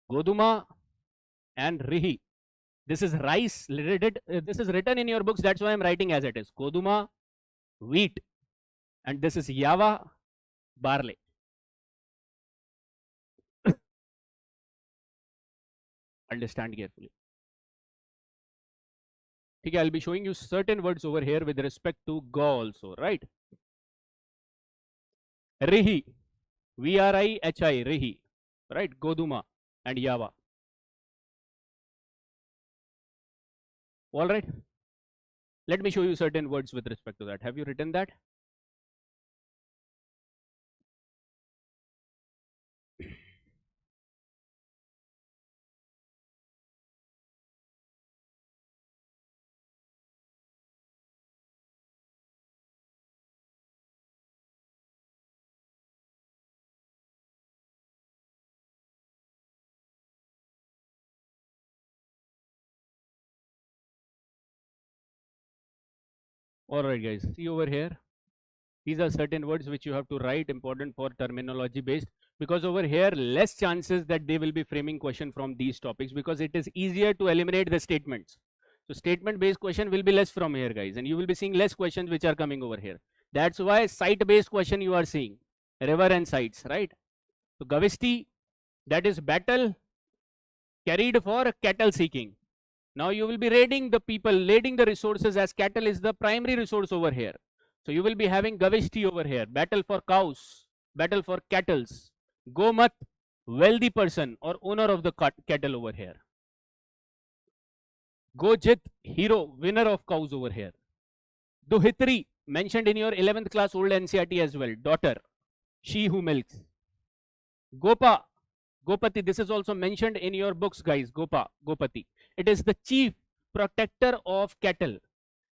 Goduma, and Rihi. This is rice. This is written in your books. That's why I'm writing as it is. Koduma, wheat. And this is Yava, barley. Understand carefully. Okay, I'll be showing you certain words over here with respect to Go also, right? Rihi, V-R-I-H-I, Rihi, right? Goduma and Yava. All right. Let me show you certain words with respect to that. Have you written that? All right, guys, see over here. These are certain words which you have to write, important for terminology based, because over here less chances that they will be framing question from these topics, because it is easier to eliminate the statements. So statement based question will be less from here, guys, and you will be seeing less questions which are coming over here. That's why site based question you are seeing, river and sites, right? So Gavisti, that is battle carried for cattle seeking. Now you will be raiding the people, raiding the resources, as cattle is the primary resource over here. So you will be having Gavishti over here, battle for cows, battle for cattle. Gomat, wealthy person or owner of the cattle over here. Gojit, hero, winner of cows over here. Duhitri, mentioned in your 11th class old NCERT as well, daughter, she who milks. Gopa, Gopati, this is also mentioned in your books, guys. Gopa, Gopati. It is the chief protector of cattle.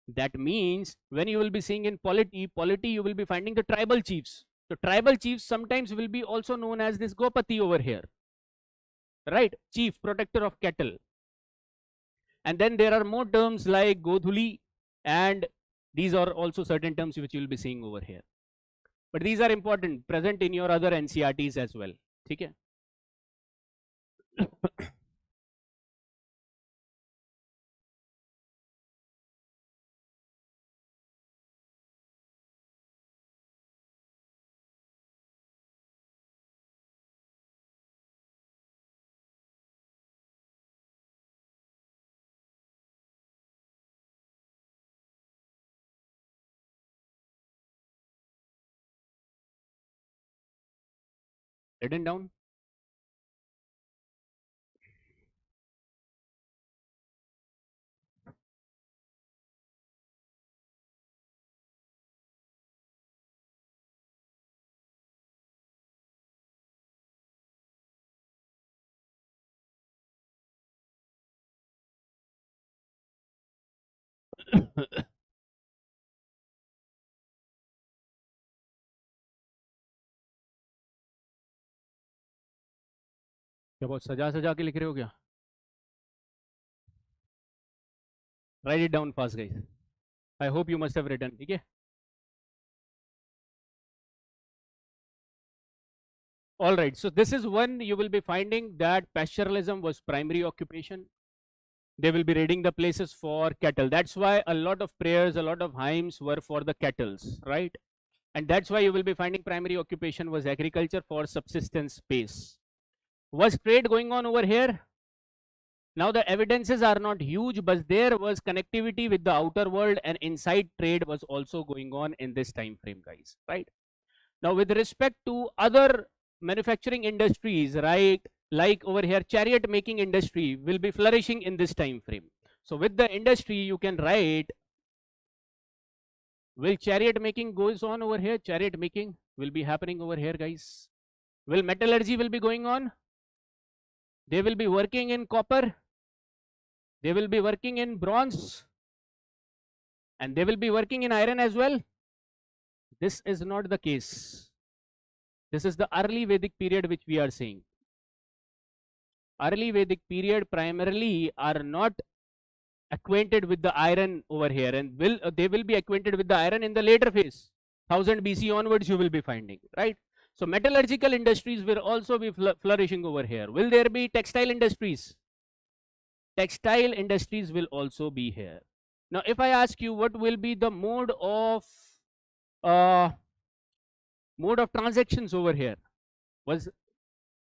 That means when you will be seeing in polity, you will be finding the tribal chiefs. The tribal chiefs sometimes will be also known as this Gopati over here, right? Chief protector of cattle. And then there are more terms like Godhuli, and these are also certain terms which you will be seeing over here. But these are important, present in your other NCERTs as well. Okay? Written down? क्या बहुत सजा सजा के लिख रहे हो क्या? Write it down fast, guys. I hope you must have written. Okay? All right. So this is one you will be finding that pastoralism was primary occupation. They will be raiding the places for cattle. That's why a lot of prayers, a lot of hymns were for the cattles, right? And that's why you will be finding primary occupation was agriculture for subsistence base. Was trade going on over here? Now the evidences are not huge, but there was connectivity with the outer world, and inside trade was also going on in this time frame, guys, right? Now with respect to other manufacturing industries, right, like over here chariot making industry will be flourishing in this time frame. So with the industry you can write, will chariot making goes on over here? Chariot making will be happening over here, guys. Will metallurgy will be going on? They will be working in copper, they will be working in bronze, and they will be working in iron as well. This is not the case. This is the early Vedic period which we are seeing. Early Vedic period primarily are not acquainted with the iron over here, and they will be acquainted with the iron in the later phase. 1000 BC onwards you will be finding, right? So metallurgical industries will also be flourishing over here. Will there be textile industries? textile industries will also be here. Now, if I ask you what will be the mode of transactions over here, was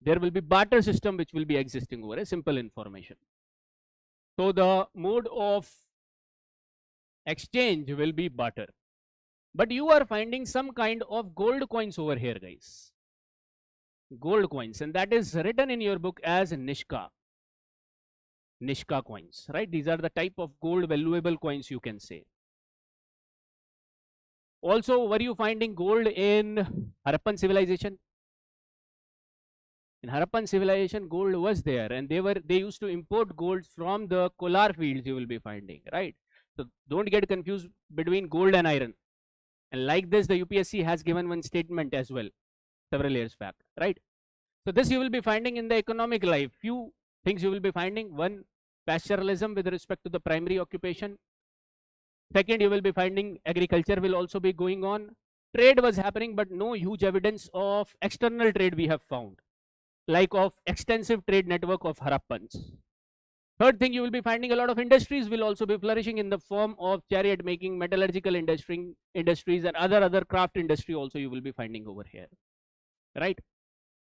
there will be barter system which will be existing over a simple information. So the mode of exchange will be barter. But you are finding some kind of gold coins over here, guys. Gold coins, and that is written in your book as Nishka. Nishka coins, right? These are the type of gold valuable coins, you can say. Also, were you finding gold in Harappan civilization? In Harappan civilization, gold was there, and they used to import gold from the kolar fields, you will be finding, right? So don't get confused between gold and iron. And like this, the UPSC has given one statement as well, several years back, right? So this you will be finding in the economic life. Few things you will be finding. One, pastoralism with respect to the primary occupation. Second, you will be finding agriculture will also be going on. Trade was happening, but no huge evidence of external trade we have found, like of extensive trade network of Harappans. Third thing, you will be finding a lot of industries will also be flourishing in the form of chariot making, metallurgical industries, and other craft industry also you will be finding over here, right?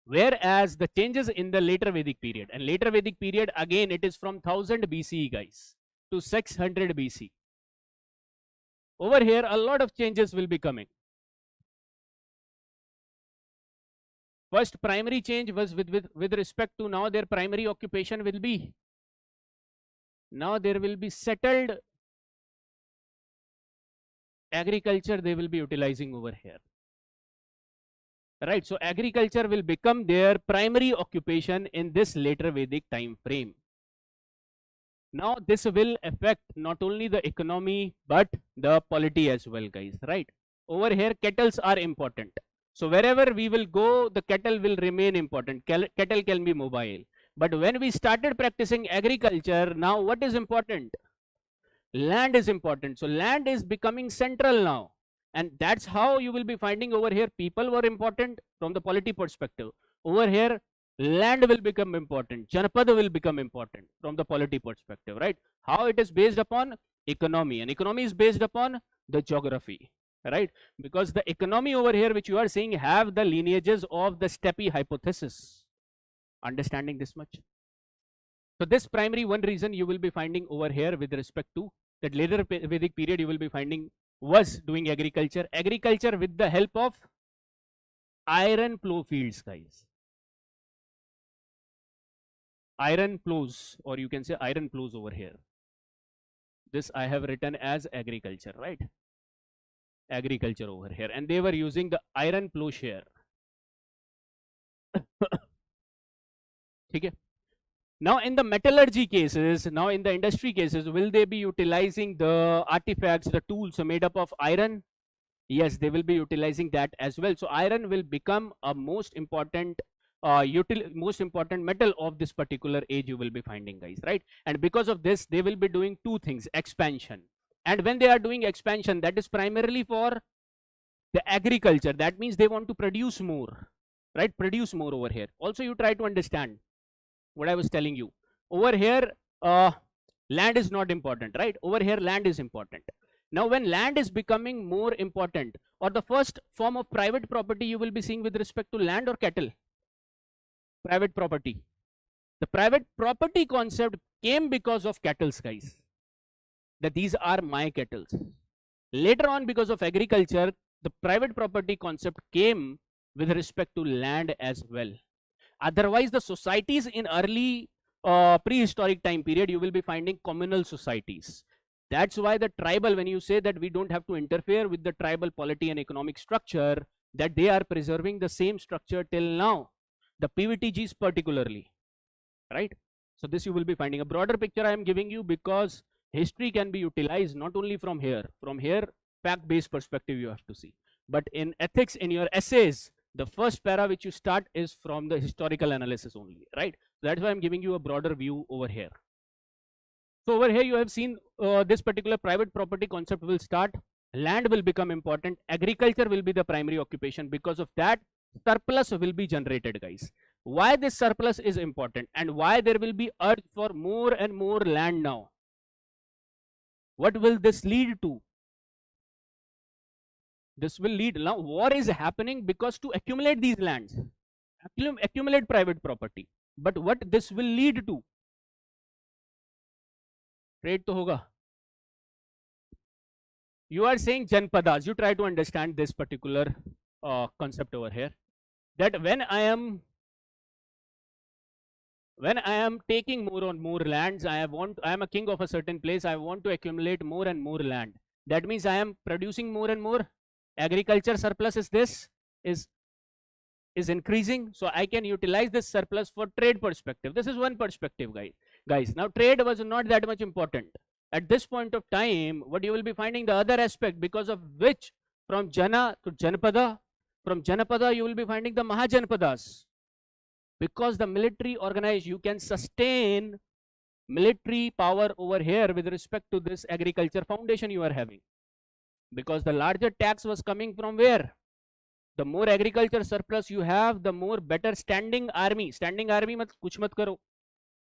Whereas the changes in the later Vedic period, and later Vedic period again it is from 1000 BCE, guys, to 600 BC. Over here a lot of changes will be coming. First primary change was with respect to now their primary occupation will be, now there will be settled agriculture they will be utilizing over here, right? So agriculture will become their primary occupation in this later Vedic time frame. Now this will affect not only the economy but the polity as well, guys, right? Over here kettles are important. So wherever we will go, the kettle will remain important. Kettle can be mobile. But when we started practicing agriculture, now what is important? Land is important. So land is becoming central now. And that's how you will be finding over here people were important from the polity perspective. Over here, land will become important. Janapada will become important from the polity perspective, right? How it is based upon economy. And economy is based upon the geography, right? Because the economy over here which you are seeing have the lineages of the steppe hypothesis. Understanding this much? So this primary one reason you will be finding over here with respect to that later Vedic period you will be finding was doing agriculture. Agriculture with the help of iron plow fields, guys. Iron plows, or you can say iron plows over here. This I have written as agriculture, right? Agriculture over here, and they were using the iron plowshare. Okay. Now in the metallurgy cases, now in the industry cases, will they be utilizing the artifacts, the tools made up of iron? Yes, they will be utilizing that as well. So iron will become a most important metal of this particular age you will be finding, guys, right? And because of this, they will be doing two things: expansion. And when they are doing expansion, that is primarily for the agriculture. That means they want to produce more, right? Produce more over here. Also, you try to understand what I was telling you. Over here, land is not important, right? Over here, land is important. Now, when land is becoming more important, or the first form of private property you will be seeing with respect to land or cattle? Private property. The private property concept came because of cattle, guys. That these are my cattle. Later on, because of agriculture, the private property concept came with respect to land as well. Otherwise, the societies in early prehistoric time period, you will be finding communal societies. That's why the tribal, when you say that we don't have to interfere with the tribal polity and economic structure, that they are preserving the same structure till now. The PVTGs particularly, right? So this you will be finding. A broader picture I am giving you because history can be utilized not only from here. From here, fact-based perspective you have to see. But in ethics, in your essays, the first para which you start is from the historical analysis only, right? So that's why I'm giving you a broader view over here. So over here you have seen this particular private property concept will start. Land will become important. Agriculture will be the primary occupation. Because of that, surplus will be generated, guys. Why this surplus is important and why there will be urge for more and more land now. What will this lead to? This will lead, now war is happening because to accumulate these lands, accumulate private property. But what this will lead to? Trade to hoga. You are saying Janpadas. You try to understand this particular concept over here. That when I am taking more and more lands, I am a king of a certain place. I want to accumulate more and more land. That means I am producing more and more. Agriculture surplus is increasing, so I can utilize this surplus for trade perspective. This is one perspective, guys. Now trade was not that much important at this point of time. What you will be finding, the other aspect, because of which from Jana to Janapada, from Janapada you will be finding the Mahajanapadas. Because the military organized, you can sustain military power over here with respect to this agriculture foundation you are having. Because the larger tax was coming from where? The more agriculture surplus you have, the more better standing army. Standing army mat kuch mat karo.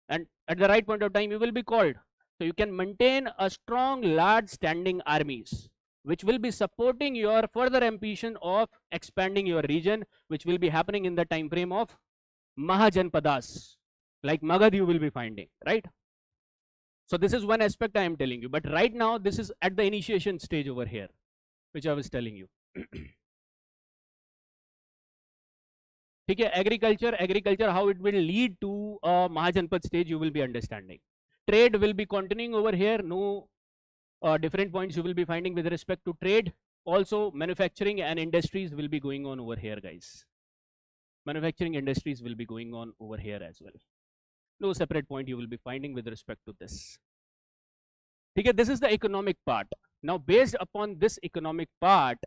And at the right point of time, you will be called. So you can maintain a strong, large standing armies, which will be supporting your further ambition of expanding your region, which will be happening in the time frame of Mahajanapadas, like Magadha you will be finding, right? So this is one aspect I am telling you. But right now, this is at the initiation stage over here, which I was telling you. Okay, agriculture, how it will lead to Mahajanpad stage, you will be understanding. Trade will be continuing over here. No different points you will be finding with respect to trade. Also, manufacturing and industries will be going on over here, guys. Manufacturing industries will be going on over here as well. No separate point you will be finding with respect to this. Okay, this is the economic part. Now, based upon this economic part,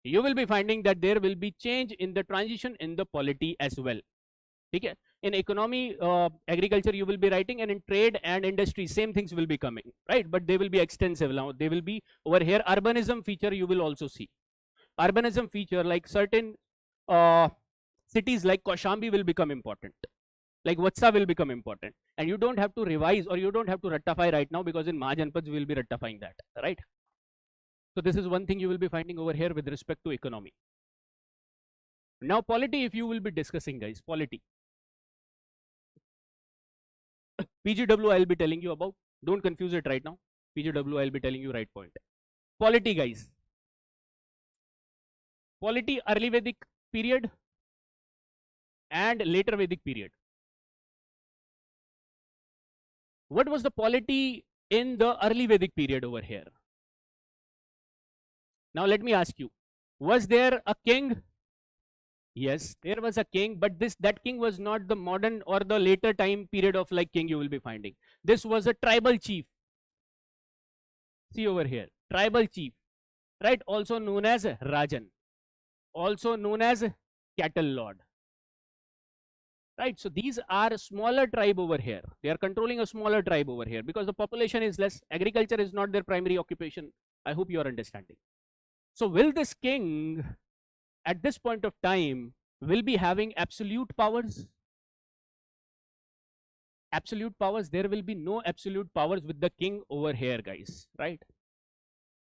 you will be finding that there will be change in the transition in the polity as well. Okay? In economy, agriculture you will be writing, and in trade and industry, same things will be coming, right? But they will be extensive. Now, they will be over here. Urbanism feature you will also see. Urbanism feature, like certain cities like Kaushambi will become important. Like Vatsa will become important. And you don't have to revise or you don't have to rectify right now, because in Mahajanpads we will be rectifying that, right? So this is one thing you will be finding over here with respect to economy. Now polity, if you will be discussing, guys, polity. PGW I will be telling you about. Don't confuse it right now. PGW I will be telling you right point. Polity, guys. Polity, early Vedic period and later Vedic period. What was the polity in the early Vedic period over here? Now let me ask you, was there a king? Yes, there was a king, but that king was not the modern or the later time period of like king you will be finding. This was a tribal chief. See over here, tribal chief, right? Also known as Rajan, also known as cattle lord. Right, so these are a smaller tribe over here. They are controlling a smaller tribe over here because the population is less. Agriculture is not their primary occupation. I hope you are understanding. So will this king at this point of time will be having absolute powers? Absolute powers, there will be no absolute powers with the king over here, guys, right?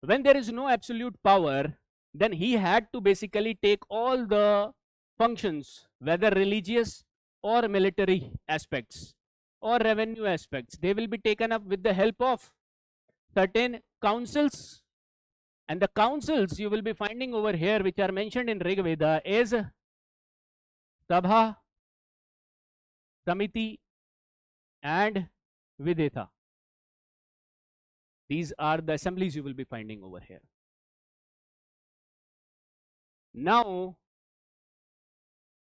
When there is no absolute power, then he had to basically take all the functions, whether religious or military aspects or revenue aspects, they will be taken up with the help of certain councils. And the councils you will be finding over here, which are mentioned in Rig Veda, is Sabha, Samiti and Videtha. These are the assemblies you will be finding over here. Now,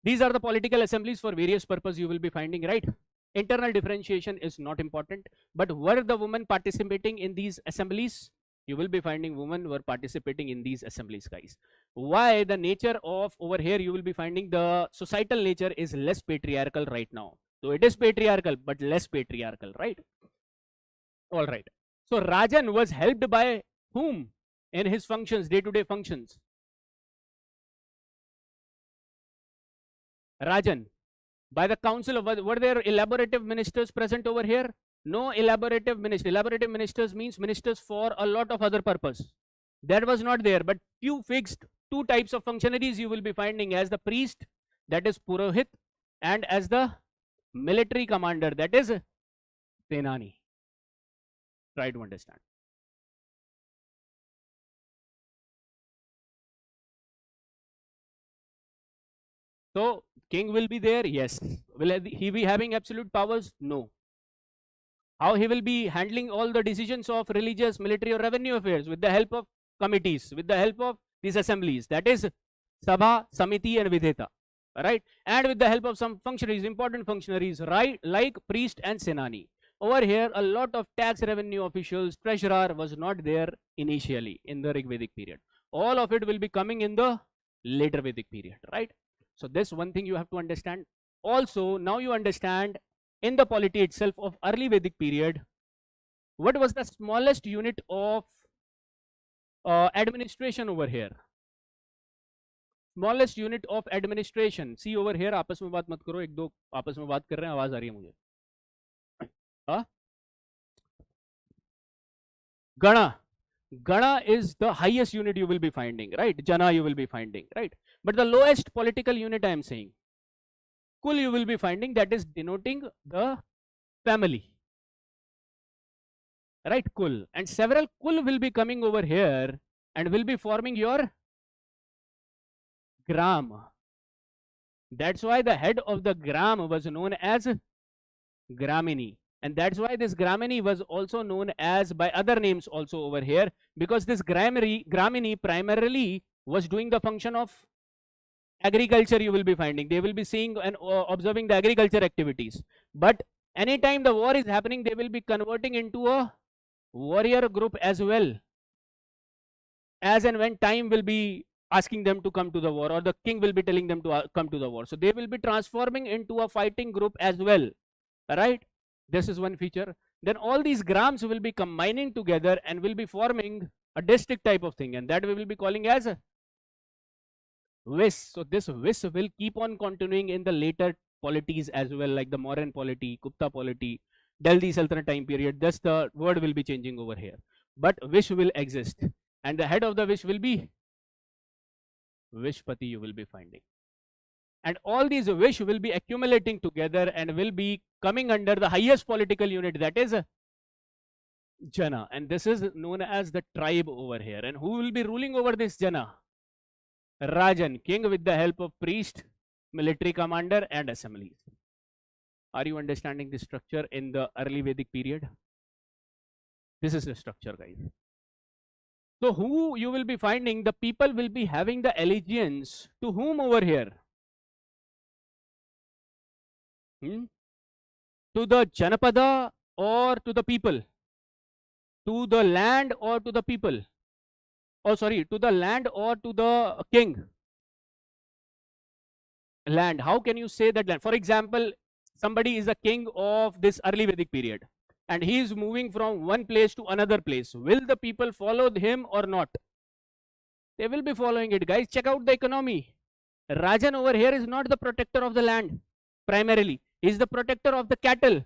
these are the political assemblies for various purposes you will be finding, right? Internal differentiation is not important, but were the women participating in these assemblies? You will be finding women were participating in these assemblies, guys. Why? The nature of over here, you will be finding the societal nature is less patriarchal right now. So it is patriarchal, but less patriarchal, right? All right. So Rajan was helped by whom in his functions, day-to-day functions? Rajan. By the council of, were there elaborative ministers present over here? No elaborative minister. Elaborative ministers means ministers for a lot of other purpose. That was not there, but few fixed two types of functionaries you will be finding, as the priest, that is Purohit, and as the military commander, that is Senani. Try to understand. So king will be there, yes. Will he be having absolute powers? No. How he will be handling all the decisions of religious, military or revenue affairs? With the help of committees, with the help of these assemblies, that is Sabha, Samiti and Vidheta, right? And with the help of some functionaries, important functionaries, right, like priest and Senani. Over here, a lot of tax revenue officials, treasurer was not there initially in the Rig Vedic period. All of it will be coming in the later Vedic period, right? So this one thing you have to understand. Also, now you understand in the polity itself of early Vedic period, what was the smallest unit of administration over here? Smallest unit of administration. See over here, आपस में बात मत करो, एक दो आपस में बात कर रहे हैं, आवाज आ रही है मुझे. Gana. Gana is the highest unit you will be finding, right? Jana you will be finding, right? But the lowest political unit I am saying, Kul you will be finding, that is denoting the family, right? Kul. And several Kul will be coming over here and will be forming your Gram. That's why the head of the Gram was known as Gramini. And that's why this Gramini was also known as by other names also over here, because this Gramini primarily was doing the function of agriculture you will be finding. They will be seeing and observing the agriculture activities. But anytime the war is happening, they will be converting into a warrior group as well, as and when time will be asking them to come to the war, or the king will be telling them to come to the war. So they will be transforming into a fighting group as well, right? This is one feature. Then all these grams will be combining together and will be forming a district type of thing, and that we will be calling as Vis. So this Vis will keep on continuing in the later polities as well, like the Mauryan polity, Gupta polity, Delhi Sultanate time period. Thus the word will be changing over here. But Vish will exist, and the head of the Vish will be Vishpati you will be finding. And all these Vish will be accumulating together and will be coming under the highest political unit, that is Jana. And this is known as the tribe over here. And who will be ruling over this Jana? Rajan, king, with the help of priest, military commander and assemblies. Are you understanding the structure in the early Vedic period? This is the structure, guys. So who you will be finding, the people will be having the allegiance to whom over here? To the Janapada or to the people? To the land or to the people? Oh, sorry, to the land or to the king? Land. How can you say that land? For example, somebody is a king of this early Vedic period and he is moving from one place to another place. Will the people follow him or not? They will be following it, guys. Check out the economy. Rajan over here is not the protector of the land primarily. He is the protector of the cattle.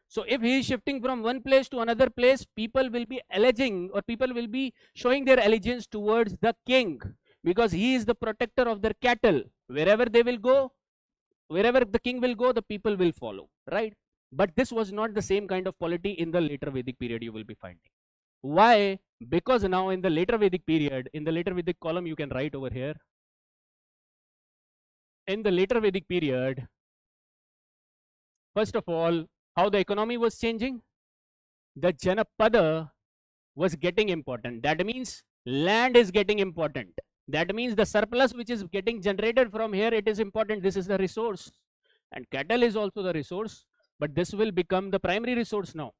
So if he is shifting from one place to another place, people will be alleging, or people will be showing their allegiance towards the king, because he is the protector of their cattle. Wherever they will go, wherever the king will go, the people will follow, right? But this was not the same kind of polity in the later Vedic period you will be finding. Why? Because now in the later Vedic period, in the later Vedic column you can write over here, in the later Vedic period, first of all, how the economy was changing. The Janapada was getting important. That means land is getting important. That means the surplus which is getting generated from here, it is important. This is the resource, and cattle is also the resource, but this will become the primary resource now.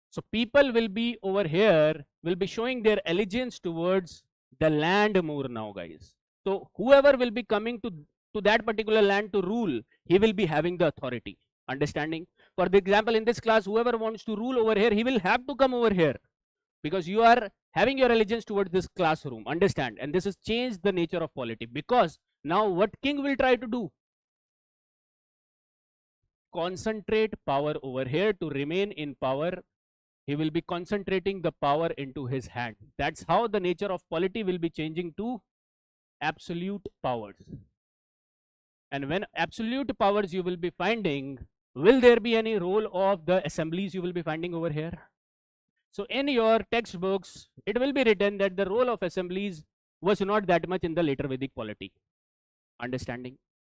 So people will be over here, will be showing their allegiance towards the land more now, guys. So whoever will be coming to that particular land to rule, he will be having the authority. Understanding? For the example, in this class, whoever wants to rule over here, he will have to come over here, because you are having your allegiance towards this classroom. Understand? And this has changed the nature of polity, because now what king will try to do? concentrate power over here. To remain in power, he will be concentrating the power into his hand. That's how the nature of polity will be changing to absolute powers. And when absolute powers you will be finding, will there be any role of the assemblies you will be finding over here? So in your textbooks, it will be written that the role of assemblies was not that much in the later Vedic polity. Understanding?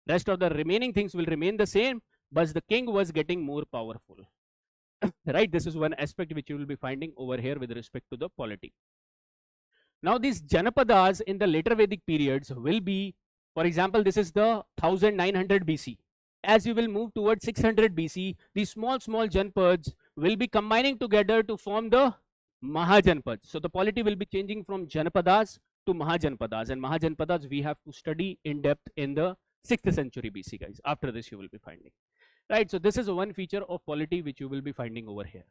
Rest of the remaining things will remain the same, but the king was getting more powerful. Right? This is one aspect which you will be finding over here with respect to the polity. Now these Janapadas in the later Vedic periods will be, for example, this is the 1900 BC. As you will move towards 600 BC, these small Janapads will be combining together to form the Mahajanapadas. So the polity will be changing from Janapadas to Mahajanapadas, and Mahajanapadas we have to study in depth in the 6th century BC, guys. After this you will be finding. Right, so this is one feature of polity which you will be finding over here.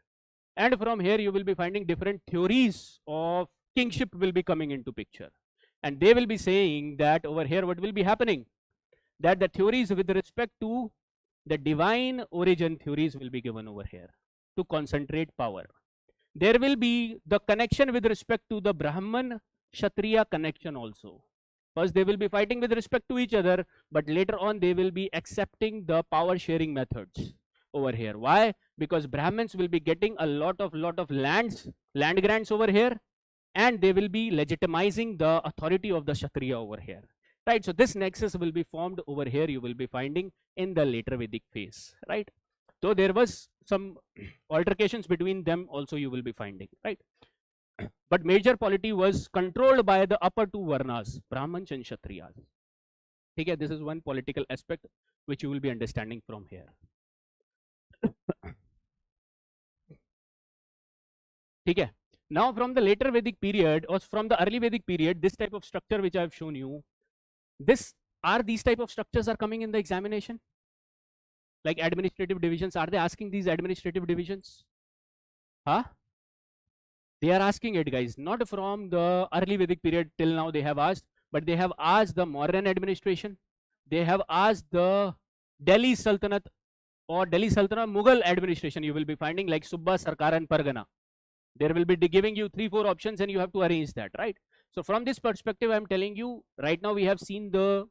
And from here you will be finding different theories of kingship will be coming into picture. And they will be saying that over here what will be happening? That the theories with respect to the divine origin theories will be given over here to concentrate power. There will be the connection with respect to the Brahman Kshatriya connection also. First they will be fighting with respect to each other, but later on they will be accepting the power sharing methods over here. Why? Because Brahmins will be getting a lot of land grants over here, and they will be legitimizing the authority of the Kshatriya over here. Right, so this nexus will be formed over here, you will be finding in the later Vedic phase. Right, so there was some altercations between them also you will be finding. Right, but major polity was controlled by the upper two varnas, Brahmans and Kshatriyas. Okay, this is one political aspect which you will be understanding from here. Okay, now from the later Vedic period or from the early Vedic period, this type of structure which I have shown you, these type of structures are coming in the examination, like administrative divisions. Are they asking these administrative divisions? Huh? They are asking it, guys, not from the early Vedic period till now they have asked, but they have asked the Mauryan administration, they have asked the Delhi Sultanate or Delhi Sultanate Mughal administration. You will be finding like Subba, Sarkar and Pargana. There will be giving you 3-4 options and you have to arrange that, right? So from this perspective, I am telling you right now we have seen the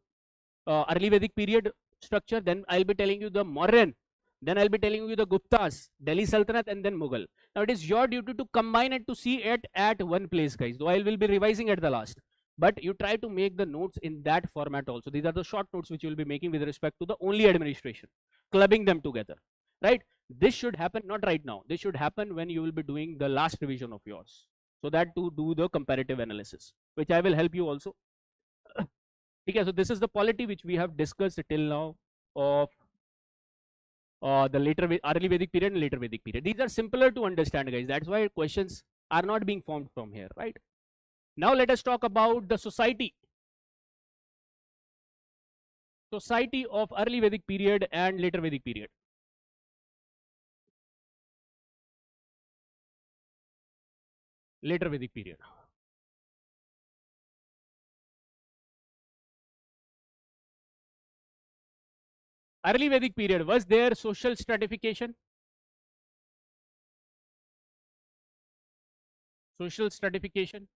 early Vedic period structure, then I'll be telling you the Mauryan, then I'll be telling you the Guptas, Delhi Sultanate and then Mughal. Now it is your duty to combine it to see it at one place, guys, though I will be revising at the last. But you try to make the notes in that format also. These are the short notes which you will be making with respect to the only administration, clubbing them together, right? This should happen not right now. This should happen when you will be doing the last revision of yours, so that to do the comparative analysis, which I will help you also. Okay, so this is the polity which we have discussed till now of the early Vedic period and later Vedic period. These are simpler to understand, guys. That's why questions are not being formed from here, right? Now let us talk about the society of early Vedic period and later Vedic period. Later Vedic period. Early Vedic period, was there social stratification? Social stratification.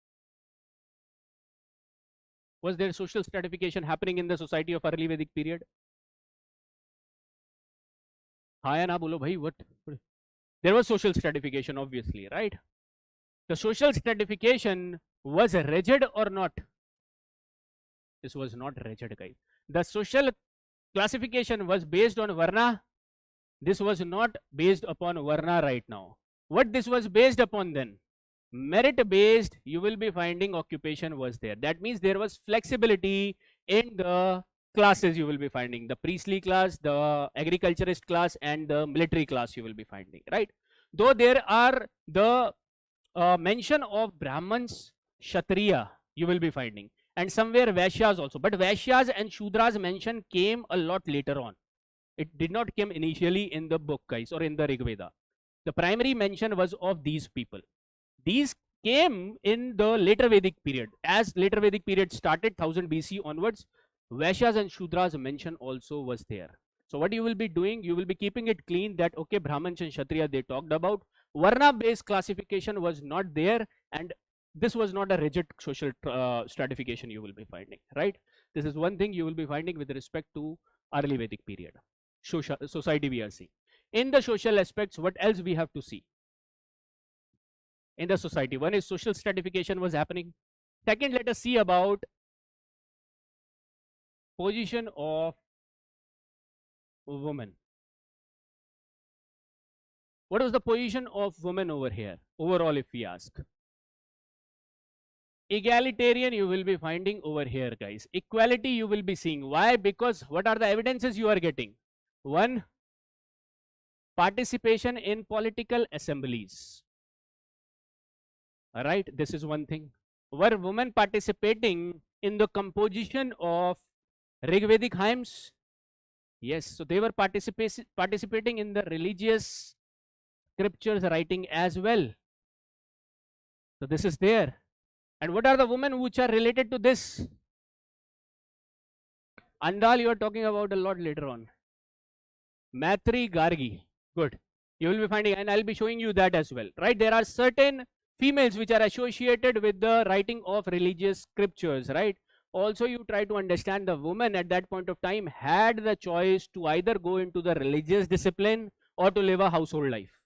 Was there social stratification happening in the society of early Vedic period? हाँ या ना बोलो भाई, what? There was social stratification, obviously, right? The social stratification was rigid or not? This was not rigid, guys. The social classification was based on Varna. This was not based upon Varna right now. What this was based upon then? Merit based, you will be finding occupation was there. That means there was flexibility in the classes you will be finding. The priestly class, the agriculturist class and the military class you will be finding, right? Though there are the mention of Brahmans, Kshatriya you will be finding, and somewhere Vaishyas also, but Vaishyas and Shudras mention came a lot later on. It did not come initially in the book, guys, or in the Rig Veda. The primary mention was of these people. These came in the later Vedic period. As later Vedic period started 1000 BC onwards, Vaishyas and Shudras mention also was there. So what you will be doing, you will be keeping it clean that okay, Brahmins and Kshatriya they talked about. Varna based classification was not there, and this was not a rigid social stratification you will be finding, right? This is one thing you will be finding with respect to early Vedic period. Society we are seeing. In the social aspects, what else we have to see? In the society, one is social stratification was happening. Second, let us see about position of women. What was the position of women over here overall, if we ask? Egalitarian you will be finding over here, guys. Equality you will be seeing. Why? Because what are the evidences you are getting? One, participation in political assemblies. All right, this is one thing. Were women participating in the composition of Rigvedic hymns? Yes, so they were participating in the religious scriptures writing as well. So this is there. And what are the women which are related to this? Andal you are talking about a lot later on. Maitri Gargi. Good. You will be finding, and I'll be showing you that as well, right? There are certain females which are associated with the writing of religious scriptures, right? Also, you try to understand the woman at that point of time had the choice to either go into the religious discipline or to live a household life.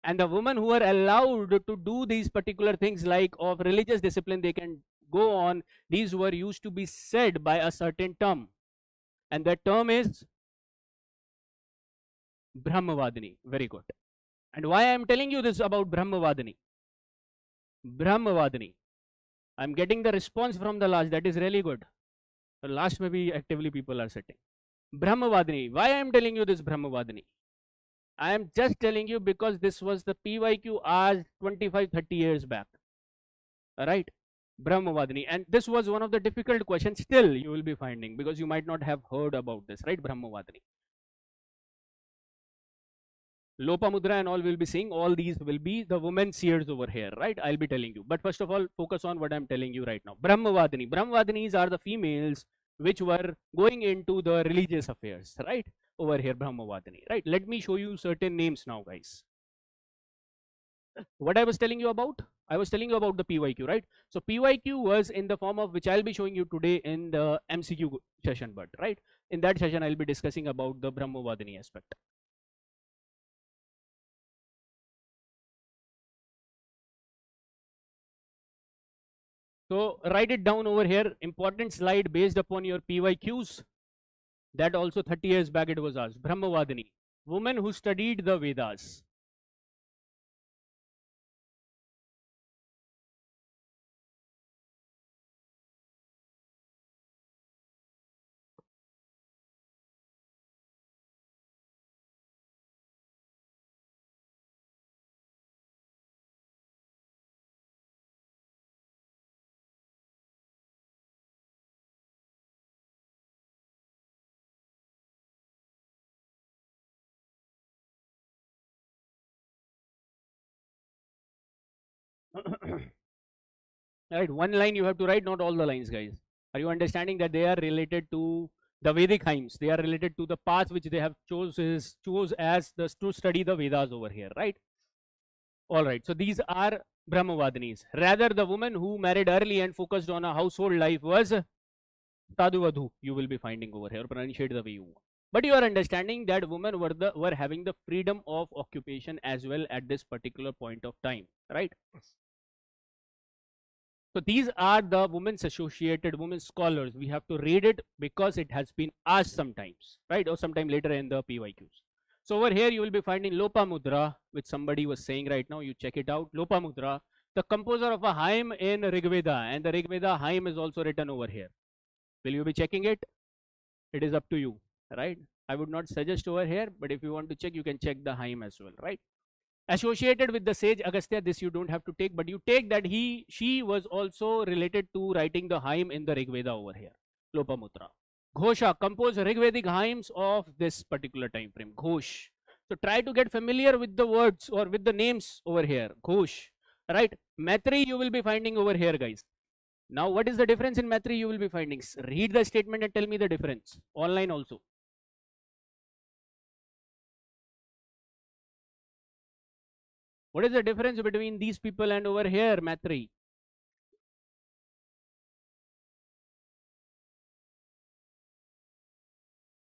And the women who are allowed to do these particular things like of religious discipline, they can go on. These were used to be said by a certain term. And that term is Brahmavadini. Very good. And why I am telling you this about Brahmavadini? Brahmavadini. I am getting the response from the last. That is really good. The last maybe actively people are sitting. Brahmavadini. Why I am telling you this Brahmavadini? I am just telling you because this was the PYQ asked 25-30 years back. Alright. Brahmavadini. And this was one of the difficult questions still you will be finding because you might not have heard about this, right? Brahmavadini. Lopamudra and all will be seeing, all these will be the women seers over here, right? I'll be telling you. But first of all, focus on what I'm telling you right now. Brahmavadini. Brahmavadinis are the females which were going into the religious affairs, right? Over here, Brahmavadini, right? Let me show you certain names now, guys. What I was telling you about? I was telling you about the PYQ, right? So PYQ was in the form of which I'll be showing you today in the MCQ session, but right? In that session, I'll be discussing about the Brahmavadini aspect. So write it down over here. Important slide based upon your PYQs. That also 30 years back it was asked. Brahmavadini. Women who studied the Vedas. Right, one line you have to write, not all the lines, guys. Are you understanding that they are related to the Vedic hymns? They are related to the path which they have chose as the to study the Vedas over here, right? All right, so these are Brahmavadinis. Rather, the woman who married early and focused on a household life was Sadhuvadhu. You will be finding over here. Pronounce it the way you want. But you are understanding that women were having the freedom of occupation as well at this particular point of time, right? So these are the women's associated, women scholars. We have to read it because it has been asked sometimes, right? Or sometime later in the PYQs. So over here you will be finding Lopamudra, which somebody was saying right now. You check it out. Lopamudra, the composer of a hymn in Rigveda, and the Rigveda hymn is also written over here. Will you be checking it? It is up to you, right? I would not suggest over here, but if you want to check, you can check the hymn as well, right? Associated with the sage Agastya, this you don't have to take, but you take that she was also related to writing the hymn in the Rigveda over here. Lopamudra. Ghosha composed Rigvedic hymns of this particular time frame. Ghosh. So try to get familiar with the words or with the names over here. Ghosh. Right? Maitri you will be finding over here, guys. Now, what is the difference in Maitri you will be finding? Read the statement and tell me the difference. Online also. What is the difference between these people and over here, Maitri?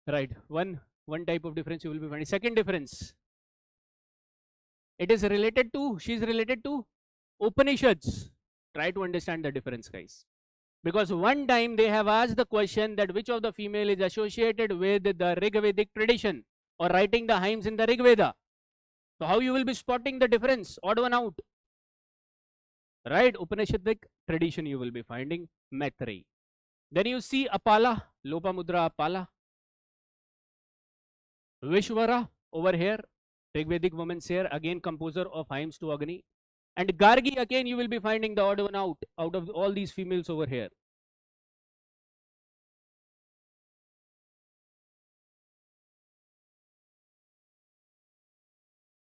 Right, one type of difference you will be finding. Second difference, it is related to, she is related to Upanishads. Try to understand the difference, guys. Because one time they have asked the question that which of the female is associated with the Rig Vedic tradition or writing the hymns in the Rig Veda. So how you will be spotting the difference? Odd one out. Right, Upanishadic tradition you will be finding Maitri. Then you see Apala, Lopamudra Apala. Vishwara over here, Rigvedic woman here, again composer of hymns to Agni. And Gargi, again you will be finding the odd one out of all these females over here.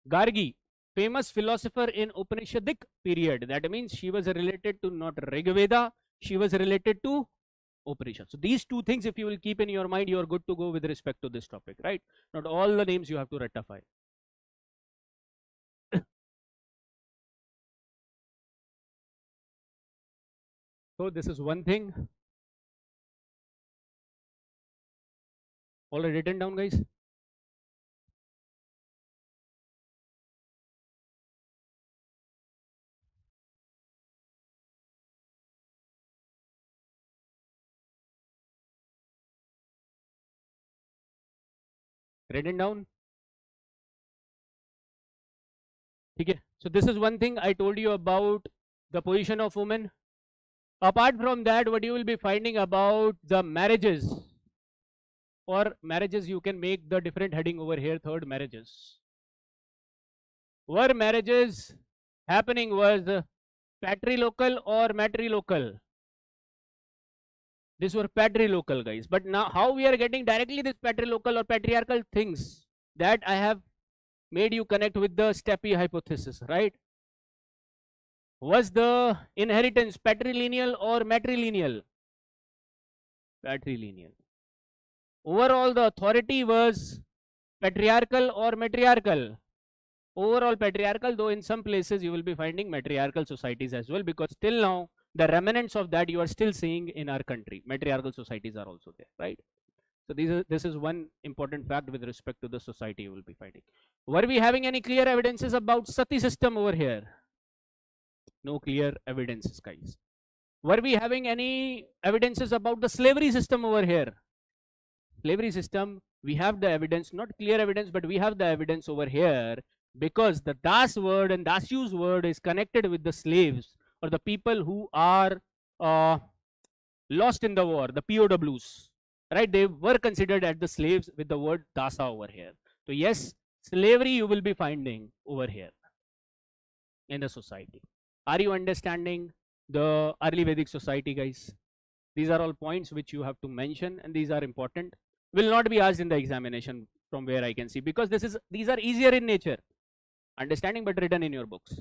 Gargi, famous philosopher in Upanishadic period. That means she was related to not Rigveda, she was related to Upanishad. So these two things, if you will keep in your mind, you are good to go with respect to this topic, right? Not all the names you have to rectify. So this is one thing. Already written down, guys? Written down? Okay. So this is one thing I told you about the position of women. Apart from that, what you will be finding about the marriages, or marriages, you can make the different heading over here, third, marriages. Were marriages happening was patrilocal or matrilocal? These were patrilocal, guys. But now how we are getting directly this patrilocal or patriarchal things, that I have made you connect with the Stepy hypothesis, right? Was the inheritance patrilineal or matrilineal? Patrilineal. Overall, the authority was patriarchal or matriarchal? Overall patriarchal, though in some places you will be finding matriarchal societies as well, because till now the remnants of that you are still seeing in our country. Matriarchal societies are also there, right? So this is one important fact with respect to the society you will be finding. Were we having any clear evidences about sati system over here? No clear evidences, guys. Were we having any evidences about the slavery system over here? Slavery system, we have the evidence, not clear evidence, but we have the evidence over here, because the Das word and Dasyus word is connected with the slaves, or the people who are lost in the war, the POWs, right? They were considered as the slaves with the word Dasa over here. So yes, slavery you will be finding over here in the society. Are you understanding the early Vedic society, guys? These are all points which you have to mention, and these are important. Will not be asked in the examination from where I can see, because these are easier in nature, understanding, but written in your books.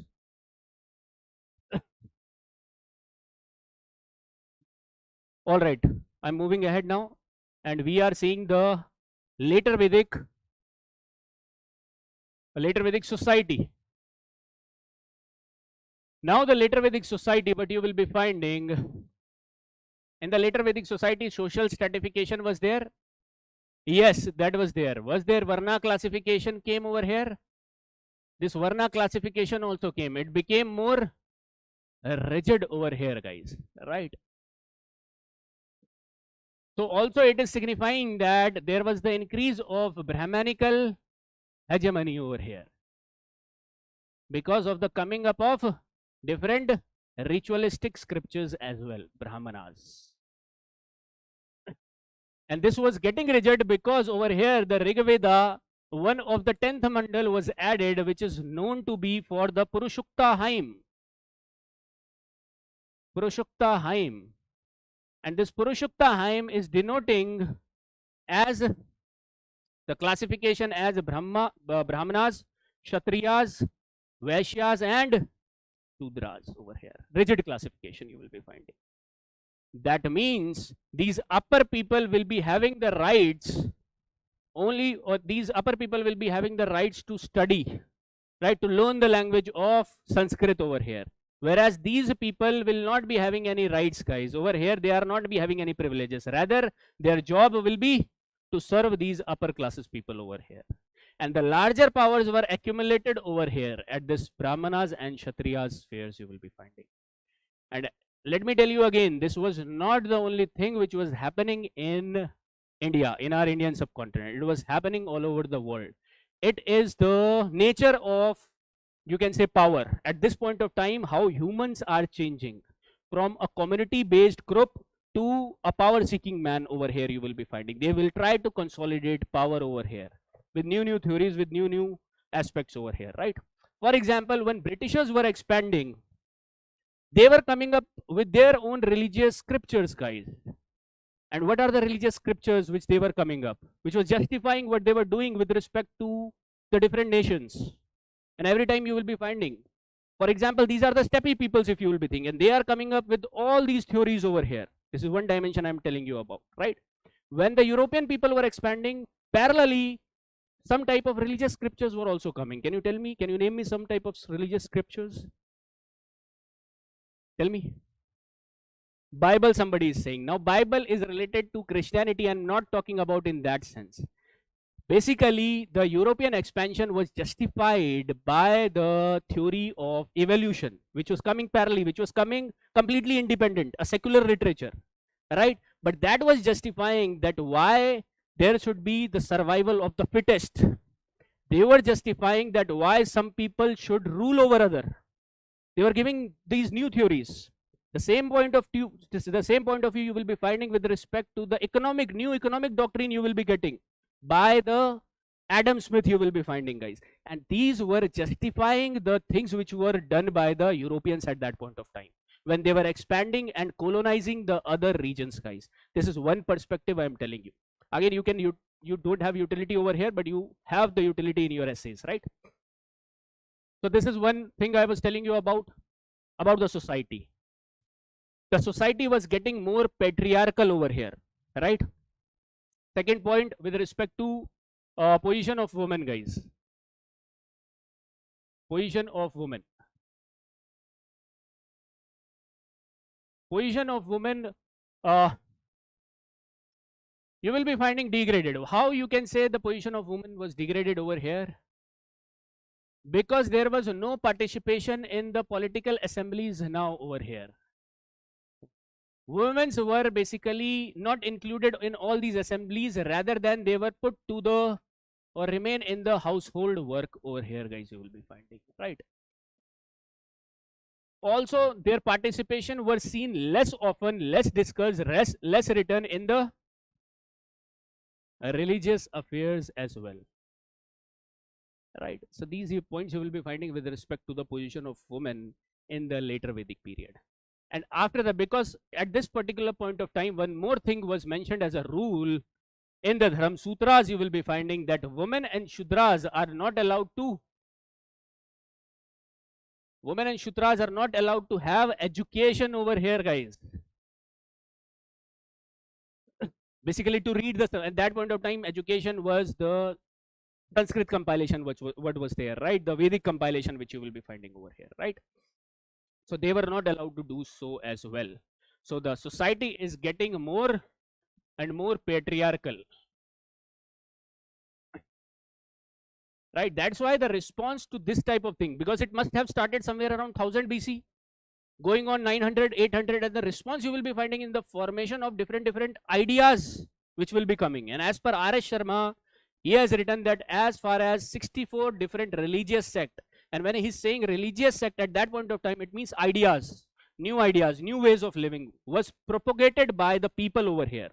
All right, I'm moving ahead now, and we are seeing the later Vedic society. Now the later Vedic society, but you will be finding in the later Vedic society, social stratification was there. Yes, that was there. Was there Varna classification came over here? This Varna classification also came. It became more rigid over here, guys, right? So also it is signifying that there was the increase of Brahmanical hegemony over here, because of the coming up of different ritualistic scriptures as well, Brahmanas. And this was getting rigid because over here the Rig Veda, one of the 10th mandal was added, which is known to be for the Purushukta hymn. Purushukta hymn. And this Purushukta hymn is denoting as the classification as Brahmanas, Kshatriyas, Vaishyas and Shudras over here. Rigid classification you will be finding. That means these upper people will be having the rights only, or these upper people will be having the rights to study right, to learn the language of Sanskrit over here. Whereas these people will not be having any rights, guys. Over here, they are not be having any privileges. Rather, their job will be to serve these upper classes people over here. And the larger powers were accumulated over here at this Brahmanas and Kshatriyas spheres you will be finding. And let me tell you again, this was not the only thing which was happening in India, in our Indian subcontinent. It was happening all over the world. It is the nature of, you can say, power. At this point of time, how humans are changing from a community-based group to a power-seeking man over here you will be finding. They will try to consolidate power over here with new theories, with new aspects over here, right? For example, when Britishers were expanding, they were coming up with their own religious scriptures, guys. And what are the religious scriptures which they were coming up, which was justifying what they were doing with respect to the different nations? And every time you will be finding, for example, these are the steppe peoples, if you will be thinking, and they are coming up with all these theories over here. This is one dimension I'm telling you about, right? When the European people were expanding, parallelly, some type of religious scriptures were also coming. Can you tell me, can you name me some type of religious scriptures? Tell me. Bible, somebody is saying. Now, Bible is related to Christianity. I'm not talking about in that sense. Basically, the European expansion was justified by the theory of evolution, which was coming parallelly, which was coming completely independent, a secular literature, right? But that was justifying that why there should be the survival of the fittest. They were justifying that why some people should rule over other. They were giving these new theories. The same point of view you will be finding with respect to the new economic doctrine you will be getting by the Adam Smith you will be finding, guys. And these were justifying the things which were done by the Europeans at that point of time when they were expanding and colonizing the other regions, guys. This is one perspective I am telling you. Again, you don't have utility over here, but you have the utility in your essays, right? So this is one thing I was telling you about the society. The society was getting more patriarchal over here, right? Second point with respect to position of women, guys. Position of women. Position of women, you will be finding degraded. How you can say the position of women was degraded over here? Because there was no participation in the political assemblies now over here. Women were basically not included in all these assemblies, rather than they were put to the or remain in the household work over here, guys, you will be finding, right? Also, their participation was seen less often, less discussed, less written in the religious affairs as well, right? So these points you will be finding with respect to the position of women in the later Vedic period. And after that, because at this particular point of time, one more thing was mentioned as a rule in the Dharma Sutras, you will be finding that women and Shudras are not allowed to have education over here, guys. Basically, to read the, at that point of time, education was the Sanskrit compilation, what was there, right? The Vedic compilation, which you will be finding over here, right? So they were not allowed to do so as well. So the society is getting more and more patriarchal, right? That's why the response to this type of thing, because it must have started somewhere around 1000 BC, going on 900, 800, and the response you will be finding in the formation of different ideas which will be coming. And as per R.S. Sharma, he has written that as far as 64 different religious sects, and when he's saying religious sect at that point of time, it means ideas, new ways of living was propagated by the people over here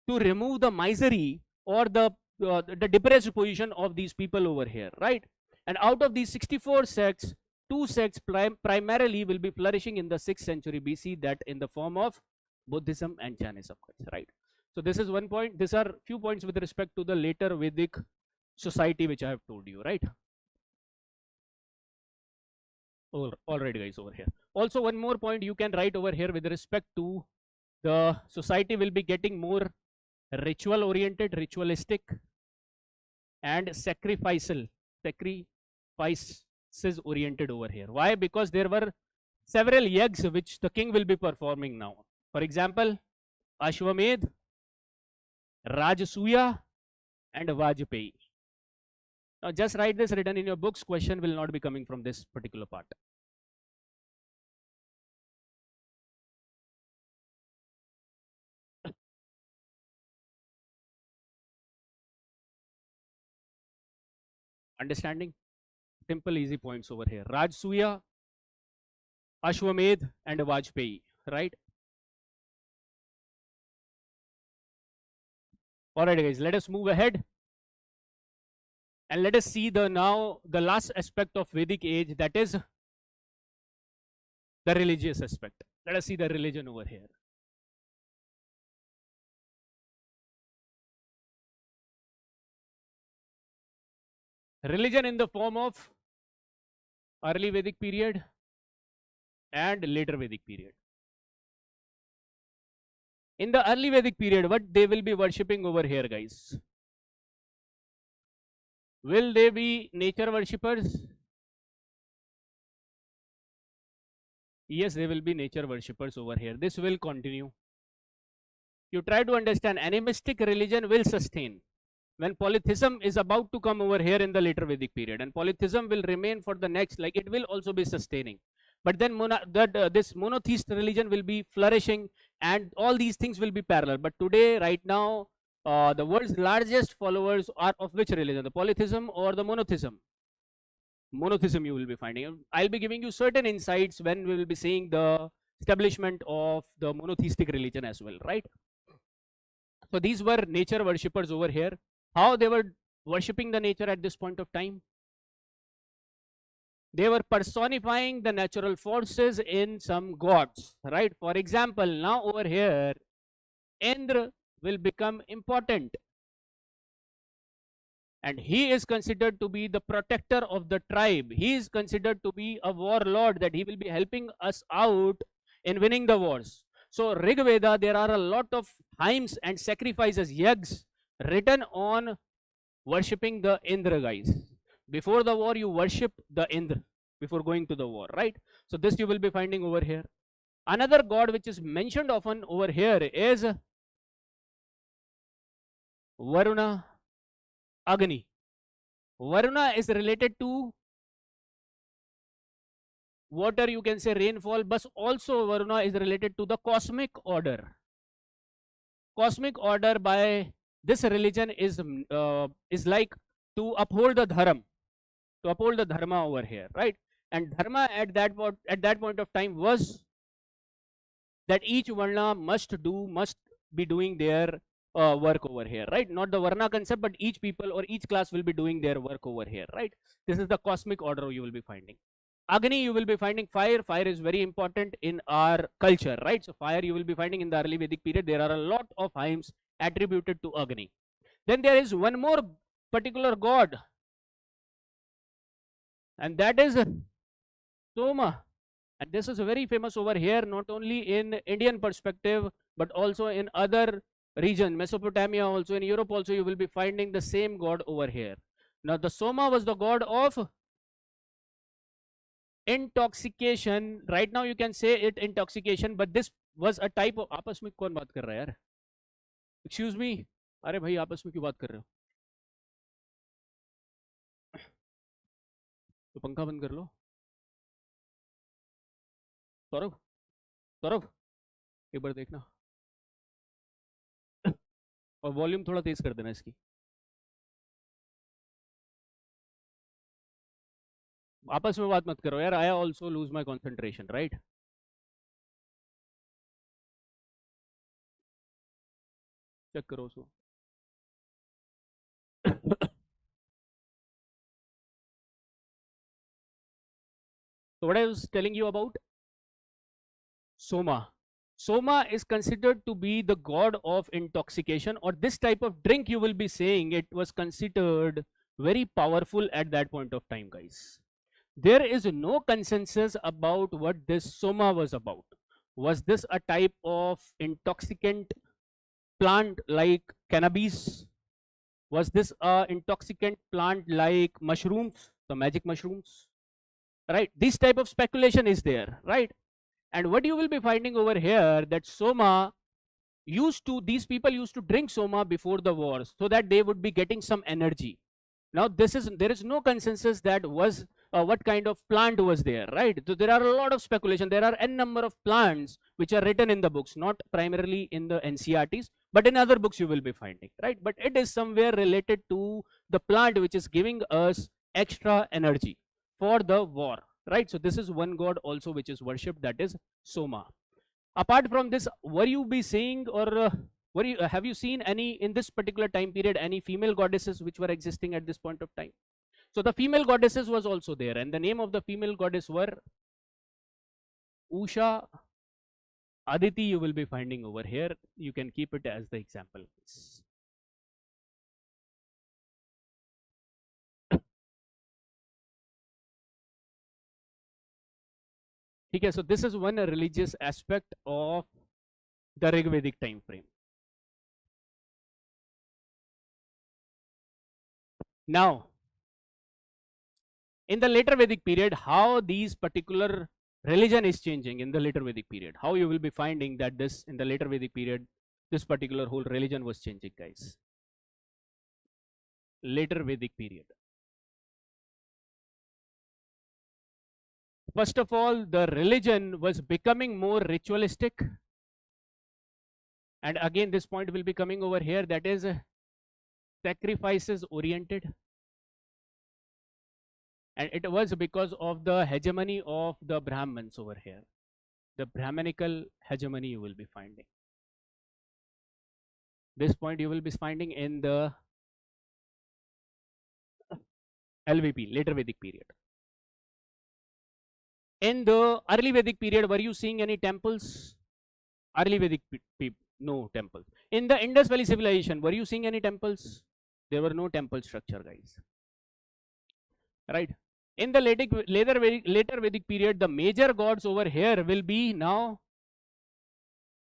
to remove the misery or the depressed position of these people over here, right? And out of these 64 sects, 2 sects primarily will be flourishing in the 6th century BC, that in the form of Buddhism and Jainism, right? So this is one point. These are few points with respect to the later Vedic society which I have told you, right? All right, guys, over here. Also, one more point you can write over here with respect to the society will be getting more ritual oriented, ritualistic, and sacrifice oriented over here. Why? Because there were several yagds which the king will be performing now. For example, Ashwamedh, Rajasuya, and Vajpayee. Now just write this written in your books. Question will not be coming from this particular part. Understanding? Simple, easy points over here. Rajasuya, Ashwamedh, and Vajpayee, right? Alright guys, let us move ahead. And let us see the last aspect of Vedic age, that is the religious aspect. Let us see the religion over here. Religion in the form of early Vedic period and later Vedic period. In the early Vedic period, what they will be worshipping over here, guys? Will they be nature worshippers? Yes, they will be nature worshippers over here. This will continue. You try to understand, animistic religion will sustain. When polytheism is about to come over here in the later Vedic period, and polytheism will remain for the next, like it will also be sustaining. But then this monotheist religion will be flourishing, and all these things will be parallel. But today, right now, the world's largest followers are of which religion? The polytheism or the monotheism? Monotheism you will be finding. I'll be giving you certain insights when we will be seeing the establishment of the monotheistic religion as well, right? So these were nature worshippers over here. How they were worshipping the nature at this point of time? They were personifying the natural forces in some gods, right? For example, now over here, Indra will become important. And he is considered to be the protector of the tribe. He is considered to be a warlord, that he will be helping us out in winning the wars. So Rig Veda, there are a lot of hymns and sacrifices, yags, written on worshipping the Indra, guys. Before the war, you worship the Indra before going to the war, right? So this you will be finding over here. Another god which is mentioned often over here is Varuna, Agni. Varuna is related to water, you can say rainfall, but also Varuna is related to the cosmic order. Cosmic order by this religion is like to uphold the dharma, to uphold the dharma over here, right? And dharma at that point of time was that each varna must be doing their work over here, right? Not the varna concept, but each people or each class will be doing their work over here, right? This is the cosmic order you will be finding. Agni, you will be finding fire. Fire is very important in our culture, right? So fire you will be finding in the early Vedic period. There are a lot of hymns attributed to Agni. Then there is one more particular god, and that is Soma. And this is very famous over here, not only in Indian perspective, but also in other region, Mesopotamia, also in Europe also you will be finding the same god over here. Now the Soma was the god of intoxication. Right now you can say it intoxication, but this was a type of, आपस में कौन बात कर रहा है यार? Excuse me, अरे भाई आपस में क्यों बात कर रहे हो? तो पंखा बंद कर लो. सौरभ, सौरभ, एक बार देखना और वॉल्यूम थोड़ा तेज कर देना इसकी. आपस में बात मत करो यार. I also lose my concentration, right? Check करो उसको. So what I was telling you about Soma. Soma is considered to be the god of intoxication, or this type of drink you will be saying, it was considered very powerful at that point of time, guys. There is no consensus about what this Soma was about. Was this a type of intoxicant plant like cannabis? Was this a intoxicant plant like mushrooms, the magic mushrooms? right? This type of speculation is there, right? And what you will be finding over here, that Soma these people used to drink Soma before the wars so that they would be getting some energy. Now there is no consensus that was what kind of plant was there, right? So there are a lot of speculation. There are n number of plants which are written in the books, not primarily in the NCRTs, but in other books you will be finding, right? But it is somewhere related to the plant which is giving us extra energy for the war, right? So this is one god also which is worshipped, that is Soma. Apart from this, were you be seeing or have you seen any in this particular time period any female goddesses which were existing at this point of time? So the female goddesses was also there, and the name of the female goddess were Usha, Aditi. You will be finding over here. You can keep it as the example. Okay, so this is one religious aspect of the Rigvedic time frame. Now, in the later Vedic period, how these particular religion is changing in the later Vedic period, how you will be finding that this in the later Vedic period, this particular whole religion was changing, guys. Later Vedic period. First of all, the religion was becoming more ritualistic. And again, this point will be coming over here, that is sacrifices oriented. And it was because of the hegemony of the Brahmins over here. The Brahmanical hegemony you will be finding. This point you will be finding in the LVP, later Vedic period. In the early Vedic period, were you seeing any temples? Early Vedic no temples. In the Indus Valley civilization, were you seeing any temples? There were no temple structure, guys. Right? In the later Vedic period, the major gods over here will be now.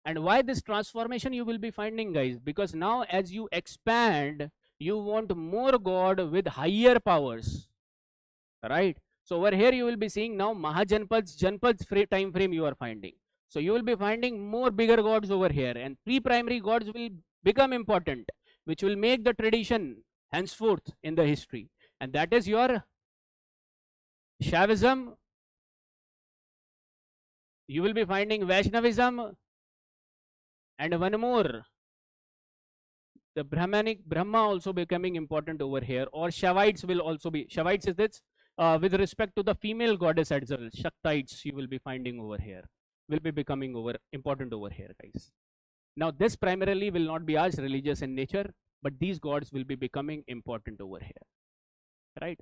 And why this transformation you will be finding, guys? Because now as you expand, you want more god with higher powers. Right? So over here you will be seeing now Janpads time frame you are finding. So you will be finding more bigger gods over here, and three primary gods will become important, which will make the tradition henceforth in the history. And that is your Shaivism. You will be finding Vaishnavism, and one more, the Brahma also becoming important over here, or Shaivites will also be. Shaivites is this with respect to the female goddess as well. Shaktites you will be finding over here, will be becoming important over here, guys. Now this primarily will not be as religious in nature, but these gods will be becoming important over here, right?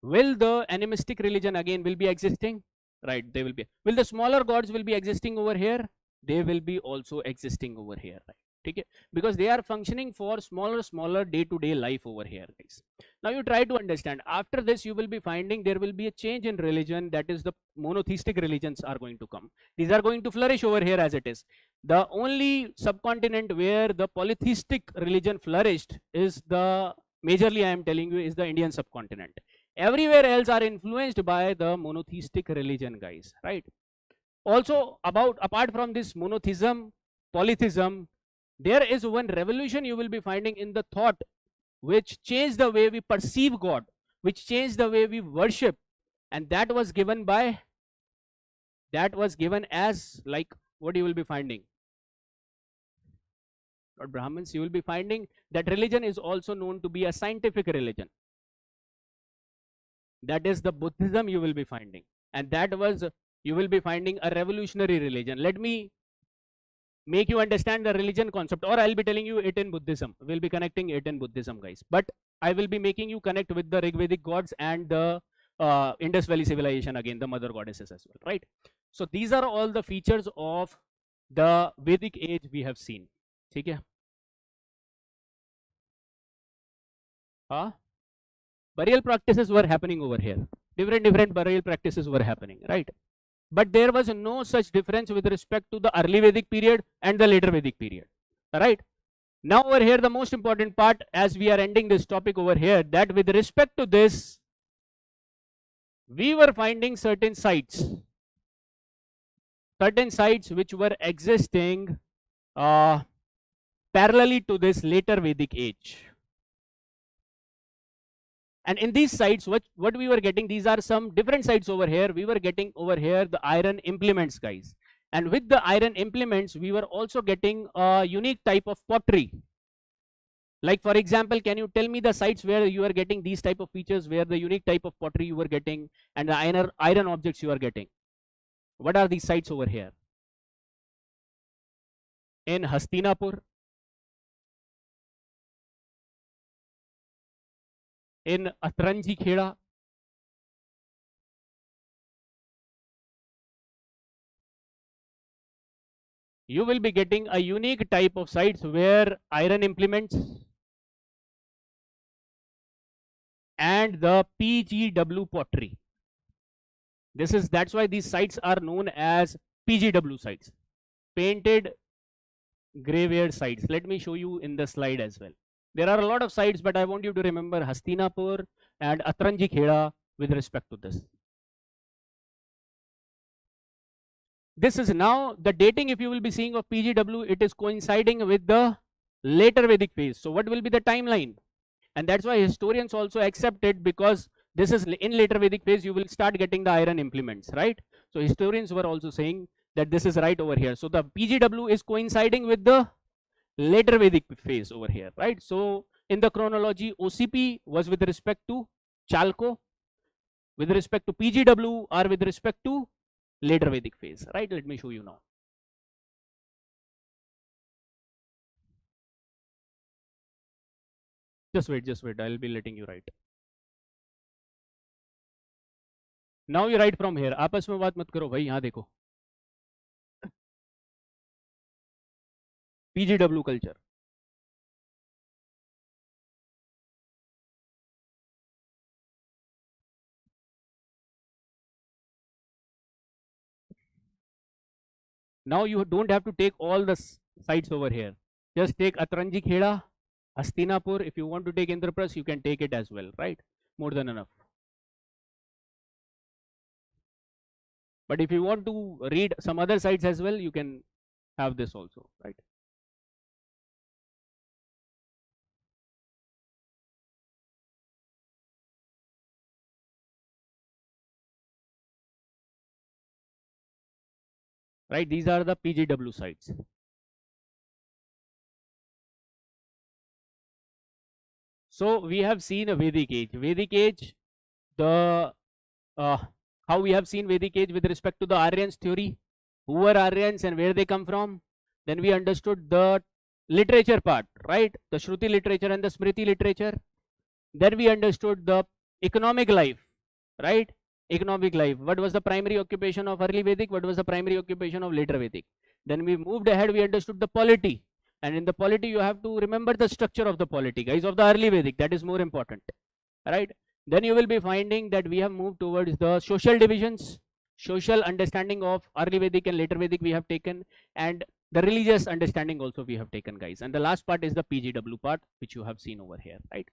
Will the animistic religion again will be existing? Right, they will be. Will the smaller gods will be existing over here? They will be also existing over here, right? Okay? Because they are functioning for smaller day-to-day life over here, guys. Now you try to understand. After this, you will be finding there will be a change in religion. That is, the monotheistic religions are going to come. These are going to flourish over here as it is. The only subcontinent where the polytheistic religion flourished is the majorly I am telling you is the Indian subcontinent. Everywhere else are influenced by the monotheistic religion, guys, right? Also, apart from this monotheism, polytheism, there is one revolution you will be finding in the thought which changed the way we perceive God, which changed the way we worship, and that was given as, like, what you will be finding? Not Brahmins, you will be finding that religion is also known to be a scientific religion. That is the Buddhism you will be finding, and that was, you will be finding a revolutionary religion. Let me make you understand the religion concept, or I'll be telling you it in Buddhism. We'll be connecting it in Buddhism, guys, but I will be making you connect with the Rigvedic gods and the Indus Valley civilization, again the mother goddesses as well, right? So these are all the features of the Vedic age we have seen. Okay? Burial practices were happening over here. Different burial practices were happening, right? But there was no such difference with respect to the early Vedic period and the later Vedic period, right? Now over here, the most important part as we are ending this topic over here, that with respect to this, we were finding certain sites which were existing parallelly to this later Vedic age. And in these sites, what we were getting, these are some different sites over here. We were getting over here the iron implements, guys. And with the iron implements, we were also getting a unique type of pottery. Like for example, can you tell me the sites where you are getting these type of features, where the unique type of pottery you were getting and the iron objects you are getting? What are these sites over here? In Hastinapur, in Atranji Kheda, you will be getting a unique type of sites where iron implements and the PGW pottery. That's why these sites are known as PGW sites, painted graveyard sites. Let me show you in the slide as well. There are a lot of sites, but I want you to remember Hastinapur and Atranji Kheda with respect to this. This is now the dating, if you will be seeing of PGW, it is coinciding with the later Vedic phase. So what will be the timeline? And that's why historians also accept it, because this is in later Vedic phase, you will start getting the iron implements, right? So historians were also saying that this is right over here. So the PGW is coinciding with the later Vedic phase over here, right? So in the chronology, OCP was with respect to Chalco, with respect to PGW or with respect to later Vedic phase, right? Let me show you now. Just wait, I'll be letting you write. Now you write from here. आपस में बात मत करो भाई, यहाँ देखो. PGW culture. Now you don't have to take all the sites over here. Just take Atranji Kheda, Hastinapur. If you want to take Indraprasth, you can take it as well, right? More than enough. But if you want to read some other sites as well, you can have this also, right? Right, these are the PGW sites. So we have seen a Vedic age. Vedic age, the how we have seen Vedic age with respect to the Aryans theory, who were Aryans and where they come from. Then we understood the literature part, right? The Shruti literature and the Smriti literature. Then we understood the economic life, right? Economic life. What was the primary occupation of early Vedic? What was the primary occupation of later Vedic? Then we moved ahead, we understood the polity. And in the polity, you have to remember the structure of the polity, guys, of the early Vedic. That is more important, right? Then you will be finding that we have moved towards the social divisions, social understanding of early Vedic and later Vedic we have taken, and the religious understanding also we have taken, guys. And the last part is the PGW part, which you have seen over here, right?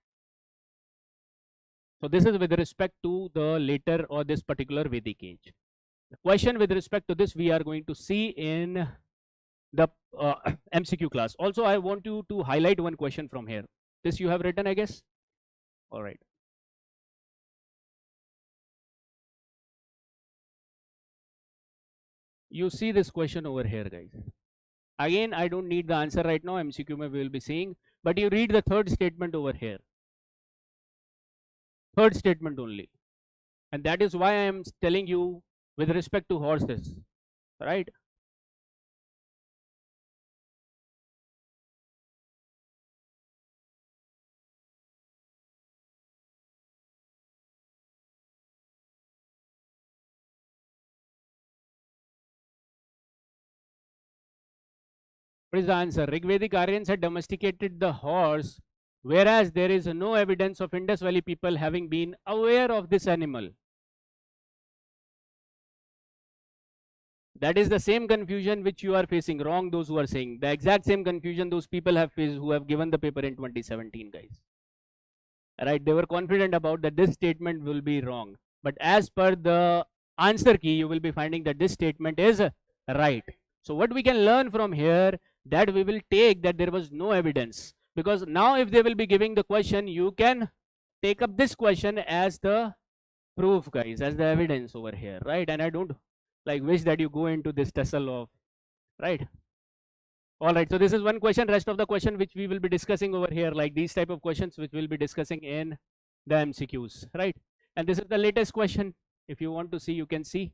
So this is with respect to the later or this particular Vedic age. The question with respect to this we are going to see in the MCQ class. Also, I want you to highlight one question from here. This you have written, I guess. All right. You see this question over here, guys. Again, I don't need the answer right now. MCQ we will be seeing, but you read the third statement over here. Third statement only, and that is why I am telling you with respect to horses, right? What is the answer? Rigvedic Aryans had domesticated the horse, whereas there is no evidence of Indus Valley people having been aware of this animal. That is the same confusion which you are facing. Wrong, those who are saying. The exact same confusion those people have faced who have given the paper in 2017, guys. Right? They were confident about that this statement will be wrong. But as per the answer key, you will be finding that this statement is right. So what we can learn from here, that we will take that there was no evidence. Because now if they will be giving the question, you can take up this question as the proof, guys, as the evidence over here, right? And I don't like wish that you go into this tussle of, right? All right, so this is one question. Rest of the question which we will be discussing over here, like these type of questions which we'll be discussing in the MCQs, right? And this is the latest question. If you want to see, you can see.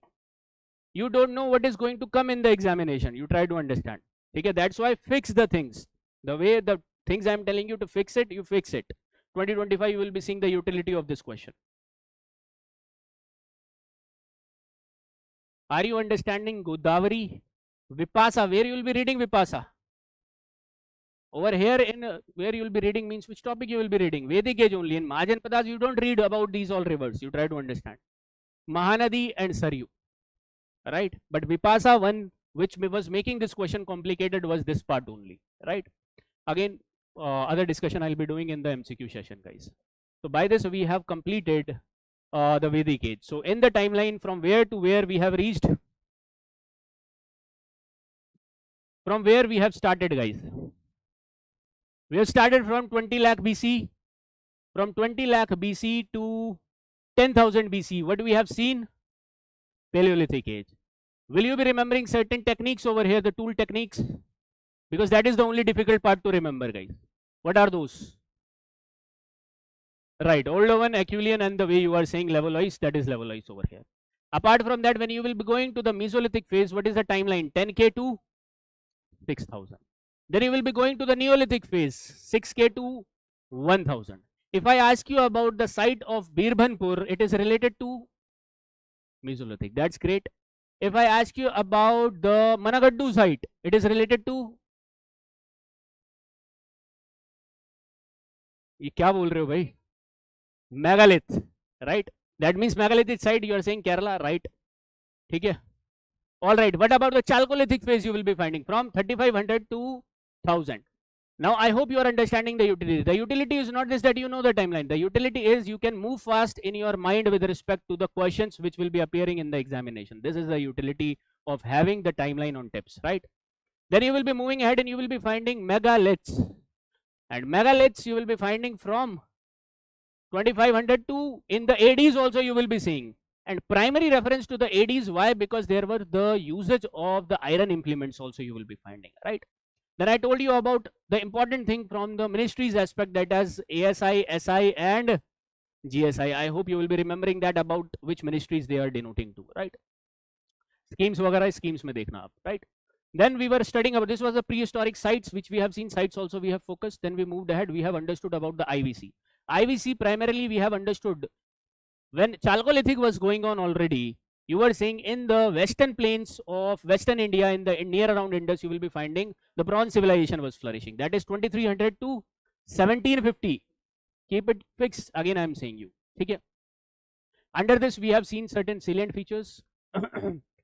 You don't know what is going to come in the examination. You try to understand. Okay, that's why fix the things. The way the things I'm telling you to fix it, you fix it. 2025, you will be seeing the utility of this question. Are you understanding Godavari? Vipasa, where you will be reading Vipasa? Over here in where you will be reading means which topic you will be reading? Vedic age only. In Mahajanapadas, you don't read about these all rivers. You try to understand. Mahanadi and Saryu. Right? But Vipasa one which was making this question complicated was this part only. Right? Again, other discussion I'll be doing in the MCQ session, guys. So by this we have completed the Vedic age. So in the timeline from where to where we have reached? From where we have started, guys? We have started from 20 lakh BC. From 20 lakh BC to 10,000 BC. What we have seen? Paleolithic age. Will you be remembering certain techniques over here, the tool techniques? Because that is the only difficult part to remember, guys. What are those? Right, older one, Acheulean, and the way you are saying levelized, that is levelized over here. Apart from that, when you will be going to the Mesolithic phase, what is the timeline? 10K to 6,000. Then you will be going to the Neolithic phase, 6K to 1,000. If I ask you about the site of Birbhanpur, it is related to Mesolithic. That's great. If I ask you about the Managaddu site, it is related to, ये क्या बोल रहे हो भाई? Megalith, right? That means Megalithic site, you are saying Kerala, right? ठीक है? All right. What about the Chalcolithic phase? You will be finding from 3,500 to 1,000. Now, I hope you are understanding the utility. The utility is not this that you know the timeline. The utility is you can move fast in your mind with respect to the questions which will be appearing in the examination. This is the utility of having the timeline on tips, right? Then you will be moving ahead and you will be finding megaliths. And megaliths you will be finding from 2,500 to, in the ADs also you will be seeing. And primary reference to the ADs, why? Because there were the usage of the iron implements also you will be finding, right? Then I told you about the important thing from the ministries aspect, that as ASI, SI and GSI. I hope you will be remembering that about which ministries they are denoting to, right? Schemes वगैरह schemes में देखना आप, right? Then we were studying about, this was the prehistoric sites which we have seen, sites also we have focused. Then we moved ahead, we have understood about the IVC. IVC primarily we have understood when Chalcolithic was going on already. You were saying in the western plains of western India, in the near around Indus, you will be finding the bronze civilization was flourishing. That is 2,300 to 1,750. Keep it fixed. Again, I am saying you. Okay. Under this, we have seen certain salient features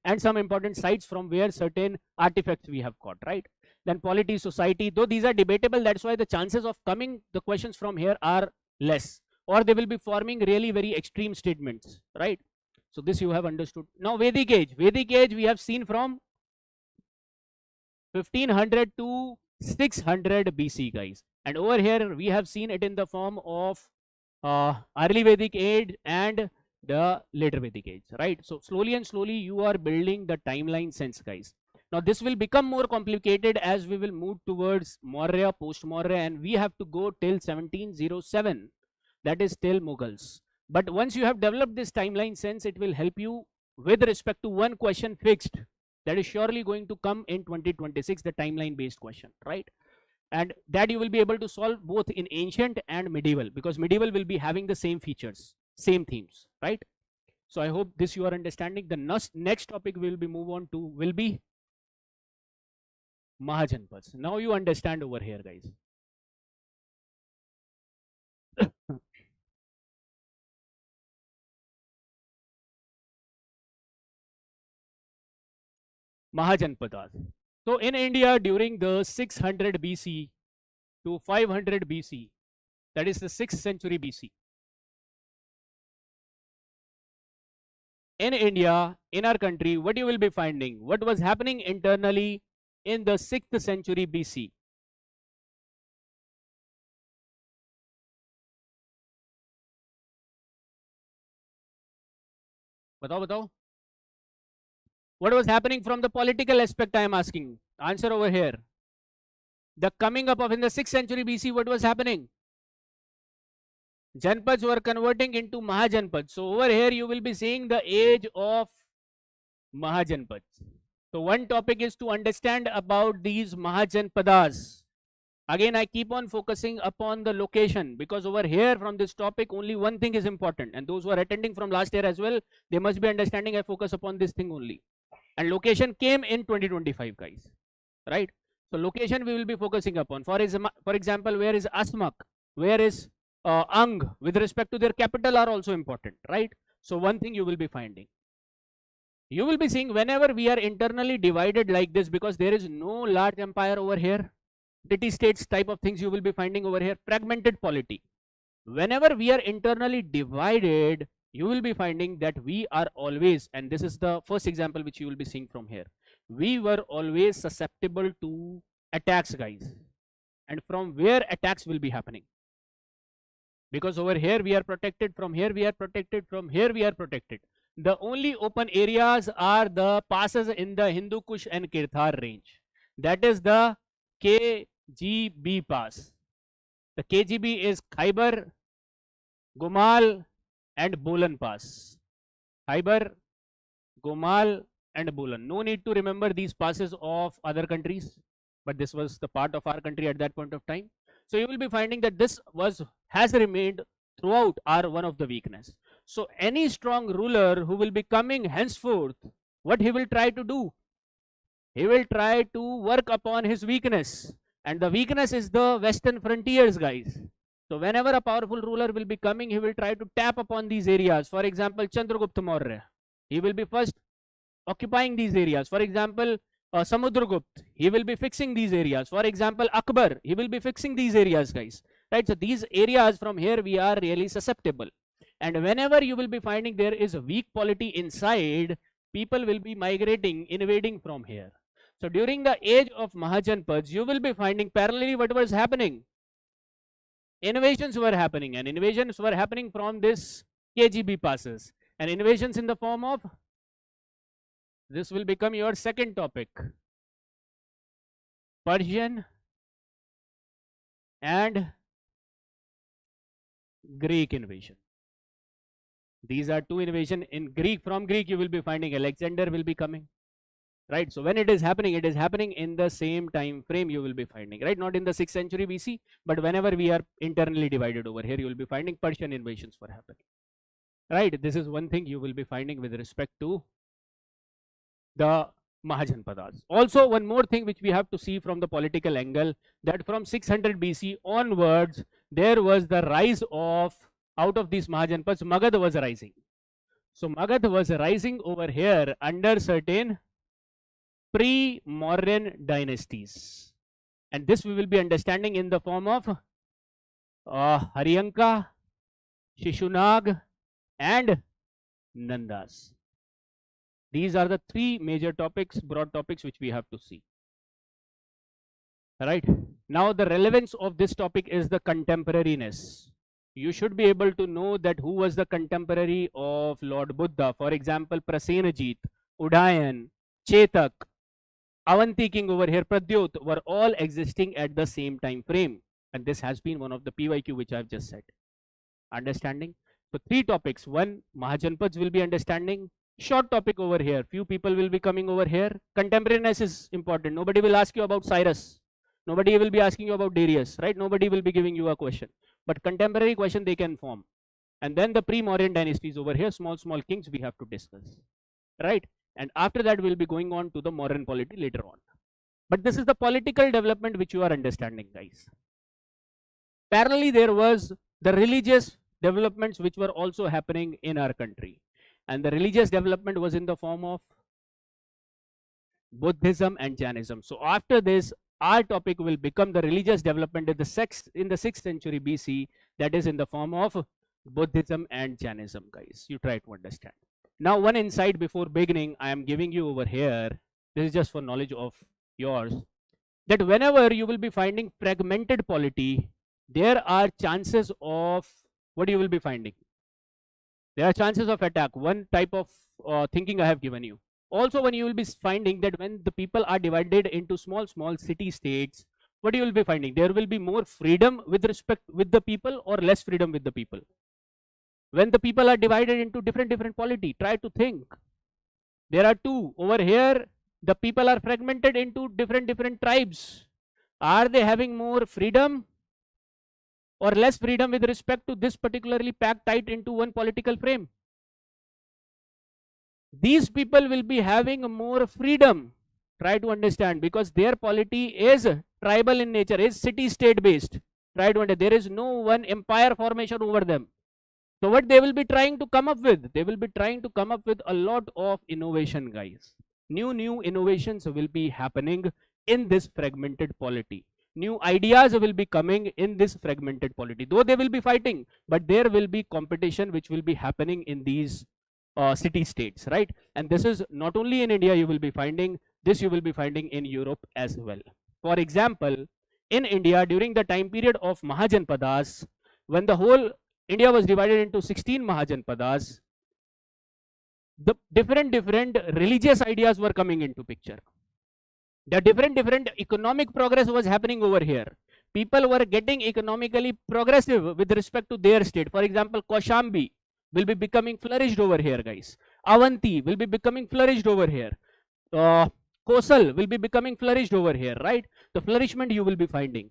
and some important sites from where certain artifacts we have got, right? Then polity, society, though these are debatable, that's why the chances of coming the questions from here are less, or they will be forming really very extreme statements, right? So this you have understood. Now Vedic age we have seen from 1,500 to 600 BC, guys. And over here we have seen it in the form of early Vedic age and the later Vedic age, right? So slowly and slowly you are building the timeline sense, guys. Now this will become more complicated as we will move towards Maurya, post-Maurya, and we have to go till 1707. That is till Mughals. But once you have developed this timeline sense, it will help you with respect to one question fixed. That is surely going to come in 2026, the timeline based question, right? And that you will be able to solve both in ancient and medieval, because medieval will be having the same features, same themes, right? So I hope this you are understanding. The next topic we will be move on to will be Mahajanapadas. Now you understand over here, guys. Mahajanapadas. So in India during the 600 BC to 500 BC, that is the 6th century BC. In India, in our country, what you will be finding, what was happening internally in the 6th century BC. Batao. What was happening from the political aspect, I am asking. Answer over here. The coming up of in the 6th century BC, what was happening? Janpads were converting into Mahajanapads. So over here you will be seeing the age of Mahajanapads. So one topic is to understand about these Mahajanapadas. Again, I keep on focusing upon the location, because over here from this topic only one thing is important, and those who are attending from last year as well, they must be understanding I focus upon this thing only. And location came in 2025, guys, right? So location we will be focusing upon. For example, where is Asmak, where is Ang, with respect to their capital are also important, right? So one thing you will be finding, you will be seeing whenever we are internally divided like this, because there is no large empire over here, city states type of things you will be finding over here, fragmented polity. Whenever we are internally divided, you will be finding that we are always, and this is the first example which you will be seeing from here, we were always susceptible to attacks, guys. And from where attacks will be happening? Because over here we are protected, from here we are protected, from here we are protected. The only open areas are the passes in the Hindu Kush and Kirthar range. That is the KGB pass. The KGB is Khyber, Gumal and Bolan pass. Khyber, Gumal and Bolan. No need to remember these passes of other countries, but this was the part of our country at that point of time. So you will be finding that this has remained throughout our one of the weakness. So any strong ruler who will be coming henceforth, what he will try to do? He will try to work upon his weakness, and the weakness is the western frontiers, guys. So whenever a powerful ruler will be coming, he will try to tap upon these areas. For example, Chandragupta Maurya, he will be first occupying these areas. For example, Samudragupta, he will be fixing these areas. For example, Akbar, he will be fixing these areas, guys. Right? So these areas from here we are really susceptible. And whenever you will be finding there is a weak polity inside, people will be migrating, invading from here. So during the age of Mahajanapads, you will be finding parallelly what was happening. Invasions were happening, and invasions were happening from this KGB passes, and invasions in the form of, this will become your second topic, Persian and Greek invasion. These are two invasion in Greek. From Greek you will be finding Alexander will be coming, right? So when it is happening in the same time frame you will be finding, right? Not in the 6th century BC, but whenever we are internally divided over here, you will be finding Persian invasions were happening, right? This is one thing you will be finding with respect to the Mahajanapadas. Also one more thing which we have to see from the political angle, that from 600 BC onwards there was the rise of, out of these Mahajanapads, Magadha was rising. So Magadha was rising over here under certain Pre-Mauryan dynasties, and this we will be understanding in the form of Haryanka, Shishunag and Nandas. These are the three major topics, broad topics which we have to see. Right? Now the relevance of this topic is the contemporariness. You should be able to know that who was the contemporary of Lord Buddha. For example, Prasenajit, Udayan, Chetak, Avanti king over here, Pradyot, were all existing at the same time frame. And this has been one of the PYQ which I have just said. Understanding? So three topics. One, Mahajanapads will be understanding. Short topic over here. Few people will be coming over here. Contemporariness is important. Nobody will ask you about Cyrus. Nobody will be asking you about Darius, right? Nobody will be giving you a question. But contemporary question they can form. And then the pre-Mauryan dynasties over here, small kings we have to discuss, right? And after that we'll be going on to the Mauryan polity later on. But this is the political development which you are understanding, guys. Parallelly, there was the religious developments which were also happening in our country. And the religious development was in the form of Buddhism and Jainism. So after this, our topic will become the religious development in the 6th century BC, that is in the form of Buddhism and Jainism, guys. You try to understand. Now, one insight before beginning, I am giving you over here. This is just for knowledge of yours, that whenever you will be finding fragmented polity, there are chances of, what you will be finding? There are chances of attack. One type of thinking I have given you. Also, when you will be finding that when the people are divided into small city states, what you will be finding? There will be more freedom with respect with the people or less freedom with the people. When the people are divided into different polity, try to think. There are two. Over here, the people are fragmented into different tribes. Are they having more freedom or less freedom with respect to this particularly packed tight into one political frame? These people will be having more freedom. Try to understand, because their polity is tribal in nature, is city-state based. Try to understand. There is no one empire formation over them. So what they will be trying to come up with? They will be trying to come up with a lot of innovation, guys. New innovations will be happening in this fragmented polity. New ideas will be coming in this fragmented polity. Though they will be fighting, but there will be competition which will be happening in these city states, right? And this is not only in India you will be finding, this you will be finding in Europe as well. For example, in India during the time period of Mahajanapadas, when the whole India was divided into 16 Mahajanapadas, the different religious ideas were coming into picture. The different economic progress was happening over here. People were getting economically progressive with respect to their state. For example, Kaushambi will be becoming flourished over here, guys. Avanti will be becoming flourished over here. Kosal will be becoming flourished over here, right? The flourishment you will be finding.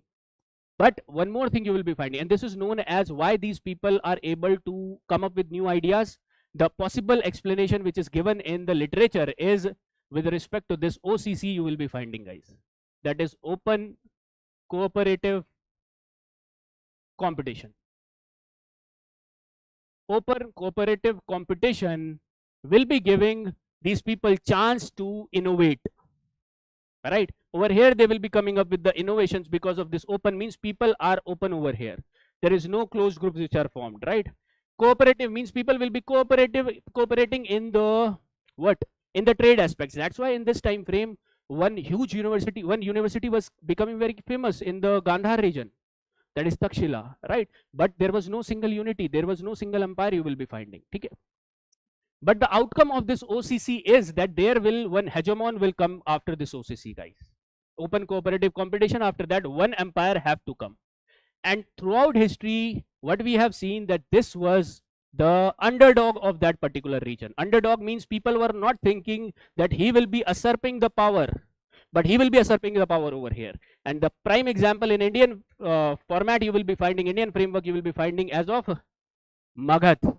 But one more thing you will be finding, and this is known as why these people are able to come up with new ideas. The possible explanation which is given in the literature is with respect to this OCC you will be finding, guys. That is open cooperative competition. Open cooperative competition will be giving these people chance to innovate, right? Over here they will be coming up with the innovations because of this. Open means people are open over here. There is no closed groups which are formed, right? Cooperative means people will be cooperating in the what? In the trade aspects. That's why in this time frame, one university was becoming very famous in the Gandhar region. That is Takshila, right? But there was no single unity. There was no single empire you will be finding. Okay? But the outcome of this OCC is that there will one hegemon will come after this OCC, guys. Open cooperative competition. After that, one empire have to come. And throughout history, what we have seen that this was the underdog of that particular region. Underdog means people were not thinking that he will be usurping the power, but he will be usurping the power over here. And the prime example in Indian format you will be finding, Indian framework you will be finding as of Magadha.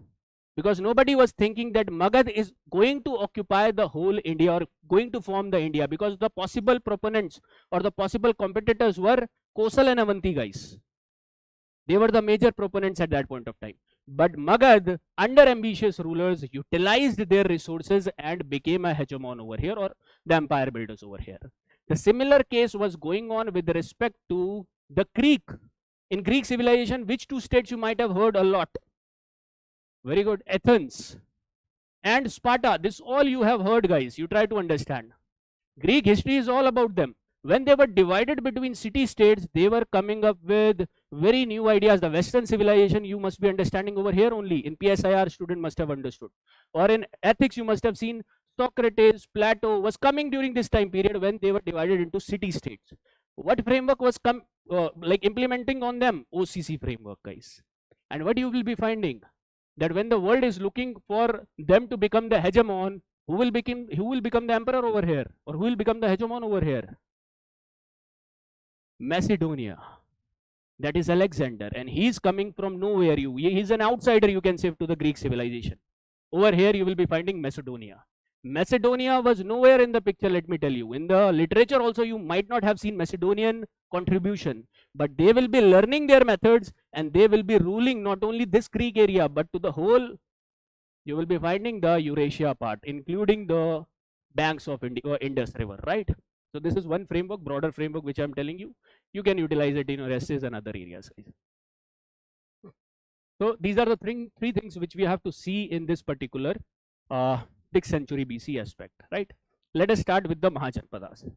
Because nobody was thinking that Magadha is going to occupy the whole India or going to form the India, because the possible proponents or the possible competitors were Kosal and Avanti, guys. They were the major proponents at that point of time. But Magadha, under ambitious rulers, utilized their resources and became a hegemon over here, or the empire builders over here. The similar case was going on with respect to the Greek. In Greek civilization, which two states you might have heard a lot? Very good. Athens and Sparta. This all you have heard, guys. You try to understand. Greek history is all about them. When they were divided between city-states, they were coming up with very new ideas. The Western civilization you must be understanding over here only. In PSIR, student must have understood. Or in ethics, you must have seen Socrates, Plato was coming during this time period when they were divided into city-states. What framework was implementing on them? OCC framework, guys. And what you will be finding? That when the world is looking for them to become the hegemon, who will become the emperor over here? Or who will become the hegemon over here? Macedonia. That is Alexander, and he is coming from nowhere. He is an outsider, you can say, to the Greek civilization. Over here you will be finding Macedonia. Macedonia was nowhere in the picture, let me tell you. In the literature also you might not have seen Macedonian contribution, but they will be learning their methods and they will be ruling not only this Greek area but to the whole. You will be finding the Eurasia part, including the banks of Indus River, right? So this is one framework, broader framework, which I'm telling you. You can utilize it in your essays and other areas. So these are the three things which we have to see in this particular 6th century BC aspect, right? Let us start with the Mahajanapadas.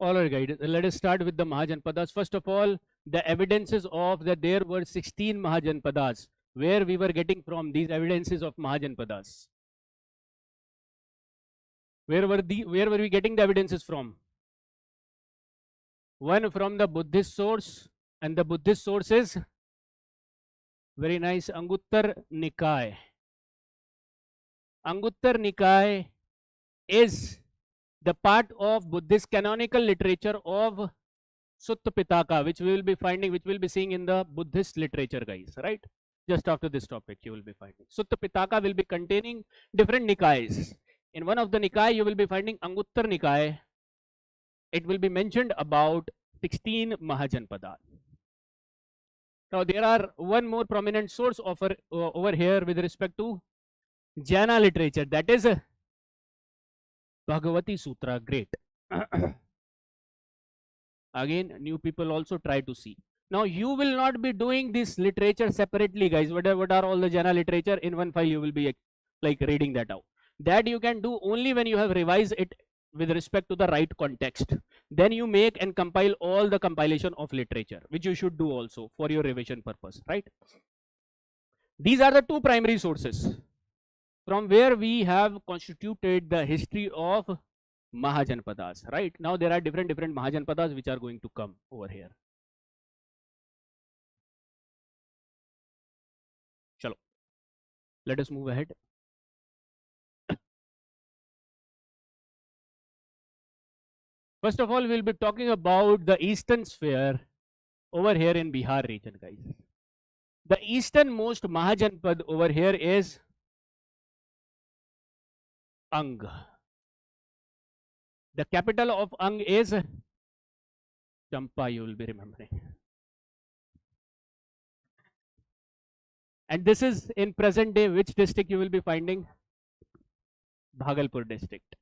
All right, guys, let us start with the Mahajanapadas. First of all, the evidences of that there were 16 Mahajanapadas. Where we were getting from these evidences of Mahajanapadas? Where were we getting the evidences from? One from the Buddhist source, and the Buddhist source is very nice, Anguttara Nikaya. Anguttara Nikaya is the part of Buddhist canonical literature of Sutta Pitaka, which we will be finding, which we will be seeing in the Buddhist literature, guys, right? Just after this topic, you will be finding. Sutta Pitaka will be containing different Nikayas. In one of the Nikaya, you will be finding Anguttara Nikaya. It will be mentioned about 16 Mahajanapadas. Now, there are one more prominent source over here with respect to Jaina literature, that is Bhagavati Sutra. Great. Again, new people also try to see. Now, you will not be doing this literature separately, guys. What are all the Jaina literature in one file? You will be like reading that out. That you can do only when you have revised it with respect to the right context. Then you make and compile all the compilation of literature, which you should do also for your revision purpose, right? These are the two primary sources from where we have constituted the history of Mahajanapadas, right? Now there are different Mahajanapadas which are going to come over here. Chalo, let us move ahead. First of all, we'll be talking about the eastern sphere over here in Bihar region, guys. The easternmost Mahajanpad over here is Ang. The capital of Ang is Champa, you will be remembering. And this is in present day, which district you will be finding? Bhagalpur district.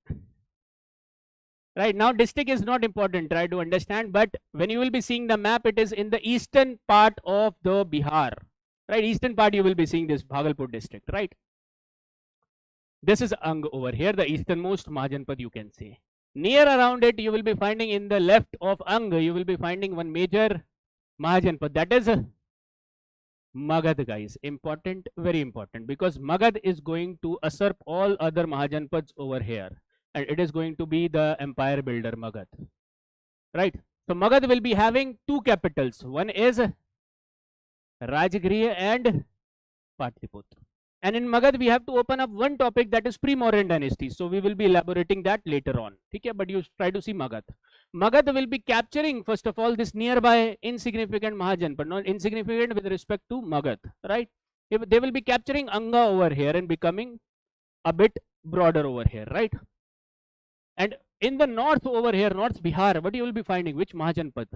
Right now, district is not important, try to understand, but when you will be seeing the map, it is in the eastern part of the Bihar, right? Eastern part you will be seeing this Bhagalpur district, right? This is Ang over here, the easternmost Mahajanpad, you can say. Near around it, you will be finding in the left of Ang, you will be finding one major Mahajanpad, that is Magadha, guys. Important, very important, because Magadha is going to usurp all other Mahajanpads over here. And it is going to be the empire builder Magadha, right? So Magadha will be having two capitals. One is Rajagriha and Patliputra. And in Magadha we have to open up one topic, that is Pre-Mauryan dynasty. So we will be elaborating that later on. Okay, but you try to see Magadha. Magadha will be capturing first of all this nearby insignificant Mahajanpad, not insignificant with respect to Magadha, right? They will be capturing Anga over here and becoming a bit broader over here, right? And in the north over here, North Bihar, what you will be finding? Which Mahajanpad?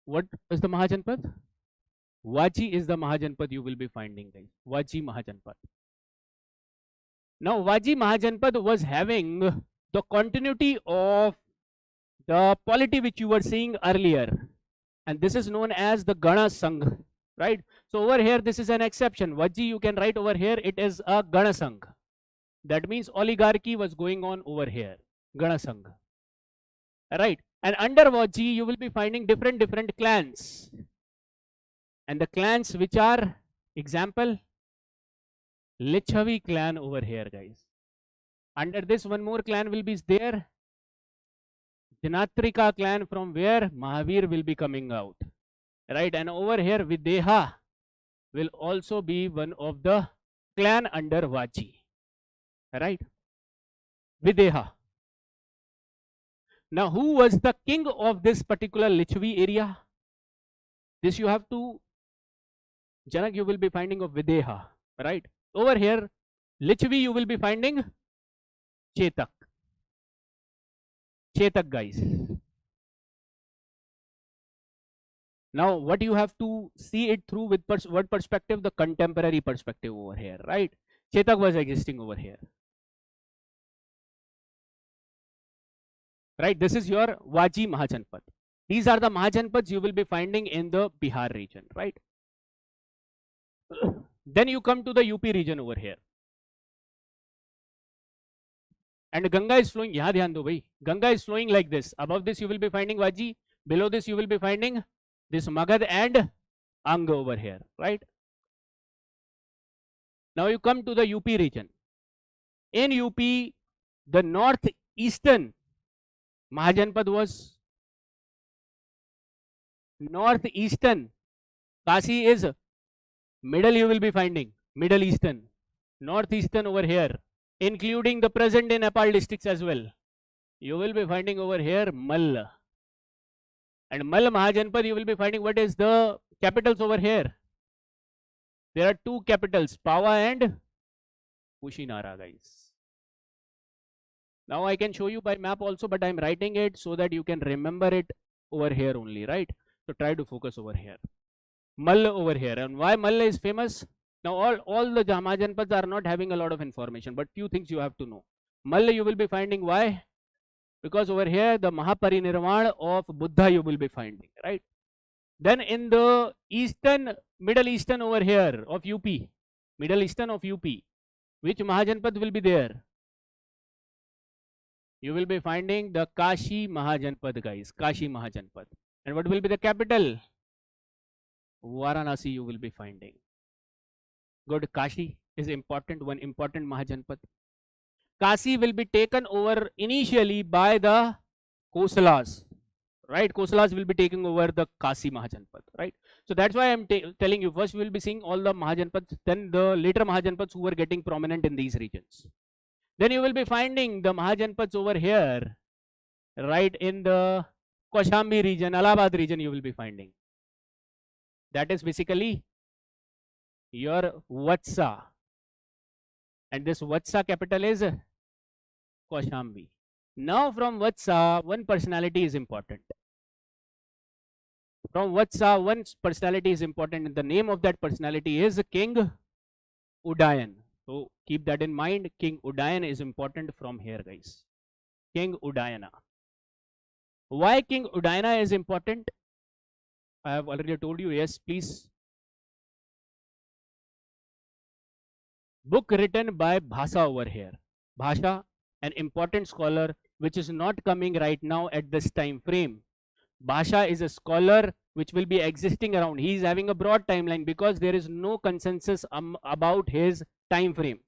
What is the Mahajanpad? Vaji is the Mahajanpad you will be finding, guys. Vaji Mahajanpad. Now, Vaji Mahajanpad was having the continuity of the polity which you were seeing earlier. And this is known as the Gana Sangh, right? So over here, this is an exception. Vaji, you can write over here, it is a Gana Sangh. That means oligarchy was going on over here, Gana Sangha, right? And under Vaji, you will be finding different clans. And the clans which are, example, Lichavi clan over here, guys. Under this, one more clan will be there, Janatrika clan, from where Mahavir will be coming out, right? And over here, Videha will also be one of the clan under Vaji. Right, Videha. Now, who was the king of this particular Lichvi area? This you have to, Janak, you will be finding of Videha, right? Over here, Lichvi, you will be finding Chetak. Chetak, guys. Now, what you have to see it through with what perspective? The contemporary perspective over here, right? Chetak was existing over here. Right, this is your Vaji Mahajanpad. These are the Mahajanpads you will be finding in the Bihar region, right? Then you come to the UP region over here. And Ganga is flowing, yahan dhyan do bhai. Ganga is flowing like this. Above this you will be finding Vaji. Below this you will be finding this Magadha and Ang over here, right? Now you come to the UP region. In UP, the northeastern Mahajanpad was northeastern. Kasi is middle, you will be finding Middle Eastern, northeastern over here, including the present in Nepal districts as well. You will be finding over here Mall. And Mall Mahajanpad, you will be finding what is the capitals over here. There are two capitals, Pawa and Kushinara, guys. Now I can show you by map also, but I'm writing it so that you can remember it over here only, right? So try to focus over here. Mall over here. And why Mall is famous? Now all the Mahajanpads are not having a lot of information, but few things you have to know. Mall you will be finding why? Because over here the Mahaparinirvan of Buddha you will be finding, right? Then in the eastern, Middle Eastern over here of UP, Middle Eastern of UP, which Mahajanpad will be there? You will be finding the Kashi Mahajanpad, guys. Kashi Mahajanpad. And what will be the capital? Varanasi you will be finding. Good. Kashi is important, one important Mahajanpad. Kashi will be taken over initially by the Kosalas, right? Kosalas will be taking over the Kasi Mahajanpad, right? So that's why I'm telling you, first we will be seeing all the Mahajanpads, then the later Mahajanpads who were getting prominent in these regions. Then you will be finding the Mahajanpads over here, right in the Kaushambi region, Allahabad region you will be finding. That is basically your Vatsa. And this Vatsa capital is Kaushambi. Now from Vatsa, one personality is important. From Vatsa, one personality is important, and the name of that personality is King Udayan. So keep that in mind. King Udayan is important from here, guys. King Udayana. Why King Udayana is important? I have already told you. Yes, please. Book written by Bhasa over here. Bhasha, an important scholar which is not coming right now at this time frame. Bhasha is a scholar which will be existing around. He is having a broad timeline because there is no consensus about his time frame,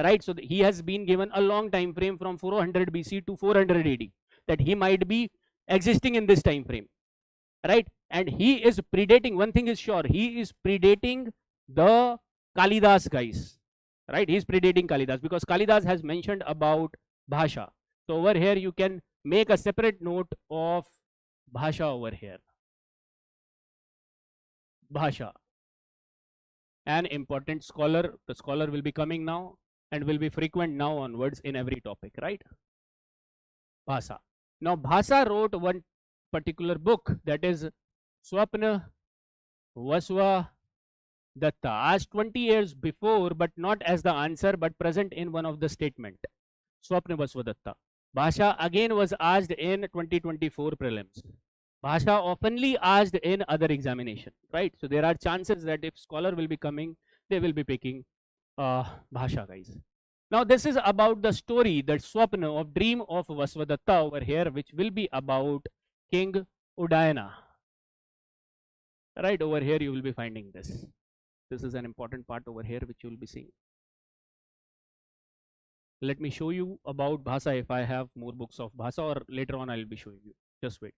right? So he has been given a long time frame from 400 BC to 400 AD that he might be existing in this time frame, right? And he is predating, one thing is sure, he is predating the Kalidas, guys, right? He is predating Kalidas because Kalidas has mentioned about Bhasha. So over here you can make a separate note of Bhasha over here. Bhasha, an important scholar. The scholar will be coming now and will be frequent now onwards in every topic, right? Bhasa. Now Bhasa wrote one particular book, that is Swapna Vasva Datta, asked 20 years before, but not as the answer, but present in one of the statement. Swapna Vasva Datta. Bhasha again was asked in 2024 prelims. Bhasha oftenly asked in other examination, right? So there are chances that if scholar will be coming, they will be picking Bhasha, guys. Now this is about the story, the Swapna of dream of Vasvadatta over here, which will be about King Udayana. Right over here you will be finding this. This is an important part over here which you will be seeing. Let me show you about Bhasa if I have more books of Bhasa, or later on I will be showing you. Just wait.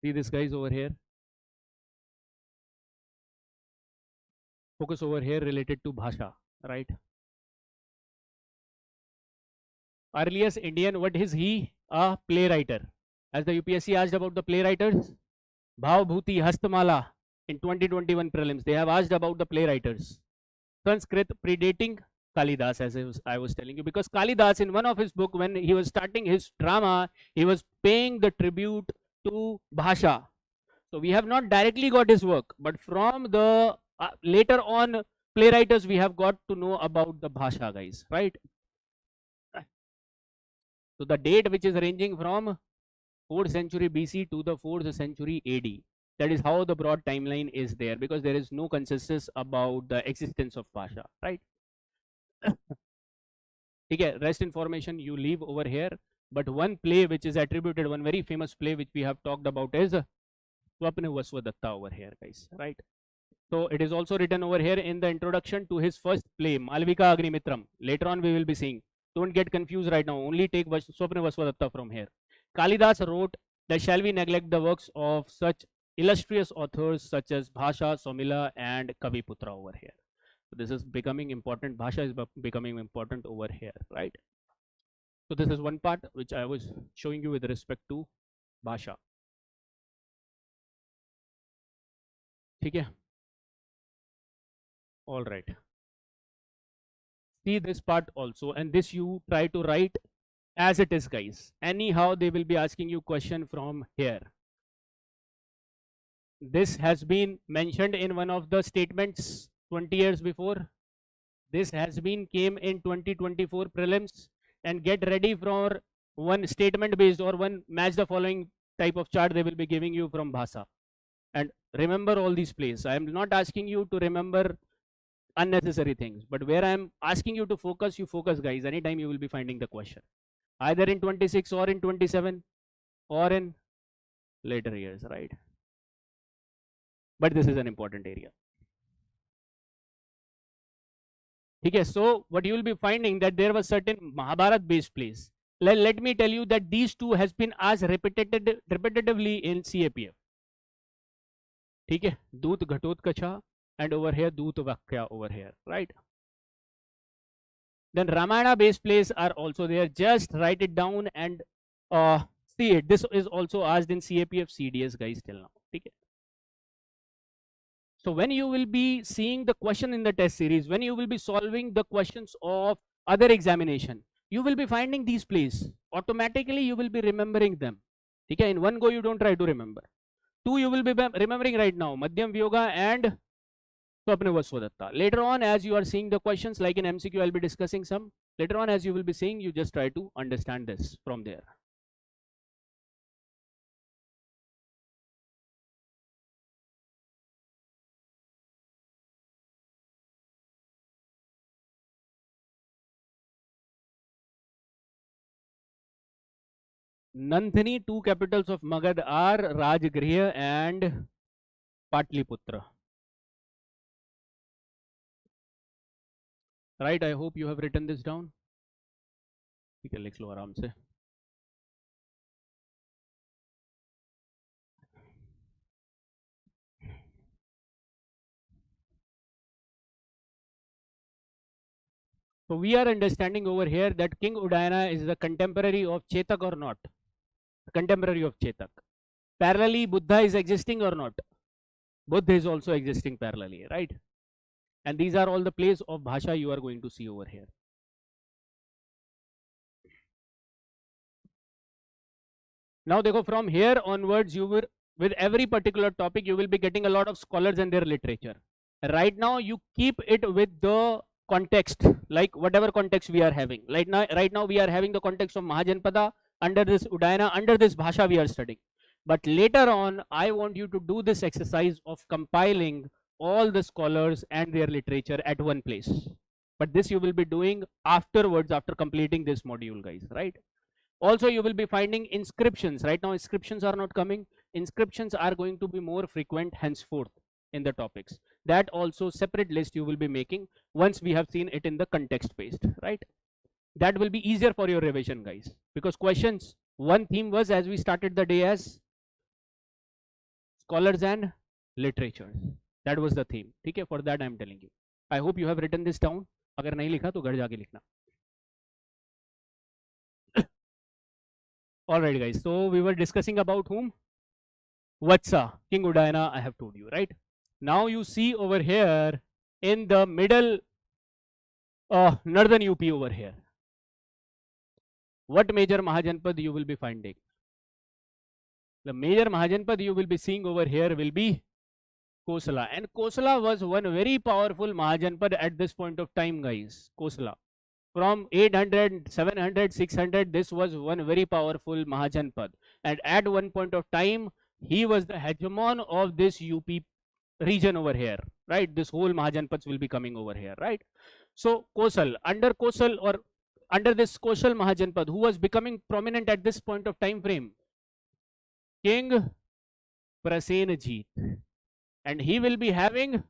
See this guys over here. Focus over here related to Bhasha, right? Earliest Indian, what is he? A playwriter. As the UPSC asked about the playwriters, Bhav Bhuti Hastamala in 2021 prelims, they have asked about the playwriters. Sanskrit predating Kalidas, as I was telling you, because Kalidas in one of his book, when he was starting his drama, he was paying the tribute to Bhasha. So we have not directly got his work, but from the later on playwriters, we have got to know about the Bhasha, guys, right? So the date which is ranging from 4th century BC to the 4th century AD. That is how the broad timeline is there, because there is no consensus about the existence of Bhasha, right? Okay, rest information you leave over here. But one play which is attributed, one very famous play which we have talked about is Swapna Vaswadatta over here, guys, right? So it is also written over here in the introduction to his first play, Malvika Agnimitram. Later on we will be seeing. Don't get confused right now. Only take Swapna Vaswadatta from here. Kalidas wrote that shall we neglect the works of such illustrious authors such as Bhasha, Somila and Kaviputra over here. So this is becoming important. Bhasha is becoming important over here, right? So this is one part which I was showing you with respect to Bhasha. Okay. All right. See this part also, and this you try to write as it is, guys. Anyhow, they will be asking you question from here. This has been mentioned in one of the statements 20 years before. This has been came in 2024 prelims, and get ready for one statement based or one match the following type of chart they will be giving you from Bhasha. And remember all these plays. I am not asking you to remember unnecessary things, but where I am asking you to focus, you focus, guys. Anytime you will be finding the question, either in 26 or in 27 or in later years, right? But this is an important area. Okay, so what you will be finding that there was certain Mahabharat based plays. Let me tell you that these two has been asked repetitively in CAPF. Okay, Doot Ghatotkacha and over here Doot Vakya over here, right? Then Ramayana based plays are also there. Just write it down and see it. This is also asked in CAPF CDS, guys, till now. Okay. So when you will be seeing the question in the test series, when you will be solving the questions of other examination, you will be finding these plays. Automatically you will be remembering them. Okay, in one go you don't try to remember. Two you will be remembering right now, Madhyam Vyoga and Swapna Vaswadatta. Later on, as you are seeing the questions, like in MCQ, I'll be discussing some. Later on, as you will be seeing, you just try to understand this from there. Nanthani, two capitals of Magadha are Rajgriha and Patliputra. Right, I hope you have written this down. ठीक है, लिख लो आराम से. So we are understanding over here that King Udayana is the contemporary of Chetak or not? Contemporary of Chetak. Parallelly, Buddha is existing or not? Buddha is also existing parallelly, right? And these are all the plays of Bhasha you are going to see over here. Now, देखो, from here onwards, you will, with every particular topic, you will be getting a lot of scholars and their literature. Right now, you keep it with the context, like whatever context we are having. Right now we are having the context of Mahajanapada, under this Udayana, under this Bhasha we are studying. But later on, I want you to do this exercise of compiling all the scholars and their literature at one place. But this you will be doing afterwards, after completing this module, guys, right? Also, you will be finding inscriptions. Right now, inscriptions are not coming. Inscriptions are going to be more frequent henceforth in the topics. That also separate list you will be making once we have seen it in the context based, right? That will be easier for your revision, guys, because questions, one theme was, as we started the day, as scholars and literatures. That was the theme. ठीक है? For that I am telling you. I hope you have written this down. अगर नहीं लिखा तो घर जाके लिखना. All right, guys. So we were discussing about whom? Vatsa, King Udayana. I have told you, right? Now you see over here in the middle, northern UP over here. What major Mahajanpad you will be finding? The major Mahajanpad you will be seeing over here will be Kosala, and Kosala was one very powerful Mahajanpad at this point of time, guys. Kosala. From 800, 700, 600, this was one very powerful Mahajanpad, and at one point of time, he was the hegemon of this UP region over here, right? This whole Mahajanpads will be coming over here, right? So Kosal, under Kosal or under this Kosal Mahajanpad, who was becoming prominent at this point of time frame? King Prasenajit, and he will be having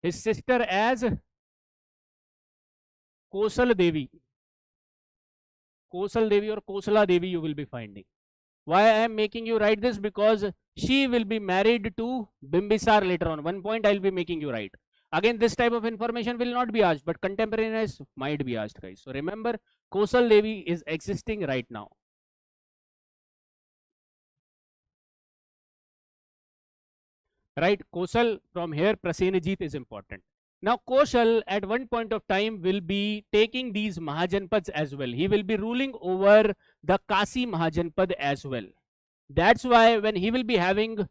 his sister as Kosal Devi. Kosal Devi or Kosala Devi you will be finding. Why I am making you write this? Because she will be married to Bimbisar later on. One point I will be making you write. Again, this type of information will not be asked, but contemporaneous might be asked, guys. So remember, Kosal Devi is existing right now. Right, Kosal from here, Prasenajit is important. Now Kosal at one point of time will be taking these Mahajanpads as well. He will be ruling over the Kasi Mahajanpad as well. That's why when he will be having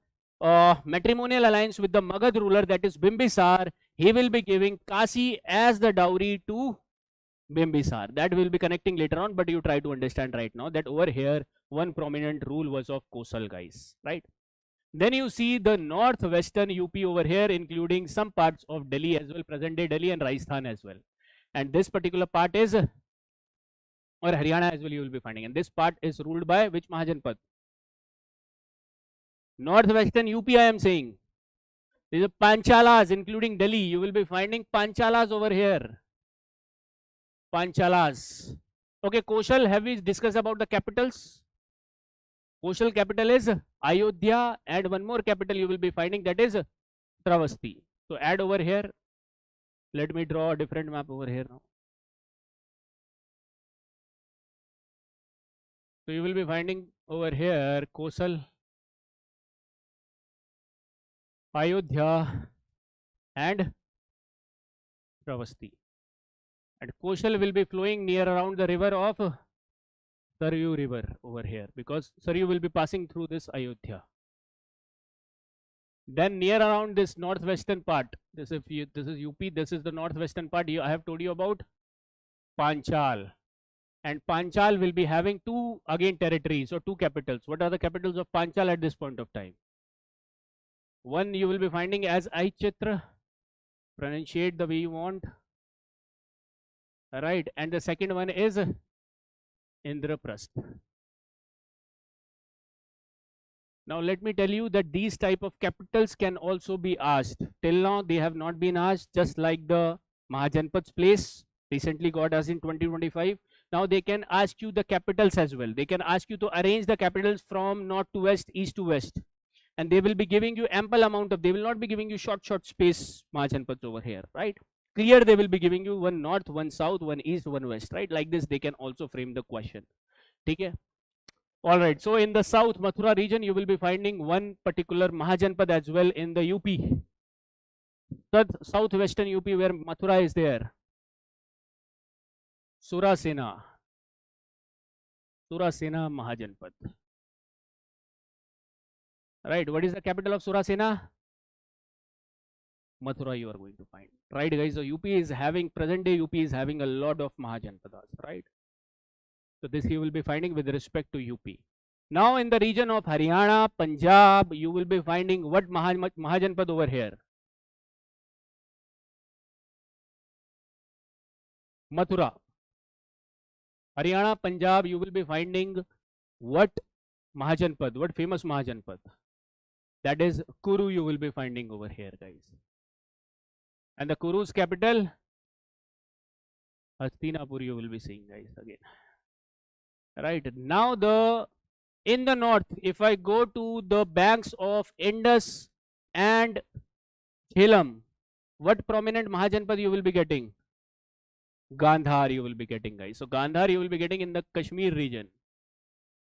matrimonial alliance with the Magad ruler, that is Bimbisar, he will be giving Kasi as the dowry to Bimbisar. That will be connecting later on, but you try to understand right now that over here one prominent rule was of Kosal, guys, right? Then you see the northwestern UP over here, including some parts of Delhi as well, present day Delhi and Rajasthan as well. And this particular part is, or Haryana as well, you will be finding. And this part is ruled by which Mahajanpad? Northwestern UP, I am saying. These are Panchalas, including Delhi. You will be finding Panchalas over here. Panchalas. Okay, Koshal, have we discussed about the capitals? Koshal capital is Ayodhya, and one more capital you will be finding, that is Travasti. So add over here. Let me draw a different map over here now. So you will be finding over here Kosal, Ayodhya and Travasti. And Koshal will be flowing near around the river of Saryu river over here, because Saryu will be passing through this Ayodhya. Then near around this northwestern part, this is UP, this is the northwestern part. I have told you about Panchal, and Panchal will be having two again territories or two capitals. What are the capitals of Panchal at this point of time? One you will be finding as Aichitra, pronunciate the way you want, right? And the second one is Indraprasth. Now let me tell you that these type of capitals can also be asked. Till now they have not been asked, just like the Mahajanpad's place recently got asked in 2025. Now they can ask you the capitals as well. They can ask you to arrange the capitals from north to west, east to west, and they will be giving you ample amount of, they will not be giving you short space Mahajanpads over here, right? Clear, they will be giving you one north, one south, one east, one west, right? Like this they can also frame the question. Okay. All right, so in the south Mathura region you will be finding one particular Mahajanpad as well in the UP, southwestern UP, where Mathura is there. Surasena Mahajanpad, right? What is the capital of Surasena? Mathura you are going to find, right, guys? So UP is having, present day UP is having a lot of Mahajanpadas, right? So this you will be finding with respect to UP. Now in the region of Haryana, Punjab, you will be finding what Mahajanpad over here? Mathura. Haryana, Punjab, you will be finding what Mahajanpad, what famous Mahajanpad? That is Kuru you will be finding over here, guys. And the Kuru's capital, Hastinapur you will be seeing, guys, again. Right, now the In the north, if I go to the banks of Indus and Jhelum, what prominent Mahajanpad you will be getting? Gandhar you will be getting, guys. So Gandhar you will be getting in the Kashmir region.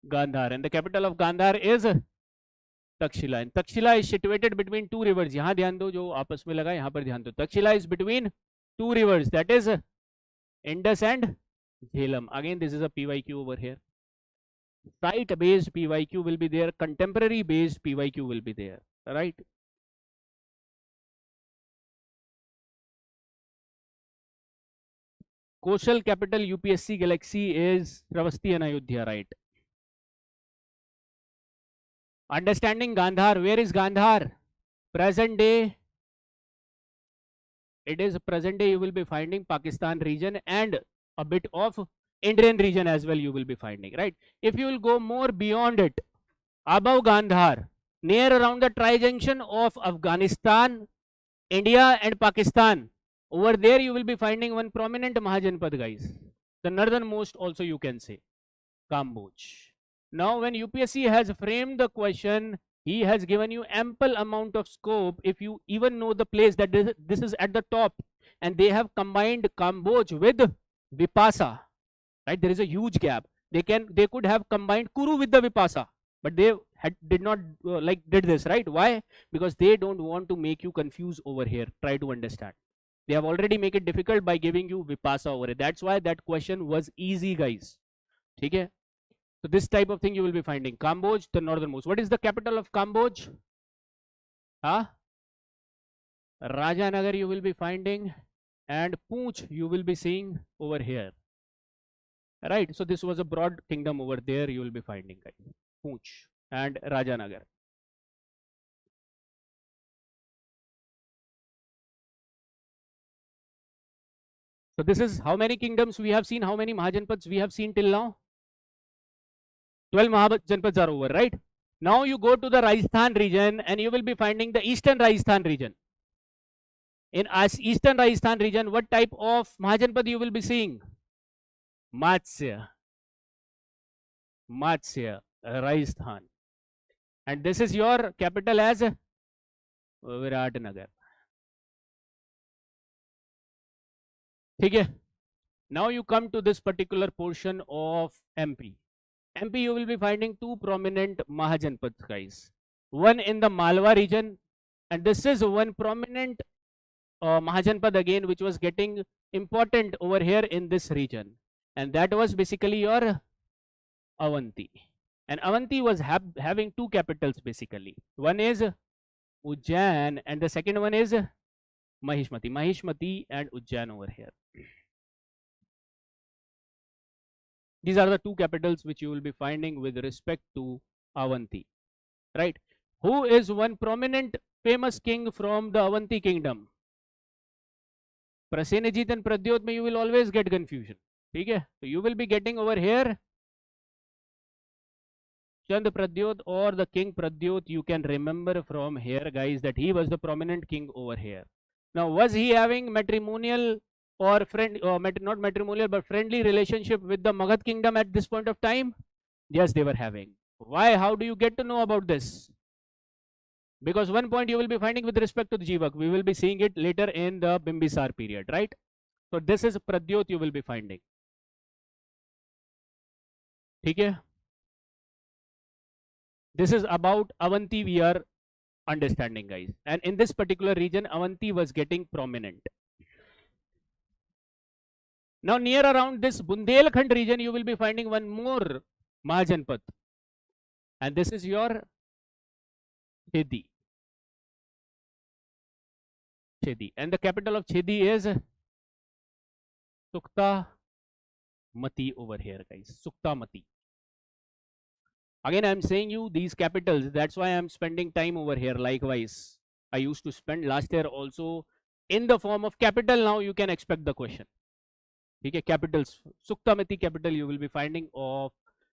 Gandhar, and the capital of Gandhar is Takshila. And Takshila is situated between two rivers. यहाँ ध्यान दो, जो आपस में लगा यहाँ पर ध्यान दो. Takshila is between two rivers, that is Indus and Jhelum. Again, this is a PYQ over here. Site based PYQ will be there, contemporary based PYQ will be there, right? Coastal capital UPSC galaxy is Pravasti and Ayodhya, right? Understanding Gandhar, where is Gandhar? Present day, it is present day, you will be finding Pakistan region and a bit of Indian region as well you will be finding, right? If you will go more beyond it, above Gandhar, near around the tri-junction of Afghanistan, India and Pakistan, over there you will be finding one prominent Mahajanpad, guys. The northernmost also you can say, Kamboj. Now when UPSC has framed the question, he has given you ample amount of scope. If you even know the place that this is at the top, and they have combined Kamboj with Vipasa, right? There is a huge gap. They could have combined Kuru with the Vipasa, but they did not did this, right? Why? Because they don't want to make you confused over here. Try to understand. They have already made it difficult by giving you Vipasa over here. That's why that question was easy, guys. Okay. So this type of thing you will be finding. Kamboj, the northernmost. What is the capital of Kamboj? Huh? Rajanagar you will be finding, and Poonch you will be seeing over here. Right. So this was a broad kingdom over there you will be finding, guys. Poonch and Rajanagar. So this is how many kingdoms we have seen, how many Mahajanpads we have seen till now? 12 Mahajanpads are over, right? Now you go to the Rajasthan region and you will be finding the eastern Rajasthan region. In eastern Rajasthan region, what type of Mahajanpad you will be seeing? Matsya, Rajasthan. And this is your capital as Viratnagar. Okay. Now you come to this particular portion of MP. MP you will be finding two prominent Mahajanpads, guys. One in the Malwa region, and this is one prominent Mahajanpad again, which was getting important over here in this region, and that was basically your Avanti. And Avanti was having two capitals basically. One is Ujjain and the second one is Mahishmati and Ujjain over here. These are the two capitals which you will be finding with respect to Avanti, right? Who is one prominent famous king from the Avanti kingdom? Prasenajit and Pradyot mein you will always get confusion. Okay? So you will be getting over here Chand Pradyot or the king Pradyot. You can remember from here, guys, that he was the prominent king over here. Now, was he having matrimonial or not matrimonial but friendly relationship with the Magad kingdom at this point of time? Yes, they were having. Why? How do you get to know about this? Because one point you will be finding with respect to the Jivak, we will be seeing it later in the Bimbisar period, right? So this is Pradyot you will be finding. Okay? This is about Avanti we are understanding, guys. And in this particular region, Avanti was getting prominent. Now near around this Bundelkhand region, you will be finding one more Mahajanpat. And this is your Chedi. And the capital of Chedi is Sukta Mati over here, guys. Sukta Mati. Again, I'm saying you these capitals. That's why I'm spending time over here. Likewise, I used to spend last year also in the form of capital. Now you can expect the question. Okay, capitals. Sukta Mati capital you will be finding of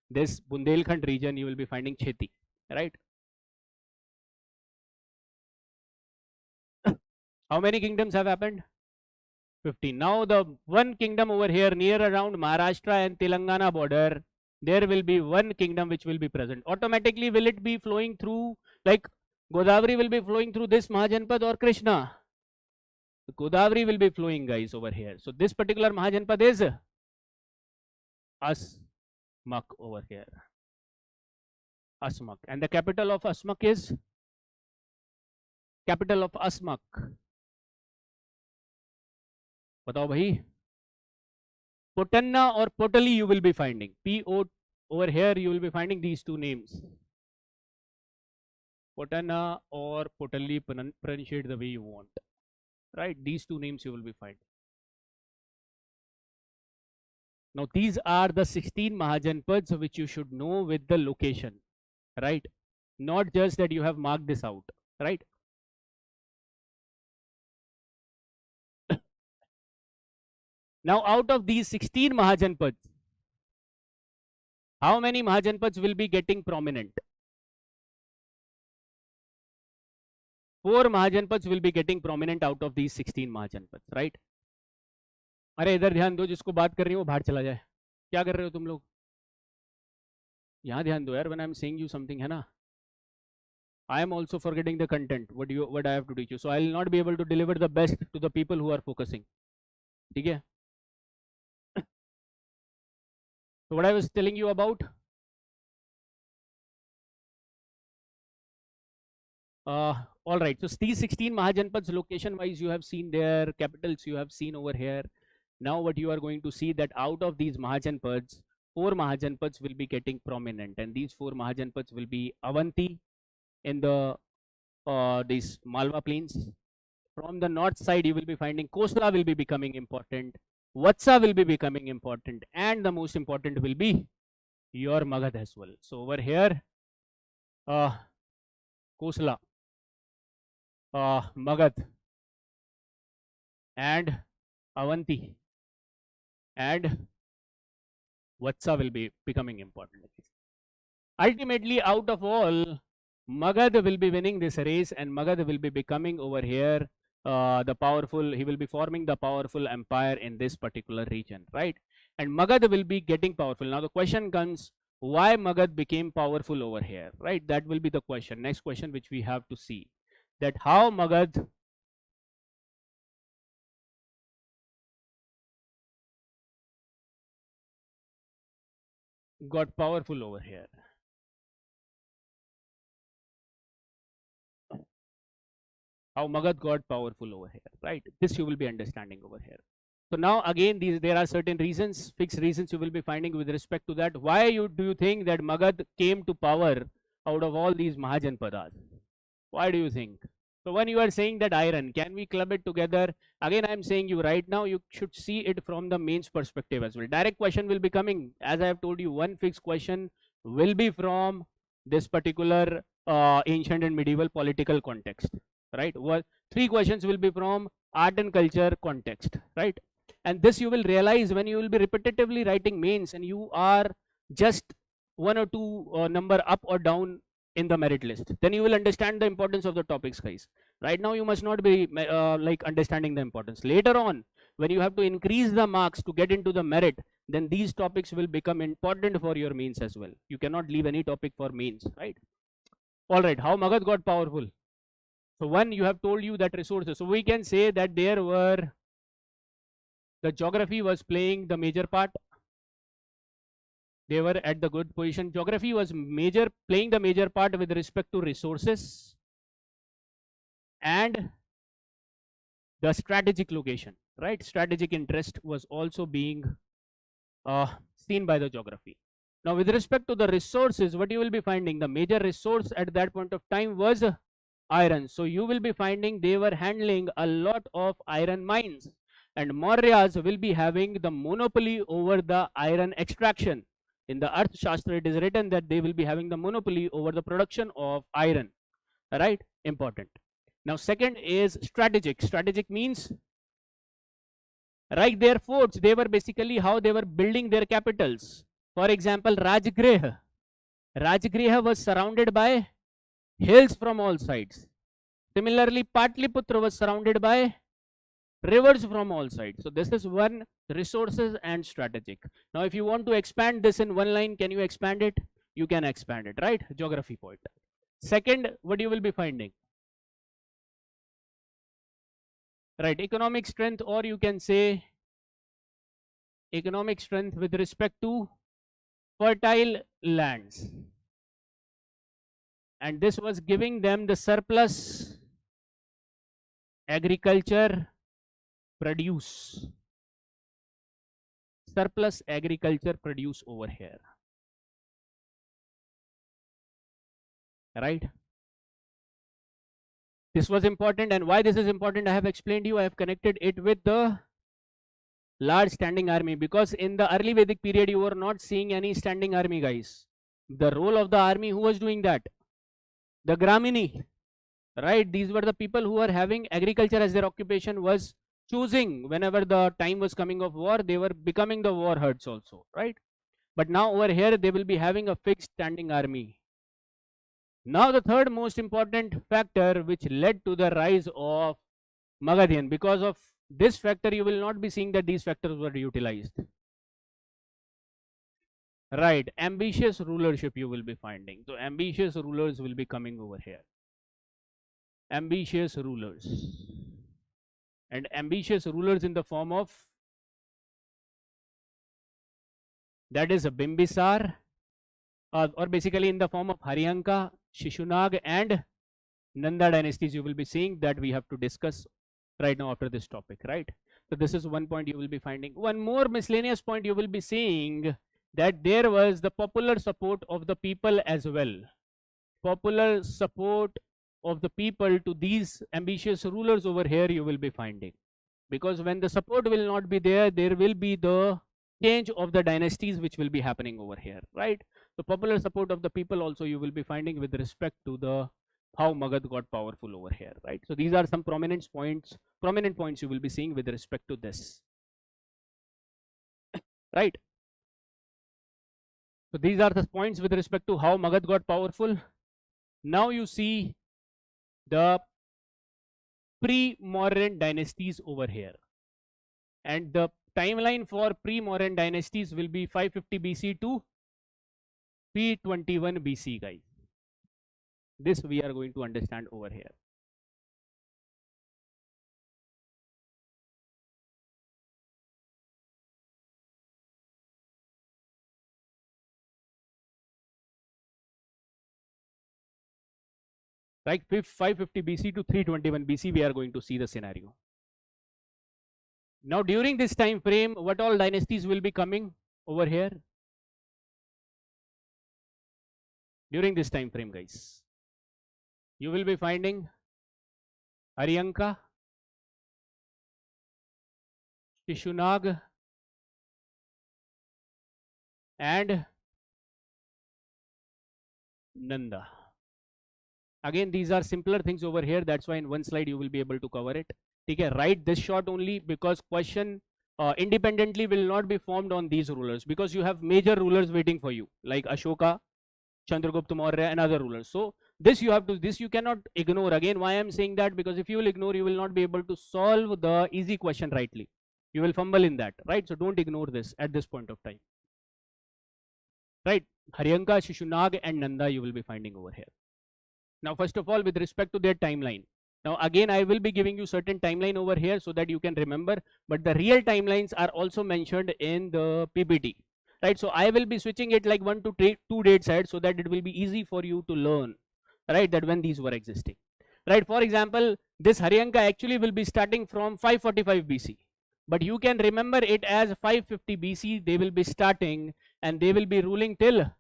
this Bundelkhand region. You will be finding Cheti, right? How many kingdoms have happened? 15. Now the one kingdom over here near around Maharashtra and Telangana border, there will be one kingdom which will be present. Automatically, will it be flowing through, like Godavari will be flowing through this Mahajanpad or Krishna? Godavari will be flowing, guys, over here. So this particular Mahajanpad is Asmak over here. Asmak. And the capital of Asmak is? Capital of Asmak. Batao bhai. Potanna or Potali you will be finding. P-O over here you will be finding these two names. Potanna or Potali, pronunciate the way you want. Right? These two names you will be finding. Now these are the 16 Mahajanpads which you should know with the location. Right? Not just that you have marked this out. Right? Now out of these 16 Mahajanpads, how many Mahajanpads will be getting prominent? 4 Mahajanpads will be getting prominent out of these 16 Mahajanpads, right? अरे इधर ध्यान दो, जिसको बात कर रही हो वो बाहर चला जाए. क्या कर रहे हो तुम लोग? यहाँ ध्यान दो यार, when I'm saying you something, है ना? I am also forgetting the content, what I have to teach you. So I will not be able to deliver the best to the people who are focusing. ठीक है? So what I was telling you about? All right, so these 16 Mahajanpads location wise you have seen their capitals, you have seen over here. Now what you are going to see that out of these Mahajanpads, 4 Mahajanpads will be getting prominent, and these 4 Mahajanpads will be Avanti in the these Malwa plains. From the north side you will be finding Kosala will be becoming important, Vatsa will be becoming important, and the most important will be your Magadha as well. So over here, Kosala, Magadha, and Avanti, and Vatsa will be becoming important. Ultimately, out of all, Magadha will be winning this race, and Magadha will be becoming over here the powerful, he will be forming the powerful empire in this particular region, right? And Magadha will be getting powerful. Now the question comes, why Magadha became powerful over here, right? That will be the question, next question which we have to see, that how Magadha got powerful over here. How Magadha got powerful over here, right? This you will be understanding over here. So now again, there are certain reasons, fixed reasons you will be finding with respect to that. Why do you think that Magadha came to power out of all these Mahajanpadas? Why do you think? So when you are saying that iron, can we club it together? Again, I am saying you right now, you should see it from the mains perspective as well. Direct question will be coming. As I have told you, one fixed question will be from this particular ancient and medieval political context, right? Well, 3 questions will be from art and culture context, right? And this you will realize when you will be repetitively writing mains and you are just 1 or 2 number up or down in the merit list, then you will understand the importance of the topics, guys. Right now you must not be like understanding the importance. Later on, when you have to increase the marks to get into the merit, then these topics will become important for your mains as well. You cannot leave any topic for mains, right? All right, how Magadha got powerful? So one, you have told you that resources. So we can say that there were, the geography was playing the major part. They were at the good position. Geography was playing the major part with respect to resources and the strategic location, right? Strategic interest was also being seen by the geography. Now with respect to the resources, what you will be finding, the major resource at that point of time was iron. So you will be finding they were handling a lot of iron mines, and Mauryas will be having the monopoly over the iron extraction. In the Earth Shastra, it is written that they will be having the monopoly over the production of iron, right? Important. Now second is strategic. Strategic means, right, their forts, they were basically how they were building their capitals. For example, Rajgriha. Rajgriha was surrounded by hills from all sides. Similarly, Patliputra was surrounded by rivers from all sides. So this is one resources and strategic. Now if you want to expand this in one line, can you expand it? You can expand it, right? Geography point. Second, what you will be finding, right? Economic strength, or you can say economic strength with respect to fertile lands, and this was giving them the surplus agriculture produce, surplus agriculture produce over here, right? This was important, and why this is important I have explained you. I have connected it with the large standing army, because in the early Vedic period you were not seeing any standing army, guys. The role of the army, who was doing that? The Gramini, right? These were the people who were having agriculture as their occupation, was choosing whenever the time was coming of war, they were becoming the war herds also, right? But now over here they will be having a fixed standing army. Now the third most important factor which led to the rise of Magadhian, because of this factor you will not be seeing that these factors were utilized, right? Ambitious rulership you will be finding. So ambitious rulers will be coming over here, ambitious rulers, and ambitious rulers in the form of, that is a Bimbisar, or basically in the form of Haryanka, Shishunag and Nanda dynasties you will be seeing, that we have to discuss right now after this topic, right? So this is one point you will be finding. One more miscellaneous point you will be seeing, that there was the popular support of the people as well. Popular support of the people to these ambitious rulers over here you will be finding, because when the support will not be there, there will be the change of the dynasties which will be happening over here, right? The popular support of the people also you will be finding with respect to the how Magad got powerful over here, right? So these are some prominent points you will be seeing with respect to this, right? So these are the points with respect to how Magad got powerful. Now you see the pre-Mauryan dynasties over here, and the timeline for pre-Mauryan dynasties will be 550 BC to 321 BC, guys. This we are going to understand over here. Like 550 BC to 321 BC, we are going to see the scenario. Now during this time frame, what all dynasties will be coming over here? During this time frame, guys, you will be finding Haryanka, Shishunag and Nanda. Again, these are simpler things over here, that's why in one slide you will be able to cover it. Okay, write this short only, because question independently will not be formed on these rulers, because you have major rulers waiting for you like Ashoka, Chandragupta Maurya and other rulers. So this you have to, this you cannot ignore. Again, why I am saying that, because if you will ignore, you will not be able to solve the easy question rightly. You will fumble in that, right? So don't ignore this at this point of time, right? Haryanka, Shishunag and Nanda you will be finding over here. Now first of all, with respect to their timeline, now again I will be giving you certain timeline over here so that you can remember, but the real timelines are also mentioned in the PPT, right? So I will be switching it like 1 to 2 dates ahead, so that it will be easy for you to learn, right, that when these were existing, right? For example, this Haryanka actually will be starting from 545 BC, but you can remember it as 550 BC they will be starting, and they will be ruling till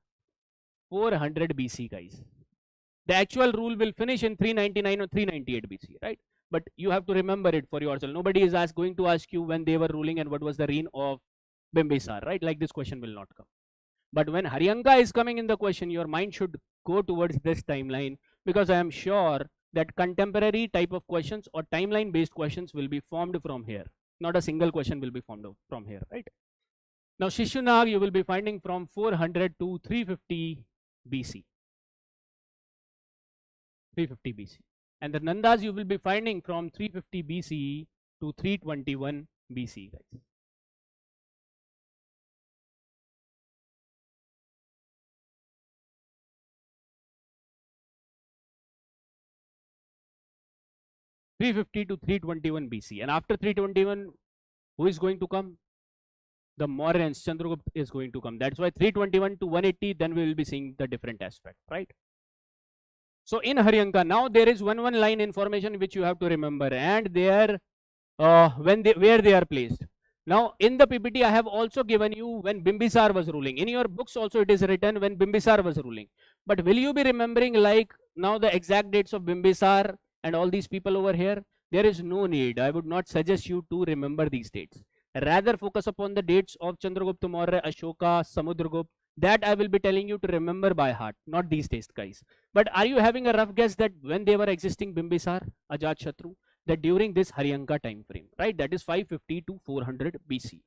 400 BC, guys. The actual rule will finish in 399 or 398 BC, right? But you have to remember it for yourself. Nobody is going to ask you when they were ruling and what was the reign of Bimbisar, right? Like this question will not come. But when Haryanka is coming in the question, your mind should go towards this timeline, because I am sure that contemporary type of questions or timeline based questions will be formed from here. Not a single question will be formed from here, right? Now Shishunag you will be finding from 400 to 350 BC. 350 BC, and the Nandas you will be finding from 350 BC to 321 BC, guys. 350 to 321 BC. And after 321, who is going to come? The Mauryans, Chandragupta is going to come. That's why 321 to 180, then we will be seeing the different aspect, right? So in Haryanka, now there is one line information which you have to remember, and there where they are placed. Now in the PPT I have also given you when Bimbisar was ruling. In your books also it is written when Bimbisar was ruling. But will you be remembering like now the exact dates of Bimbisar and all these people over here? There is no need. I would not suggest you to remember these dates. Rather focus upon the dates of Chandragupta Maurya, Ashoka, Samudragupta. That I will be telling you to remember by heart, not these dates, guys. But are you having a rough guess that when they were existing Bimbisar, Ajatshatru, that during this Haryanka time frame, right? That is 550 to 400 BC.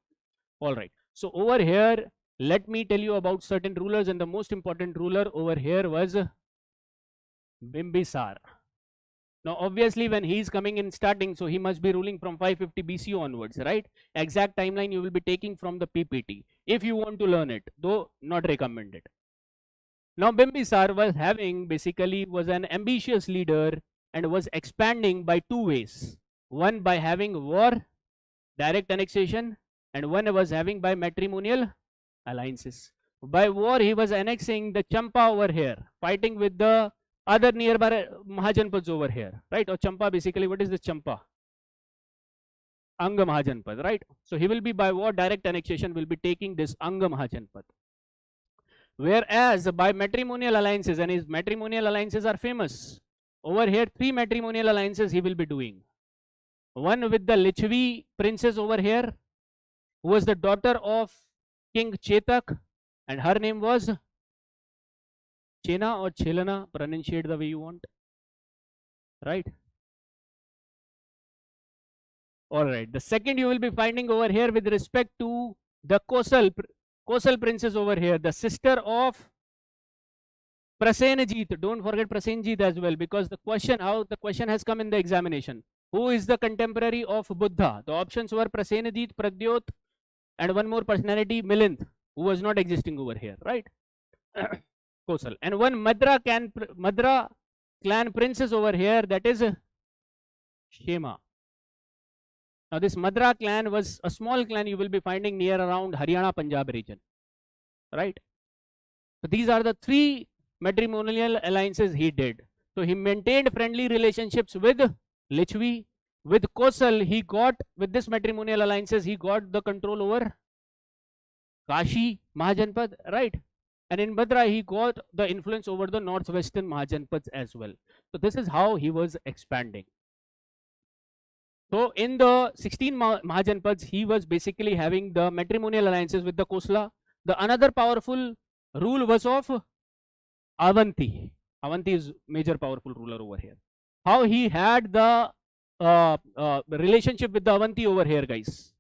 All right. So over here, let me tell you about certain rulers, and the most important ruler over here was Bimbisar. Now, obviously, when he is coming in starting, so he must be ruling from 550 BC onwards, right? Exact timeline you will be taking from the PPT if you want to learn it, though not recommended. Now, Bimbisar was was an ambitious leader and was expanding by two ways. One by having war, direct annexation, and one was having by matrimonial alliances. By war, he was annexing the Champa over here, fighting with the other nearby Mahajanapads over here, right? Or Champa, basically, what is this Champa? Anga Mahajanapad, right? So he will be by war, direct annexation, will be taking this Anga Mahajanapad. Whereas by matrimonial alliances, and his matrimonial alliances are famous. Over here, 3 matrimonial alliances he will be doing. One with the Lichvi princess over here, who was the daughter of King Chetak, and her name was Chena or Chelana, pronunciate the way you want, right? All right. The second you will be finding over here with respect to the Kosal princess over here, the sister of Prasenjit. Don't forget Prasenjit as well, because the question has come in the examination. Who is the contemporary of Buddha? The options were Prasenjit, Pradyot, and one more personality, Milind, who was not existing over here, right? Kosal. And one Madra clan princess over here, that is Shema. Now this Madra clan was a small clan you will be finding near around Haryana, Punjab region, right? So these are the 3 matrimonial alliances he did. So he maintained friendly relationships with Lichvi. With Kosal, he got, with this matrimonial alliances, he got the control over Kashi Mahajanpad, right? And in Bhadra, he got the influence over the northwestern Mahajanapads as well. So this is how he was expanding. So in the 16 Mahajanapads, he was basically having the matrimonial alliances with the Kosala. The another powerful rule was of Avanti. Avanti is major powerful ruler over here. How he had the relationship with the Avanti over here, guys.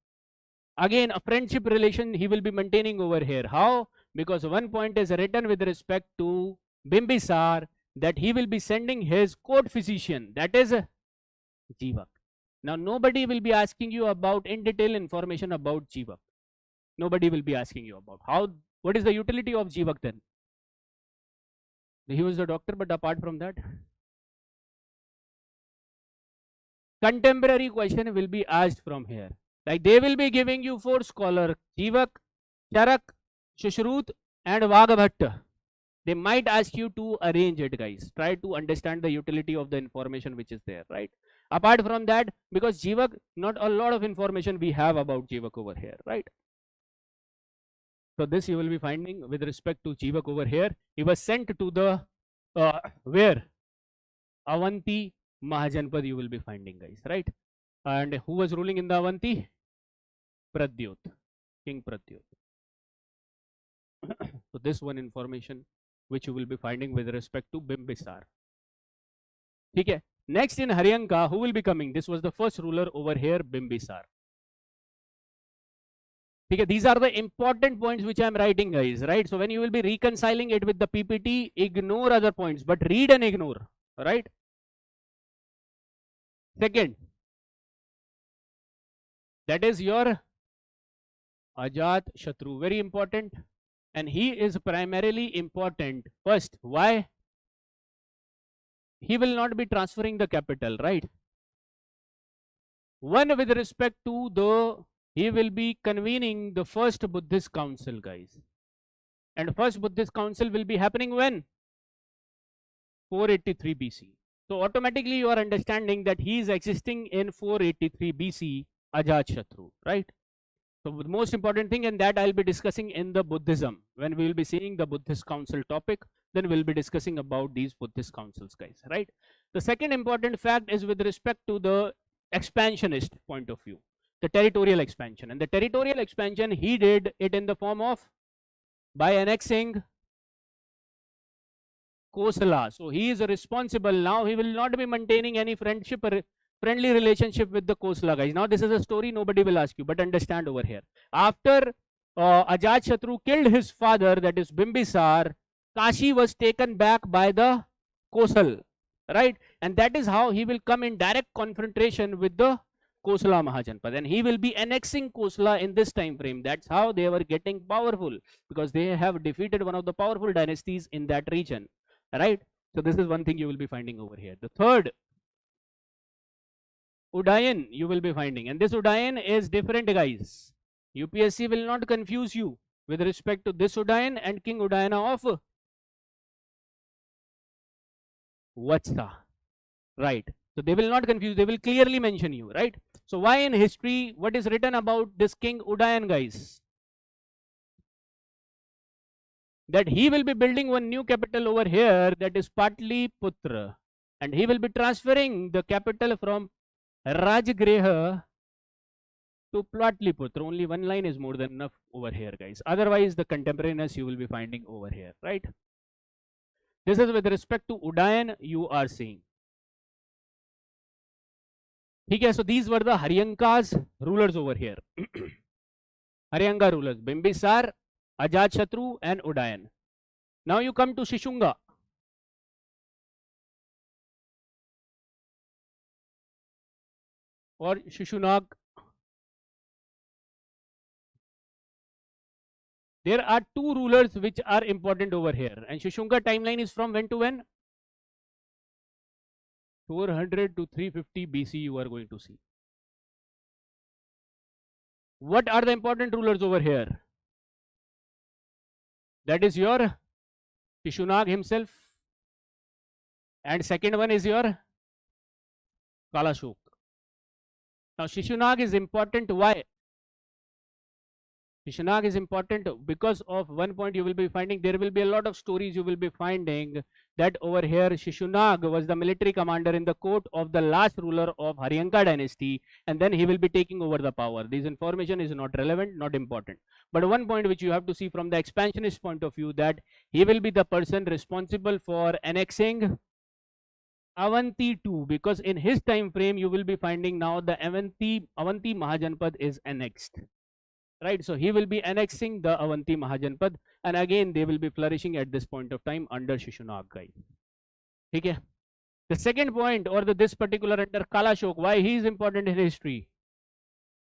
Again, a friendship relation he will be maintaining over here. How? Because one point is written with respect to Bimbisar that he will be sending his court physician, that is Jivak. Now, nobody will be asking you about in detail information about Jivak. Nobody will be asking you about what is the utility of Jivak then? He was the doctor, but apart from that, contemporary question will be asked from here. Like they will be giving you 4 scholars, Jivak, Charak, Shushrut, and Vagabhatta. They might ask you to arrange it, guys. Try to understand the utility of the information which is there, right? Apart from that, because Jivak, not a lot of information we have about Jivak over here, right? So this you will be finding with respect to Jivak over here. He was sent to the where? Avanti Mahajanpad you will be finding, guys, right? And who was ruling in the Avanti? Pradyot, King Pradyot. So this one information which you will be finding with respect to Bimbisar. Okay. Next in Haryanka, who will be coming? This was the first ruler over here, Bimbisar. Okay. These are the important points which I am writing, guys, right? So when you will be reconciling it with the PPT, ignore other points, but read and ignore, right? Second, that is your Ajat Shatru, very important, and he is primarily important. First, why? He will not be transferring the capital, right? One with respect to the, he will be convening the first Buddhist council, guys. And first Buddhist council will be happening when? 483 BC. So automatically you are understanding that he is existing in 483 BC, Ajatashatru, right? So the most important thing, and that I'll be discussing in the Buddhism. When we will be seeing the Buddhist council topic, then we'll be discussing about these Buddhist councils, guys, right? The second important fact is with respect to the expansionist point of view, the territorial expansion. And the territorial expansion, he did it in the form of by annexing Kosala. So he is responsible. Now he will not be maintaining any friendship or friendly relationship with the Kosala, guys. Now this is a story nobody will ask you, but understand over here. After Ajatashatru killed his father, that is Bimbisar, Kashi was taken back by the Kosal, right? And that is how he will come in direct confrontation with the Kosala Mahajanapada, and he will be annexing Kosala in this time frame. That's how they were getting powerful, because they have defeated one of the powerful dynasties in that region, right? So this is one thing you will be finding over here. The third, Udayan, you will be finding, and this Udayan is different, guys. UPSC will not confuse you with respect to this Udayan and King Udayana of Vatsa, right? So they will not confuse, they will clearly mention you, right? So why in history, what is written about this King Udayan, guys? That he will be building one new capital over here, that is Patliputra, and he will be transferring the capital from Rajgriha to Patliputra. Only one line is more than enough over here, guys. Otherwise, the contemporaneous you will be finding over here, right? This is with respect to Udayan you are seeing. Okay, so these were the Haryankas rulers over here. Haryanka rulers, Bimbisar, Ajatashatru and Udayan. Now you come to Shishunga. Or Shishunag. There are two rulers which are important over here, and Shishunga timeline is from when to when? 400 to 350 BC you are going to see. What are the important rulers over here? That is your Shishunag himself, and second one is your Kalashok. Now Shishunag is important. Why? Shishunag is important because of one point you will be finding. There will be a lot of stories you will be finding that over here Shishunag was the military commander in the court of the last ruler of Haryanka dynasty, and then he will be taking over the power. This information is not relevant, not important. But one point which you have to see from the expansionist point of view, that he will be the person responsible for annexing Avanti too, because in his time frame you will be finding now the Avanti Mahajanpad is annexed. Right, so he will be annexing the Avanti Mahajanpad, and again they will be flourishing at this point of time under Shishunag, guys. Okay. The second point, or this particular under Kalashok, why he is important in history.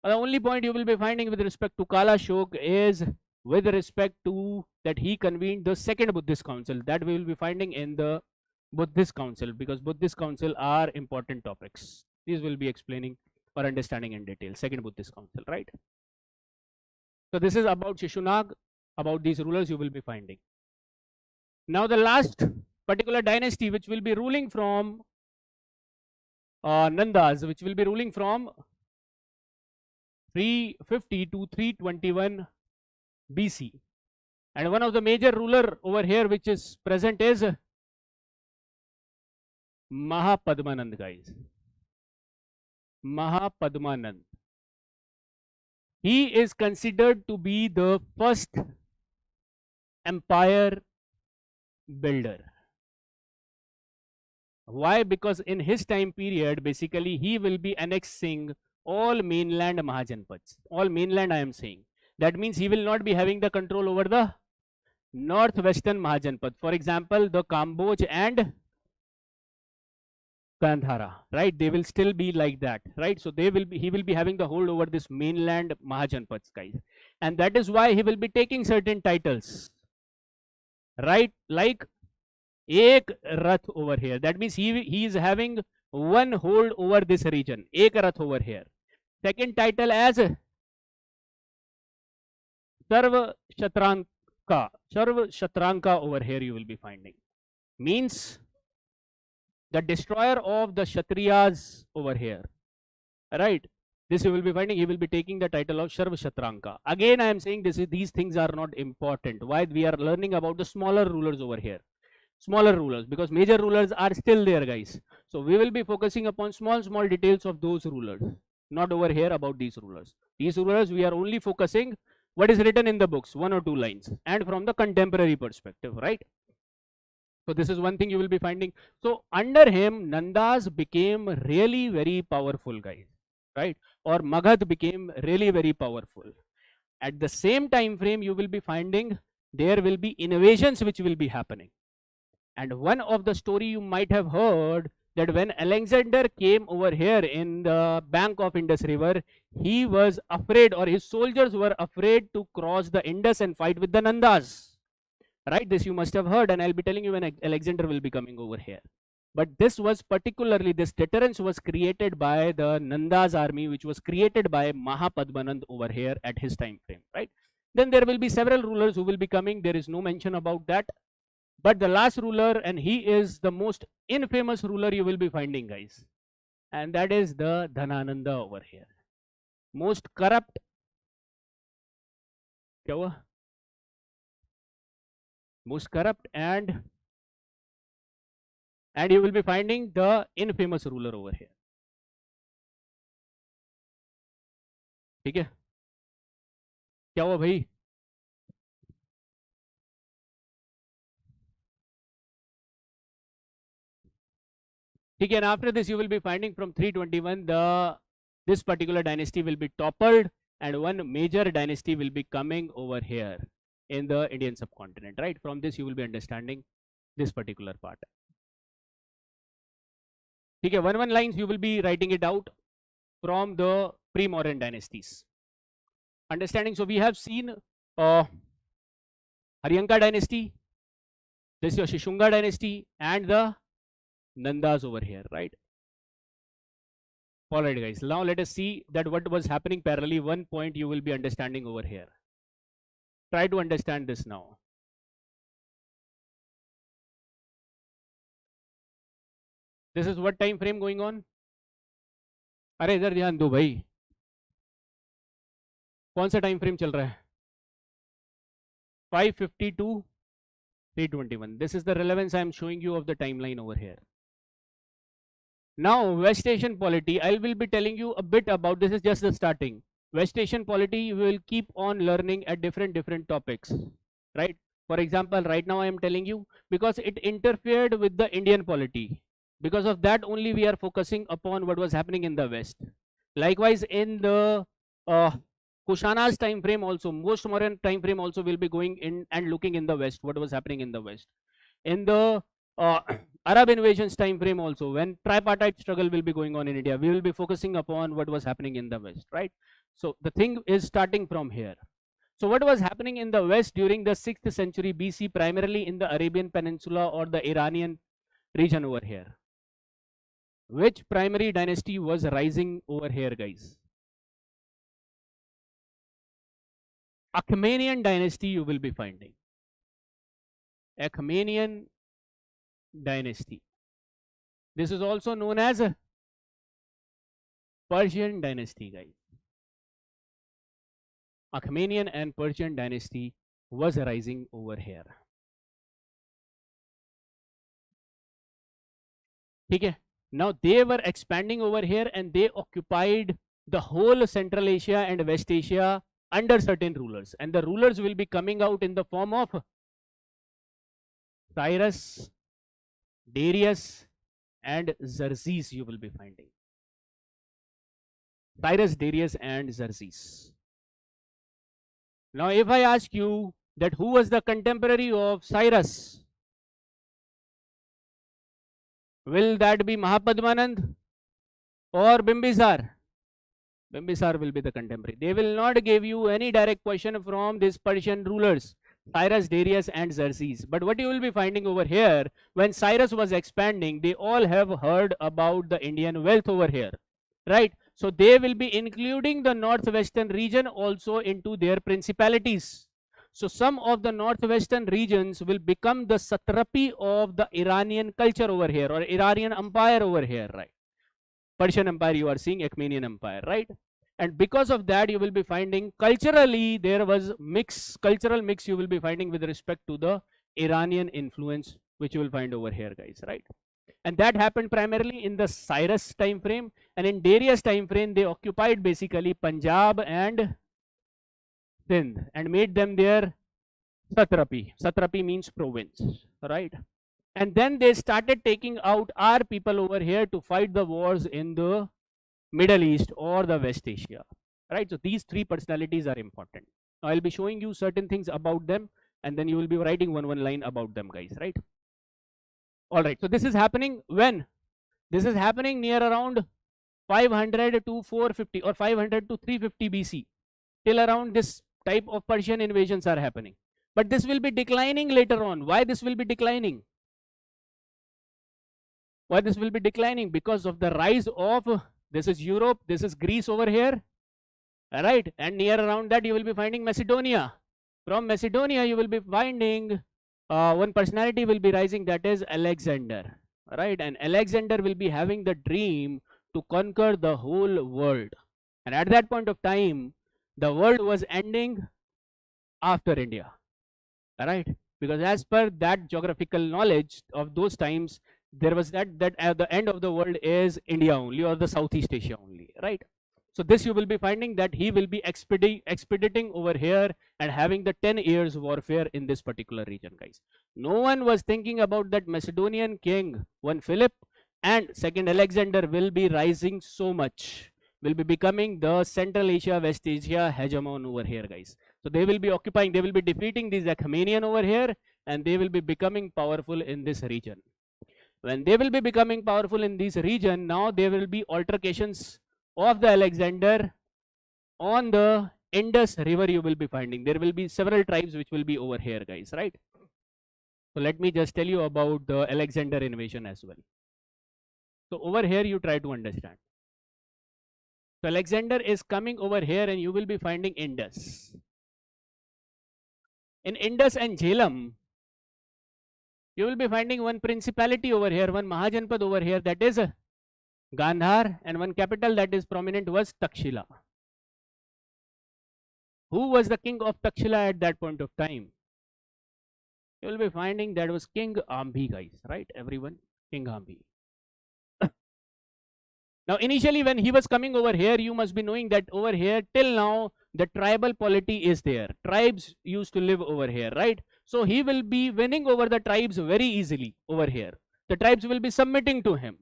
The only point you will be finding with respect to Kalashok is with respect to that he convened the second Buddhist council. That we will be finding in the Buddhist council, because Buddhist council are important topics. These will be explaining or understanding in detail. Second Buddhist council, right? So this is about Shishunag, about these rulers you will be finding. Now the last particular dynasty which will be ruling from Nandas, which will be ruling from 350 to 321 BC. And one of the major ruler over here which is present is Mahapadmanand, guys. Mahapadmanand. He is considered to be the first empire builder. Why? Because in his time period, basically, he will be annexing all mainland Mahajanapads. All mainland I am saying. That means he will not be having the control over the northwestern Mahajanapad. For example, the Kamboj and Gandhara, right? They will still be like that, right? So he will be having the hold over this mainland Mahajanapads, guys, and that is why he will be taking certain titles, right? Like Ek Rath over here. That means he is having one hold over this region, Ek Rath over here. second title as Sarva Shatranka. Sarva Shatranka over here you will be finding. Means the destroyer of the Kshatriyas over here. Right? This you will be finding, he will be taking the title of Sarva Shatranka. Again, I am saying these things are not important. Why? We are learning about the smaller rulers over here. Smaller rulers, because major rulers are still there, guys. So we will be focusing upon small details of those rulers, not over here about these rulers. These rulers, we are only focusing what is written in the books, 1 or 2 lines, and from the contemporary perspective, right? So this is one thing you will be finding. So under him, Nandas became really very powerful, guys, right? Or Magadha became really very powerful. At the same time frame, you will be finding there will be innovations which will be happening. And one of the story you might have heard, that when Alexander came over here in the bank of Indus river, he was afraid, or his soldiers were afraid to cross the Indus and fight with the Nandas. Right? This you must have heard, and I'll be telling you when Alexander will be coming over here. But this was particularly, this deterrence was created by the Nandas army, which was created by Mahapadmanand over here at his time frame, right? Then there will be several rulers who will be coming. There is no mention about that. But the last ruler, and he is the most infamous ruler you will be finding, guys. And that is the Dhanananda over here. Most corrupt. Most corrupt, and you will be finding the infamous ruler over here. ठीक है? क्या हुआ भाई? ठीक है, and after this you will be finding from 321 this particular dynasty will be toppled, and one major dynasty will be coming over here in the Indian subcontinent, right? From this you will be understanding this particular part. Okay, one lines you will be writing it out from the pre-Mauryan dynasties. Understanding, so we have seen Haryanka dynasty, this is your Shishunga dynasty, and the Nandas over here, right? Alright guys, now let us see that what was happening parallelly. One point you will be understanding over here. Try to understand this now. This is what time frame going on? अरे इधर ध्यान दो भाई, कौन सा time frame चल रहा है? 550 to 321. This is the relevance I am showing you of the timeline over here. Now West Asian polity, I will be telling you a bit about, this is just the starting. West Asian polity you will keep on learning at different topics, right? For example, right now I am telling you because it interfered with the Indian polity. Because of that only we are focusing upon what was happening in the West. Likewise in the Kushana's time frame also, most modern time frame also will be going in and looking in the West, what was happening in the West. In the Arab invasions time frame also, when tripartite struggle will be going on in India, we will be focusing upon what was happening in the West, right? So the thing is starting from here. So what was happening in the West during the 6th century BC, primarily in the Arabian Peninsula or the Iranian region over here? Which primary dynasty was rising over here, guys? Achaemenian dynasty you will be finding. Achaemenian dynasty. This is also known as a Persian dynasty, guys. Achaemenian and Persian dynasty was rising over here. Okay. Now they were expanding over here and they occupied the whole Central Asia and West Asia under certain rulers, and the rulers will be coming out in the form of Cyrus, Darius and Xerxes you will be finding. Cyrus, Darius and Xerxes. Now if I ask you that who was the contemporary of Cyrus, will that be Mahapadmanand or Bimbisar? Bimbisar will be the contemporary. They will not give you any direct question from these Persian rulers, Cyrus, Darius and Xerxes. But what you will be finding over here, when Cyrus was expanding, they all have heard about the Indian wealth over here, right? So they will be including the northwestern region also into their principalities. So some of the northwestern regions will become the satrapi of the Iranian culture over here, or Iranian empire over here, right? Persian empire, you are seeing Achaemenian empire, right? And because of that, you will be finding culturally there was cultural mix you will be finding with respect to the Iranian influence, which you will find over here, guys, right? And that happened primarily in the Cyrus time frame, and in Darius time frame they occupied basically Punjab and Sindh and made them their satrapi. Satrapi means province, right? And then they started taking out our people over here to fight the wars in the Middle East or the West Asia, right? So these three personalities are important. Now I'll be showing you certain things about them, and then you will be writing one line about them, guys, right? All right, so this is happening when? This is happening near around 500 to 450 or 500 to 350 BC. Till around this type of Persian invasions are happening. But this will be declining later on. Why this will be declining? Why this will be declining? Because of the rise of, this is Europe, this is Greece over here, right? And near around that you will be finding Macedonia. From Macedonia you will be finding one personality will be rising, that is Alexander, right? And Alexander will be having the dream to conquer the whole world. And at that point of time, the world was ending after India, right? Because as per that geographical knowledge of those times, there was that at the end of the world is India only, or the Southeast Asia only, right? So this you will be finding that he will be expediting over here and having the 10 years warfare in this particular region, guys. No one was thinking about that Macedonian king, one Philip and second Alexander will be rising so much, will be becoming the Central Asia, West Asia hegemon over here, guys. So they will be occupying, they will be defeating these Achaemenian over here, and they will be becoming powerful in this region. When they will be becoming powerful in this region, now there will be altercations of the Alexander on the Indus river you will be finding. There will be several tribes which will be over here, guys, right? So let me just tell you about the Alexander invasion as well. So over here you try to understand. So Alexander is coming over here and you will be finding Indus. In Indus and Jhelum, you will be finding one principality over here, one Mahajanapad over here, that is Gandhar, and one capital that is prominent was Takshila. Who was the king of Takshila at that point of time? You will be finding that was King Ambhi, guys, right? Everyone, King Ambhi. Now initially when he was coming over here, you must be knowing that over here till now the tribal polity is there. Tribes used to live over here, right? So he will be winning over the tribes very easily over here. The tribes will be submitting to him.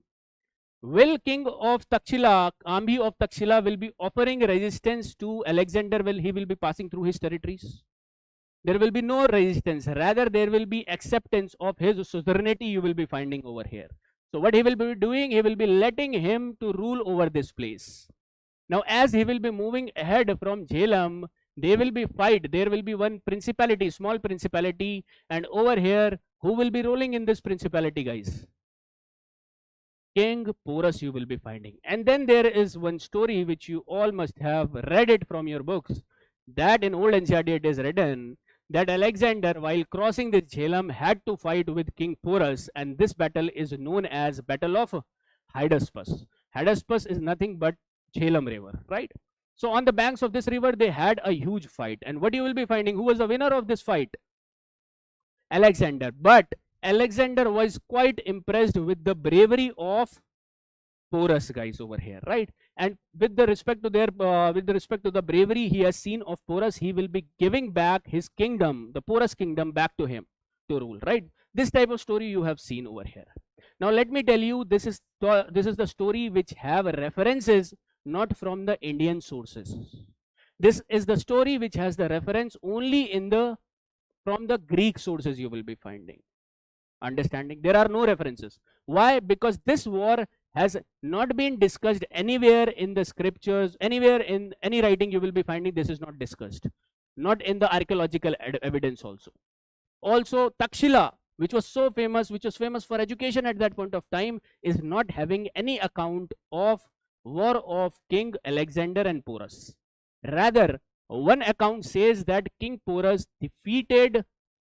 Will king of Takshila, Ambhi of Takshila, will be offering resistance to Alexander while he will be passing through his territories? There will be no resistance. Rather, there will be acceptance of his suzerainty you will be finding over here. So what he will be doing, he will be letting him to rule over this place. Now as he will be moving ahead from Jhelum, they will be fight. There will be one principality, small principality, and over here, who will be ruling in this principality, guys? King Porus you will be finding. And then there is one story which you all must have read it from your books, that in old NCERT it is written that Alexander, while crossing this Jhelum, had to fight with King Porus, and this battle is known as Battle of Hydaspes. Hydaspes is nothing but Jhelum river, right? So on the banks of this river, they had a huge fight. And what you will be finding, who was the winner of this fight? Alexander. But Alexander was quite impressed with the bravery of Porus, guys, over here, right? And with the respect to their, with the respect to the bravery he has seen of Porus, he will be giving back his kingdom, the Porus kingdom, back to him to rule, right? This type of story you have seen over here. Now let me tell you, this is the story which have references not from the Indian sources. This is the story which has the reference only in the from the Greek sources you will be finding. Understanding? There are no references. Why? Because this war has not been discussed anywhere in the scriptures, anywhere in any writing you will be finding this is not discussed. Not in the archaeological evidence also. Also Takshila, which was so famous, which was famous for education at that point of time, is not having any account of war of King Alexander and Porus. Rather, one account says that King Porus defeated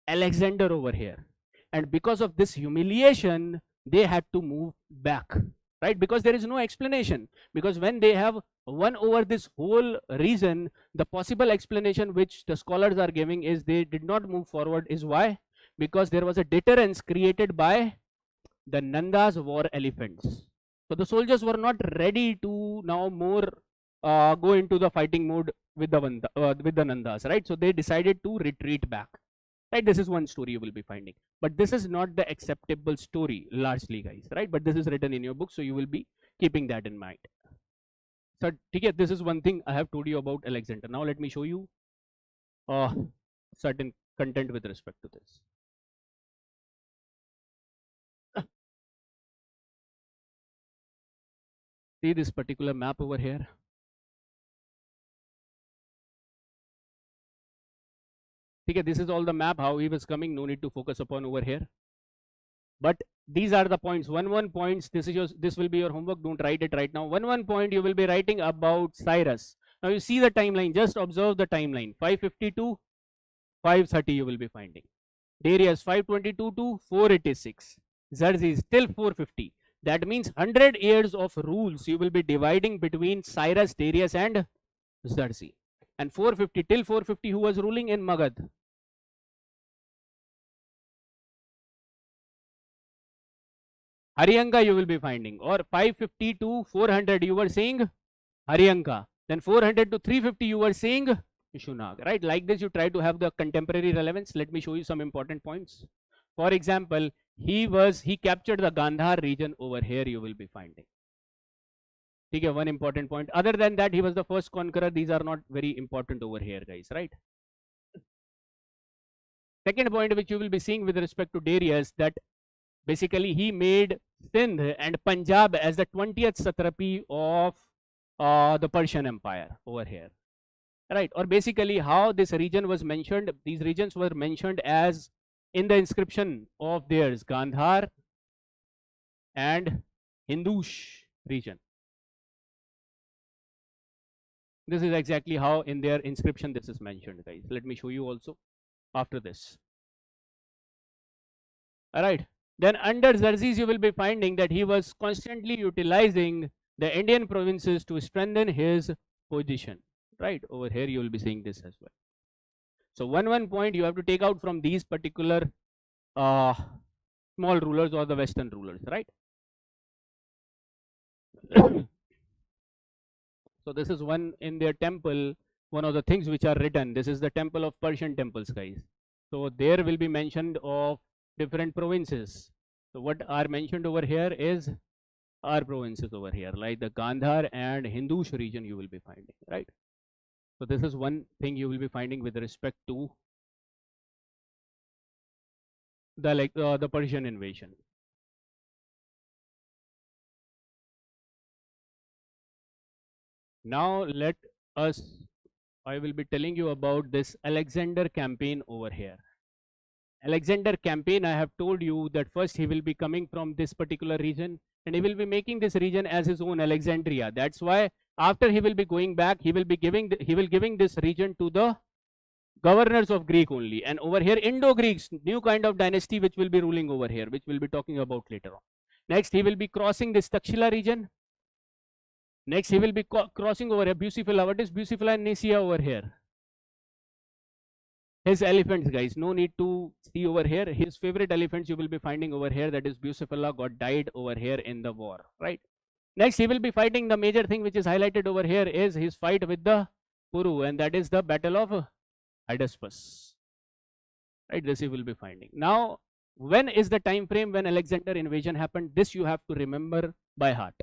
Alexander over here, and because of this humiliation, they had to move back, right? Because there is no explanation. Because when they have won over this whole region, the possible explanation which the scholars are giving is they did not move forward. Is why? Because there was a deterrence created by the Nandas war elephants. So the soldiers were not ready to now more go into the fighting mode with the Nandas, right? So they decided to retreat back. Right, this is one story you will be finding, but this is not the acceptable story largely, guys, right? But this is written in your book, so you will be keeping that in mind. So this is one thing I have told you about Alexander. Now let me show you certain content with respect to this. See this particular map over here. Okay, this is all the map, how he was coming, no need to focus upon over here. But these are the points, one points. This will be your homework, don't write it right now. One point you will be writing about Cyrus. Now you see the timeline, just observe the timeline. 550 to 530 you will be finding. Darius 522 to 486. Xerxes till 450. That means 100 years of rules you will be dividing between Cyrus, Darius and Xerxes. And 450 till 450 who was ruling in Magadha? Haryanka you will be finding, or 550 to 400 you were saying Haryanka. Then 400 to 350 you were saying Shunag, right? Like this you try to have the contemporary relevance. Let me show you some important points. For example, he captured the Gandhar region over here you will be finding. Okay, one important point. Other than that, he was the first conqueror. These are not very important over here, guys, right? Second point which you will be seeing with respect to Darius, that basically he made Sindh and Punjab as the 20th satrapy of the Persian Empire over here, right? Or basically how this region was mentioned, these regions were mentioned as in the inscription of theirs, Gandhar and Hindush region. This is exactly how in their inscription this is mentioned, guys. Let me show you also after this. All right. Then under Xerxes, you will be finding that he was constantly utilizing the Indian provinces to strengthen his position. Right. Over here, you will be seeing this as well. So one point you have to take out from these particular small rulers or the Western rulers, right? So this is one in their temple, one of the things which are written. This is the temple of Persian temples, guys. So there will be mentioned of different provinces. So what are mentioned over here is our provinces over here, like the Gandhar and Hindush region you will be finding, right? So this is one thing you will be finding with respect to the Persian invasion. Now I will be telling you about this Alexander campaign over here. Alexander campaign, I have told you that first he will be coming from this particular region and he will be making this region as his own Alexandria. That's why after he will be going back, he will giving this region to the governors of Greek only. And over here, Indo-Greeks, new kind of dynasty which will be ruling over here, which we'll be talking about later on. Next, he will be crossing this Takshila region. Next, he will be crossing over here, Bucephala. What is Bucephala and Nicaea over here? His elephants, guys. No need to see over here. His favorite elephants you will be finding over here. That is Bucephala got died over here in the war, right? Next, he will be fighting the major thing which is highlighted over here is his fight with the Puru, and that is the Battle of Hydaspes. Right? This you will be finding. Now, when is the time frame when Alexander invasion happened? This you have to remember by heart.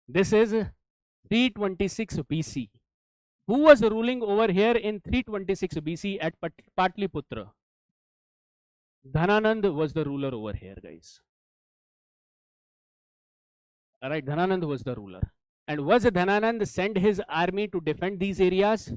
This is 326 BC. Who was ruling over here in 326 BC at Patliputra? Dhananand was the ruler over here, guys. Alright, Dhananand was the ruler. And was Dhananand sent his army to defend these areas?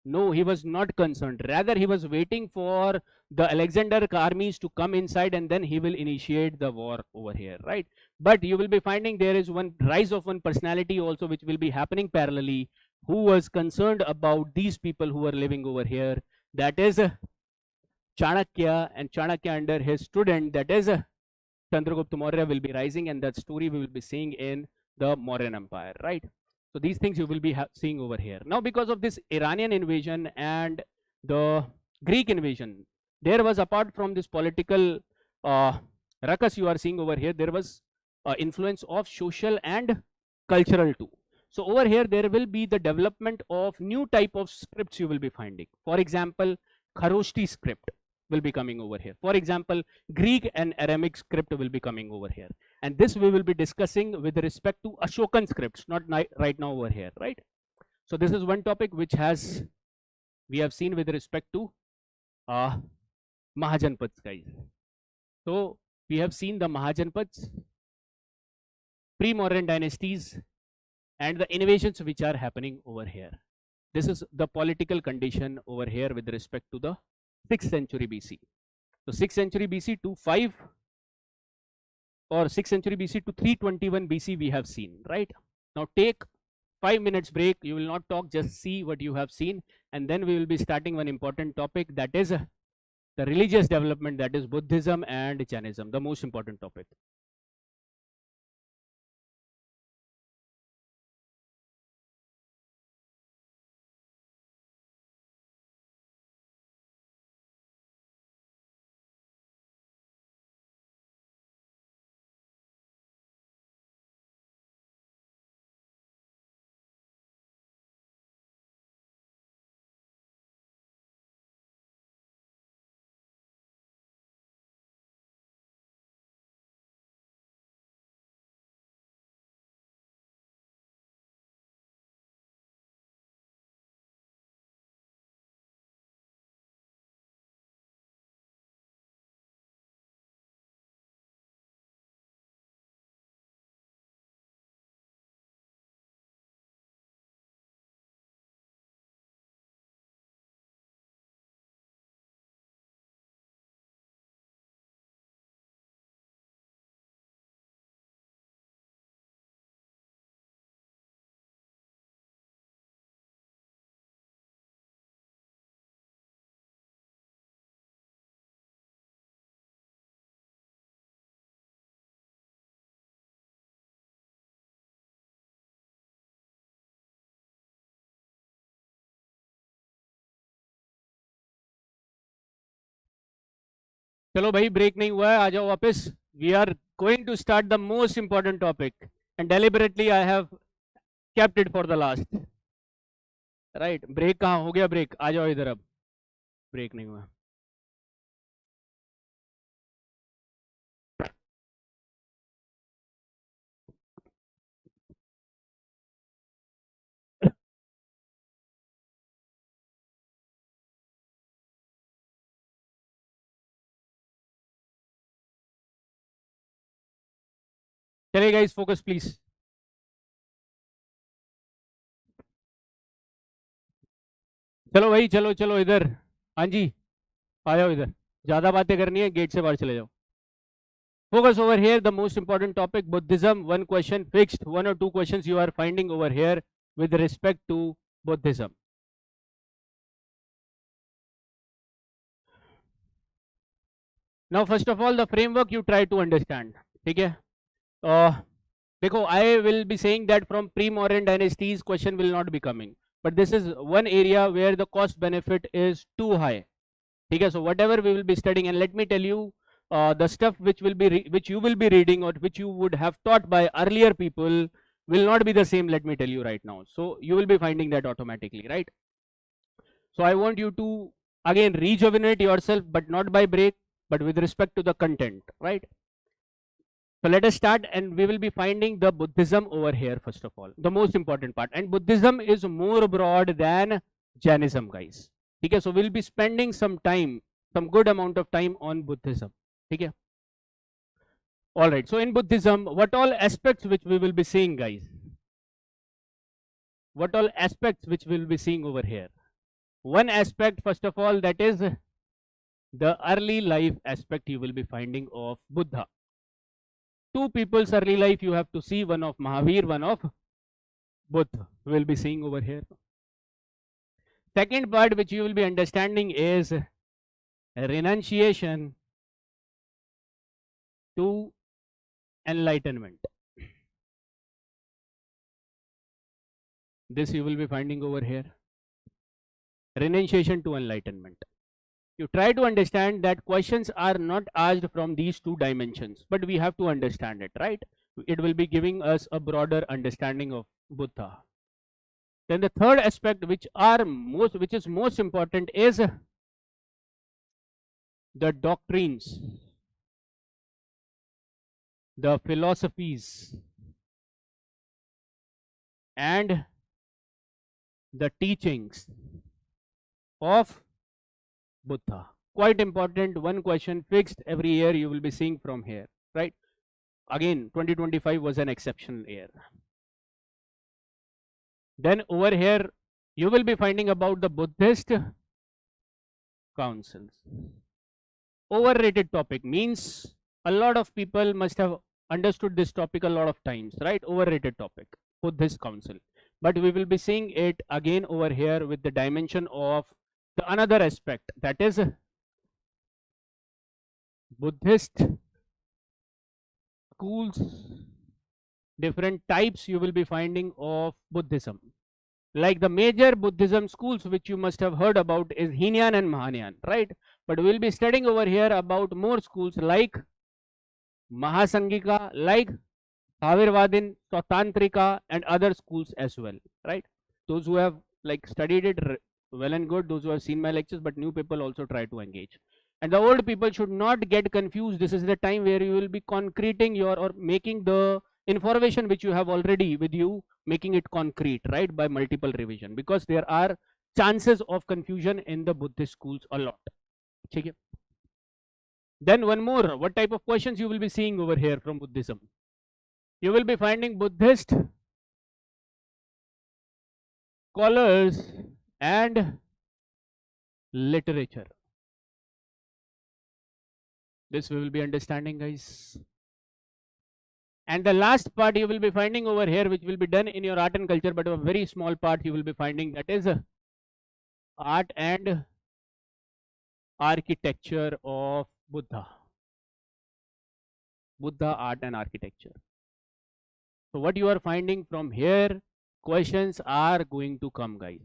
No, he was not concerned. Rather, he was waiting for the Alexander armies to come inside and then he will initiate the war over here, right? But you will be finding there is one rise of one personality also which will be happening parallelly, who was concerned about these people who are living over here. That is Chanakya, and Chanakya under his student, that is Chandragupta Maurya, will be rising, and that story we will be seeing in the Mauryan Empire, right? So these things you will be seeing over here. Now, because of this Iranian invasion and the Greek invasion, there was, apart from this political ruckus you are seeing over here, there was influence of social and cultural too. So over here, there will be the development of new type of scripts you will be finding. For example, Kharoshti script will be coming over here. For example, Greek and Aramaic script will be coming over here. And this we will be discussing with respect to Ashokan scripts, not right now over here, right? So this is one topic which we have seen with respect to Mahajanapads, guys. So we have seen the Mahajanapads, Pre-Mauryan dynasties, and the innovations which are happening over here. This is the political condition over here with respect to the 6th century BC. So 6th century BC to 5 or 6th century BC to 321 BC we have seen, right? Now take 5 minutes break. You will not talk, just see what you have seen, and then we will be starting one important topic, that is the religious development, that is Buddhism and Jainism, the most important topic. चलो भाई break नहीं हुआ है, आ जाओ वापस. We are going to start the most important topic, and deliberately I have kept it for the last. Right? Break कहाँ हो गया? ब्रेक आ जाओ इधर. अब ब्रेक नहीं हुआ. चलिए गाइस, फोकस प्लीज. चलो भाई, चलो चलो इधर. हाँ जी, आ जाओ इधर. ज्यादा बातें करनी है, गेट से बाहर चले जाओ. Focus over here, the most important topic, Buddhism. One question fixed, 1 or 2 questions you are finding over here with respect to Buddhism. Now, first of all, the framework you try to understand. Okay? Because I will be saying that from pre-Mauryan dynasties, question will not be coming. But this is one area where the cost benefit is too high. Okay? So whatever we will be studying, and let me tell you, the stuff which you will be reading or which you would have taught by earlier people will not be the same, let me tell you right now. So you will be finding that automatically, right? So I want you to again rejuvenate yourself, but not by break, but with respect to the content, right? So let us start, and we will be finding the Buddhism over here first of all, the most important part. And Buddhism is more broad than Jainism, guys. Okay, so we'll be spending some time, some good amount of time on Buddhism. Okay. All right. So in Buddhism, what all aspects which we will be seeing, guys? What all aspects which we will be seeing over here? One aspect, first of all, that is the early life aspect you will be finding of Buddha. Two people's early life you have to see, one of Mahavir, one of Buddha. We will be seeing over here. Second part which you will be understanding is renunciation to enlightenment. This you will be finding over here. Renunciation to enlightenment. You try to understand that questions are not asked from these two dimensions, but we have to understand it, right? It will be giving us a broader understanding of Buddha. Then the third aspect which is most important is the doctrines, the philosophies, and the teachings of Buddha. Quite important, one question fixed every year you will be seeing from here, right? Again, 2025 was an exceptional year. Then over here you will be finding about the Buddhist councils. Overrated topic, means a lot of people must have understood this topic a lot of times, right? Overrated topic, Buddhist council. But we will be seeing it again over here with the dimension of the another aspect, that is Buddhist schools, different types you will be finding of Buddhism. Like the major Buddhism schools which you must have heard about is Hinayan and Mahajanapadas, right? But we will be studying over here about more schools like Mahasangika, like Thavirvadin, Tantrika, and other schools as well, right? Those who have like studied it well and good, those who have seen my lectures, but new people also try to engage. And the old people should not get confused. This is the time where you will be concreting your or making the information which you have already with you, making it concrete, right, by multiple revision, because there are chances of confusion in the Buddhist schools a lot. Okay. Then one more, what type of questions you will be seeing over here from Buddhism? You will be finding Buddhist scholars and literature. This we will be understanding, guys. And the last part you will be finding over here, which will be done in your art and culture, but a very small part you will be finding, that is art and architecture of Buddha. Buddha, art and architecture. So what you are finding from here, questions are going to come, guys,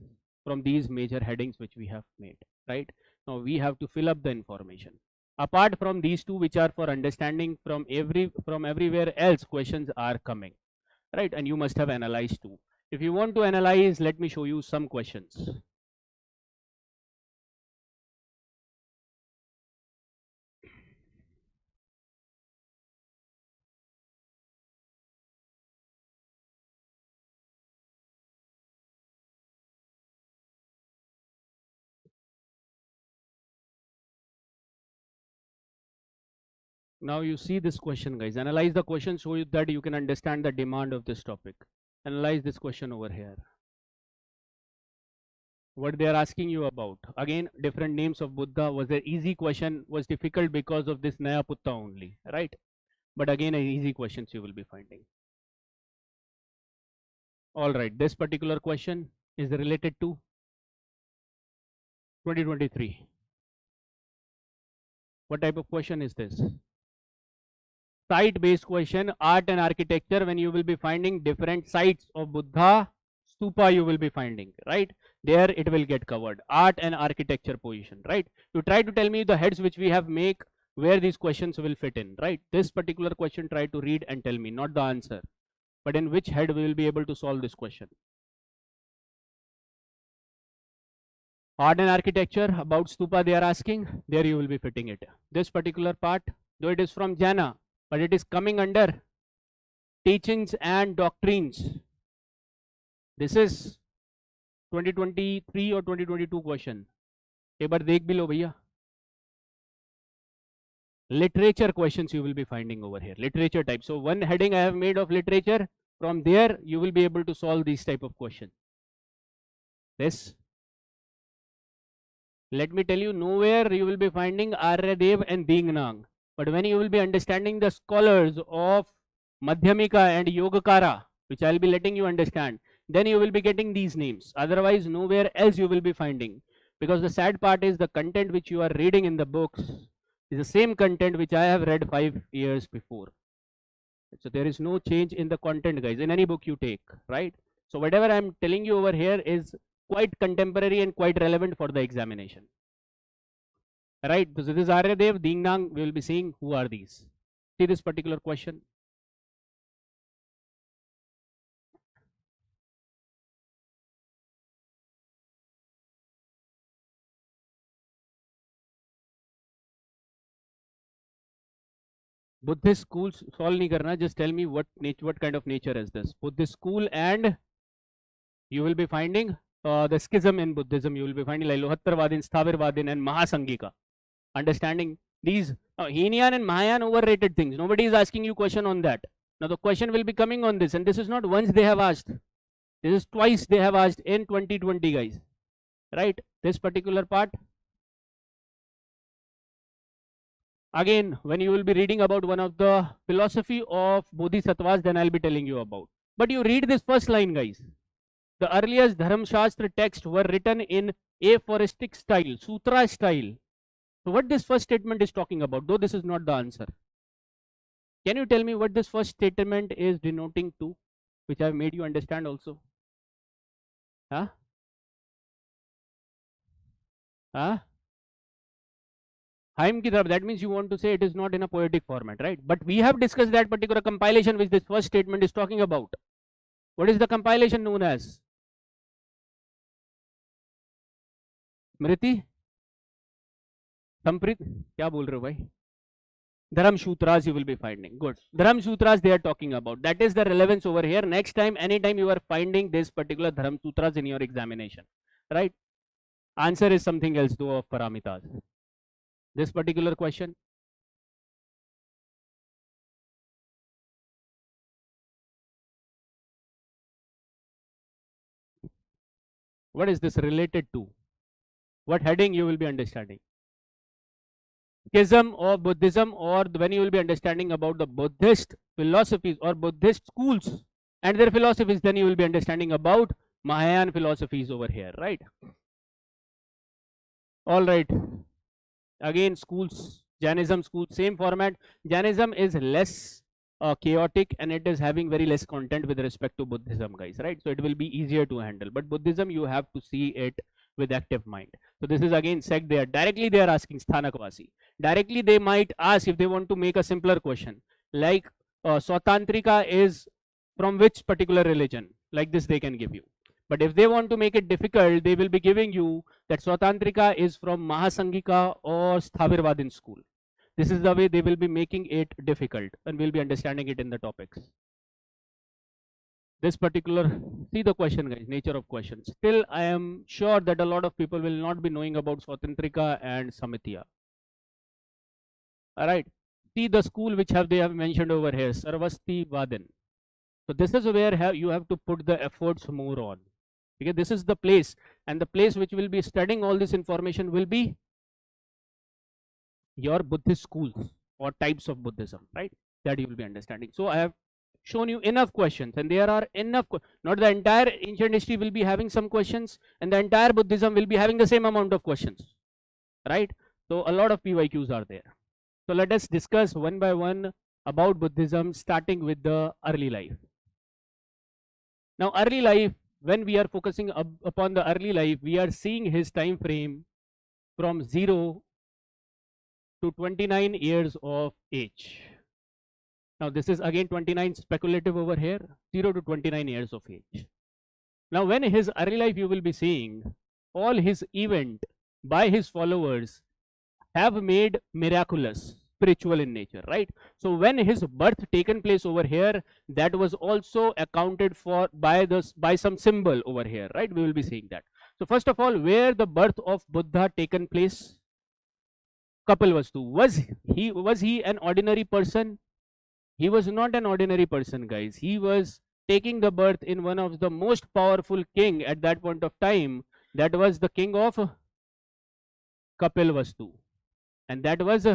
from these major headings which we have made, right? Now we have to fill up the information. Apart from these two, which are for understanding, from everywhere else questions are coming, right? And you must have analyzed too. If you want to analyze, let me show you some questions. Now you see this question, guys. Analyze the question so that you can understand the demand of this topic. Analyze this question over here. What they are asking you about. Again, different names of Buddha. Was an easy question, was difficult because of this Naya Putta only, right? But again, an easy questions you will be finding. All right, this particular question is related to 2023. What type of question is this? Site based question, art and architecture, when you will be finding different sites of Buddha stupa you will be finding, right? There it will get covered, art and architecture position, right? You try to tell me the heads which we have make, where these questions will fit in, right? This particular question try to read and tell me, not the answer, but in which head we will be able to solve this question. Art and architecture, about stupa they are asking, there you will be fitting it. This particular part, though it is from Jana, but it is coming under teachings and doctrines. This is 2023 or 2022 question. एक बार देख भी लो भैया. Literature questions you will be finding over here. Literature type. So one heading I have made of literature. From there you will be able to solve these type of questions. This. Let me tell you, nowhere you will be finding Aryadev and Dingnang. But when you will be understanding the scholars of Madhyamika and Yogacara, which I'll be letting you understand, then you will be getting these names. Otherwise, nowhere else you will be finding. Because the sad part is the content which you are reading in the books is the same content which I have read 5 years before. So there is no change in the content, guys, in any book you take, right? So whatever I'm telling you over here is quite contemporary and quite relevant for the examination. Right, so this is Aryadev, Dingnang, we will be seeing who are these. See this particular question. Buddhist schools solve nahi karna, just tell me what kind of nature is this. Buddhist school, and you will be finding the schism in Buddhism. You will be finding like Lohattarvadin, Sthavirvadin and Mahasangika. Understanding these Heenyan and Mahayana overrated things. Nobody is asking you question on that. Now the question will be coming on this, and this is not once they have asked. This is twice they have asked in 2020, guys. Right? This particular part. Again, when you will be reading about one of the philosophy of Bodhisattvas, then I'll be telling you about. But you read this first line, guys. The earliest Dharam Shastra texts were written in aphoristic style, sutra style. So what this first statement is talking about, though this is not the answer. Can you tell me what this first statement is denoting to, which I have made you understand also? Huh? Huh? Haim ki taraf, that means you want to say it is not in a poetic format, right? But we have discussed that particular compilation which this first statement is talking about. What is the compilation known as? Smriti? Samprit? Kya bol rahe ho bhai? Dharam Sutras you will be finding. Good. Dharam Sutras they are talking about. That is the relevance over here. Next time, anytime you are finding this particular Dharam Sutras in your examination, right? Answer is something else though of Paramitas. This particular question. What is this related to? What heading you will be understanding? Schism of Buddhism, or when you will be understanding about the Buddhist philosophies or Buddhist schools and their philosophies, then you will be understanding about Mahayana philosophies over here, right? All right. Again, schools, Jainism schools, same format. Jainism is less chaotic and it is having very less content with respect to Buddhism, guys, right? So it will be easier to handle. But Buddhism, you have to see it with active mind. So this is again sect there. Directly they are asking Sthanakvasi. Directly they might ask if they want to make a simpler question. Like Swatantrika is from which particular religion? Like this they can give you. But if they want to make it difficult, they will be giving you that Swatantrika is from Mahasangika or Sthavirvadin school. This is the way they will be making it difficult, and we'll be understanding it in the topics. This particular, see the question, guys, nature of questions. Still, I am sure that a lot of people will not be knowing about Swatantrika and Samitya. All right. See the school which they have mentioned over here, Sarvasti Vadin. So this is where you have to put the efforts more on. Okay, this is the place, and the place which will be studying all this information will be your Buddhist schools or types of Buddhism, right? That you will be understanding. So I have shown you enough questions, and there are enough, not the entire ancient history will be having some questions, and the entire Buddhism will be having the same amount of questions, right? So a lot of PYQs are there. So let us discuss one by one about Buddhism, starting with the early life. Now early life, when we are focusing upon the early life, we are seeing his time frame from 0 to 29 years of age. Now this is again 29 speculative over here, 0 to 29 years of age. Now when his early life, you will be seeing all his event by his followers have made miraculous, spiritual in nature, right? So when his birth taken place over here, that was also accounted for by some symbol over here, right? We will be seeing that. So first of all, where the birth of Buddha taken place? Kapilvastu. Was he an ordinary person? He was not an ordinary person, guys. He was taking the birth in one of the most powerful king at that point of time. That was the king of Kapilvastu, and that was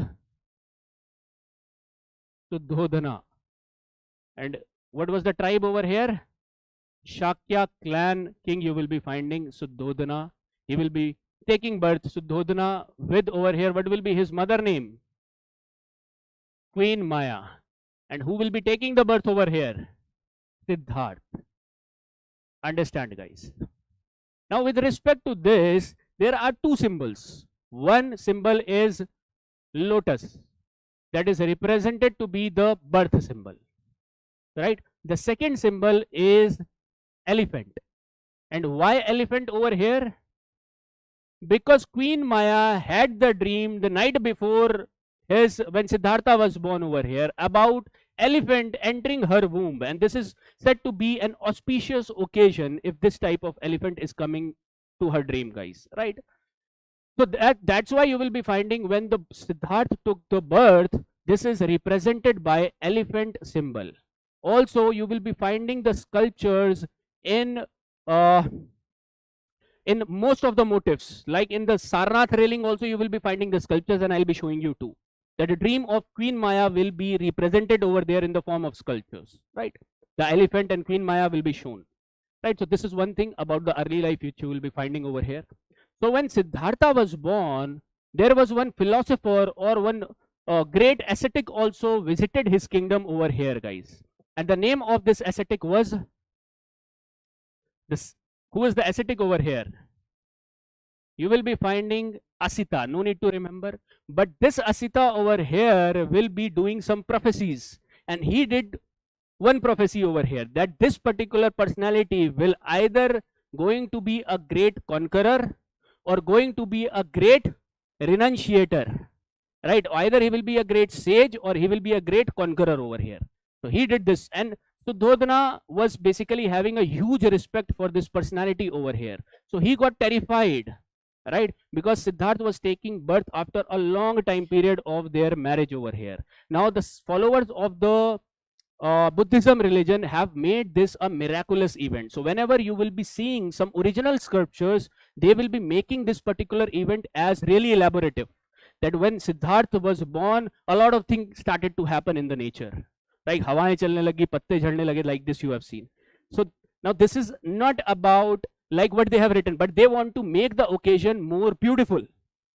Suddhodana. And what was the tribe over here? Shakya clan king you will be finding Suddhodana. He will be taking birth Suddhodana with over here. What will be his mother name? Queen Maya. And who will be taking the birth over here? Siddharth. Understand, guys? Now, with respect to this, there are two symbols. One symbol is lotus, that is represented to be the birth symbol, right? The second symbol is elephant. And why elephant over here? Because Queen Maya had the dream the night before when Siddhartha was born over here about elephant entering her womb, and this is said to be an auspicious occasion if this type of elephant is coming to her dream, guys, right? So that's why you will be finding when the Siddhartha took the birth, this is represented by elephant symbol. Also, you will be finding the sculptures in most of the motifs, like in the Sarnath railing also you will be finding the sculptures, and I'll be showing you too. That the dream of Queen Maya will be represented over there in the form of sculptures, right? The elephant and Queen Maya will be shown, right? So this is one thing about the early life which you will be finding over here. So when Siddhartha was born, there was one philosopher or one great ascetic also visited his kingdom over here, guys. And the name of this ascetic was this. Who is the ascetic over here? You will be finding Asita, no need to remember. But this Asita over here will be doing some prophecies. And he did one prophecy over here, that this particular personality will either going to be a great conqueror or going to be a great renunciator, right? Either he will be a great sage or he will be a great conqueror over here. So he did this, and Suddhodana was basically having a huge respect for this personality over here. So he got terrified, right? Because Siddhartha was taking birth after a long time period of their marriage over here. Now the followers of the Buddhism religion have made this a miraculous event. So whenever you will be seeing some original sculptures, they will be making this particular event as really elaborative. That when Siddhartha was born, a lot of things started to happen in the nature. Like hawaएं चलने लगी, पत्ते झड़ने लगे, like this you have seen. So now this is not about like what they have written, but they want to make the occasion more beautiful,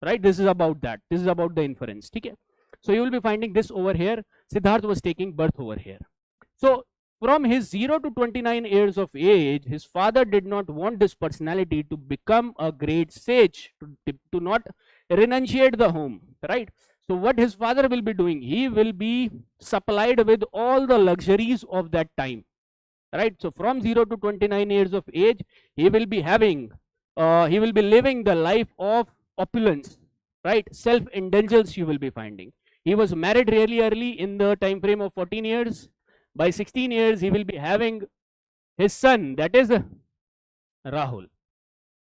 right? This is about that. This is about the inference. Okay? So you will be finding this over here. Siddhartha was taking birth over here. So from his 0 to 29 years of age, his father did not want this personality to become a great sage, to not renunciate the home, right? So what his father will be doing, he will be supplied with all the luxuries of that time, right? So from 0 to 29 years of age, he will be having, he will be living the life of opulence, right? Self-indulgence you will be finding. He was married really early in the time frame of 14 years. By 16 years, he will be having his son, that is Rahul.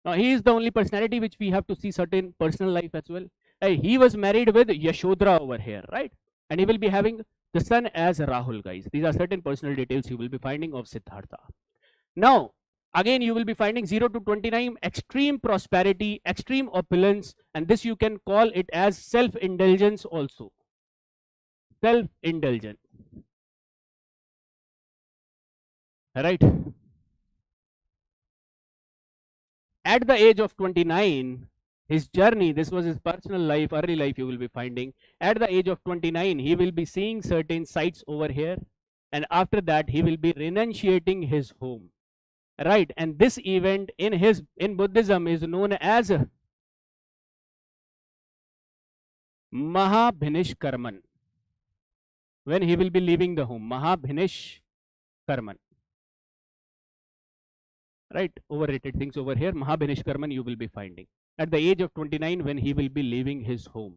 Now, he is the only personality which we have to see certain personal life as well. He was married with Yashodhara over here, right? And he will be having the son as Rahul, guys. These are certain personal details you will be finding of Siddhartha. Now, again, you will be finding 0 to 29, extreme prosperity, extreme opulence, and this you can call it as self-indulgence also. Self-indulgence. Right? At the age of 29, his journey, this was his personal life, early life you will be finding. At the age of 29, he will be seeing certain sites over here. And after that, he will be renunciating his home. Right? And this event in Buddhism is known as Mahabhinish Karman. When he will be leaving the home, Mahabhinish Karman. Right? Overrated things over here. Mahabhinish Karman you will be finding. At the age of 29, when he will be leaving his home.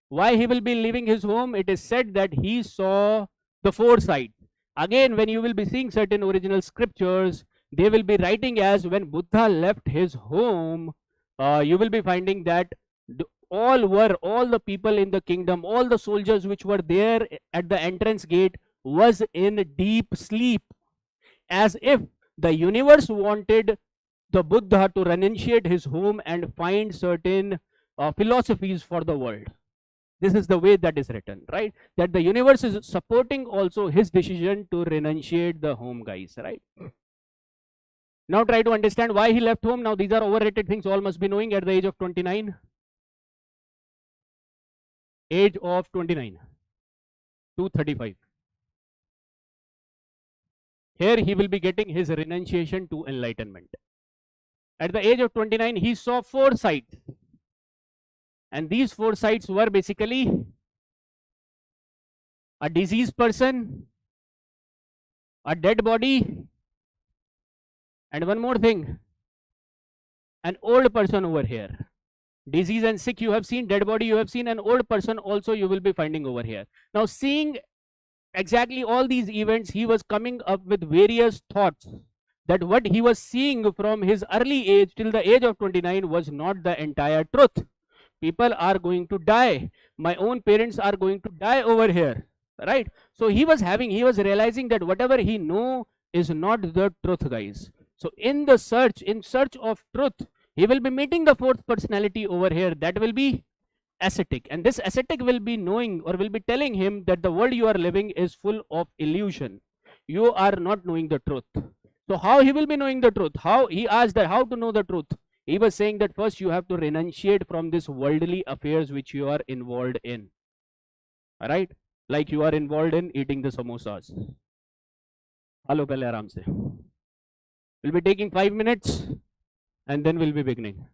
Why he will be leaving his home? It is said that he saw the foresight. Again, when you will be seeing certain original scriptures, they will be writing as when Buddha left his home, you will be finding that all the people in the kingdom, all the soldiers which were there at the entrance gate was in deep sleep, as if the universe wanted the Buddha to renunciate his home and find certain philosophies for the world. This is the way that is written, right? That the universe is supporting also his decision to renunciate the home, guys, right? Now try to understand why he left home. Now these are overrated things, all must be knowing. At the age of 29, age of 29 to 35, here he will be getting his renunciation to enlightenment. At the age of 29, he saw 4 sights, and these 4 sights were basically a diseased person, a dead body, and one more thing, an old person over here. Disease and sick you have seen, dead body you have seen, an old person also you will be finding over here. Now seeing exactly all these events, he was coming up with various thoughts that what he was seeing from his early age till the age of 29 was not the entire truth. People are going to die. My own parents are going to die over here, right? So he was realizing that whatever he know is not the truth, guys. So in search of truth, he will be meeting the 4th personality over here, that will be ascetic, and this ascetic will be knowing or will be telling him that the world you are living is full of illusion. You are not knowing the truth. So how he will be knowing the truth? How? He asked that how to know the truth. He was saying that first you have to renunciate from this worldly affairs which you are involved in. Alright? Like you are involved in eating the samosas. Hello, pehle aaram se. We'll be taking 5 minutes and then we'll be beginning.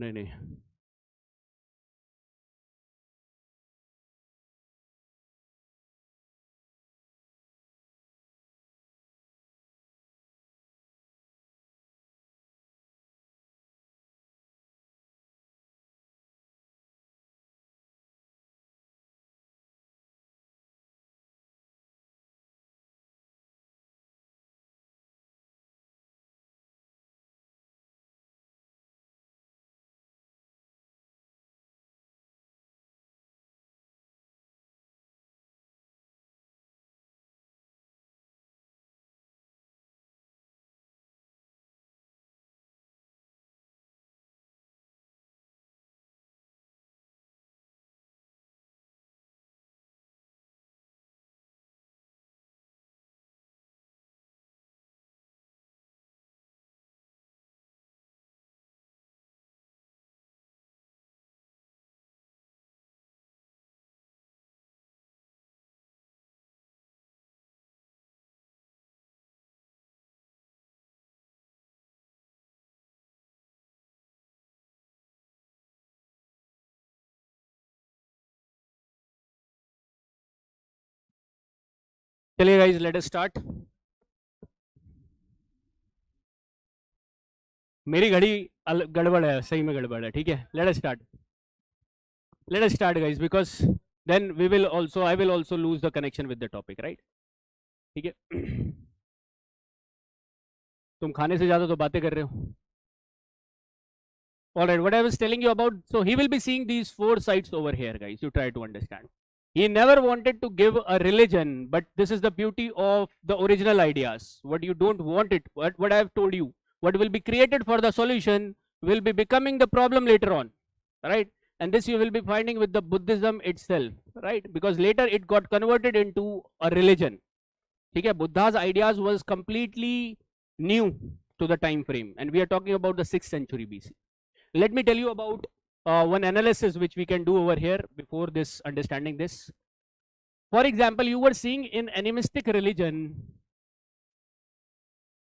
नहीं. चलिए guys, let us start. मेरी घड़ी गड़बड़ है, सही में गड़बड़ है, ठीक है. Let us start guys, because then I will also lose the connection with the topic, right? ठीक है. तुम खाने से ज्यादा तो बातें कर रहे हो. All right, what I was telling you about, so he will be seeing these 4 sites over here, guys. You try to understand. He never wanted to give a religion, but this is the beauty of the original ideas. What you don't want it, what I have told you, what will be created for the solution will be becoming the problem later on, right? And this you will be finding with the Buddhism itself, right? Because later it got converted into a religion. Okay, Buddha's ideas was completely new to the time frame, and we are talking about the 6th century BC. Let me tell you about one analysis which we can do over here before this understanding this. For example, you were seeing in animistic religion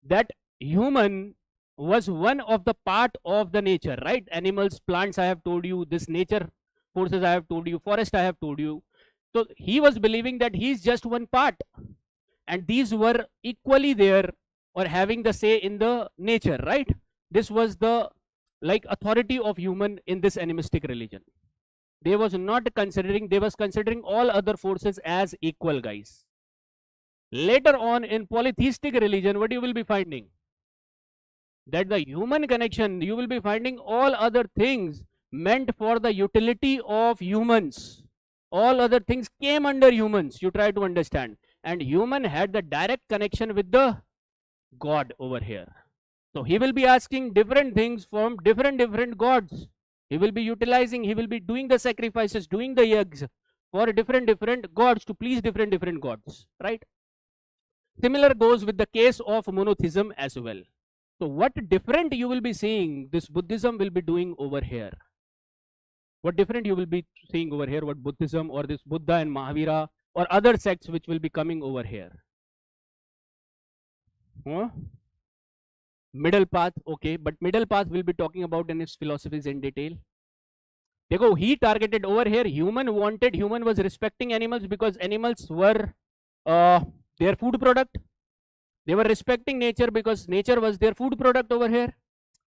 that human was one of the part of the nature, right? Animals, plants, I have told you, this nature forces I have told you, forest I have told you. So he was believing that he is just one part, and these were equally there or having the say in the nature, right? This was the authority of human in this animistic religion. They was considering all other forces as equal, guys. Later on in polytheistic religion, what you will be finding? That the human connection, you will be finding all other things meant for the utility of humans. All other things came under humans, you try to understand. and human had the direct connection with the God over here. So he will be asking different things from different gods. He will be utilizing, he will be doing the sacrifices, doing the yajns for different gods to please different gods, right? Similar goes with the case of monotheism as well. So what different you will be seeing this Buddhism will be doing over here? What different you will be seeing over here? What Buddhism or this Buddha and Mahavira or other sects which will be coming over here? Huh? Middle path, okay, but middle path will be talking about in its philosophies in detail. Dekho, he targeted over here, human was respecting animals because animals were their food product. They were respecting nature because nature was their food product over here.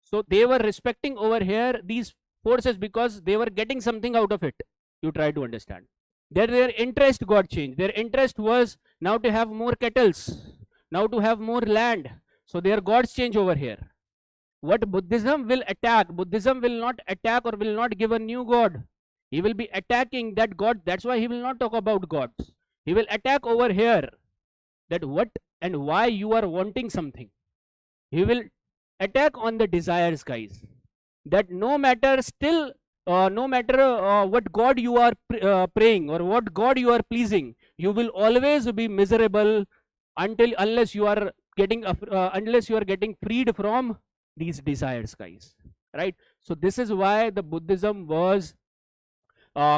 So they were respecting over here these forces because they were getting something out of it. You try to understand. Their interest got changed. Their interest was now to have more kettles, now to have more land. So their gods change over here. What Buddhism will attack, Buddhism will not attack or will not give a new god. He will be attacking that god. That's why he will not talk about gods. He will attack over here that what and why you are wanting something. He will attack on the desires, guys. That no matter still, no matter what god you are praying or what god you are pleasing, you will always be miserable unless you are getting freed from these desires, guys, right? So this is why the Buddhism was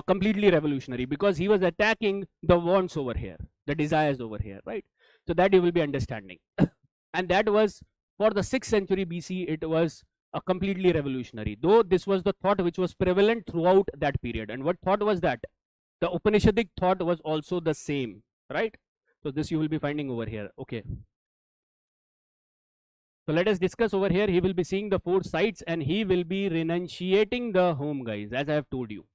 completely revolutionary, because he was attacking the wants over here, the desires over here, right? So that you will be understanding. And that was for the 6th century BC, it was a completely revolutionary, though this was the thought which was prevalent throughout that period. And what thought was that? The Upanishadic thought was also the same, right? So this you will be finding over here. Okay, so let us discuss over here. He will be seeing the 4 sites and he will be renunciating the home, guys, as I have told you.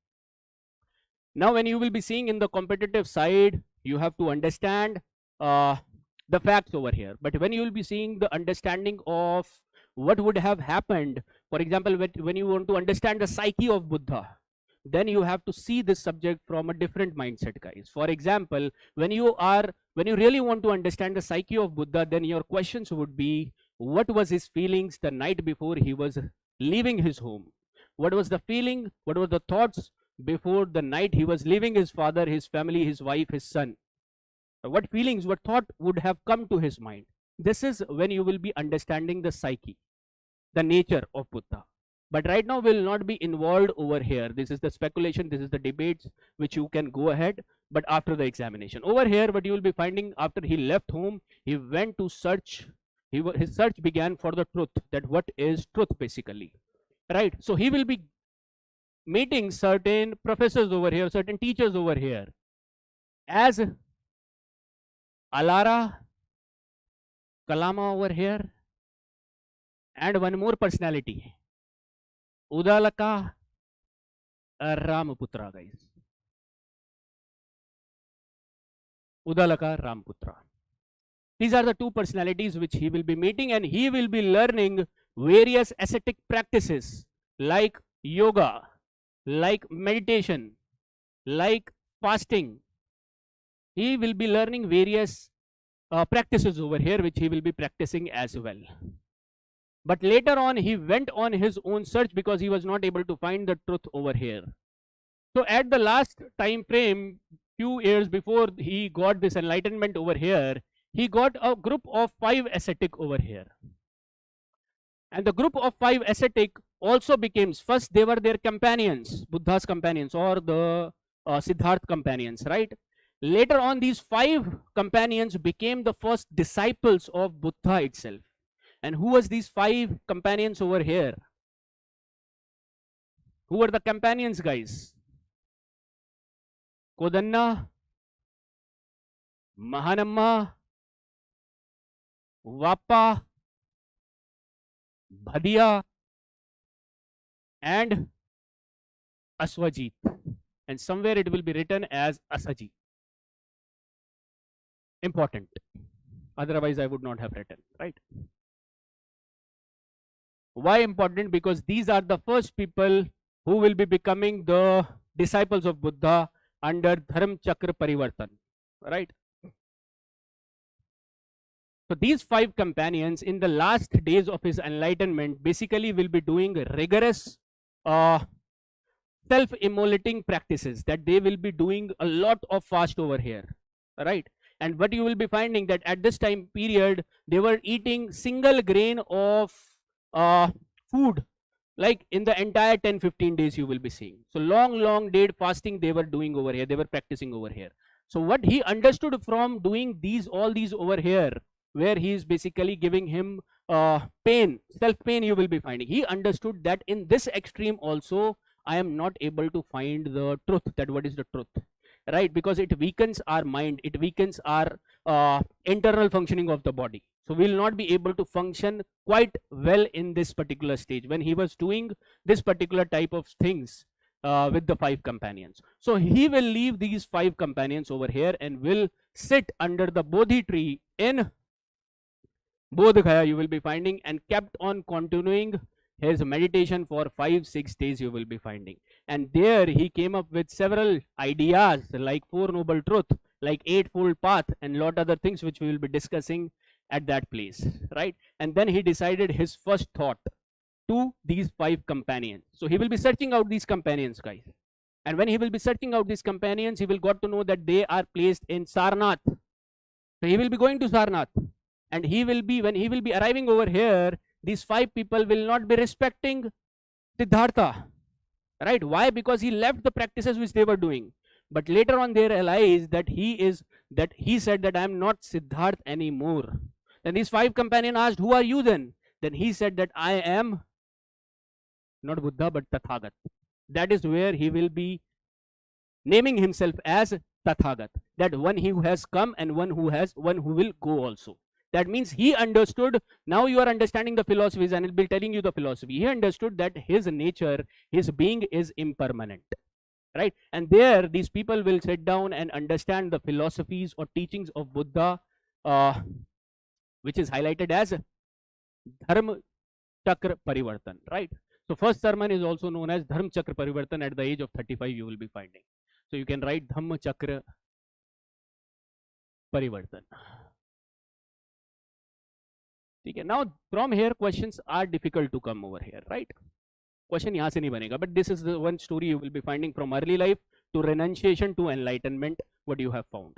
Now when you will be seeing in the competitive side, you have to understand the facts over here. But when you will be seeing the understanding of what would have happened, for example, when you want to understand the psyche of Buddha, then you have to see this subject from a different mindset, guys. For example, when you really want to understand the psyche of Buddha, then your questions would be, what was his feelings the night before he was leaving his home? What was the feeling? What were the thoughts before the night he was leaving his father, his family, his wife, his son? What feelings, what thought would have come to his mind? This is when you will be understanding the psyche, the nature of Buddha. But right now we will not be involved over here. This is the speculation, this is the debates which you can go ahead, but after the examination. Over here, what you will be finding, after he left home, he went to search. His search began for the truth, that what is truth basically, right? So he will be meeting certain professors over here, certain teachers over here, as Alara, Kalama over here, and one more personality, Udalaka Ramaputra, guys. Udalaka Ramaputra. These are the 2 personalities which he will be meeting, and he will be learning various ascetic practices like yoga, like meditation, like fasting. He will be learning various practices over here which he will be practicing as well. But later on he went on his own search because he was not able to find the truth over here. So at the last time frame, few years before he got this enlightenment over here, he got a group of 5 ascetic over here. And the group of 5 ascetic also became, first they were their companions, Buddha's companions, or the Siddhartha companions, right? Later on, these 5 companions became the first disciples of Buddha itself. And who was these 5 companions over here? Who were the companions, guys? Kodanna, Mahanamma, Vappa, Bhadia, and Aswajit. And somewhere it will be written as Asaji. Important. Otherwise, I would not have written, right? Why important? Because these are the first people who will be becoming the disciples of Buddha under Dharma Chakra Parivartan, right? So these 5 companions in the last days of his enlightenment basically will be doing rigorous self-immolating practices, that they will be doing a lot of fast over here, right? And what you will be finding that at this time period, they were eating single grain of food, like in the entire 10-15 days you will be seeing. So long day fasting they were doing over here, they were practicing over here. So what he understood from doing all these over here, where he is basically giving him pain, self-pain, you will be finding, he understood that in this extreme also I am not able to find the truth, that what is the truth, right? Because it weakens our mind, it weakens our internal functioning of the body. So we will not be able to function quite well in this particular stage when he was doing this particular type of things with the 5 companions. So he will leave these 5 companions over here and will sit under the Bodhi tree in Bodh Gaya, you will be finding, and kept on continuing his meditation for 5-6 days you will be finding. And there he came up with several ideas like 4 noble truth, like 8-fold path, and lot other things which we will be discussing at that place, right? And then he decided his first thought to these 5 companions. So he will be searching out these companions, guys. And when he will be searching out these companions, he will got to know that they are placed in Sarnath. So he will be going to Sarnath. And he will be, when he will be arriving over here, these 5 people will not be respecting Siddhartha, right? Why? Because he left the practices which they were doing. But later on they realized that he said that I am not Siddhartha anymore. Then these 5 companions asked, who are you then? Then he said that I am not Buddha but Tathagat. That is where he will be naming himself as Tathagat, that one who has come and one who will go also. That means he understood, now you are understanding the philosophies and it will be telling you the philosophy. He understood that his nature, his being is impermanent, right? And there these people will sit down and understand the philosophies or teachings of Buddha, which is highlighted as Dharma Chakra Parivartan, right? So first sermon is also known as Dharma Chakra Parivartan. At the age of 35 you will be finding. So you can write Dhamma Chakra Parivartan. Okay, now from here questions are difficult to come over here, right? Question yahan se nahi banega, but this is the one story you will be finding from early life to renunciation to enlightenment, what you have found.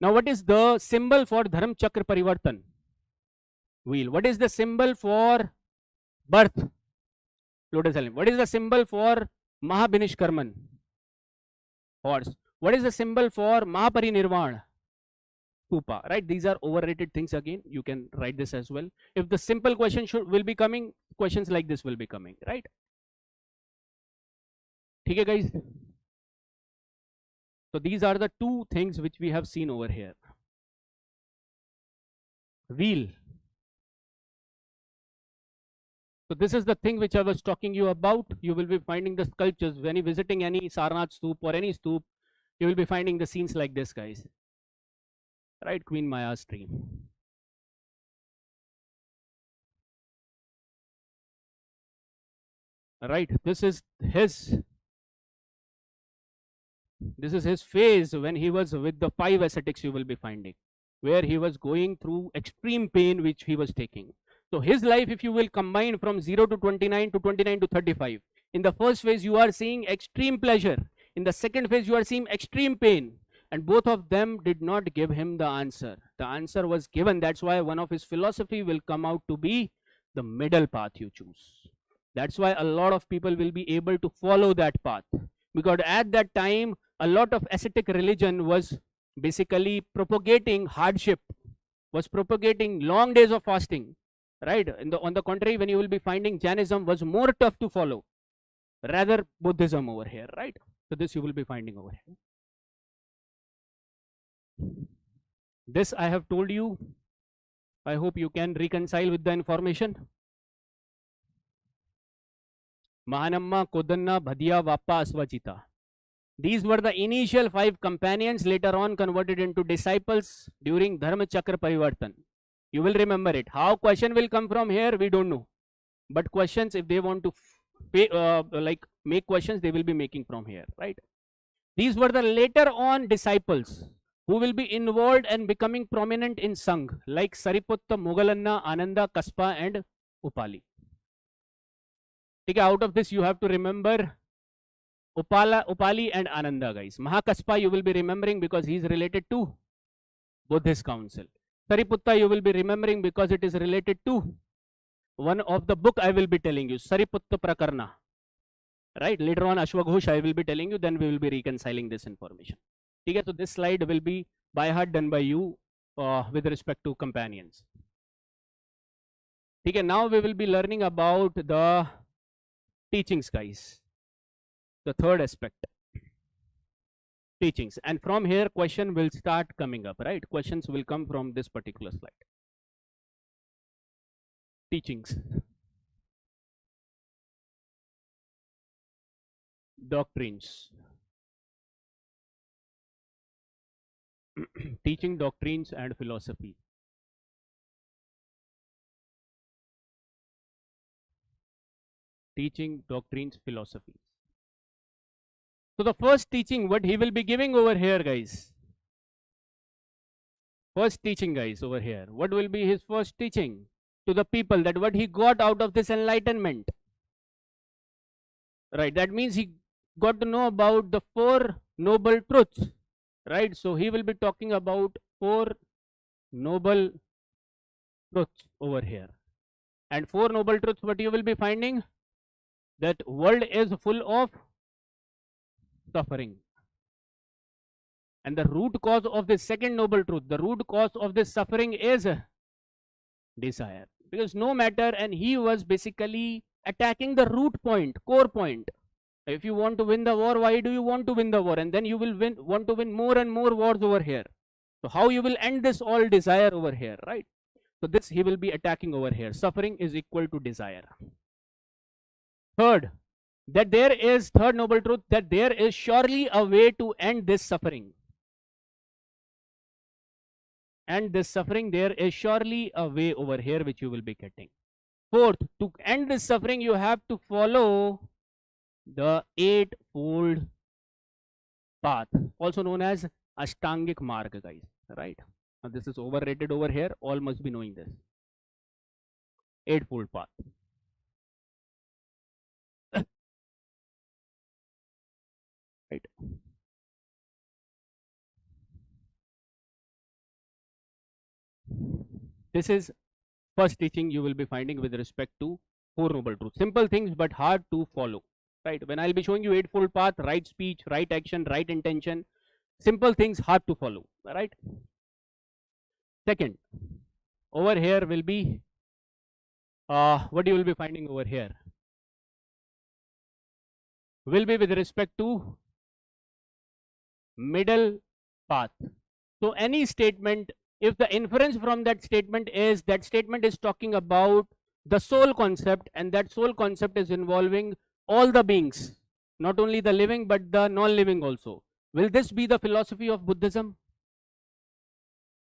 Now what is the symbol for Dharma Chakra Parivartan? Wheel. What is the symbol for birth? Lotus Element. What is the symbol for Mahabinishkarman? Horse. What is the symbol for Mahaparinirvan? Stupa, right? These are overrated things again. You can write this as well. If the simple question will be coming, questions like this will be coming, right? Okay, guys. So these are the 2 things which we have seen over here. Wheel. So this is the thing which I was talking you about. You will be finding the sculptures when you visiting any Sarnath Stoop or any stoop. You will be finding the scenes like this, guys. Right, Queen Maya's tree. Right, this is his phase when he was with the 5 ascetics, you will be finding, where he was going through extreme pain which he was taking. So his life, if you will combine from 0 to 29 to 29 to 35, in the first phase you are seeing extreme pleasure, in the second phase you are seeing extreme pain. And both of them did not give him the answer. The answer was given. That's why one of his philosophy will come out to be the middle path you choose. That's why a lot of people will be able to follow that path. Because at that time, a lot of ascetic religion was basically propagating hardship, was propagating long days of fasting, right? On the contrary, when you will be finding Jainism was more tough to follow, rather Buddhism over here, right? So this you will be finding over here. This I have told you. I hope you can reconcile with the information. Mahanamma, Kodanna, Bhadiya, Vappa, Asvachita. These were the initial 5 companions, later on converted into disciples during Dharma Chakra Parivartan. You will remember it. How question will come from here, we don't know. But questions, if they want to make questions, they will be making from here, right? These were the later on disciples who will be involved and becoming prominent in Sangh, like Sariputta, Mogalanna, Ananda, Kaspa, and Upali. Okay, out of this, you have to remember Upali and Ananda, guys. Mahakaspa, you will be remembering because he is related to Buddhist council. Sariputta, you will be remembering because it is related to one of the book I will be telling you, Sariputta Prakarna. Right? Later on, Ashwaghosh, I will be telling you, then we will be reconciling this information. Okay, so this slide will be by heart done by you with respect to companions. Okay, now we will be learning about the teachings, guys. The third aspect, teachings. And from here, question will start coming up, right? Questions will come from this particular slide. Teachings. Doctrines. Teaching, doctrines, and philosophy. Teaching, doctrines, philosophy. So the first teaching, what he will be giving over here, guys. First teaching, guys, over here. What will be his first teaching to the people, that what he got out of this enlightenment? Right, that means he got to know about the 4 noble truths. Right, so he will be talking about 4 noble truths over here. And 4 noble truths, what you will be finding? That world is full of suffering. And the root cause of this second noble truth, the root cause of this suffering is desire. Because no matter, and he was basically attacking the root point, core point. If you want to win the war, why do you want to win the war? And then you will want to win more and more wars over here. So how you will end this all desire over here, right? So this he will be attacking over here. Suffering is equal to desire. Third, that there is, third noble truth, that there is surely a way to end this suffering. And this suffering, there is surely a way over here which you will be getting. Fourth, to end this suffering, you have to follow the 8-fold path, also known as Ashtangik Marg, guys. Right? Now this is overrated over here. All must be knowing this. 8-fold path. Right. This is first teaching you will be finding with respect to 4 noble truths. Simple things but hard to follow. Right? When I'll be showing you 8-fold path, right speech, right action, right intention, simple things hard to follow. Right? Second, over here will be what you will be finding over here will be with respect to middle path. So any statement, if the inference from that statement is talking about the soul concept, and that soul concept is involving all the beings, not only the living but the non-living also, will this be the philosophy of Buddhism?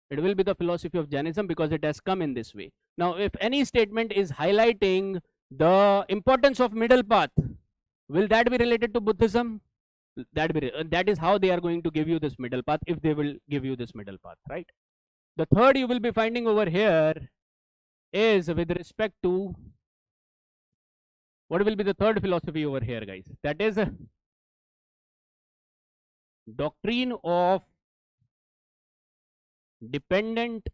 It will be the philosophy of Jainism, because it has come in this way. Now if any statement is highlighting the importance of middle path, will that be related to Buddhism? That is how they are going to give you this middle path, if they will give you this middle path, right? The third you will be finding over here is with respect to, what will be the third philosophy over here, guys? That is a doctrine of dependent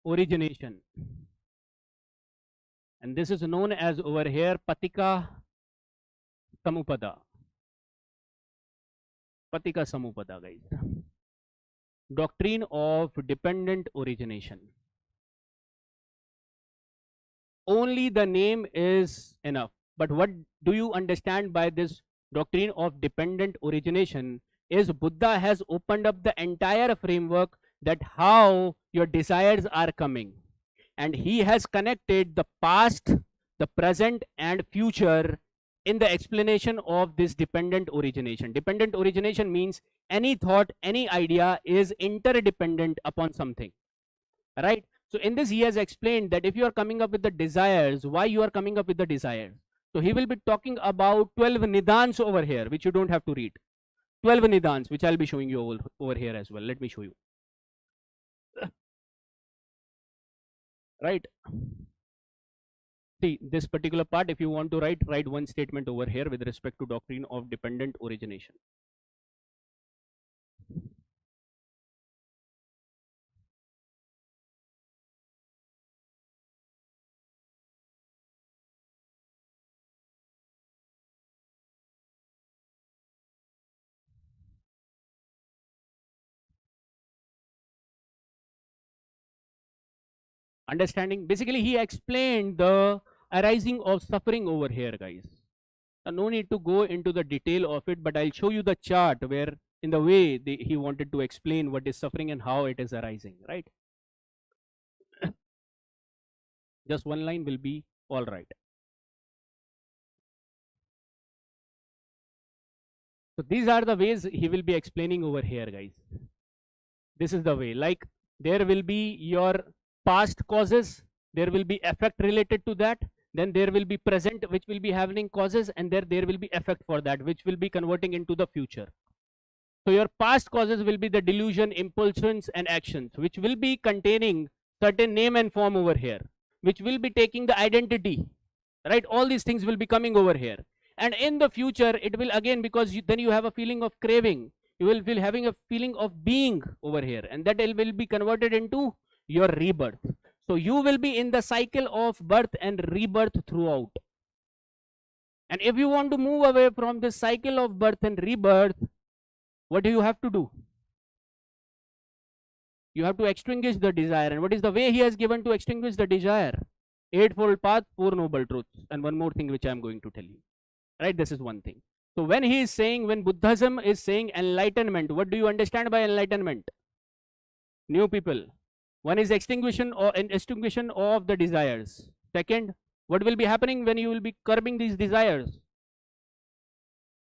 origination. And this is known as over here Patika Samupada. Patika Samupada, guys. Doctrine of dependent origination. Only the name is enough. But what do you understand by this doctrine of dependent origination is Buddha has opened up the entire framework that how your desires are coming. And he has connected the past, the present and future in the explanation of this dependent origination. Dependent origination means any thought, any idea is interdependent upon something, right? So in this he has explained that if you are coming up with the desires, why you are coming up with the desires. So he will be talking about 12 nidans over here, which you don't have to read. 12 nidans, which I'll be showing you over here as well. Let me show you. Right. See, this particular part, if you want to write one statement over here with respect to doctrine of dependent origination. Understanding, basically he explained the arising of suffering over here, guys. No need to go into the detail of it, but I'll show you the chart where in the way he wanted to explain what is suffering and how it is arising, right? Just one line will be all right. So these are the ways he will be explaining over here, guys. This is the way, like there will be your past causes, there will be effect related to that, then there will be present which will be having causes, and there will be effect for that which will be converting into the future. So your past causes will be the delusion, impulsions and actions, which will be containing certain name and form over here, which will be taking the identity, right? All these things will be coming over here. And in the future, it will again, because then you have a feeling of craving, you will feel having a feeling of being over here, and that will be converted into your rebirth. So you will be in the cycle of birth and rebirth throughout. And if you want to move away from this cycle of birth and rebirth, what do you have to do? You have to extinguish the desire. And what is the way he has given to extinguish the desire? Eightfold path, four noble truths, and one more thing which I am going to tell you. Right, this is one thing. So when he is saying, when Buddhism is saying enlightenment, what do you understand by enlightenment? New people. One is extinguishing of the desires. Second, what will be happening when you will be curbing these desires?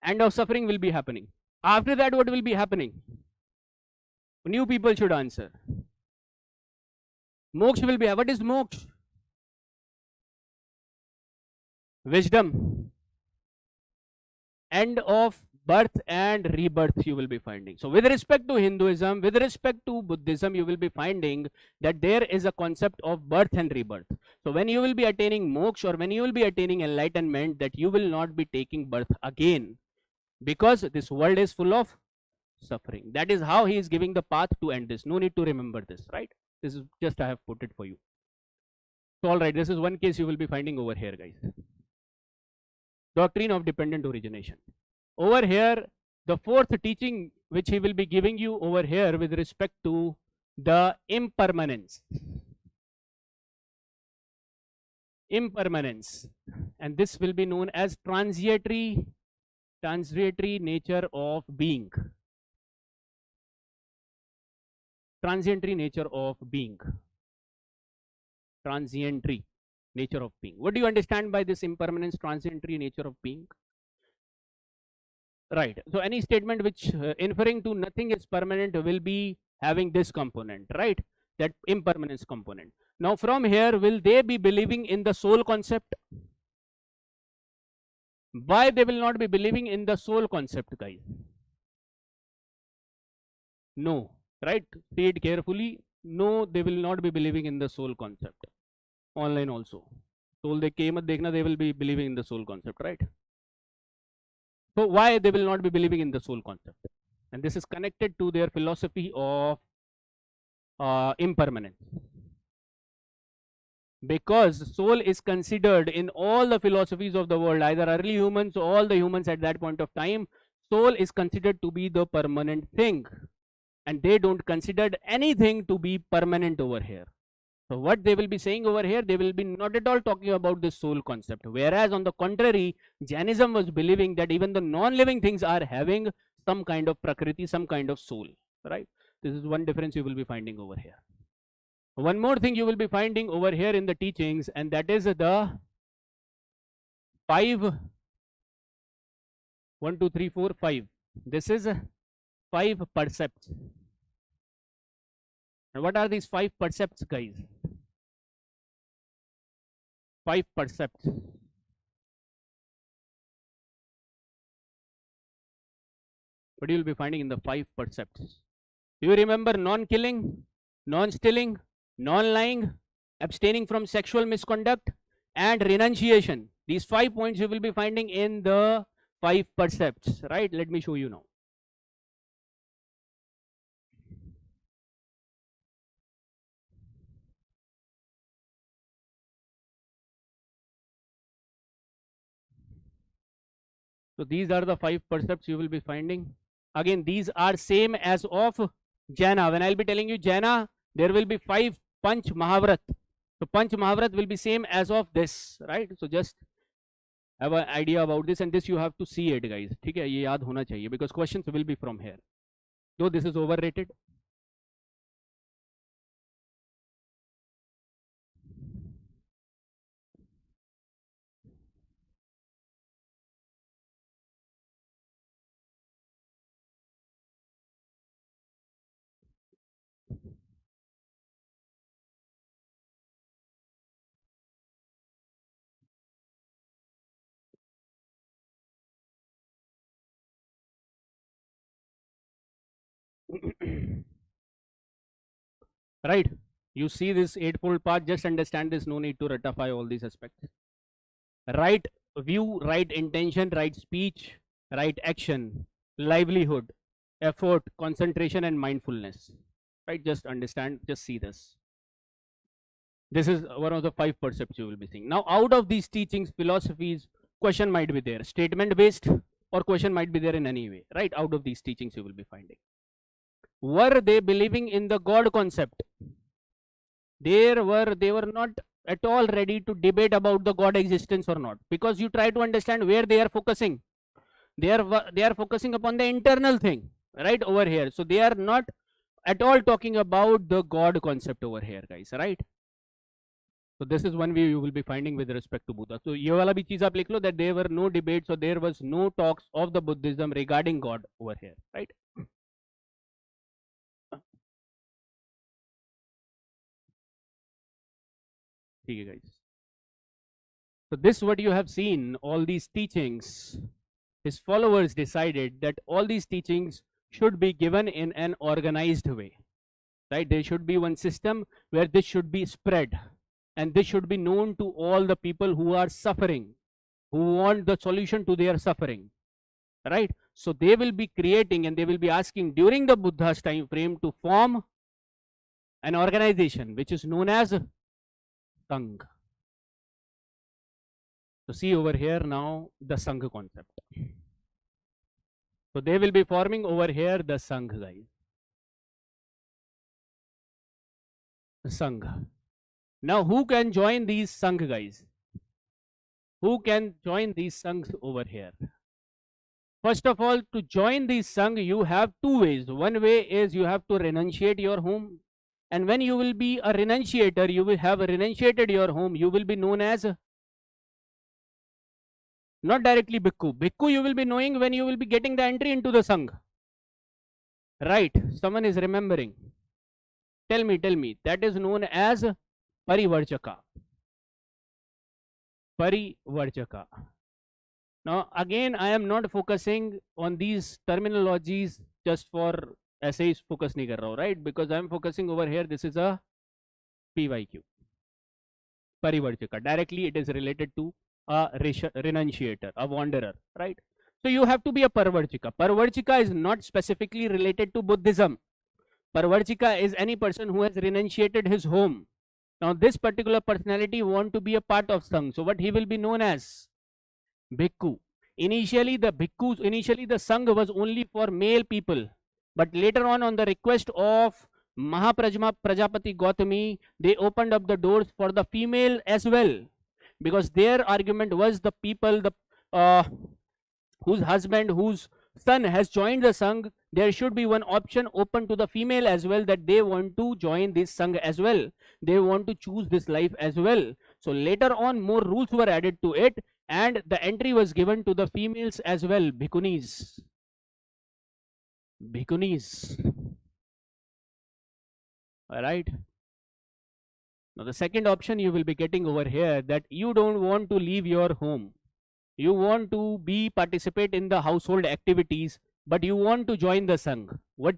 End of suffering will be happening. After that, what will be happening? New people should answer. Moksha will be. What is moksha? Wisdom. End of birth and rebirth you will be finding. So with respect to Hinduism, with respect to Buddhism, you will be finding that there is a concept of birth and rebirth. So when you will be attaining moksha, or when you will be attaining enlightenment, that you will not be taking birth again, because this world is full of suffering. That is how he is giving the path to end this. No need to remember this, right? This is just, I have put it for you. So all right, this is one case you will be finding over here, guys. Doctrine of dependent origination. Over here, the fourth teaching which he will be giving you over here with respect to the impermanence. Impermanence. And this will be known as transitory nature of being. Transitory nature of being. Transitory nature of being. What do you understand by this impermanence, transitory nature of being? Right. So any statement which inferring to nothing is permanent will be having this component, right? That impermanence component. Now from here, will they be believing in the soul concept? Why they will not be believing in the soul concept, guys? No, right? See it carefully. No, they will not be believing in the soul concept. Online also. Soul they came at Dekhna, they will be believing in the soul concept, right? So why they will not be believing in the soul concept? And this is connected to their philosophy of impermanence. Because soul is considered in all the philosophies of the world, either early humans or all the humans at that point of time, soul is considered to be the permanent thing. And they don't consider anything to be permanent over here. So what they will be saying over here, they will be not at all talking about the soul concept. Whereas on the contrary, Jainism was believing that even the non-living things are having some kind of prakriti, some kind of soul, right? This is one difference you will be finding over here. One more thing you will be finding over here in the teachings, and that is the 5. This is 5 percepts. And what are these 5 percepts, guys? 5 percepts. What you will be finding in the 5 percepts? You remember non-killing, non-stealing, non-lying, abstaining from sexual misconduct, and renunciation. These 5 points you will be finding in the 5 percepts, right? Let me show you now. So these are the 5 percepts you will be finding. Again, these are same as of Jana. When I'll be telling you Jana, there will be 5 Panch Mahavrat. So Panch Mahavrat will be same as of this, right? So just have an idea about this, and this you have to see it, guys. ठीक है, ये याद होना चाहिए, because questions will be from here. Though this is overrated. Right, you see this eightfold path, just understand this, no need to ratify all these aspects. Right view, right intention, right speech, right action, livelihood, effort, concentration, and mindfulness. Right, just understand, just see this. This is one of the 5 percepts you will be seeing. Now, out of these teachings, philosophies, question might be there, statement based, or question might be there in any way, right? Out of these teachings you will be finding. Were they believing in the God concept? They were not at all ready to debate about the God existence or not, because you try to understand where they are focusing. They are focusing upon the internal thing, right, over here. So they are not at all talking about the God concept over here, guys, right? So this is one view you will be finding with respect to Buddha. So ये वाला भी चीज आप लिख लो, that there were no debates or there was no talks of the Buddhism regarding God over here, right? ठीक है, guys. So this what you have seen, all these teachings, his followers decided that all these teachings should be given in an organized way, right? There should be one system where this should be spread, and this should be known to all the people who are suffering, who want the solution to their suffering, right? So they will be creating and they will be asking during the Buddha's time frame to form an organization which is known as Sangha. So see over here now the Sangha concept. So they will be forming over here the Sangha, guys. Sangha. Now, who can join these Sangha, guys? Who can join these Sanghs over here? First of all, to join these Sangha, you have 2 ways. One way is you have to renunciate your home. And when you will be a renunciator, you will have renunciated your home, you will be known as, not directly Bhikkhu. Bhikkhu you will be knowing when you will be getting the entry into the Sangha. Right, someone is remembering. Tell me, that is known as Parivarjaka. Parivarjaka. Now again, I am not focusing on these terminologies just for essays, focus nahi kar raha hu, right? Because I am focusing over here, this is a PYQ. Parivarjaka. Directly it is related to a renunciator, a wanderer, right? So you have to be a Parivarjika. Parivarjika is not specifically related to Buddhism. Parivarjika is any person who has renunciated his home. Now this particular personality want to be a part of Sangha. So what he will be known as? Bhikkhu. Initially the Sangha was only for male people. But later on the request of Prajapati Gautami, they opened up the doors for the female as well. Because their argument was the people whose husband, whose son has joined the Sangha, there should be one option open to the female as well, that they want to join this Sangha as well. They want to choose this life as well. So later on more rules were added to it, and the entry was given to the females as well, Bhikkhunis. Alright. Now the second option you will be getting over here, that you don't want to leave your home. You want to participate in the household activities, but you want to join the Sangh. What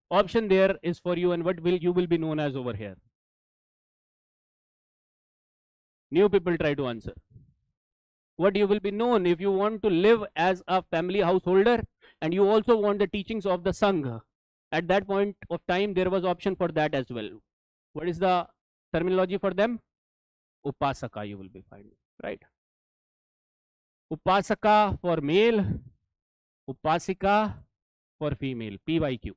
option there is for you, and what will you will be known as over here? New people try to answer. What you will be known if you want to live as a family householder and you also want the teachings of the Sangha. At that point of time, there was option for that as well. What is the terminology for them? Upasaka you will be finding, right? Upasaka for male, Upasika for female, PYQ.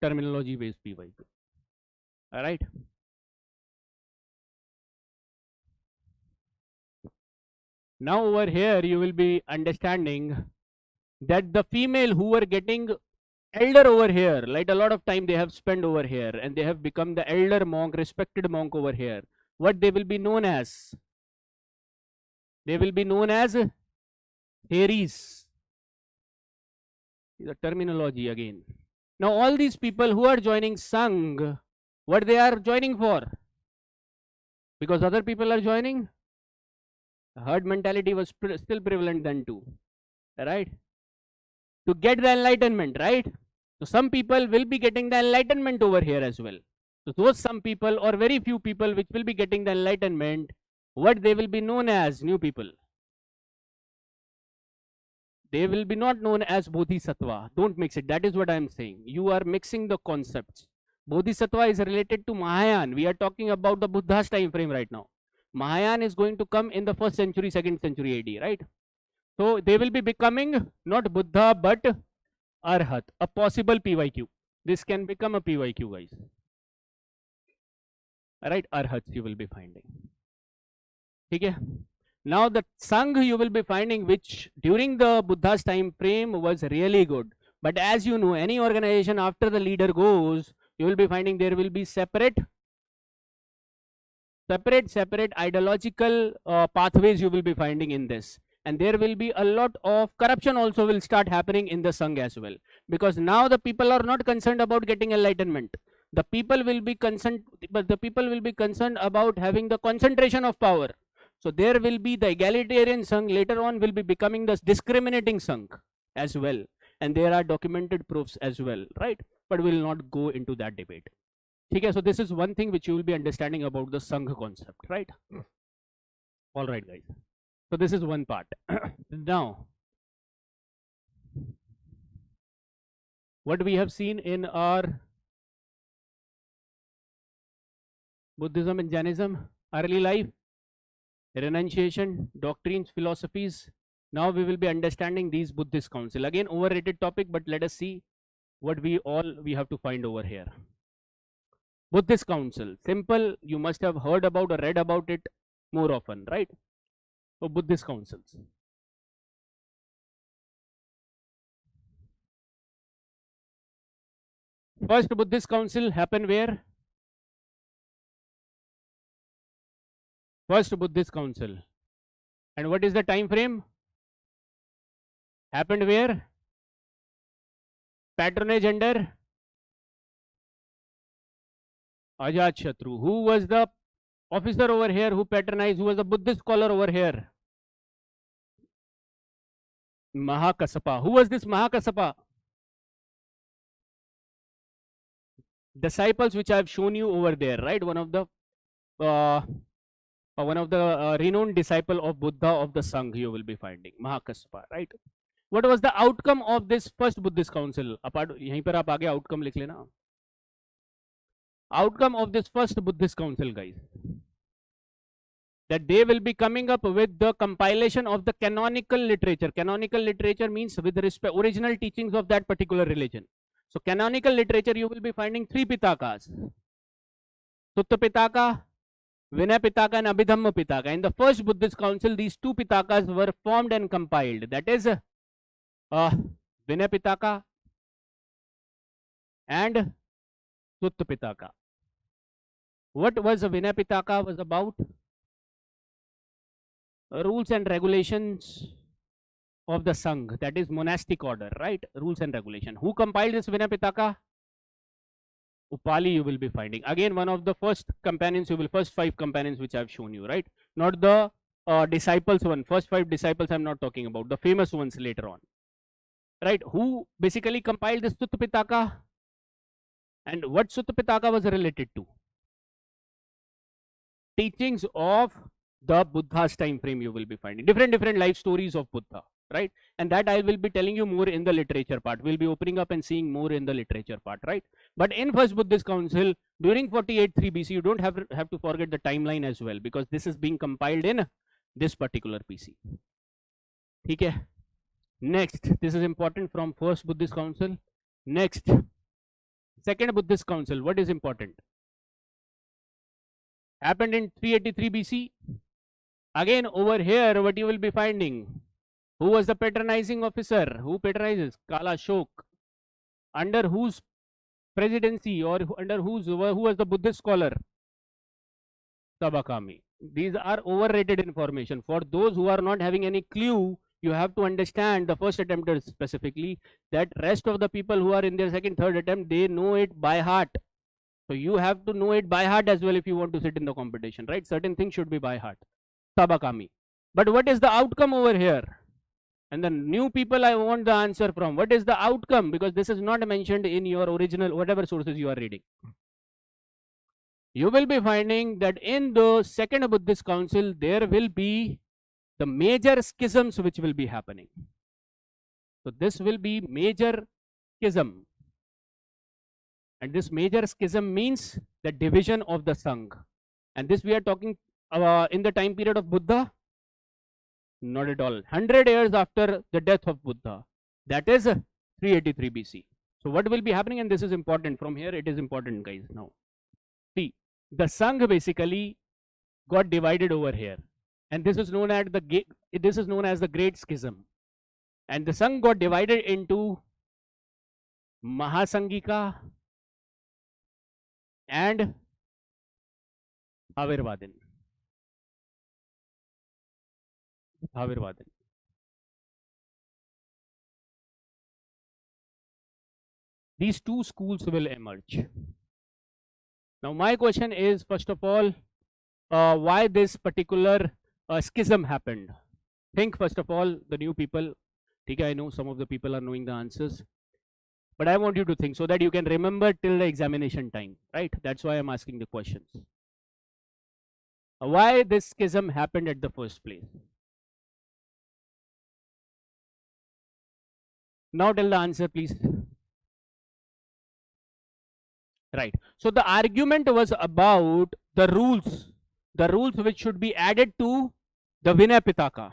Terminology based PYQ. All right. Now over here you will be understanding that the female who were getting elder over here, like a lot of time they have spent over here and they have become the elder monk, respected monk over here, what they will be known as? They will be known as Theres. The terminology again. Now all these people who are joining Sangh, what they are joining for? Because other people are joining? Herd mentality was still prevalent then too, right? To get the enlightenment, right? So some people will be getting the enlightenment over here as well. So those some people or very few people which will be getting the enlightenment, what they will be known as? New people. They will be not known as Bodhisattva. Don't mix it. That is what I am saying. You are mixing the concepts. Bodhisattva is related to Mahayana. We are talking about the Buddha's time frame right now. Mahayana is going to come in the 1st century, 2nd century AD, right? So they will be becoming not Buddha but Arhat, a possible PYQ. This can become a PYQ, guys. Alright, Arhats you will be finding. Okay. Now the Sangh you will be finding which during the Buddha's time frame was really good. But as you know, any organization after the leader goes, you will be finding there will be separate ideological pathways you will be finding in this, and there will be a lot of corruption also will start happening in the Sangh as well, because now the people are not concerned about getting enlightenment. The people will be concerned, but the people will be concerned about having the concentration of power. So there will be the egalitarian Sangh later on will be becoming the discriminating Sangh as well, and there are documented proofs as well, right? But we will not go into that debate. Okay, so this is one thing which you will be understanding about the Sangh concept, right? All right, guys. So this is one part. Now, what we have seen in our Buddhism and Jainism, early life, renunciation, doctrines, philosophies. Now we will be understanding these Buddhist council. Again, overrated topic, but let us see what we have to find over here. Buddhist council, simple, you must have heard about or read about it more often, right? So Buddhist councils. First Buddhist council happened where? First Buddhist council. And what is the time frame? Happened where? Patronage under Ajatashatru. Who was the officer over here who patronized? Who was the Buddhist scholar over here? Mahakasapa. Who was this Mahakasapa? Disciples which I have shown you over there, right? One of the renowned disciple of Buddha of the Sangh you will be finding, Mahakasapa, right? What was the outcome of this first Buddhist council? Apart, yahin par aap aage outcome likh lena. Outcome of this first Buddhist council, guys, that they will be coming up with the compilation of the canonical literature. Canonical literature means with respect original teachings of that particular religion. So canonical literature you will be finding 3 Pitakas: Sutta Pitaka, Vinaya Pitaka and Abhidhamma Pitaka. In the first Buddhist council, these 2 Pitakas were formed and compiled. That is Vinaya Pitaka and Sutta Pitaka. What was a Vinaya Pitaka? Was about rules and regulations of the Sangh, that is monastic order, right? Rules and regulation. Who compiled this Vinaya Pitaka? Upali you will be finding. Again, one of the first companions, first 5 companions which I have shown you, right? Not the disciples one, first 5 disciples I'm not talking about, the famous ones later on, right? Who basically compiled this Sutta Pitaka, and what Sutta Pitaka was related to? Teachings of the Buddha's time frame. You will be finding different life stories of Buddha, right? And that I will be telling you more in the literature part. We'll be opening up and seeing more in the literature part, right? But in First Buddhist Council during 48-3 BC, you don't have to forget the timeline as well, because this is being compiled in this particular PC. Okay. Next, this is important from First Buddhist Council. Next, Second Buddhist Council. What is important? Happened in 383 BC. Again, over here, what you will be finding? Who was the patronizing officer? Who patronizes? Kala Shok. Under whose presidency, or under who was the Buddhist scholar? Sabakami. These are overrated information. For those who are not having any clue, you have to understand, the first attempters specifically, that rest of the people who are in their second, third attempt, they know it by heart. So you have to know it by heart as well if you want to sit in the competition, right? Certain things should be by heart. Sabakami. But what is the outcome over here? And the new people I want the answer from. What is the outcome? Because this is not mentioned in your original, whatever sources you are reading. You will be finding that in the Second Buddhist Council, there will be the major schisms which will be happening. So this will be major schism. And this major schism means the division of the Sangha. And this we are talking in the time period of Buddha? Not at all. 100 years after the death of Buddha. That is 383 BC. So what will be happening? And this is important. From here it is important, guys. Now, see, the Sangha basically got divided over here. And this is known as the Great Schism. And the Sangha got divided into Mahasangika and Havirvadan. These two schools will emerge. Now my question is, first of all, why this particular schism happened? Think first of all, the new people. I know some of the people are knowing the answers, but I want you to think so that you can remember till the examination time, right? That's why I'm asking the questions. Why this schism happened at the first place? Now tell the answer, please. Right. So the argument was about the rules which should be added to the Vinaya Pitaka,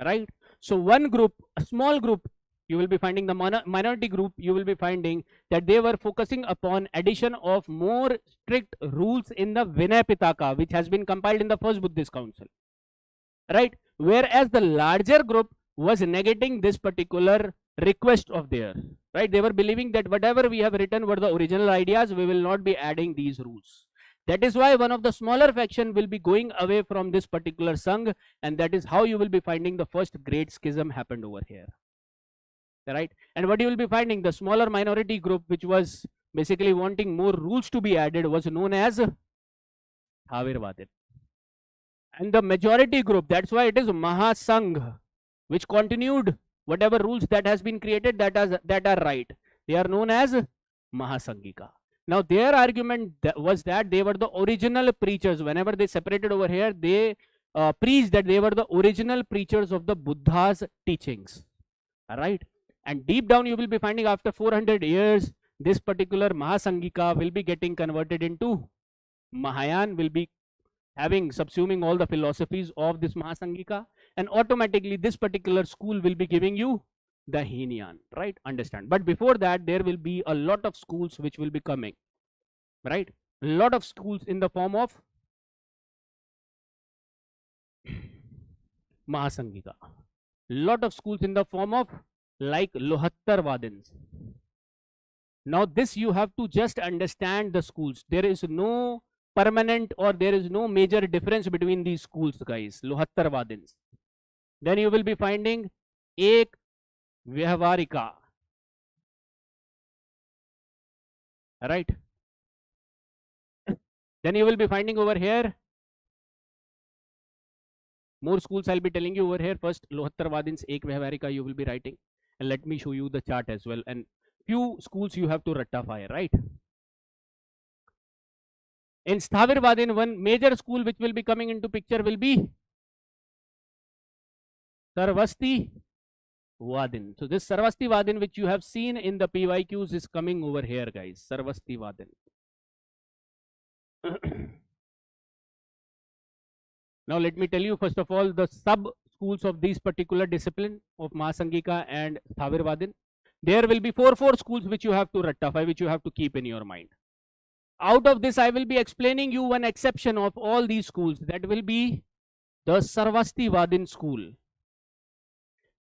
right? So one group, a small group, you will be finding the minority group, you will be finding that they were focusing upon addition of more strict rules in the Vinaya Pitaka, which has been compiled in the First Buddhist Council, right? Whereas the larger group was negating this particular request of theirs, right? They were believing that whatever we have written were the original ideas, we will not be adding these rules. That is why one of the smaller faction will be going away from this particular Sangha, and that is how you will be finding the first great schism happened over here, right? And what you will be finding, the smaller minority group which was basically wanting more rules to be added was known as Havirvadan. And the majority group, that's why it is Mahasangha, which continued whatever rules that has been created that are right. They are known as Mahasangika. Now their argument was that they were the original preachers. Whenever they separated over here, they preached that they were the original preachers of the Buddha's teachings. Alright. And deep down you will be finding after 400 years, this particular Mahasangika will be getting converted into Mahayana, will be subsuming all the philosophies of this Mahasangika, and automatically this particular school will be giving you the Hinayan, right? Understand. But before that, there will be a lot of schools which will be coming, right? A lot of schools in the form of Mahasangika. Lot of schools in the form of like Lohattarvadins. Now this you have to just understand the schools. There is no permanent or there is no major difference between these schools, guys. Lohattarvadins. Then you will be finding Ek Vyavaharika. Right? Then you will be finding over here More schools I'll be telling you over here. First, Lohattarvadins Ek Vyavaharika you will be writing. And let me show you the chart as well. And few schools you have to ratify, right? In Sthavirvadin, one major school which will be coming into picture will be Sarvasti Vadin. So this Sarvasti Vadin which you have seen in the PYQs is coming over here, guys. Sarvasti Vadin. Now let me tell you first of all the sub schools of these particular discipline of Mahasangika and Sthavirvadin. There will be four schools which you have to ratify, which you have to keep in your mind. Out of this, I will be explaining you one exception of all these schools. That will be the Sarvasti Vadin school.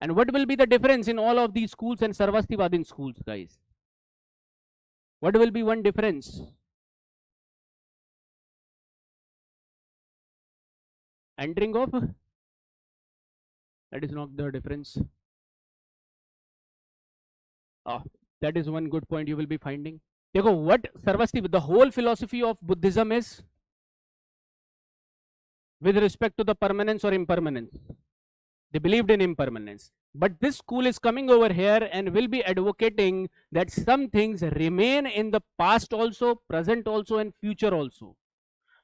And what will be the difference in all of these schools and Sarvasti Vadin schools, guys? What will be one difference? Entering of? That is not the difference. That is one good point you will be finding. Dekho, what Sarvasti, the whole philosophy of Buddhism is with respect to the permanence or impermanence. They believed in impermanence. But this school is coming over here and will be advocating that some things remain in the past also, present also, and future also.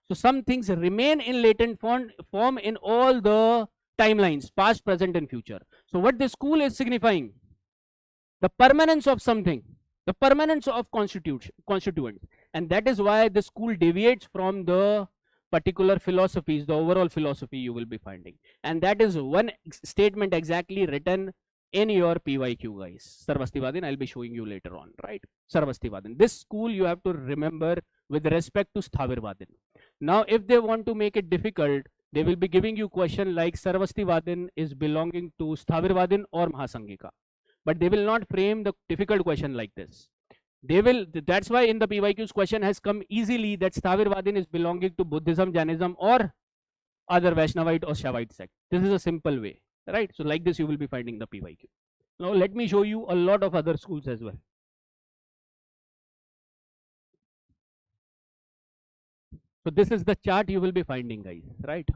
So some things remain in latent form in all the timelines, past, present, and future. So what this school is signifying? The permanence of something, the permanence of constituents. And that is why the school deviates from the particular philosophies, the overall philosophy you will be finding. And that is one statement exactly written in your PYQ, guys. Sarvastivadin, I'll be showing you later on, right? Sarvastivadin. This school you have to remember with respect to Sthavirvadin. Now, if they want to make it difficult, they will be giving you question like Sarvastivadin is belonging to Sthavirvadin or Mahasangika. But they will not frame the difficult question like this. They will, that's why in the PYQ's question has come easily that Sthavirvadin is belonging to Buddhism, Jainism, or other Vaishnavite or Shaivite sect. This is a simple way, right? So like this you will be finding the PYQ. Now let me show you a lot of other schools as well. So this is the chart you will be finding, guys, right?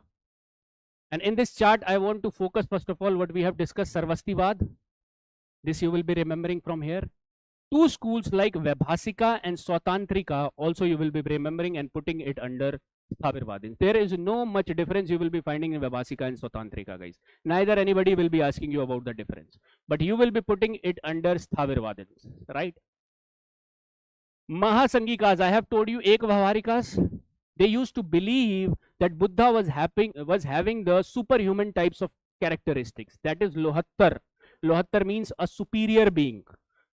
And in this chart, I want to focus first of all what we have discussed, Sarvastivad. This you will be remembering from here. Two schools like Vaibhasika and Swatantrika also you will be remembering and putting it under Sthavirvadin. There is no much difference you will be finding in Vaibhasika and Swatantrika, guys. Neither anybody will be asking you about the difference. But you will be putting it under Sthavirvadin, right? Mahasangikas, I have told you, Ek Vyavaharikas, they used to believe that Buddha was having the superhuman types of characteristics. That is Lohattar. Lohattar means a superior being.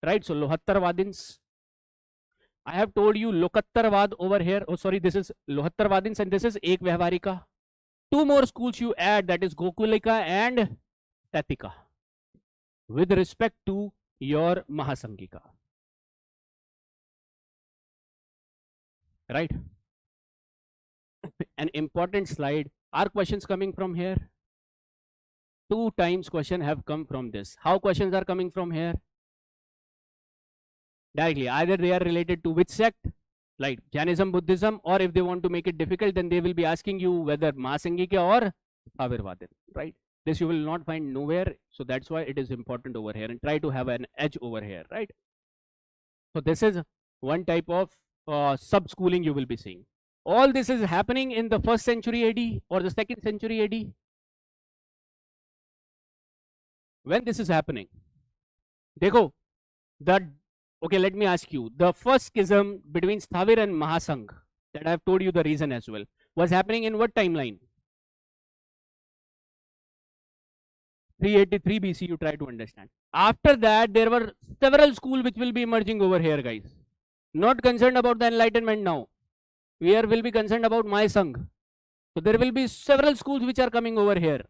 Right, so Lohattarvadins. I have told you Lokattarvad over here. Oh, sorry, this is Lohattarvadins and this is Ek Vyavaharika. Two more schools you add, that is Gokulika and Tatika, with respect to your Mahasangika. Right? An important slide. Are questions coming from here? 2 times question have come from this. How questions are coming from here? Directly, either they are related to which sect, like Jainism, Buddhism, or if they want to make it difficult, then they will be asking you whether Mahasangika or Sthavirvadin, right? This you will not find nowhere, so that's why it is important over here, and try to have an edge over here, right? So this is one type of sub-schooling you will be seeing. All this is happening in the 1st century AD or the 2nd century AD. When this is happening, dekho, okay, let me ask you, the first schism between Sthavir and Mahasang, that I have told you the reason as well, was happening in what timeline? 383 BC, you try to understand. After that, there were several schools which will be emerging over here, guys. Not concerned about the Enlightenment now. We will be concerned about Mahasang. So there will be several schools which are coming over here.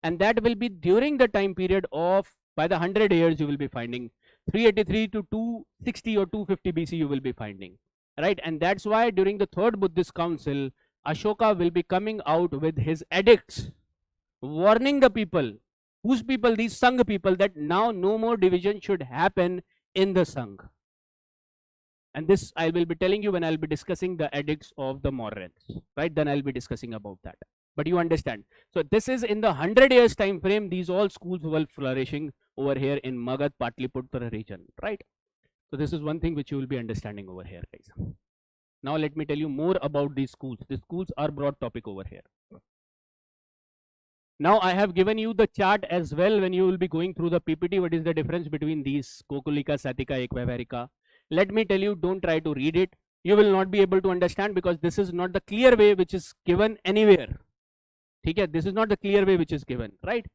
And that will be during the time period of, by the 100 years you will be finding. 383 to 260 or 250 BC you will be finding, right? And that's why during the 3rd Buddhist Council, Ashoka will be coming out with his edicts, warning the people, whose people? These Sangha people, that now no more division should happen in the Sangha. And this I will be telling you when I will be discussing the edicts of the Mauryans, right? Then I will be discussing about that. But you understand. So this is in the 100 years time frame, these all schools were flourishing over here in Magadha, Patliputra region, right? So this is one thing which you will be understanding over here, guys. Now let me tell you more about these schools. The schools are broad topic over here. Now I have given you the chart as well when you will be going through the PPT. What is the difference between these Kokulika, Satika, Ekvavarika? Let me tell you, don't try to read it. You will not be able to understand because this is not the clear way which is given anywhere. Okay? This is not the clear way which is given, right?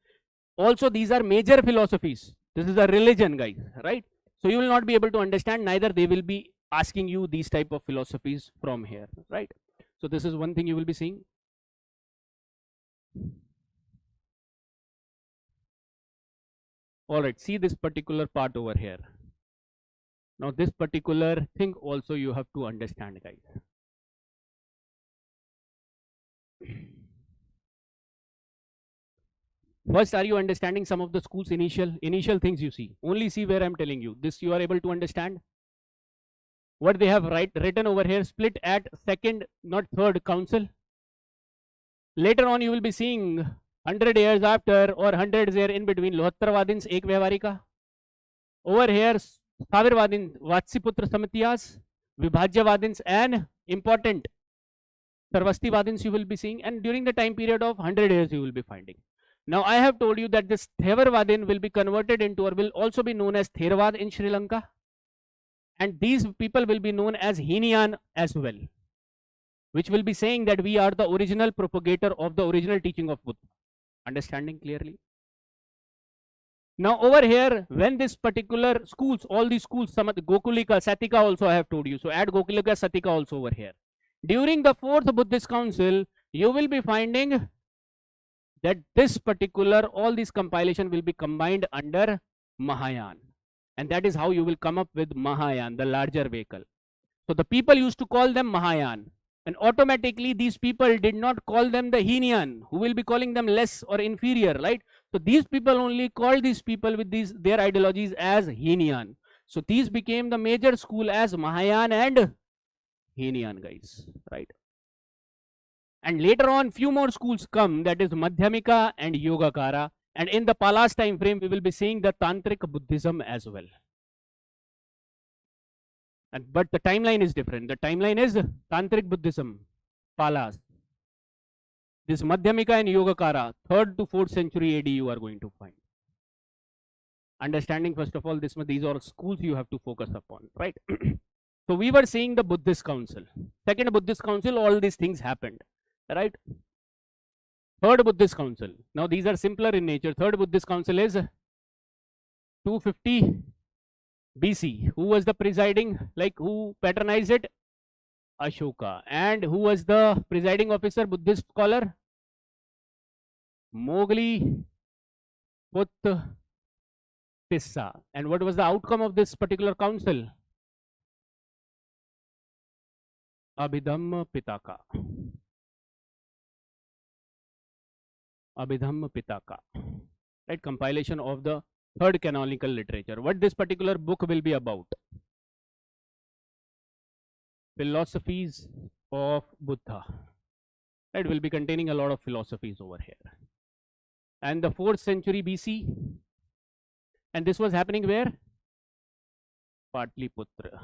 Also, these are major philosophies. This is a religion, guys, right? So you will not be able to understand, neither they will be asking you these type of philosophies from here, right? So this is one thing you will be seeing. All right, see this particular part over here. Now this particular thing also you have to understand, guys. First, are you understanding some of the school's initial things you see? Only see where I'm telling you. This you are able to understand. What they have written over here, split at second, not third council. Later on, you will be seeing 100 years after or 100 years in between, Lohattarvadins Ek Vyavaharika. Over here, Savirvadins Vatsiputra Samitiyas, Vibhajyavadins, and important Sarvastivadins you will be seeing. And during the time period of 100 years, you will be finding. Now, I have told you that this Thevarvadin will be converted into or will also be known as Theravada in Sri Lanka. And these people will be known as Hiniyan as well, which will be saying that we are the original propagator of the original teaching of Buddha. Understanding clearly? Now, over here, when this particular schools, all these schools, some of the Gokulika, Satika also I have told you. So, add Gokulika, Satika also over here. During the 4th Buddhist Council, you will be finding that this particular, all these compilation will be combined under Mahayana. And that is how you will come up with Mahayana, the larger vehicle. So the people used to call them Mahayana. And automatically these people did not call them the Hiniyan, who will be calling them less or inferior, right? So these people only called these people with their ideologies as Hiniyan. So these became the major school as Mahayana and Hiniyan, guys, right? And later on, few more schools come, that is Madhyamika and Yogacara. And in the Palas time frame, we will be seeing the Tantric Buddhism as well. But the timeline is different. The timeline is Tantric Buddhism, Palas. This Madhyamika and Yogacara, 3rd to 4th century AD, you are going to find. Understanding, first of all, these are schools you have to focus upon, right? So we were seeing the Buddhist Council. Second Buddhist Council, all these things happened, right? Third Buddhist Council. Now these are simpler in nature. Third Buddhist Council is 250 BC. Who was the presiding, who patronized it? Ashoka. And who was the presiding officer, Buddhist scholar? Mogli Pissa. And what was the outcome of this particular council? Abhidhamma Pitaka. Abhidhamma Pitaka. Right? Compilation of the third canonical literature. What this particular book will be about? Philosophies of Buddha. Right? Will be containing a lot of philosophies over here. And the 4th century BC. And this was happening where? Patliputra.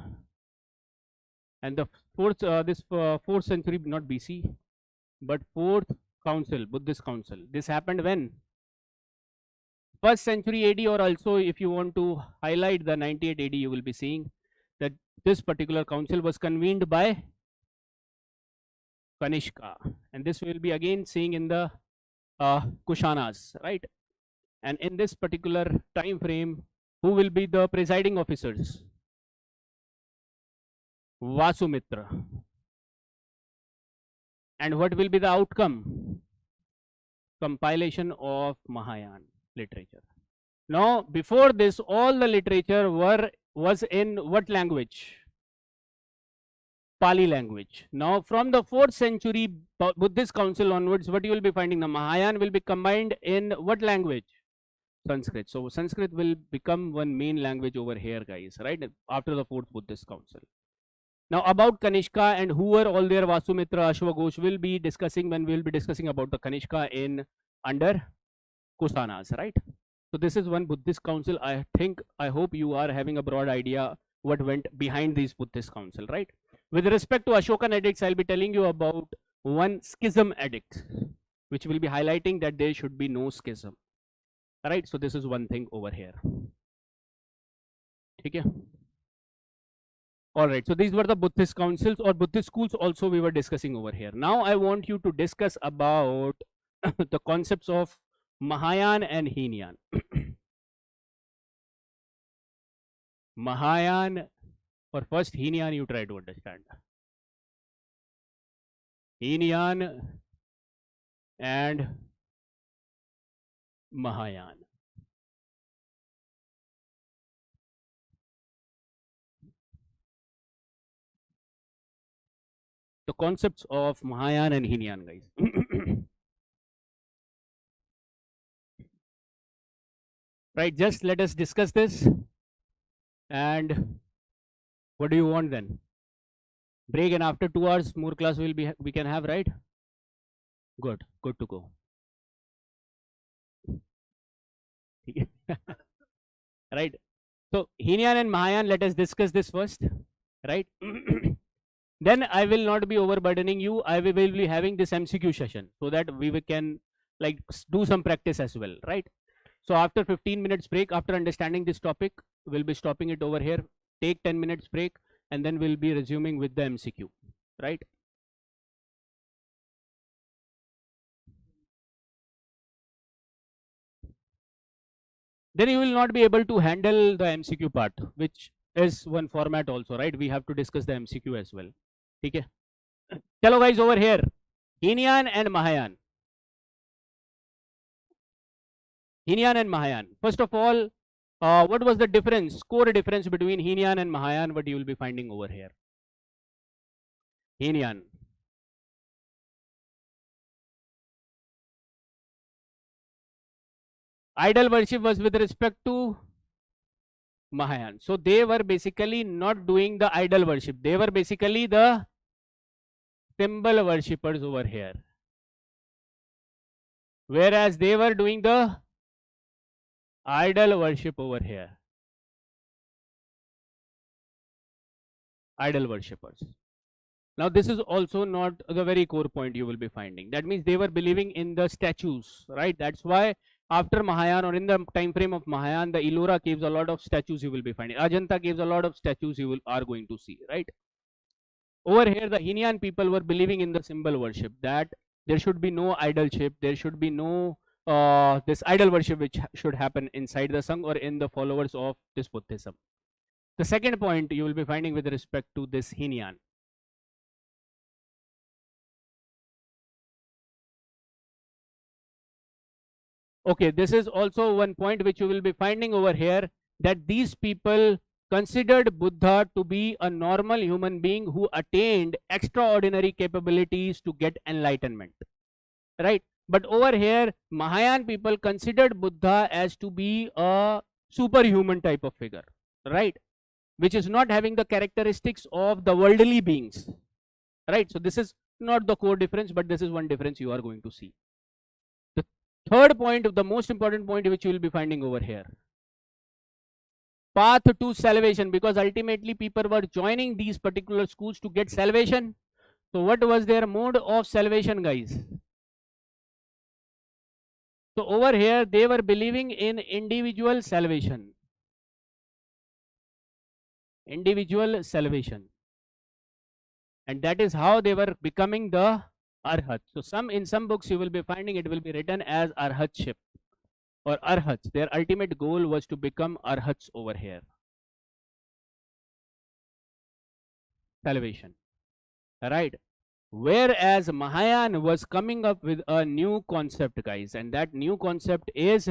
And the 4th century, not BC, but 4th council, Buddhist council. This happened when? 1st century AD, or also if you want to highlight the 98 AD, you will be seeing that this particular council was convened by Kanishka. And this will be again seeing in the Kushanas, right? And in this particular time frame, who will be the presiding officers? Vasumitra. And what will be the outcome? Compilation of Mahayana literature. Now, before this, all the literature was in what language? Pali language. Now, from the 4th century Buddhist council onwards, what you will be finding? The Mahayana will be combined in what language? Sanskrit. So, Sanskrit will become one main language over here, guys, right? After the 4th Buddhist council. Now about Kanishka and who were all there, Vasumitra, Ashwaghosh, will be discussing when we will be discussing about the Kanishka in under Kusanas, right? So this is one Buddhist council. I hope you are having a broad idea what went behind these Buddhist council, right? With respect to Ashokan edicts, I'll be telling you about one schism edict, which will be highlighting that there should be no schism, right? So this is one thing over here. Okay. All right, so these were the Buddhist councils or Buddhist schools also we were discussing over here. Now I want you to discuss about the concepts of Mahayana and Hinayan. Mahayana, or first Hinayan you try to understand. Hinayan and Mahayana. The concepts of Mahayana and Hinayan, guys. Right, just let us discuss this. And what do you want then? Break, and after 2 hours more class we can have, right? Good to go. Right. So Hinayan and Mahayana, let us discuss this first, right? Then I will not be overburdening you. I will be having this MCQ session so that we can like do some practice as well, right? So after 15 minutes break, after understanding this topic, we'll be stopping it over here. Take 10 minutes break, and then we'll be resuming with the MCQ, right? Then you will not be able to handle the MCQ part, which is one format also, right? We have to discuss the MCQ as well. Okay. Chalo guys, over here, Hinayan and Mahayana. Hinayan and Mahayana. First of all, what was the difference, core difference between Hinayan and Mahayana? What you will be finding over here? Hinayan. Idol worship was with respect to Mahayana. So they were basically not doing the idol worship. They were basically the symbol worshippers over here. Whereas they were doing the idol worship over here. Idol worshippers. Now this is also not the very core point you will be finding. That means they were believing in the statues, right? That's why after Mahayana, or in the time frame of Mahayana, the Ellora caves, a lot of statues you will be finding. Ajanta caves, a lot of statues you are going to see, right? Over here, the Hinayan people were believing in the symbol worship, that there should be no idolship, there should be no this idol worship which should happen inside the Sangh or in the followers of this Buddhism. The second point you will be finding with respect to this Hinayan. Okay, this is also one point which you will be finding over here, that these people considered Buddha to be a normal human being who attained extraordinary capabilities to get enlightenment, right? But over here, Mahayana people considered Buddha as to be a superhuman type of figure, right? Which is not having the characteristics of the worldly beings, right? So this is not the core difference, but this is one difference you are going to see. The third point, the most important point which you will be finding over here, path to salvation, because ultimately people were joining these particular schools to get salvation. So what was their mode of salvation, guys? So over here they were believing in individual salvation. Individual salvation. And that is how they were becoming the Arhat. So in some books you will be finding it will be written as Arhatship or Arhats. Their ultimate goal was to become Arhats over here. Salvation. Right. Whereas Mahayana was coming up with a new concept, guys, and that new concept is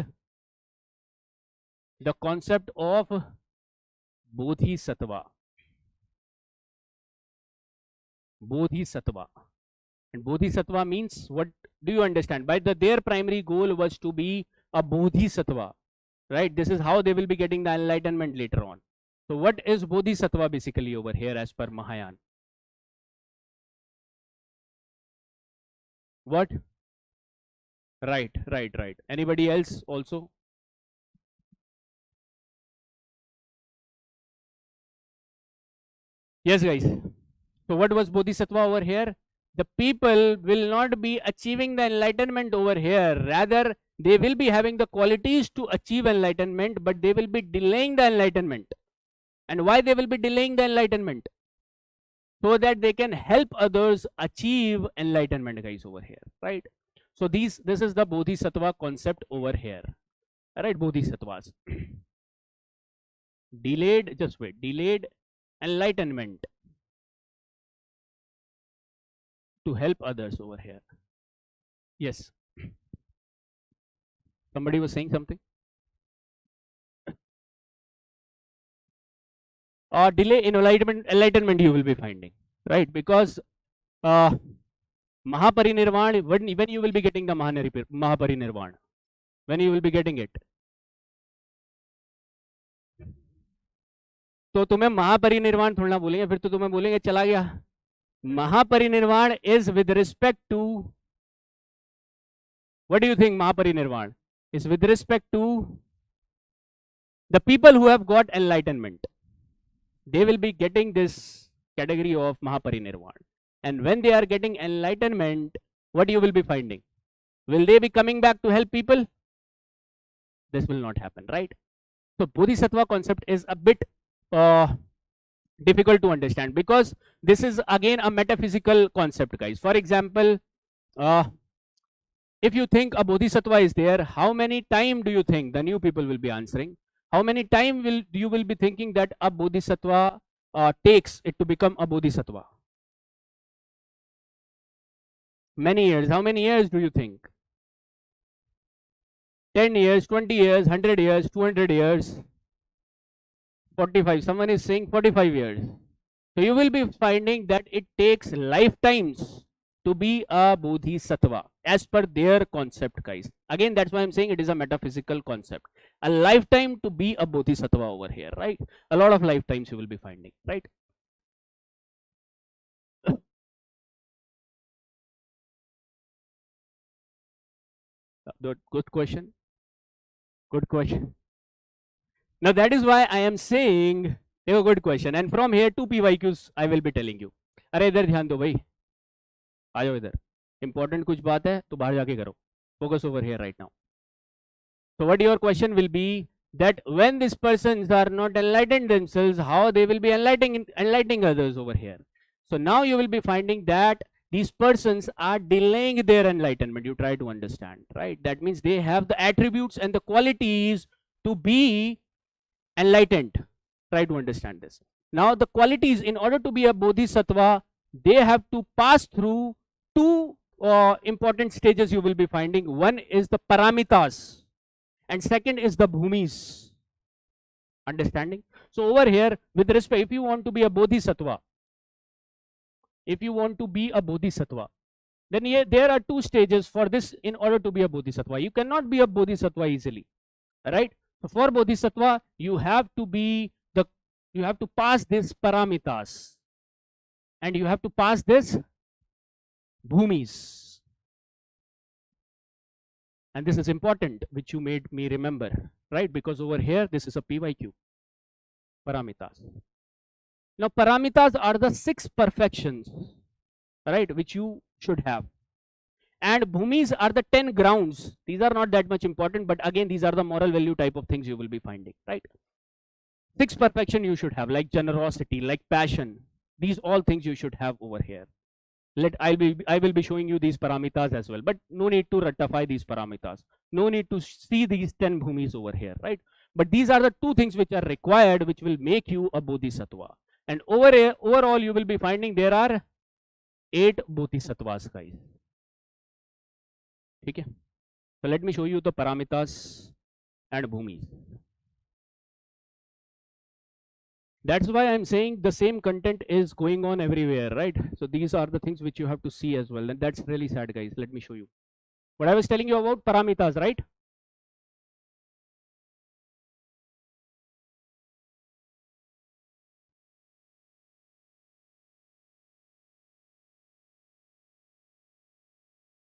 the concept of Bodhisattva. Bodhisattva. And Bodhisattva means, what do you understand? By their primary goal was to be a Bodhisattva, right? This is how they will be getting the enlightenment later on. So what is Bodhisattva basically over here as per Mahayana? What? Right, right, right. Anybody else also? Yes, guys. So what was Bodhisattva over here? The people will not be achieving the enlightenment over here. Rather, they will be having the qualities to achieve enlightenment, but they will be delaying the enlightenment. And why they will be delaying the enlightenment? So that they can help others achieve enlightenment, guys, over here, right? So this is the Bodhisattva concept over here, right? Bodhisattvas. Delayed enlightenment to help others over here. Yes. Somebody was saying something. Delay in enlightenment you will be finding, right? Because Mahaparinirvan, when you will be getting the Mahaparinirvan, when you will be getting it. तो तुम्हें महापरिनिर्वाण थोड़ा बोलेंगे, फिर तो तुम्हें बोलेंगे चला गया. Mahaparinirvan is with respect to, what do you think Mahaparinirvan is with respect to the people who have got enlightenment? They will be getting this category of Mahaparinirvan. And when they are getting enlightenment, what you will be finding? Will they be coming back to help people? This will not happen, right? So Bodhisattva concept is a bit difficult to understand, because this is again a metaphysical concept, guys. For example, if you think a Bodhisattva is there, how many time do you think the new people will be answering? How many time you will be thinking that a Bodhisattva takes it to become a Bodhisattva? Many years. How many years do you think? 10 years, 20 years, 100 years, 200 years, 45. Someone is saying 45 years. So you will be finding that it takes lifetimes to be a Bodhisattva as per their concept, guys. Again, that's why I'm saying it is a metaphysical concept. A lifetime to be a Bodhisattva over here, right? A lot of lifetimes you will be finding, right? Good question. Good question. Now that is why I am saying a good question. And from here, 2 PYQs I will be telling you. अरे इधर ध्यान दो भाई, आ जाओ इधर. Important कुछ बात है तो बाहर जाके करो. Focus over here right now. So what your question will be that when these persons are not enlightened themselves, how they will be enlightening others over here. So now you will be finding that these persons are delaying their enlightenment. You try to understand, right? That means they have the attributes and the qualities to be enlightened. Try to understand this. Now the qualities, in order to be a Bodhisattva, they have to pass through 2 important stages you will be finding. One is the paramitas and second is the bhumis. Understanding? So over here, with respect, if you want to be a Bodhisattva, then here there are 2 stages for this. In order to be a Bodhisattva, you cannot be a Bodhisattva easily, right? So for Bodhisattva, you have to pass this paramitas and you have to pass this bhumis. And this is important, which you made me remember, right? Because over here, this is a PYQ, paramitas. Now, paramitas are the 6 perfections, right, which you should have. And bhumis are the 10 grounds. These are not that much important, but again, these are the moral value type of things you will be finding, right? 6 perfection you should have, like generosity, like passion. These all things you should have over here. I will be showing you these paramitas as well, but no need to ratify these paramitas. No need to see these 10 bhumis over here, right? But these are the 2 things which are required, which will make you a Bodhisattva. And overall, you will be finding there are 8 Bodhisattvas, guys. Okay? So let me show you the paramitas and bhumis. That's why I'm saying the same content is going on everywhere, right? So these are the things which you have to see as well. And that's really sad, guys. Let me show you. What I was telling you about paramitas, right?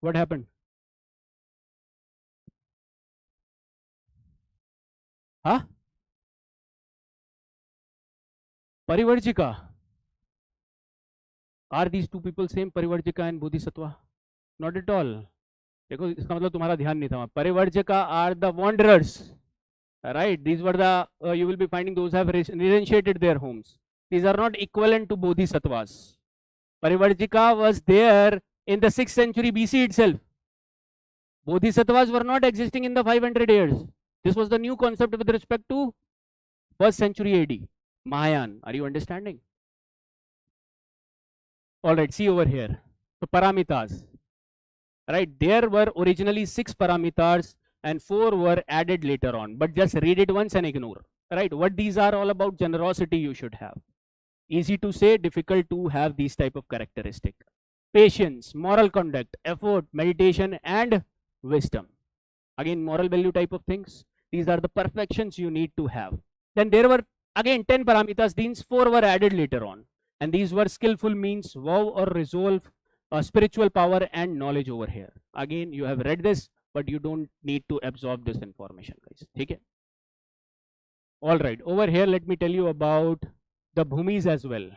What happened? Huh? Parivarjika. Are these two people same, Parivarjika and Bodhisattva? Not at all. देखो इसका मतलब तुम्हारा ध्यान नहीं था. Parivarjika are the wanderers, right? These were the you will be finding those have renunciated their homes. These are not equivalent to Bodhisattvas. Parivarjika was there in the 6th century BC itself. Bodhisattvas were not existing in the 500 years. This was the new concept with respect to 1st century AD. Mahayan. Are you understanding? All right, see over here. So paramitas. Right, there were originally 6 paramitas and 4 were added later on, but just read it once and ignore. Right, what these are all about? Generosity you should have. Easy to say, difficult to have these type of characteristic. Patience, moral conduct, effort, meditation and wisdom. Again, moral value type of things. These are the perfections you need to have. Then there were again 10 paramitas. These 4 were added later on. And these were skillful means, vow or resolve, spiritual power and knowledge over here. Again, you have read this, but you don't need to absorb this information, guys. Okay? All right, over here, let me tell you about the bhumis as well.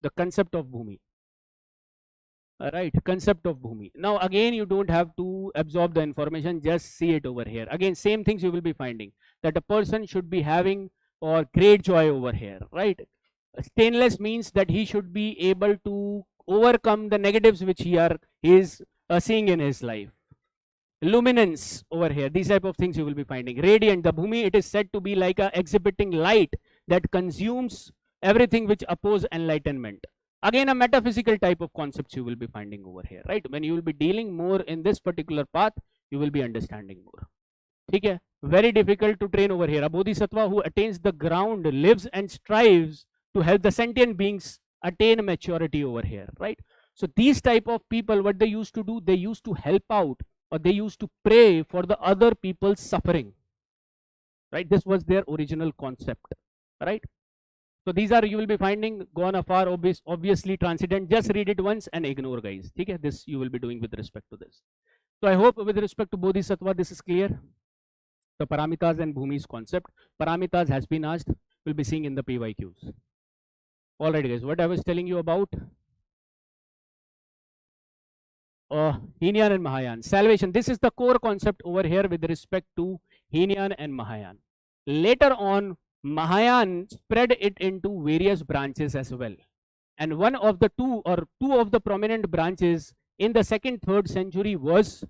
The concept of bhumi. All right, concept of bhumi. Now, again, you don't have to absorb the information, just see it over here. Again, same things you will be finding, that a person should be having or great joy over here, right? Stainless means that he should be able to overcome the negatives which he is seeing in his life. Luminance over here, these type of things you will be finding. Radiant, the bhumi, it is said to be like a exhibiting light that consumes everything which oppose enlightenment. Again, a metaphysical type of concepts you will be finding over here, right? When you will be dealing more in this particular path, you will be understanding more. Okay? Very difficult to train over here. A bodhisattva who attains the ground lives and strives to help the sentient beings attain maturity over here, right? So these type of people, what they used to do, they used to help out or they used to pray for the other people's suffering, right? This was their original concept, right? So these are, you will be finding gone afar, obviously transcendent. Just read it once and ignore, guys. Okay? This you will be doing with respect to this. So I hope with respect to bodhisattva, this is clear. The paramitas and bhumi's concept. Paramitas has been asked, we'll be seeing in the PYQs. All right, guys, what I was telling you about Heenyan and Mahayan. Salvation, this is the core concept over here with respect to Heenyan and Mahayan. Later on, Mahayan spread it into various branches as well. And one of the two of the prominent branches in the 2nd, 3rd century was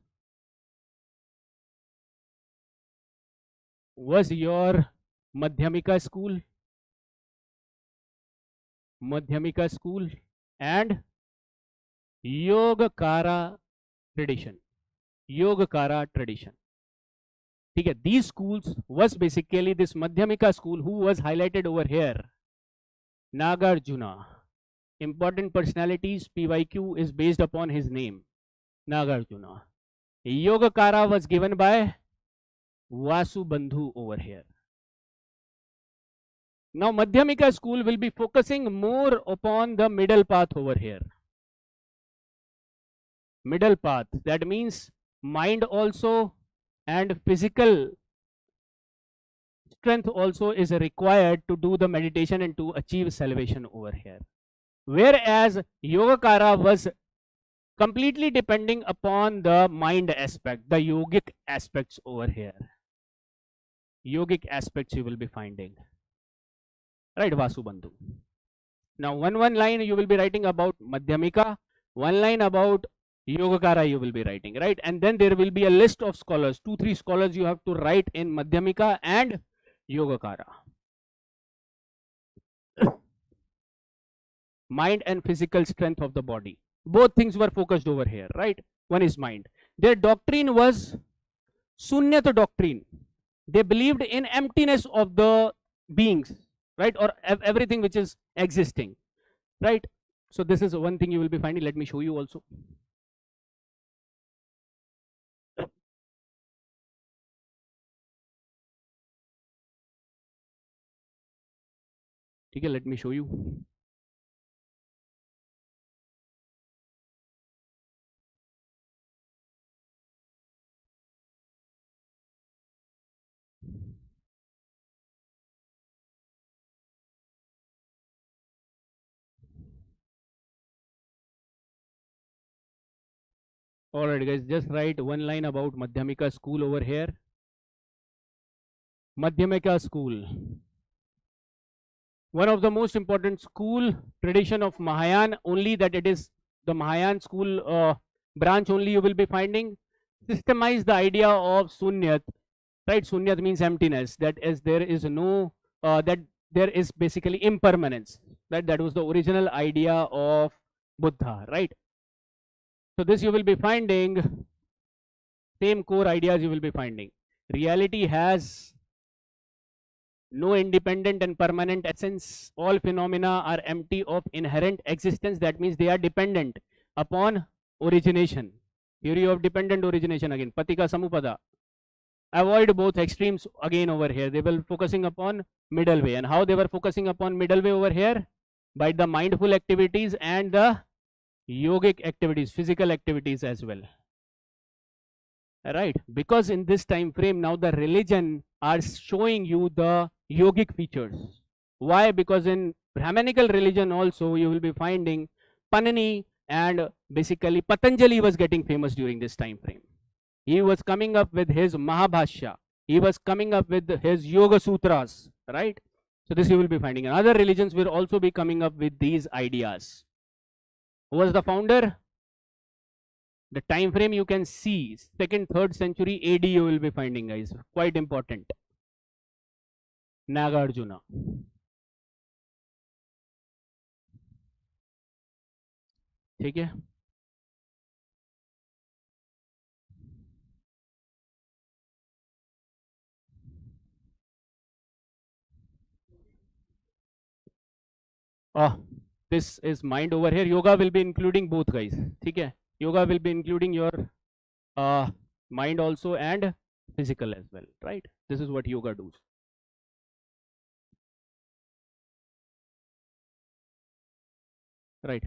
your Madhyamika school. Madhyamika school and Yogacara tradition. Yogacara tradition. Okay, these schools was basically this Madhyamika school who was highlighted over here. Nagarjuna. Important personalities, PYQ is based upon his name. Nagarjuna. Yogacara was given by Vasubandhu over here. Now, Madhyamika school will be focusing more upon the middle path over here. Middle path, that means mind also and physical strength also is required to do the meditation and to achieve salvation over here. Whereas Yogacara was completely depending upon the mind aspect, the yogic aspects over here. Yogic aspects you will be finding. Right, Vasubandhu. Now, one line you will be writing about Madhyamika, one line about Yogacara you will be writing, right? And then there will be a list of scholars, 2-3 scholars you have to write in Madhyamika and Yogacara. Mind and physical strength of the body. Both things were focused over here, right? One is mind. Their doctrine was Sunyata doctrine. They believed in emptiness of the beings, right? Or everything which is existing, right? So this is one thing you will be finding. Let me show you also. Okay, let me show you. Alright guys, just write one line about Madhyamika school over here. Madhyamika school, one of the most important school tradition of Mahayana, only that it is the Mahayana school branch only you will be finding. Systemize the idea of Sunyat, right? Sunyat means emptiness, that is there is no that there is basically impermanence, that was the original idea of Buddha, right? So this you will be finding same core ideas you will be finding. Reality has no independent and permanent essence. All phenomena are empty of inherent existence. That means they are dependent upon origination. Theory of dependent origination again. Patika Samupada. Avoid both extremes again over here. They were focusing upon middle way. And how they were focusing upon middle way over here? By the mindful activities and the yogic activities, physical activities as well. Right? Because in this time frame now the religion are showing you the yogic features. Why? Because in Brahmanical religion also you will be finding Panini and basically Patanjali was getting famous during this time frame. He was coming up with his Mahabhashya. He was coming up with his Yoga Sutras, right? So this you will be finding. And other religions will also be coming up with these ideas. Who was the founder? The time frame you can see 2nd, 3rd century AD you will be finding, guys. Quite important. Nagarjuna. ठीक है. This is mind over here. Yoga will be including both, guys. ठीक है. Yoga will be including your mind also and physical as well, right? This is what yoga does. Right.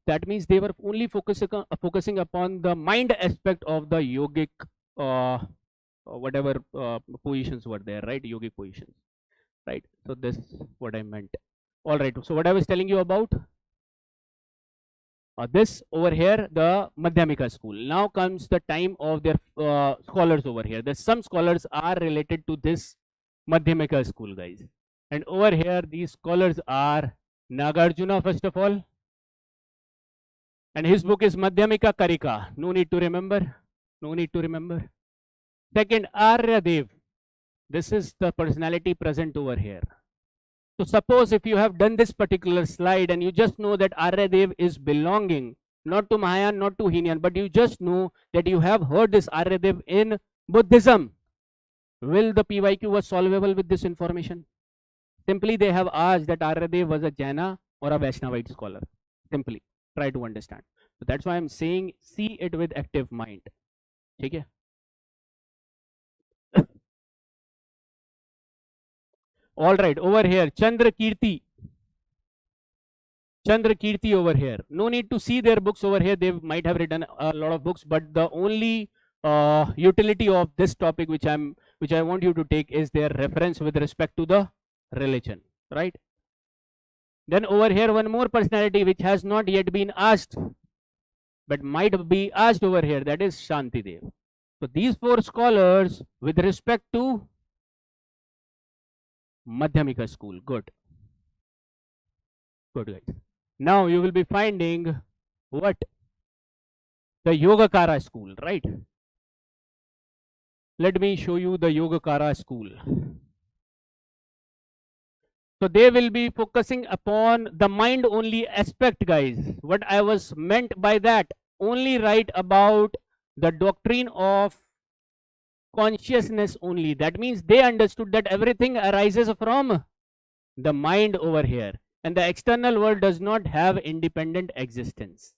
That means they were only focusing upon the mind aspect of the yogic whatever positions were there, right? Yogic positions, right? So this is what I meant. All right. So what I was telling you about this over here, the Madhyamika school. Now comes the time of their scholars over here. There's some scholars are related to this Madhyamika school, guys. And over here, these scholars are Nagarjuna, first of all. And his book is Madhyamika Karika. No need to remember. No need to remember. Second, Aryadev. This is the personality present over here. So suppose if you have done this particular slide and you just know that Aryadev is belonging not to Mahayana, not to Hinian, but you just know that you have heard this Aryadev in Buddhism, will the PYQ was solvable with this information? Simply they have asked that Aryadev was a Jaina or a Vaishnavite scholar. Simply try to understand. So that's why I'm saying see it with active mind. Okay? All right, over here, Chandra Kirti over here. No need to see their books over here. They might have written a lot of books, but the only utility of this topic which I want you to take is their reference with respect to the religion, right? Then over here, one more personality which has not yet been asked, but might be asked over here, that is Shantidev. So these four scholars with respect to Madhyamika school. Good. Good, guys. Now you will be finding what? The Yogacara school, right? Let me show you the Yogacara school. So they will be focusing upon the mind only aspect, guys. What I was meant by that, only write about the doctrine of consciousness only. That means they understood that everything arises from the mind over here, and the external world does not have independent existence.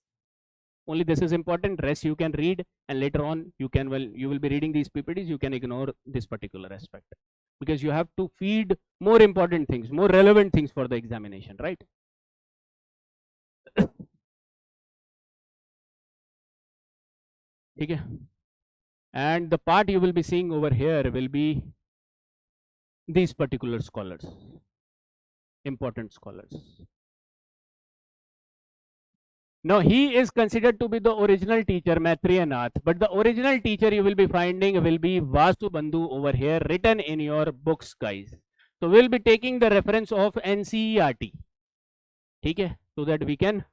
Only this is important. Rest you can read, and later on you will be reading these PPTs. You can ignore this particular aspect because you have to feed more important things, more relevant things for the examination, right? Okay. And the part you will be seeing over here will be these particular scholars, important scholars. Now he is considered to be the original teacher, Maitreyanath, but the original teacher you will be finding will be Vasubandhu over here, written in your books, guys. So we'll be taking the reference of NCERT, okay, so that we can,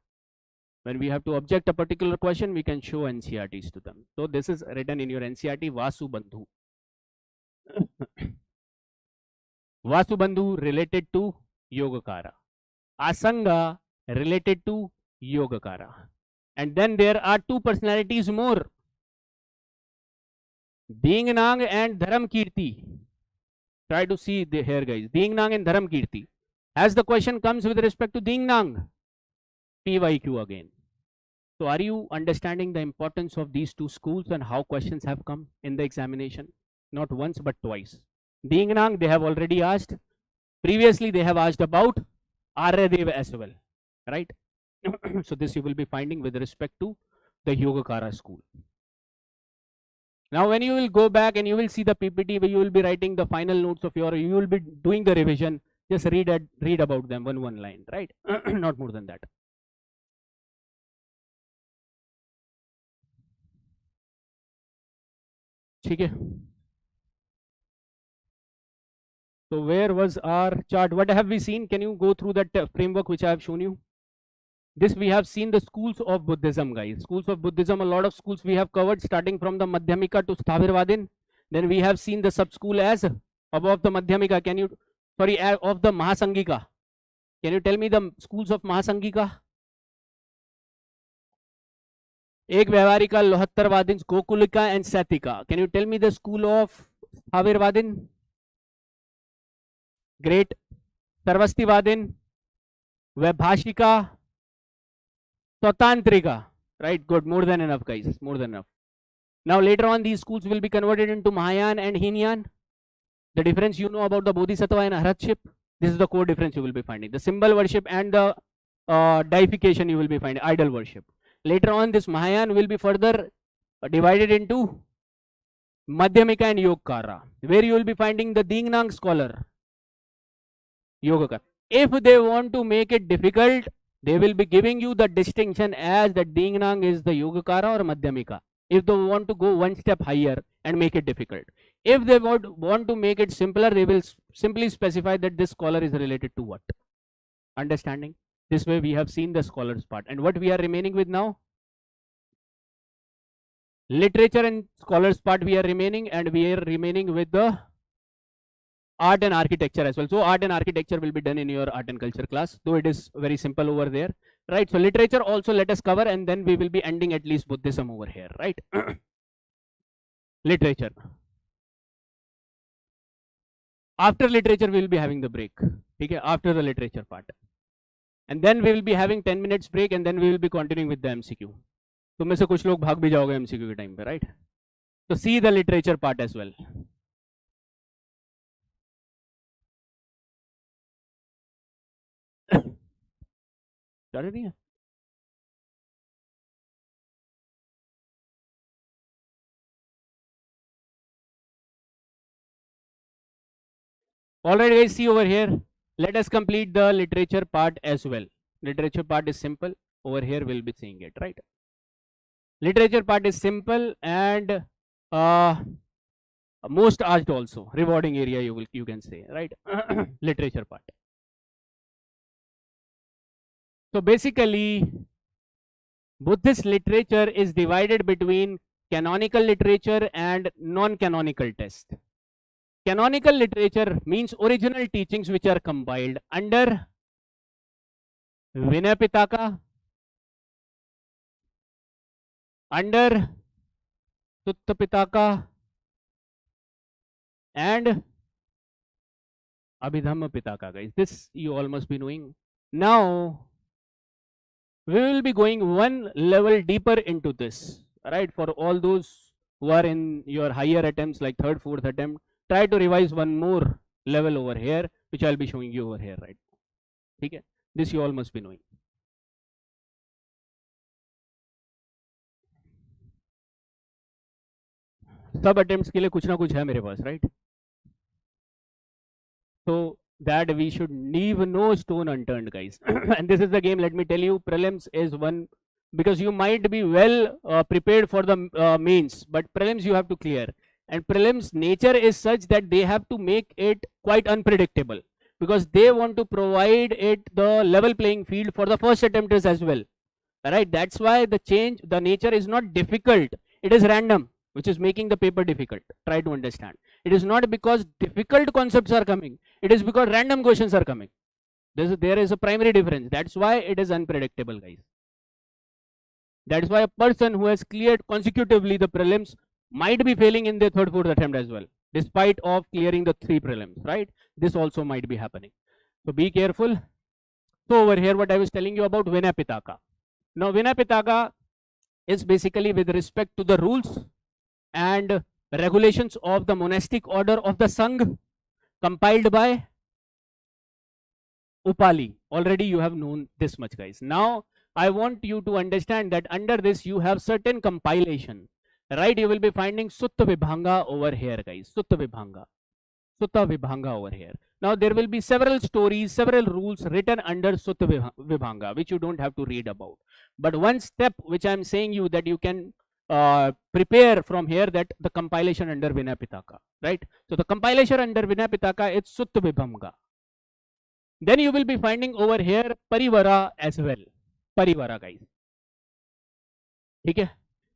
when we have to object a particular question, we can show NCERTs to them. So this is written in your NCERT, Vasubandhu. Vasubandhu related to Yogacara. Asanga related to Yogacara. And then there are two personalities more, Dingnang and Dharamkirti. Try to see here, guys. Dingnang and Dharamkirti. As the question comes with respect to Dingnang, PYQ again. So are you understanding the importance of these two schools and how questions have come in the examination? Not once but twice. Dingnang they have already asked. Previously they have asked about Aryadeva as well, right? So this you will be finding with respect to the Yogacara school. Now when you will go back and you will see the PPT where you will be writing the final notes of your, you will be doing the revision, just read about them one line, right? Not more than that. Okay. So where was our chart? What have we seen? Can you go through that framework which I have shown you? This we have seen the schools of Buddhism, guys. Schools of Buddhism, a lot of schools we have covered, starting from the Madhyamika to Sthavirvadin. Then we have seen the sub-school as above the Madhyamika. Can you, sorry, of the Mahasangika. Can you tell me the schools of Mahasangika? Ek Vyavaharika, Lohattarvadin, Gokulika and Satika. Can you tell me the school of Sthavirvadin? Great. Sarvastivadin, Vaibhashika, Swatantrika. Right, good. More than enough, guys. More than enough. Now later on these schools will be converted into Mahayana and Hinayan. The difference you know about the Bodhisattva and Arhatship. This is the core difference you will be finding. The symbol worship and the deification you will be finding, idol worship. Later on this Mahayana will be further divided into Madhyamika and Yogacara, where you will be finding the Dingnang scholar, Yogacara. If they want to make it difficult, they will be giving you the distinction as the Dingnang is the Yogacara or Madhyamika. If they want to go one step higher and make it difficult. If they want to make it simpler, they will simply specify that this scholar is related to what. Understanding? This way we have seen the scholars part. And what we are remaining with now? Literature and scholars part we are remaining, and we are remaining with the art and architecture as well. So art and architecture will be done in your art and culture class, though it is very simple over there, right? So literature also let us cover, and then we will be ending at least Buddhism over here, right? Literature. After literature we will be having the break, okay? After the literature part, and then we will be having 10 minutes break, and then we will be continuing with the MCQ. तो में से कुछ लोग भाग भी जाओगे MCQ के time पे, right? So see the literature part as well. Started नहीं है? Alright guys, see over here. Let us complete the literature part as well. Literature part is simple. Over here we'll be seeing it, right? Literature part is simple and most asked also. Rewarding area you can say, right? Literature part. So basically, Buddhist literature is divided between canonical literature and non-canonical text. Canonical literature means original teachings which are compiled under Vinaya Pitaka, under Sutta Pitaka, and Abhidhamma Pitaka, guys. This you all must be knowing. Now we will be going one level deeper into this, right? For all those who are in your higher attempts like third, fourth attempt, try to revise one more level over here, which I'll be showing you over here, right? Okay, this you all must be knowing. सब attempts के लिए कुछ ना कुछ है मेरे पास, right? So that we should leave no stone unturned, guys. And this is the game. Let me tell you, prelims is one because you might be well prepared for the mains, but prelims you have to clear. And prelims nature is such that they have to make it quite unpredictable, because they want to provide it the level playing field for the first attempters as well. Right? That's why the nature is not difficult, it is random, which is making the paper difficult. Try to understand. It is not because difficult concepts are coming, it is because random questions are coming. There is a primary difference. That's why it is unpredictable, guys. That's why a person who has cleared consecutively the prelims might be failing in their third, fourth attempt as well, despite of clearing the 3 prelims, right? This also might be happening. So be careful. So over here, what I was telling you about Vinaya Pitaka. Now, Vinaya Pitaka is basically with respect to the rules and regulations of the monastic order of the Sangh, compiled by Upali. Already you have known this much, guys. Now, I want you to understand that under this you have certain compilation, right? You will be finding Sutta Vibhanga over here, guys. Sutta Vibhanga over here. Now there will be several stories, several rules written under Sutta Vibhanga, which you don't have to read about. But one step which I am saying you that you can prepare from here, that the compilation under Vinaya Pitaka, right? So the compilation under Vinaya Pitaka is Sutta Vibhanga. Then you will be finding over here Parivara as well. Parivara, guys. Okay.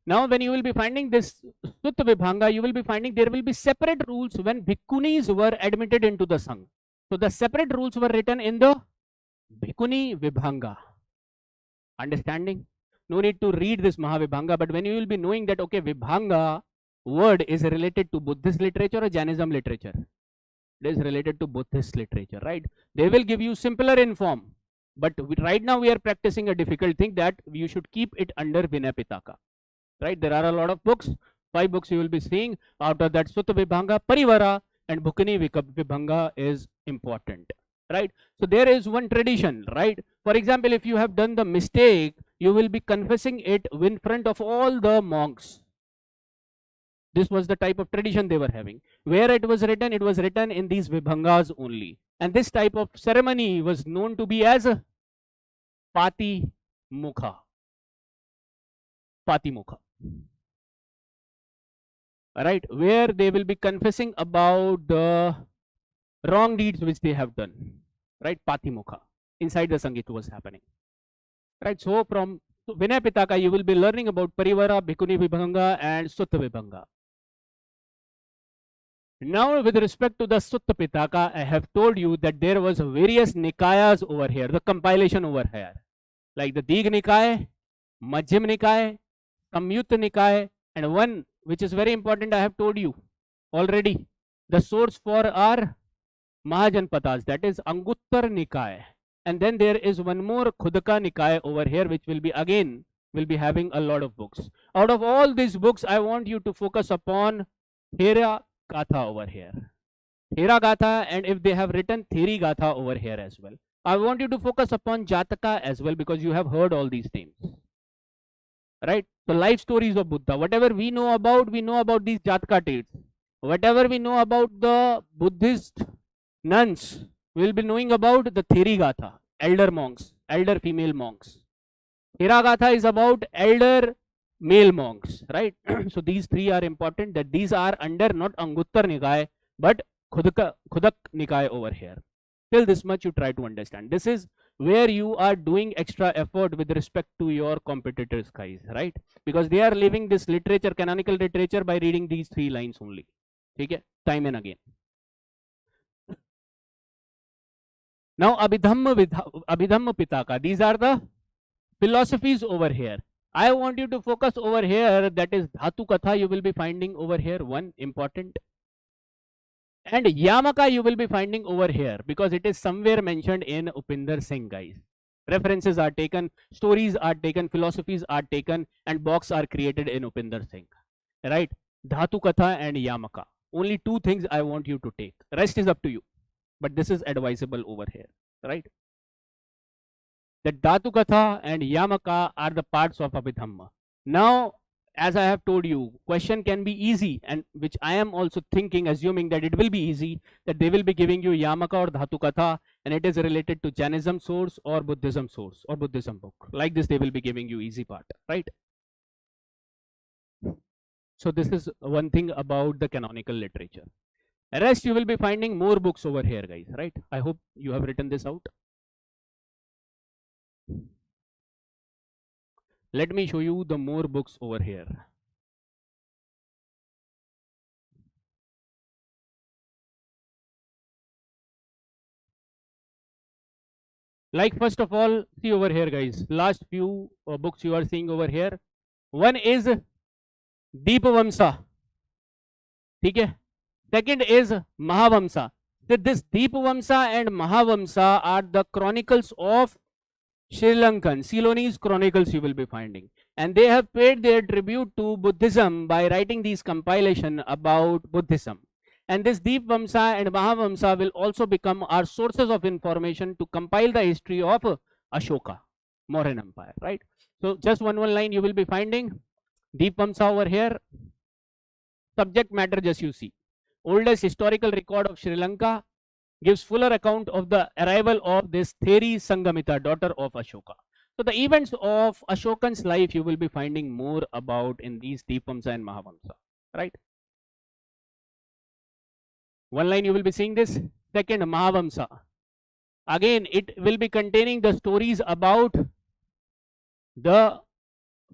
Now when you will be finding this Sutta Vibhanga, you will be finding there will be separate rules when Bhikkhunis were admitted into the Sangh. So the separate rules were written in the Bhikkhuni Vibhanga. Understanding? No need to read this Mahavibhanga, but when you will be knowing that, okay, Vibhanga word is related to Buddhist literature or Jainism literature. It is related to Buddhist literature, right? They will give you simpler in form. But right now we are practicing a difficult thing, that you should keep it under Vinaya Pitaka. Right? There are a lot of books, 5 books you will be seeing. Out of that, Sutta Vibhanga, Parivara and Bhikkuni Vibhanga is important. Right? So there is one tradition, right? For example, if you have done the mistake, you will be confessing it in front of all the monks. This was the type of tradition they were having. Where it was written in these Vibhangas only. And this type of ceremony was known to be as Pati Mukha. Pati Mukha. Right? Where they will be confessing about the wrong deeds which they have done. Right? Pati Mukha. Inside the Sangh was happening. Right? So from Vinaya Pitaka you will be learning about Parivara, Bhikkhuni Vibhanga and Sutta Vibhanga. Now with respect to the Sutta Pitaka, I have told you that there was various Nikayas over here, the compilation over here. Like the Digh Nikaya, Majjhim Nikaya, Samyutta Nikaya, and one which is very important I have told you already. The source for our Mahajanapadas, that is Anguttar Nikaya. And then there is one more Khudaka Nikaya over here, which will be again having a lot of books. Out of all these books, I want you to focus upon Thera Gatha over here. Thera Gatha, and if they have written Theri Gatha over here as well. I want you to focus upon Jataka as well, because you have heard all these names. Right? The life stories of Buddha. Whatever we know about these Jataka tales. Whatever we know about the Buddhist nuns, we will be knowing about the Theri Gatha, elder monks, elder female monks. Thera Gatha is about elder male monks, right? So these 3 are important, that these are under not Anguttar Nikaya, but Khudak Nikaya over here. Till this much you try to understand. This is where you are doing extra effort with respect to your competitors, guys, right? Because they are leaving this literature, canonical literature, by reading these 3 lines only. Okay? Time and again. Now Abhidhamma Pitaka, these are the philosophies over here. I want you to focus over here, that is Dhatu Katha you will be finding over here, one important. And Yamaka you will be finding over here, because it is somewhere mentioned in Upinder Singh, guys. References are taken, stories are taken, philosophies are taken, and box are created in Upinder Singh. Right? Dhatu Katha and Yamaka. Only 2 things I want you to take. Rest is up to you. But this is advisable over here. Right? The Dhatu Katha and Yamaka are the parts of Abhidhamma. Now, as I have told you, question can be easy, and which I am also thinking, assuming that it will be easy, that they will be giving you Yamaka or Dhatu Katha, and it is related to Jainism source or Buddhism source or Buddhism book. Like this, they will be giving you easy part, right? So this is one thing about the canonical literature. Rest you will be finding more books over here, guys, right? I hope you have written this out. Let me show you the more books over here. Like first of all, see over here, guys, last few books you are seeing over here. One is Deepavamsa. Okay. Second is Mahavamsa. So this Deepavamsa and Mahavamsa are the chronicles of Sri Lankan, Ceylonese chronicles you will be finding. And they have paid their tribute to Buddhism by writing these compilation about Buddhism. And this Deepavamsa and Mahavamsa will also become our sources of information to compile the history of Ashoka, Mauryan Empire, right? So just one line you will be finding. Deepavamsa over here. Subject matter just you see. Oldest historical record of Sri Lanka, gives fuller account of the arrival of this Theri Sangamita, daughter of Ashoka. So the events of Ashokan's life you will be finding more about in these Deepavamsa and Mahavamsa, right? One line you will be seeing this. Second, Mahavamsa. Again, it will be containing the stories about the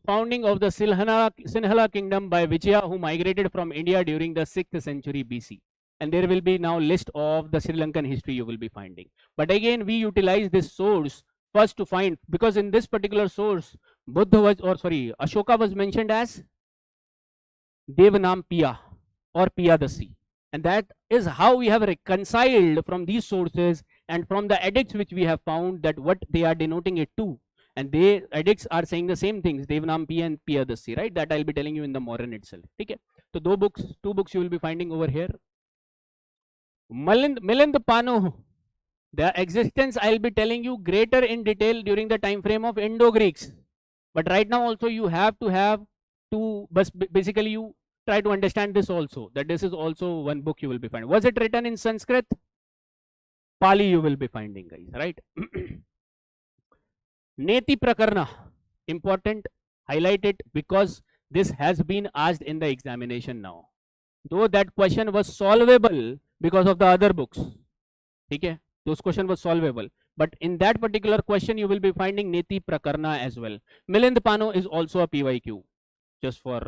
founding of the Sinhala kingdom by Vijaya, who migrated from India during the 6th century BC. And there will be now list of the Sri Lankan history you will be finding. But again, we utilize this source first to find, because in this particular source, Ashoka was mentioned as Devanam Piya or Piyadasi. And that is how we have reconciled from these sources and from the edicts which we have found that what they are denoting it to. And the edicts are saying the same things, Devanam Piya and Piyadasi, right? That I'll be telling you in the Mauryan itself. Okay. So two books you will be finding over here. Milind Pano, the existence I'll be telling you greater in detail during the time frame of Indo-Greeks. But right now also you have to basically you try to understand this also, that this is also one book you will be finding. Was it written in Sanskrit? Pali you will be finding, guys, right? Neti Prakarna, important, highlight it because this has been asked in the examination now. Though that question was solvable because of the other books. Okay? Those questions were solvable. But in that particular question, you will be finding Neti Prakarna as well. Milind Pano is also a PYQ, just for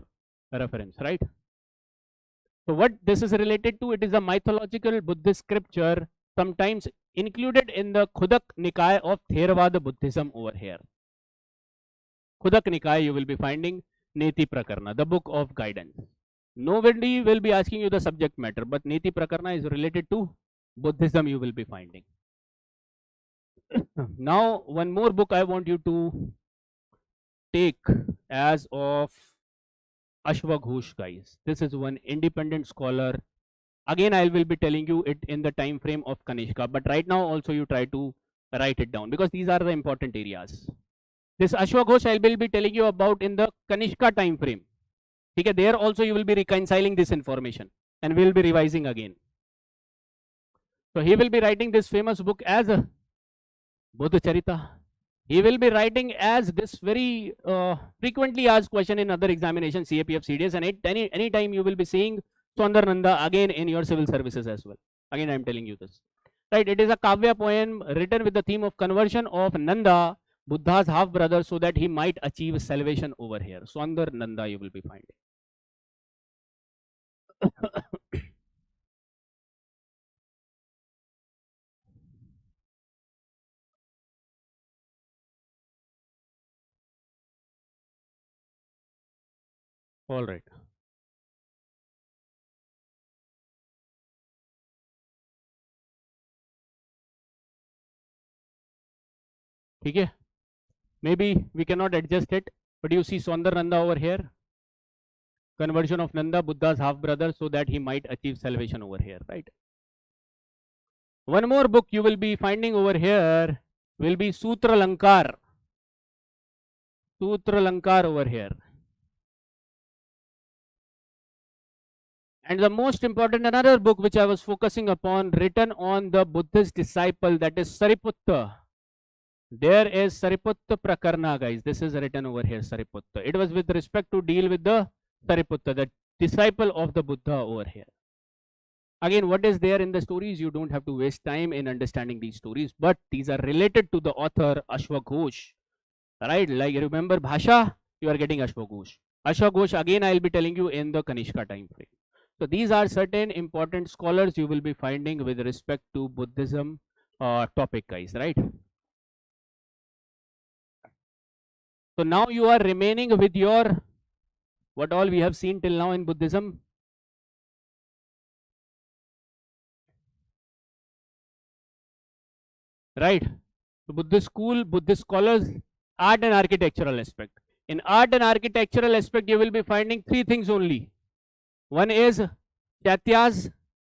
reference, right? So what this is related to, it is a mythological Buddhist scripture, sometimes included in the Khudak Nikaya of Theravada Buddhism over here. Khudak Nikaya you will be finding Neti Prakarna, the book of guidance. Nobody will be asking you the subject matter, but Neti Prakarna is related to Buddhism you will be finding. Now, one more book I want you to take as of Ashwaghosh, guys. This is one independent scholar. Again, I will be telling you it in the time frame of Kanishka, but right now also you try to write it down because these are the important areas. This Ashwaghosh I will be telling you about in the Kanishka time frame. Okay, there also you will be reconciling this information and we will be revising again. So he will be writing this famous book as Buddha Charita. He will be writing as this very frequently asked question in other examinations, CAPF, CDS, and any time you will be seeing Sondarnanda again in your civil services as well. Again, I am telling you this. Right, it is a Kavya poem written with the theme of conversion of Nanda, Buddha's half brother, so that he might achieve salvation over here. Sondarnanda you will be finding. All right. Okay. Maybe we cannot adjust it, but you see Sondarnanda over here. Conversion of Nanda, Buddha's half brother, so that he might achieve salvation over here, right? One more book you will be finding over here will be Sutra Lankar. Sutra Lankar over here. And the most important, another book which I was focusing upon, written on the Buddhist disciple, that is Sariputta. There is Sariputta Prakarna, guys. This is written over here, Sariputta. It was with respect to deal with the Sariputta, the disciple of the Buddha over here. Again, what is there in the stories? You don't have to waste time in understanding these stories, but these are related to the author Ashwaghosh. Right? Like, remember Bhasha, you are getting Ashwaghosh. Ashwaghosh, again, I will be telling you in the Kanishka time frame. So these are certain important scholars you will be finding with respect to Buddhism topic, guys, right? So now you are remaining with your, what all we have seen till now in Buddhism. Right? So Buddhist school, Buddhist scholars, art and architectural aspect. In art and architectural aspect, you will be finding three things only. One is Chaityas,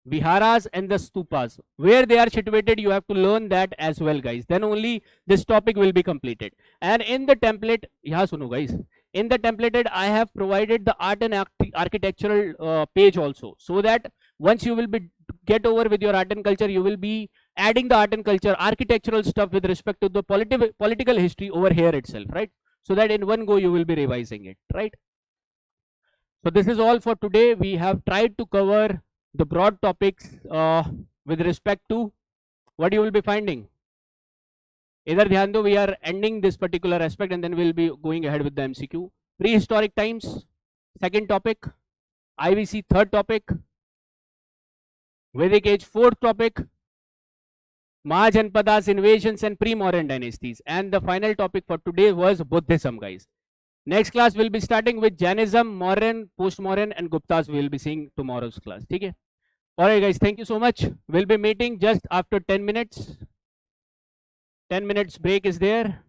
Viharas and the Stupas. Where they are situated, you have to learn that as well, guys. Then only this topic will be completed. And in the template, suno guys. In the templated, I have provided the art and architectural page also. So that once you will be get over with your art and culture, you will be adding the art and culture, architectural stuff with respect to the political history over here itself, right? So that in one go, you will be revising it, right? So this is all for today. We have tried to cover the broad topics with respect to what you will be finding. Either dhyan do, we are ending this particular aspect and then we'll be going ahead with the MCQ. Prehistoric times, second topic. IVC, third topic. Vedic age, fourth topic. Mahajanapadas, invasions and pre-Mauryan dynasties. And the final topic for today was Buddhism, guys. Next class will be starting with Jainism, Mauryan, post-Mauryan and Guptas. We will be seeing tomorrow's class. Okay? Alright guys, thank you so much. We'll be meeting just after 10 minutes. 10 minutes break is there.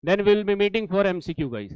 Then we'll be meeting for MCQ, guys.